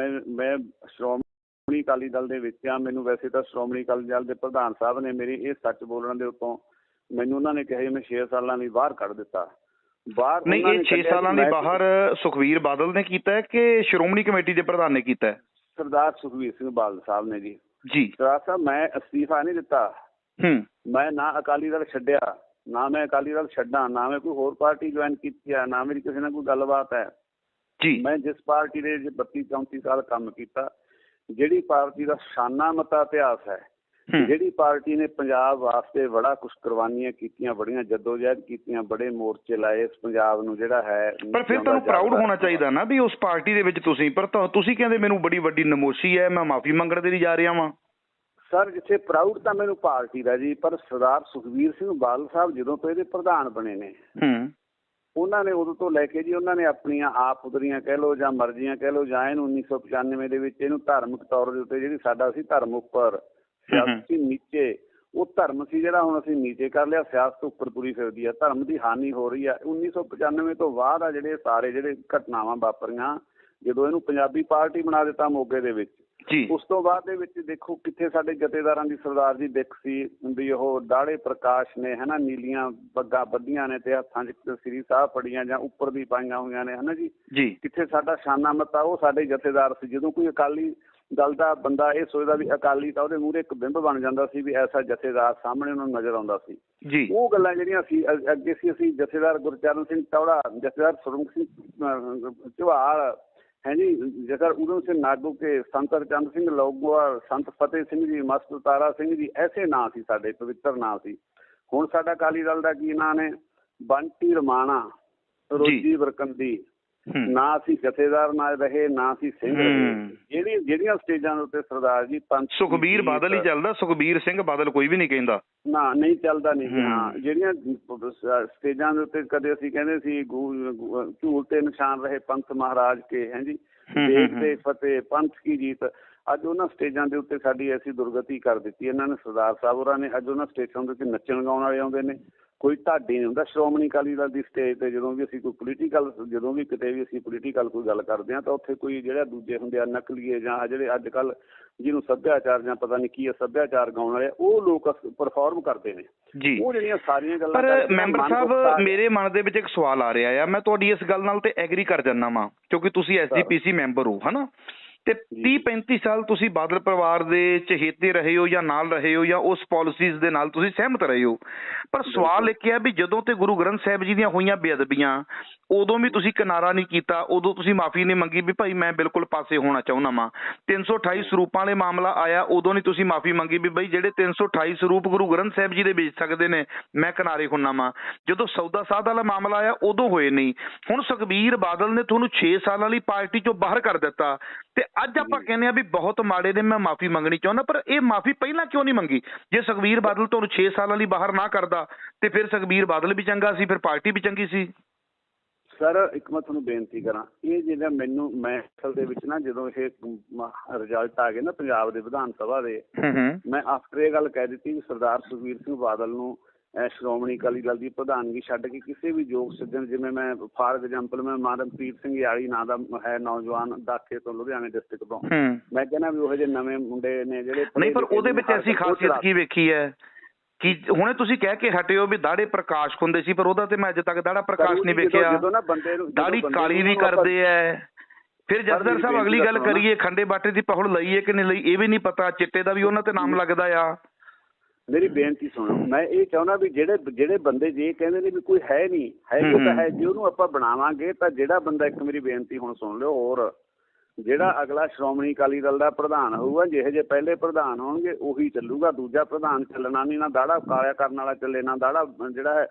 ਸ਼੍ਰੋਮਣੀ ਅਕਾਲੀ ਦਲ ਦੇ ਵਿੱਚ ਆ। ਮੈਨੂੰ ਵੈਸੇ ਤਾਂ ਸ਼੍ਰੋਮਣੀ ਅਕਾਲੀ ਦਲ ਦੇ ਪ੍ਰਧਾਨ ਸਾਹਿਬ ਨੇ ਮੇਰੀ ਇਹ ਸੱਚ ਬੋਲਣ ਦੇ ਉੱਤੋਂ ਮੈਨੂੰ ਉਹਨਾਂ ਨੇ ਕਿਹਾ ਮੈਂ 6 ਸਾਲਾਂ ਲਈ ਬਾਹਰ ਕੱਢ ਦਿੱਤਾ। ਬਾਹਰ ਨਹੀਂ, ਇਹ 6 ਸਾਲਾਂ ਲਈ ਬਾਹਰ ਸੁਖਵੀਰ ਬਾਦਲ ਨੇ ਕੀਤਾ ਕਿ ਸ਼੍ਰੋਮਣੀ ਕਮੇਟੀ ਦੇ ਪ੍ਰਧਾਨ ਨੇ ਕੀਤਾ? ਸਰਦਾਰ ਸੁਖਵੀਰ ਸਿੰਘ ਬਾਦਲ ਸਾਹਿਬ ਨੇ ਜੀ। ਸਰਦਾਰ ਸਾਹਿਬ, ਮੈਂ ਅਸਤੀਫਾ ਨਹੀਂ ਦਿੱਤਾ। ਮੈਂ ਨਾ ਅਕਾਲੀ ਦਲ ਛੱਡਿਆ, ਨਾ ਮੈਂ ਅਕਾਲੀ ਦਲ ਛੱਡਾਂ, ਨਾ ਮੈਂ ਕੋਈ ਹੋਰ ਪਾਰਟੀ ਜੁਆਇਨ ਕੀਤੀ ਆ, ਨਾ ਮੇਰੀ ਕਿਸੇ ਨਾਲ ਕੋਈ ਗੱਲਬਾਤ ਹੈ। ਮੈਂ ਜਿਸ ਪਾਰਟੀ ਦੇ 32-34 ਸਾਲ ਕੰਮ ਕੀਤਾ, ਜਿਹੜੀ ਪਾਰਟੀ ਦਾ ਸ਼ਾਨਾ ਮਤਾ ਇਤਿਹਾਸ ਹੈ, ਜਿਹੜੀ ਪਾਰਟੀ ਨੇ ਪੰਜਾਬ ਵਾਸਤੇ ਬੜਾ ਕੁਛ ਕੁਰਬਾਨੀਆਂ ਕੀਤੀਆਂ, ਬੜੀਆਂ ਜੱਦੋਜਹਿਦ ਕੀਤੀਆਂ, ਬੜੇ ਮੋਰਚੇ ਲਾਏ ਇਸ ਪੰਜਾਬ ਨੂੰ ਜਿਹੜਾ ਹੈ। ਪਰ ਫਿਰ ਤੁਹਾਨੂੰ ਪ੍ਰਾਊਡ ਹੋਣਾ ਚਾਹੀਦਾ ਨਾ ਵੀ ਉਸ ਪਾਰਟੀ ਦੇ ਵਿੱਚ ਤੁਸੀਂ, ਪਰ ਤੁਸੀਂ ਕਹਿੰਦੇ ਮੈਨੂੰ ਬੜੀ ਵੱਡੀ ਨਮੋਸ਼ੀ ਹੈ, ਮੈਂ ਮਾਫੀ ਮੰਗਣ ਦੇ ਲਈ ਜਾ ਰਿਹਾ ਵਾਂ। ਸਰ ਜਿੱਥੇ ਪ੍ਰਾਊਡ ਤਾਂ ਮੈਨੂੰ ਪਾਰਟੀ ਦਾ ਜੀ, ਪਰ ਸਰਦਾਰ ਸੁਖਬੀਰ ਸਿੰਘ ਬਾਦਲ ਸਾਹਿਬ ਜਦੋਂ ਤੋਂ ਇਹਦੇ ਪ੍ਰਧਾਨ ਬਣੇ ਨੇ, ਉਹਨਾਂ ਨੇ ਉਦੋਂ ਤੋਂ ਲੈ ਕੇ ਜੀ ਉਹਨਾਂ ਨੇ ਆਪਣੀਆਂ ਆਪ ਉਦਰੀਆਂ ਕਹਿ ਲਓ ਜਾਂ ਮਰਜ਼ੀਆਂ ਕਹਿ ਲਓ, ਜਾਂ ਇਹਨੂੰ 1995 ਦੇ ਵਿੱਚ ਇਹਨੂੰ ਧਾਰਮਿਕ ਤੌਰ ਦੇ ਉੱਤੇ ਜਿਹੜੀ ਸਾਡਾ ਸੀ ਧਰਮ ਉੱਪਰ ਸਿਆਸਤ ਸੀ ਨੀਚੇ, ਉਹ ਧਰਮ ਸੀ ਜਿਹੜਾ ਹੁਣ ਅਸੀਂ ਨੀਚੇ ਕਰ ਲਿਆ, ਸਿਆਸਤ ਉੱਪਰ ਤੁਰੀ ਫਿਰਦੀ ਆ, ਧਰਮ ਦੀ ਹਾਨੀ ਹੋ ਰਹੀ ਆ। 1995 ਤੋਂ ਬਾਅਦ ਆ ਜਿਹੜੇ ਸਾਰੇ ਜਿਹੜੇ ਘਟਨਾਵਾਂ ਵਾਪਰੀਆਂ, ਜਦੋਂ ਇਹਨੂੰ ਪੰਜਾਬੀ ਪਾਰਟੀ ਬਣਾ ਦਿੱਤਾ ਮੋਗੇ ਦੇ ਵਿੱਚ, ਉਸ ਤੋਂ ਬਾਅਦ ਦੇ ਵਿੱਚ ਦੇਖੋ ਕਿੱਥੇ ਸਾਡੇ ਜਥੇਦਾਰਾਂ ਦੀ ਸਰਦਾਰ ਦੀ ਦਿੱਖ ਸੀ ਵੀ ਉਹ ਦਾੜੇ ਪ੍ਰਕਾਸ਼ ਨੇ, ਹਨਾ, ਨੀਲੀਆਂ ਪੱਗਾਂ ਬੱਧੀਆਂ ਨੇ ਤੇ ਹੱਥਾਂ 'ਚ ਸ੍ਰੀ ਸਾਹਿਬ ਫੜੀਆਂ ਜਾਂ ਉੱਪਰ ਦੀ ਪਾਈਆਂ ਹੋਈਆਂ ਨੇ, ਹਨਾ ਜੀ, ਕਿੱਥੇ ਸਾਡਾ ਸ਼ਾਨਾ ਮੱਤਾ ਉਹ ਸਾਡੇ ਜਥੇਦਾਰ ਸੀ। ਜਦੋਂ ਕੋਈ ਅਕਾਲੀ ਦਲ ਦਾ ਬੰਦਾ ਇਹ ਸੋਚਦਾ ਵੀ ਅਕਾਲੀ, ਤਾਂ ਉਹਦੇ ਮੂਹਰੇ ਇੱਕ ਬਿੰਬ ਬਣ ਜਾਂਦਾ ਸੀ ਵੀ ਐਸਾ ਜਥੇਦਾਰ ਸਾਹਮਣੇ ਉਹਨਾਂ ਨੂੰ ਨਜ਼ਰ ਆਉਂਦਾ ਸੀ। ਉਹ ਗੱਲਾਂ ਜਿਹੜੀਆਂ ਸੀ ਅੱਗੇ ਸੀ, ਅਸੀਂ ਜਥੇਦਾਰ ਗੁਰਚਰਨ ਸਿੰਘ ਤੌੜਾ, ਜਥੇਦਾਰ ਸੁਰਮੁਖ ਸਿੰਘ ਝਵਾਲ ਹੈ ਜੀ, ਜਥੇਦਾਰ ਊਧਮ ਸਿੰਘ ਨਾਗੂ ਕੇ, ਸੰਤ ਹਰਚੰਦ ਸਿੰਘ ਲੌਂਗੋਵਾਲ, ਸੰਤ ਫਤਿਹ ਸਿੰਘ ਜੀ, ਮਸਤ ਤਾਰਾ ਸਿੰਘ ਜੀ, ਐਸੇ ਨਾਂ ਸੀ ਸਾਡੇ, ਪਵਿੱਤਰ ਨਾਂ ਸੀ। ਹੁਣ ਸਾਡਾ ਅਕਾਲੀ ਦਲ ਦਾ ਕੀ ਨਾਂ ਨੇ? ਬੰਟੀ ਰਮਾਣਾ, ਰੋਜੀ ਵਰਕੰਦੀ, ਨਾ ਅਸੀਂ ਜਥੇਦਾਰ ਨਾ ਰਹੇ, ਨਾ ਅਸੀਂ ਸਿੰਘ ਰਹੇ। ਜਿਹੜੀਆਂ ਸਟੇਜਾਂ ਦੇ ਉੱਤੇ ਸਰਦਾਰ ਜੀ ਪੰਥ, ਸੁਖਬੀਰ ਬਾਦਲ ਹੀ ਚੱਲਦਾ, ਸੁਖਬੀਰ ਸਿੰਘ ਬਾਦਲ ਕੋਈ ਵੀ ਨਹੀਂ ਕਹਿੰਦਾ, ਨਾ ਨਹੀਂ ਚੱਲਦਾ ਨਹੀਂ। ਹਾਂ, ਜਿਹੜੀਆਂ ਸਟੇਜਾਂ ਦੇ ਉੱਤੇ ਕਦੇ ਅਸੀਂ ਕਹਿੰਦੇ ਸੀ ਝੂਲ ਤੇ ਨਿਸ਼ਾਨ ਰਹੇ ਪੰਥ ਮਹਾਰਾਜ ਕੇ, ਹੈ ਜੀ, ਦੇਸ਼ ਦੇ ਫਤਿਹ, ਪੰਥ ਕੀ ਜੀਤ, ਅੱਜ ਉਹਨਾਂ ਸਟੇਜਾਂ ਦੇ ਉੱਤੇ ਸਾਡੀ ਐਸੀ ਦੁਰਗਤੀ ਕਰ ਦਿੱਤੀ ਇਹਨਾਂ ਨੇ ਸਰਦਾਰ ਸਾਹਿਬ ਹੋਰਾਂ ਨੇ। ਅੱਜ ਉਹਨਾਂ ਸਟੇਜਾਂ ਦੇ ਉੱਤੇ ਨੱਚਣ ਗਾਉਣ ਵਾਲੇ ਆਉਂਦੇ ਨੇ, ਕੋਈ ਢਾਡੀ ਨਹੀਂ ਹੁੰਦਾ। ਸ਼੍ਰੋਮਣੀ ਅਕਾਲੀ ਦਲ ਦੀ ਸਟੇਜ ਤੇ ਜਦੋਂ ਵੀ ਅਸੀਂ ਕੋਈ ਪੋਲੀਟੀਕਲ, ਜਦੋਂ ਵੀ ਕਿਤੇ ਵੀ ਅਸੀਂ ਪੋਲੀਟੀਕਲ ਕੋਈ ਗੱਲ ਕਰਦੇ ਹਾਂ ਤਾਂ ਉੱਥੇ ਕੋਈ ਜਿਹੜਾ ਦੂਜੇ ਹੁੰਦੇ ਆ ਨਕਲੀਏ ਜਾਂ ਜਿਹੜੇ ਅੱਜ ਕੱਲ੍ਹ ਜਿਹਨੂੰ ਸੱਭਿਆਚਾਰ ਜਾਂ ਪਤਾ ਨਹੀਂ ਕੀ ਹੈ ਸੱਭਿਆਚਾਰ ਗਾਉਣ ਵਾਲੇ, ਉਹ ਲੋਕ ਪਰਫੋਰਮ ਕਰਦੇ ਨੇ ਜੀ। ਉਹ ਜਿਹੜੀਆਂ ਸਾਰੀਆਂ ਗੱਲਾਂ। ਪਰ ਮੈਂਬਰ ਸਾਹਿਬ, ਮੇਰੇ ਮਨ ਦੇ ਵਿੱਚ ਇੱਕ ਸਵਾਲ ਆ ਰਿਹਾ ਆ, ਮੈਂ ਤੁਹਾਡੀ ਇਸ ਗੱਲ ਨਾਲ ਤੇ ਐਗਰੀ ਕਰ ਜਾਂਦਾ ਵਾਂ ਕਿਉਂਕਿ ਤੁਸੀਂ SGPC ਮੈਂਬਰ ਹੋ, ਹਨਾ, ਤੇ 30-35 ਸਾਲ ਤੁਸੀਂ ਬਾਦਲ ਪਰਿਵਾਰ ਦੇ ਚਹੇਤੇ ਰਹੇ ਹੋ ਜਾਂ ਨਾਲ ਰਹੇ ਹੋ ਜਾਂ ਉਸ ਪਾਲਿਸੀਜ਼ ਦੇ ਨਾਲ ਤੁਸੀਂ ਸਹਿਮਤ ਰਹੇ ਹੋ। ਪਰ ਸਵਾਲ ਇੱਕ ਹੈ ਵੀ ਜਦੋਂ ਤੇ ਗੁਰੂ ਗ੍ਰੰਥ ਸਾਹਿਬ ਜੀ ਦੀਆਂ ਹੋਈਆਂ ਬੇਅਦਬੀਆਂ, ਉਦੋਂ ਵੀ ਤੁਸੀਂ ਕਿਨਾਰਾ ਨਹੀਂ ਕੀਤਾ, ਉਦੋਂ ਤੁਸੀਂ ਮਾਫੀ ਨਹੀਂ ਮੰਗੀ ਵੀ ਭਾਈ ਮੈਂ ਬਿਲਕੁਲ ਪਾਸੇ ਹੋਣਾ ਚਾਹੁੰਦਾ ਵਾਂ। 328 ਸਰੂਪਾਂ ਵਾਲੇ ਮਾਮਲਾ ਆਇਆ, ਉਦੋਂ ਨਹੀਂ ਤੁਸੀਂ ਮਾਫੀ ਮੰਗੀ ਵੀ ਬਈ ਜਿਹੜੇ 328 ਸਰੂਪ ਗੁਰੂ ਗ੍ਰੰਥ ਸਾਹਿਬ ਜੀ ਦੇ ਵੇਚ ਸਕਦੇ ਨੇ, ਮੈਂ ਕਿਨਾਰੇ ਹੁੰਨਾ ਵਾਂ। ਜਦੋਂ ਸੌਦਾ ਸਾਧ ਵਾਲਾ ਮਾਮਲਾ ਆਇਆ ਉਦੋਂ ਹੋਏ ਨਹੀਂ। ਹੁਣ ਸੁਖਬੀਰ ਬਾਦਲ ਨੇ ਤੁਹਾਨੂੰ 6 ਸਾਲਾਂ ਲਈ ਪਾਰਟੀ ਚੋਂ ਬਾਹਰ ਕਰ ਦਿੱਤਾ ਤੇ ਅੱਜ ਆਪਾਂ ਕਹਿੰਦੇ ਆ ਵੀ ਬਹੁਤ ਮਾੜੇ ਨੇ, ਮੈਂ ਮਾਫੀ ਮੰਗਣੀ ਚਾਹੁੰਦਾ। ਪਰ ਇਹ ਮਾਫੀ ਪਹਿਲਾਂ ਕਿਉਂ ਨਹੀਂ ਮੰਗੀ? ਜੇ ਸੁਖਬੀਰ ਬਾਦਲ ਤੁਹਾਨੂੰ 6 ਸਾਲਾਂ ਲਈ ਬਾਹਰ ਨਾ ਕਰਦਾ ਤੇ ਫਿਰ ਸੁਖਬੀਰ ਬਾਦਲ ਵੀ ਚੰਗਾ ਸੀ, ਫਿਰ ਪਾਰਟੀ ਵੀ ਚੰਗੀ ਸੀ। ਸਰ ਇੱਕ ਮੈਂ ਤੁਹਾਨੂੰ ਬੇਨਤੀ ਕਰਾਂ, ਇਹ ਜਿਹੜਾ ਮੈਂ ਅਸਲ ਦੇ ਵਿੱਚ ਨਾ ਜਦੋਂ ਇਹ ਰਿਜ਼ਲਟ ਆ ਗਏ ਨਾ ਪੰਜਾਬ ਦੇ ਵਿਧਾਨ ਸਭਾ ਦੇ, ਮੈਂ ਆਫਟਰ ਇਹ ਗੱਲ ਕਹਿ ਦਿੱਤੀ ਵੀ ਸਰਦਾਰ ਸੁਖਬੀਰ ਸਿੰਘ ਬਾਦਲ ਨੂੰ ਸ਼੍ਰੋਮਣੀ ਅਕਾਲੀ ਦਲ ਦੀ ਪ੍ਰਧਾਨਗੀ ਛੱਡ ਕੇ ਕਿਸੇ ਵੀ ਯੋਗ ਸੱਜਣ, ਜਿਵੇਂ ਮੈਂ ਫਾਰ ਐਗਜ਼ਾਮਪਲ ਮੈਂ ਮਾਨਵਪ੍ਰੀਤ ਸਿੰਘ ਯਾਲੀ ਨਾਂ ਦਾ ਹੈ ਨੌਜਵਾਨ ਦਾਖੇ ਤੋਂ, ਲੁਧਿਆਣੇ ਡਿਸਟ੍ਰਿਕਟ ਤੋਂ, ਮੈਂ ਕਹਿੰਦਾ ਵੀ ਉਹ ਜਿਹੇ ਨਵੇਂ ਮੁੰਡੇ ਨੇ ਜਿਹੜੇ ਨਹੀਂ, ਪਰ ਉਹਦੇ ਵਿੱਚ ਐਸੀ ਖਾਸੀਅਤ ਕੀ ਵੇਖੀ ਹੈ ਕਿ ਹੁਣੇ ਤੁਸੀਂ ਕਹਿ ਕੇ ਹਟੇ ਹੋ ਵੀ ਦਾੜੇ ਪ੍ਰਕਾਸ਼ ਹੁੰਦੇ ਸੀ, ਪਰ ਉਹਦਾ ਤੇ ਮੈਂ ਅਜੇ ਤੱਕ ਦਾੜਾ ਪ੍ਰਕਾਸ਼ ਨਹੀਂ ਵੇਖਿਆ। ਦਾੜੀ ਕਾਲੀ ਵੀ ਕਰਦੇ ਐ। ਫਿਰ ਜਸਦਰ ਸਾਹਿਬ ਅਗਲੀ ਗੱਲ ਕਰੀਏ, ਖੰਡੇ ਬਾਟੇ ਦੀ ਪਹੁੜ ਲਈ ਹੈ ਕਿ ਨਹੀਂ ਲਈ ਇਹ ਵੀ ਨਹੀਂ ਪਤਾ, ਚਿੱਟੇ ਦਾ ਵੀ ਉਹਨਾਂ ਤੇ ਨਾਮ ਲੱਗਦਾ ਆ। ਮੇਰੀ ਬੇਨਤੀ ਸੁਣੋ, ਮੈਂ ਇਹ ਚਾਹੁੰਦਾ ਵੀ ਜਿਹੜੇ ਬੰਦੇ ਜੇ ਕਹਿੰਦੇ ਨੇ ਵੀ ਕੋਈ ਹੈ ਨਹੀਂ, ਹੈ ਤਾਂ ਹੈ, ਜੇ ਉਹਨੂੰ ਆਪਾਂ ਬਣਾਵਾਂਗੇ ਤਾਂ ਜਿਹੜਾ ਬੰਦਾ, ਇੱਕ ਮੇਰੀ ਬੇਨਤੀ ਹੁਣ ਸੁਣ ਲਿਓ ਹੋਰ, ਜਿਹੜਾ ਅਗਲਾ ਸ਼੍ਰੋਮਣੀ ਅਕਾਲੀ ਦਲ ਦਾ ਪ੍ਰਧਾਨ ਹੋਊਗਾ, ਜਿਹੇ ਜੇ ਪਹਿਲੇ ਪ੍ਰਧਾਨ ਹੋਣਗੇ ਉਹੀ ਚੱਲੂਗਾ, ਦੂਜਾ ਪ੍ਰਧਾਨ ਚੱਲਣਾ ਨਹੀਂ। ਨਾ ਦਾੜਾ ਕਾਲਿਆ ਕਰਨ ਵਾਲਾ ਚੱਲੇ, ਨਾ ਦਾੜਾ ਜਿਹੜਾ ਹੈ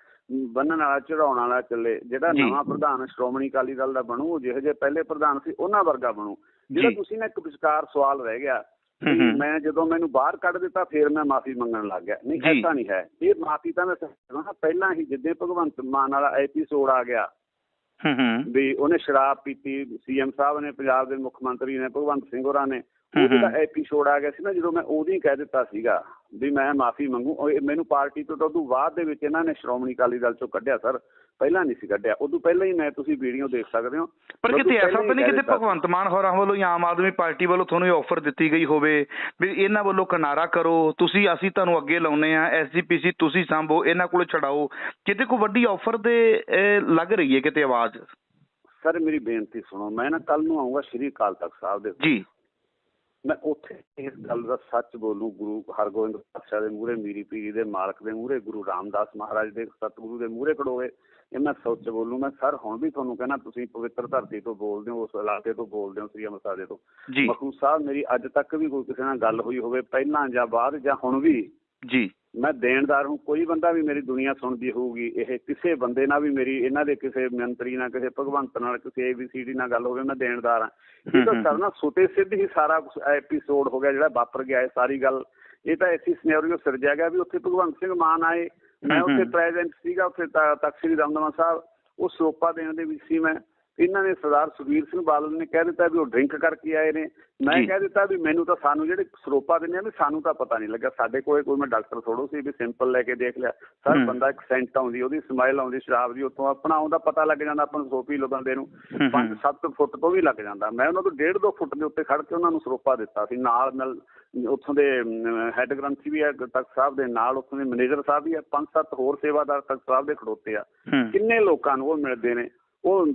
ਬੰਨਣ ਵਾਲਾ ਚੜਾਉਣ ਵਾਲਾ ਚੱਲੇ। ਜਿਹੜਾ ਨਵਾਂ ਪ੍ਰਧਾਨ ਸ਼੍ਰੋਮਣੀ ਅਕਾਲੀ ਦਲ ਦਾ ਬਣੂ, ਜਿਹੇ ਜੇ ਪਹਿਲੇ ਪ੍ਰਧਾਨ ਸੀ ਉਹਨਾਂ ਵਰਗਾ ਬਣੂ। ਜਿਹੜਾ ਤੁਸੀਂ ਨਾ ਇੱਕ ਵਿਚਕਾਰ ਸਵਾਲ ਰਹਿ ਗਿਆ, ਮੈਂ ਜਦੋਂ ਮੈਨੂੰ ਬਾਹਰ ਕੱਢ ਦਿੱਤਾ ਫਿਰ ਮੈਂ ਮਾਫੀ ਮੰਗਣ ਲੱਗ ਗਿਆ, ਨਹੀਂ ਐਸਾ ਨਹੀਂ ਹੈ। ਇਹ ਮਾਫੀ ਤਾਂ ਮੈਂ ਪਹਿਲਾਂ ਹੀ, ਜਿੱਦੇ ਭਗਵੰਤ ਮਾਨ ਵਾਲਾ ਐਪੀਸੋਡ ਆ ਗਿਆ ਵੀ ਉਹਨੇ ਸ਼ਰਾਬ ਪੀਤੀ, CM ਸਾਹਿਬ ਨੇ, ਪੰਜਾਬ ਦੇ ਮੁੱਖ ਮੰਤਰੀ ਨੇ, ਭਗਵੰਤ ਸਿੰਘ ਹੋਰਾਂ ਨੇ, ਉਹ ਜਿਹੜਾ ਐਪੀਸੋਡ ਆ ਗਿਆ ਸੀ ਨਾ, ਜਦੋਂ ਮੈਂ ਉਹਦੀ ਕਹਿ ਦਿੱਤਾ ਸੀਗਾ ਵੀ ਮੈਂ ਮਾਫੀ ਮੰਗੂ, ਮੈਨੂੰ ਪਾਰਟੀ ਤੋਂ ਤਾਂ ਉਦੋਂ ਬਾਅਦ ਦੇ ਵਿੱਚ ਇਹਨਾਂ ਨੇ ਸ਼੍ਰੋਮਣੀ ਅਕਾਲੀ ਦਲ ਚੋਂ ਕੱਢਿਆ ਸਰ, ਪਹਿਲਾਂ ਨਹੀਂ ਸੀ ਕੱਢਿਆ। ਉਦੋਂ ਪਹਿਲਾਂ ਹੀ ਮੈਂ, ਤੁਸੀਂ ਵੀਡੀਓ ਦੇਖ ਸਕਦੇ ਹੋ। ਪਰ ਕਿਤੇ ਐਸਾ ਤਾਂ ਨਹੀਂ ਕਿਤੇ ਭਗਵੰਤ ਮਾਨ ਹੋਰਾਂ ਵੱਲੋਂ ਜਾਂ ਆਮ ਆਦਮੀ ਪਾਰਟੀ ਵੱਲੋਂ ਤੁਹਾਨੂੰ ਇਹ ਆਫਰ ਦਿੱਤੀ ਗਈ ਹੋਵੇ ਵੀ ਇਹਨਾਂ ਵੱਲੋਂ ਕਿਨਾਰਾ ਕਰੋ, ਤੁਸੀਂ, ਅਸੀਂ ਤੁਹਾਨੂੰ ਅੱਗੇ ਲਾਉਨੇ ਆ, SGPC ਤੁਸੀਂ ਸਾਂਭੋ, ਇਹਨਾਂ ਕੋਲ ਛਡਾਓ, ਕਿਤੇ ਕੋਈ ਵੱਡੀ ਆਫਰ ਦੇ ਲੱਗ ਰਹੀ ਹੈ ਕਿਤੇ ਆਵਾਜ਼? ਸਰ ਮੇਰੀ ਬੇਨਤੀ ਸੁਣੋ, ਮੈਂ ਨਾ ਕੱਲ ਨੂੰ ਆਊਂਗਾ ਸ਼੍ਰੀ ਅਕਾਲ ਤਖਤ ਸਾਹਿਬ ਦੇ ਜੀ, ਮੈਂ ਉੱਥੇ ਇਸ ਗੱਲ ਦਾ ਸੱਚ ਬੋਲੂ, ਗੁਰੂ ਹਰਗੋਬਿੰਦ ਪਾਤਸ਼ਾਹ ਦੇ ਮੂਹਰੇ, ਮੀਰੀ ਪੀਰੀ ਦੇ ਮਾਲਕ ਦੇ ਮੂਹਰੇ, ਗੁਰੂ ਰਾਮਦਾਸ ਮਹਾਰਾਜ ਦੇ ਸਤਿਗੁਰੂ ਦੇ ਮੂਹਰੇ ਖੜੋਵੇ, ਇਹ ਮੈਂ ਸੱਚ ਬੋਲੂ। ਮੈਂ ਸਰ ਹੁਣ ਵੀ ਤੁਹਾਨੂੰ ਕਹਿਣਾ, ਤੁਸੀਂ ਪਵਿੱਤਰ ਧਰਤੀ ਤੋਂ ਬੋਲਦੇ ਹੋ, ਉਸ ਇਲਾਕੇ ਤੋਂ ਬੋਲਦੇ ਹੋ, ਸ੍ਰੀ ਅੰਮ੍ਰਿਤਸਰ ਤੋਂ। ਮਖੂ ਸਾਹਿਬ, ਮੇਰੀ ਅੱਜ ਤੱਕ ਵੀ ਕੋਈ ਕਿਸੇ ਨਾਲ ਗੱਲ ਹੋਈ ਹੋਵੇ, ਪਹਿਲਾਂ ਜਾਂ ਬਾਅਦ ਜਾਂ ਹੁਣ ਵੀ ਜੀ, ਮੈਂ ਦੇਣਦਾਰ ਹੂੰ। ਕੋਈ ਬੰਦਾ ਵੀ ਮੇਰੀ ਦੁਨੀਆ ਸੁਣਦੀ ਹੋਊਗੀ, ਇਹ ਕਿਸੇ ਬੰਦੇ ਨਾਲ ਵੀ ਮੇਰੀ, ਇਹਨਾਂ ਦੇ ਕਿਸੇ ਮੰਤਰੀ ਨਾਲ, ਕਿਸੇ ਭਗਵੰਤ ਨਾਲ, ਕਿਸੇ ABCD ਨਾਲ ਗੱਲ ਹੋਵੇ, ਮੈਂ ਦੇਣਦਾਰ ਹਾਂ। ਇਹ ਤਾਂ ਸਰ ਨਾ ਸੁਤੇ ਸਿੱਧ ਹੀ ਸਾਰਾ ਕੁਛ ਐਪੀਸੋਡ ਹੋ ਗਿਆ ਜਿਹੜਾ ਵਾਪਰ ਗਿਆ। ਇਹ ਸਾਰੀ ਗੱਲ, ਇਹ ਤਾਂ ਐਸੀ ਸਿਨੈਰੀਓ ਸਿਰਜਿਆ ਗਿਆ ਵੀ ਉੱਥੇ ਭਗਵੰਤ ਸਿੰਘ ਮਾਨ ਆਏ, ਮੈਂ ਉੱਥੇ ਪ੍ਰੈਜ਼ੈਂਟ ਸੀਗਾ, ਉੱਥੇ ਤਖ਼ਤ ਸ੍ਰੀ ਦਮਦਮਾ ਸਾਹਿਬ, ਉਹ ਸਰੋਪਾ ਦੇਣ ਦੇ ਵਿੱਚ ਸੀ ਮੈਂ, ਇਹਨਾਂ ਨੇ ਸਰਦਾਰ ਸੁਖਬੀਰ ਸਿੰਘ ਬਾਦਲ ਨੇ ਕਹਿ ਦਿੱਤਾ ਵੀ ਉਹ ਡਰਿੰਕ ਕਰਕੇ ਆਏ ਨੇ। ਮੈਂ ਕਹਿ ਦਿੱਤਾ ਵੀ ਮੈਨੂੰ ਤਾਂ ਸਾਨੂੰ ਜਿਹੜੇ ਸਰੋਪਾ ਦਿੰਦੇ ਆ ਵੀ ਸਾਨੂੰ ਤਾਂ ਪਤਾ ਨਹੀਂ ਲੱਗਾ, ਸਾਡੇ ਕੋਲ ਕੋਈ ਮੈਂ ਡਾਕਟਰ ਥੋੜੋ ਸੀ ਵੀ ਸਿੰਪਲ ਲੈ ਕੇ ਦੇਖ ਲਿਆ। ਸਰ ਬੰਦਾ ਇੱਕ ਸੈਂਟ ਆਉਂਦੀ, ਉਹਦੀ ਸਮੈਲ ਆਉਂਦੀ ਸ਼ਰਾਬ ਦੀ, ਉੱਥੋਂ ਆਪਣਾ ਆਉਂਦਾ ਪਤਾ ਲੱਗ ਜਾਂਦਾ ਆਪਾਂ ਨੂੰ ਸਰੋਪੀ ਲੋ ਬੰਦੇ ਨੂੰ 5-7 ਫੁੱਟ ਤੋਂ ਵੀ ਲੱਗ ਜਾਂਦਾ। ਮੈਂ ਉਹਨਾਂ ਤੋਂ 1.5-2 ਫੁੱਟ ਦੇ ਉੱਤੇ ਖੜ ਕੇ ਉਹਨਾਂ ਨੂੰ ਸਰੋਪਾ ਦਿੱਤਾ ਸੀ। ਨਾਲ ਉੱਥੋਂ ਦੇ ਹੈੱਡ ਗ੍ਰੰਥੀ ਵੀ ਹੈ ਤਖਤ ਸਾਹਿਬ ਦੇ, ਨਾਲ ਉੱਥੋਂ ਦੇ ਮੈਨੇਜਰ ਸਾਹਿਬ ਵੀ ਹੈ, 5-7 ਹੋਰ ਸੇਵਾਦਾਰ ਤਖਤ ਸਾਹਿਬ ਦੇ ਖੜੋਤੇ ਆ। ਕਿੰਨੇ ਲੋਕਾਂ ਨੂੰ ਉਹ ਮਿਲਦੇ ਨੇ। ਉਹ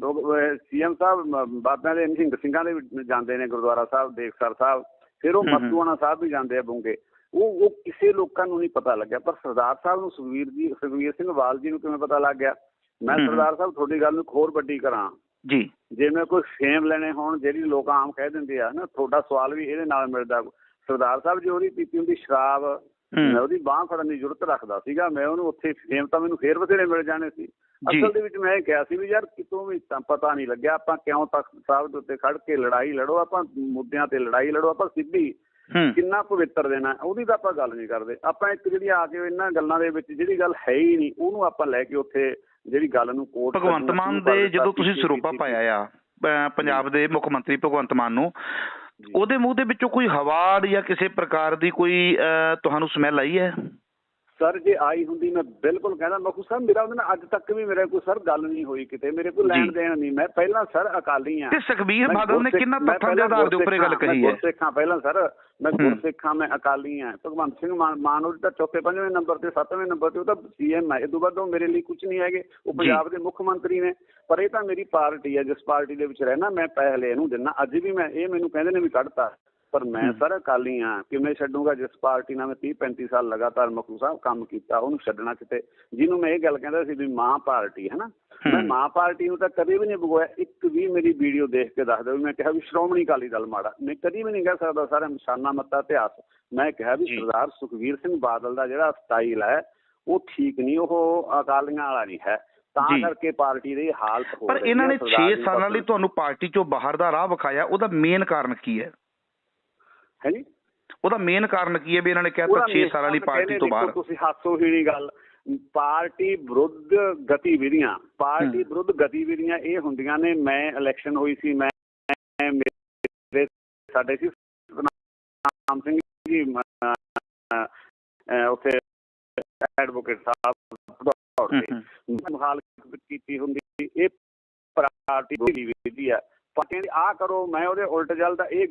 CM ਸਾਹਿਬ ਬਾਬਿਆਂ ਦੇ ਨਿਹੰਗ ਸਿੰਘਾਂ ਦੇ ਵੀ ਜਾਂਦੇ ਨੇ ਗੁਰਦੁਆਰਾ ਸਾਹਿਬ ਦੇਖਸਰ ਸਾਹਿਬ, ਫਿਰ ਉਹ ਮਸਤੂਆਣਾ ਸਾਹਿਬ ਵੀ ਜਾਂਦੇ ਆ ਬੁੰਗੇ। ਉਹ ਕਿਸੇ ਲੋਕਾਂ ਨੂੰ ਨਹੀਂ ਪਤਾ ਲੱਗਿਆ, ਪਰ ਸਰਦਾਰ ਸਾਹਿਬ ਨੂੰ ਸੁਖਬੀਰ ਸਿੰਘ ਬਾਦਲ ਜੀ ਨੂੰ ਕਿਵੇਂ ਪਤਾ ਲੱਗ ਗਿਆ। ਮੈਂ ਸਰਦਾਰ ਸਾਹਿਬ ਤੁਹਾਡੀ ਗੱਲ ਨੂੰ ਹੋਰ ਵੱਡੀ ਕਰਾਂ ਜੀ, ਜੇ ਮੈਂ ਕੋਈ ਫੇਮ ਲੈਣੇ ਹੋਣ ਜਿਹੜੀ ਲੋਕ ਆਮ ਕਹਿ ਦਿੰਦੇ ਆ ਨਾ, ਤੁਹਾਡਾ ਸਵਾਲ ਵੀ ਇਹਦੇ ਨਾਲ ਮਿਲਦਾ। ਸਰਦਾਰ ਸਾਹਿਬ ਜੀ ਉਹਦੀ ਪੀਤੀ ਹੁੰਦੀ ਸ਼ਰਾਬ, ਮੈਂ ਉਹਦੀ ਬਾਂਹ ਫੜਨ ਦੀ ਜ਼ਰੂਰਤ ਰੱਖਦਾ ਸੀਗਾ। ਮੈਂ ਉਹਨੂੰ ਉੱਥੇ ਫੇਮ ਤਾਂ ਮੈਨੂੰ ਫੇਰ ਬਥੇਰੇ ਮਿਲ ਜਾਣੇ ਸੀ। ਅਸਲ ਦੇ ਵਿੱਚ ਮੈਂ ਇਹ ਕਿਹਾ ਸੀ ਵੀ ਯਾਰ ਕਿਤੋਂ ਵੀ ਤਾਂ ਪਤਾ ਨਹੀਂ ਲੱਗਿਆ, ਆਪਾਂ ਕਿਉਂ ਤਖਤ ਸਾਹਿਬ ਦੇ ਉੱਤੇ ਖੜ ਕੇ ਲੜਾਈ ਲੜੋ, ਆਪਾਂ ਮੁੱਦਿਆਂ ਤੇ ਲੜਾਈ ਲੜੋ, ਆਪਾਂ ਸਿੱਧੀ ਕਿੰਨਾ ਪਵਿੱਤਰ ਦੇਣਾ ਉਹਦੀ ਤਾਂ ਆਪਾਂ ਗੱਲ ਨਹੀਂ ਕਰਦੇ। ਆਪਾਂ ਇੱਕ ਜਿਹੜੀ ਆ ਕੇ ਇਹਨਾਂ ਗੱਲਾਂ ਦੇ ਵਿੱਚ ਜਿਹੜੀ ਗੱਲ ਹੈ ਹੀ ਨਹੀਂ ਉਹਨੂੰ ਆਪਾਂ ਲੈ ਕੇ ਉੱਥੇ ਜਿਹੜੀ ਗੱਲ ਨੂੰ ਕੋਟ। ਭਗਵੰਤ ਮਾਨ ਦੇ ਜਦੋਂ ਤੁਸੀਂ ਸਰੋਪਾ ਪਾਇਆ ਆ ਪੰਜਾਬ ਦੇ ਮੁੱਖ ਮੰਤਰੀ ਭਗਵੰਤ ਮਾਨ ਨੂੰ, ਉਹਦੇ ਮੂੰਹ ਦੇ ਵਿੱਚੋਂ ਕੋਈ ਹਵਾ ਜਾਂ ਕਿਸੇ ਪ੍ਰਕਾਰ ਦੀ ਕੋਈ ਤੁਹਾਨੂੰ ਸਮੈਲ ਆਈ ਹੈ? ਸਰ ਜੇ ਆਈ ਹੁੰਦੀ ਮੈਂ ਬਿਲਕੁਲ ਕਹਿੰਦਾ ਮਖੂ ਸਾਹਿਬ ਮੇਰਾ ਉਹਦੇ ਨਾਲ ਅੱਜ ਤੱਕ ਵੀ ਮੇਰੇ ਕੋਈ ਸਰ ਗੱਲ ਨਹੀਂ ਹੋਈ ਕਿਤੇ, ਮੇਰੇ ਕੋਲ ਲੈਣ ਦੇਣ ਨਹੀਂ। ਮੈਂ ਪਹਿਲਾਂ ਸਰ ਅਕਾਲੀ ਆ। ਤੇ ਸੁਖਬੀਰ ਬਾਦਲ ਨੇ ਕਿੰਨਾ ਤੱਥਾਂ ਦੇ ਆਧਾਰ ਦੇ ਉੱਪਰ ਇਹ ਗੱਲ ਕਹੀ ਹੈ? ਗੁਰਸਿੱਖਾਂ ਪਹਿਲਾਂ ਸਰ, ਮੈਂ ਗੁਰਸਿੱਖਾਂ, ਮੈਂ ਅਕਾਲੀ ਆ। ਭਗਵੰਤ ਸਿੰਘ ਮਾਨ ਉਹਦੇ ਤਾਂ 4ਵੇਂ-5ਵੇਂ ਨੰਬਰ ਤੇ 7ਵੇਂ ਨੰਬਰ ਤੇ ਉਹ ਤਾਂ CM ਹੈ। ਇਹ ਤੋਂ ਬਾਅਦ ਉਹ ਮੇਰੇ ਲਈ ਕੁਛ ਨਹੀਂ ਹੈਗੇ, ਉਹ ਪੰਜਾਬ ਦੇ ਮੁੱਖ ਮੰਤਰੀ ਨੇ। ਪਰ ਇਹ ਤਾਂ ਮੇਰੀ ਪਾਰਟੀ ਹੈ, ਜਿਸ ਪਾਰਟੀ ਦੇ ਵਿੱਚ ਰਹਿਣਾ ਮੈਂ ਪਹਿਲੇ ਇਹਨੂੰ ਦਿੰਦਾ। ਅੱਜ ਵੀ ਮੈਂ ਇਹ ਮੈਨੂੰ ਕਹਿੰਦੇ ਨੇ ਵੀ ਕੱਢਤਾ, ਪਰ ਮੈਂ ਸਰ ਅਕਾਲੀ ਹਾਂ। ਕਿਵੇਂ ਛੱਡੂਗਾ ਜਿਸ ਪਾਰਟੀ ਨਾਲ ਮੈਂ 30-35 ਸਾਲ ਲਗਾਤਾਰ ਮਖੂ ਸਾਹਿਬ ਕੰਮ ਕੀਤਾ, ਉਹਨੂੰ ਛੱਡਣਾ ਕਿਤੇ। ਜਿਹਨੂੰ ਮੈਂ ਇਹ ਗੱਲ ਕਹਿੰਦਾ ਸੀ ਵੀ ਮਾਂ ਪਾਰਟੀ ਹੈ ਨਾ, ਮੈਂ ਮਾਂ ਪਾਰਟੀ ਨੂੰ ਤਾਂ ਕਦੇ ਵੀ ਨਹੀਂ ਬਗੋਇਆ। ਇੱਕ ਵੀ ਮੇਰੀ ਵੀਡੀਓ ਦੇਖ ਕੇ ਦੱਸ ਦਿਓ ਵੀ ਮੈਂ ਕਿਹਾ ਵੀ ਸ਼੍ਰੋਮਣੀ ਅਕਾਲੀ ਦਲ ਮਾੜਾ, ਮੈਂ ਕਦੀ ਵੀ ਨਹੀਂ ਕਹਿ ਸਕਦਾ। ਸਾਰਾ ਨਿਸ਼ਾਨਾ ਮੱਤਾ ਇਤਿਹਾਸ ਮੈਂ ਕਿਹਾ ਵੀ ਸਰਦਾਰ ਸੁਖਬੀਰ ਸਿੰਘ ਬਾਦਲ ਦਾ ਜਿਹੜਾ ਸਟਾਈਲ ਹੈ ਉਹ ਠੀਕ ਨਹੀਂ, ਉਹ ਅਕਾਲੀਆਂ ਵਾਲਾ ਨਹੀਂ ਹੈ, ਤਾਂ ਕਰਕੇ ਪਾਰਟੀ ਦੀ ਹਾਲਤ ਹੋ ਰਹੀ ਹੈ। ਪਰ ਇਹਨਾਂ ਨੇ 6 ਸਾਲਾਂ ਲਈ ਤੁਹਾਨੂੰ ਪਾਰਟੀ ਚੋਂ ਬਾਹਰ ਦਾ ਰਾਹ ਵਿਖਾਇਆ, ਉਹਦਾ ਮੇਨ ਕਾਰਨ ਕੀ ਹੈ? ਹੈ ਜੀ, ਉਹਦਾ ਮੇਨ ਕਾਰਨ ਕੀ ਹੈ ਵੀ ਇਹਨਾਂ ਨੇ ਕਹਿਤਾ 6 ਸਾਲਾਂ ਲਈ ਪਾਰਟੀ ਤੋਂ ਬਾਹਰ? ਤੁਸੀਂ ਹਾਸੋ ਹੀਣੀ ਗੱਲ, ਪਾਰਟੀ ਵਿਰੁੱਧ ਗਤੀਵਿਧੀਆਂ, ਪਾਰਟੀ ਵਿਰੁੱਧ ਗਤੀਵਿਧੀਆਂ ਇਹ ਹੁੰਦੀਆਂ ਨੇ। ਮੈਂ ਇਲੈਕਸ਼ਨ ਹੋਈ ਸੀ, ਮੈਂ ਮੇਰੇ ਸਾਡੇ ਸੀ ਸਤਨਾਮ ਸਿੰਘ ਜੀ ਉੱਥੇ ਐਡਵੋਕੇਟ ਸਾਹਿਬ ਮੁਖਾਲਫਤ ਕੀਤੀ ਹੁੰਦੀ। ਇਹ ਪਾਰਟੀ ਵਿਧੀ ਹੈ, ਪਾਰਟੀ ਆਹ ਕਰੋ, ਮੈਂ ਉਹਦੇ ਉਲਟ ਚੱਲਦਾ। ਇਹ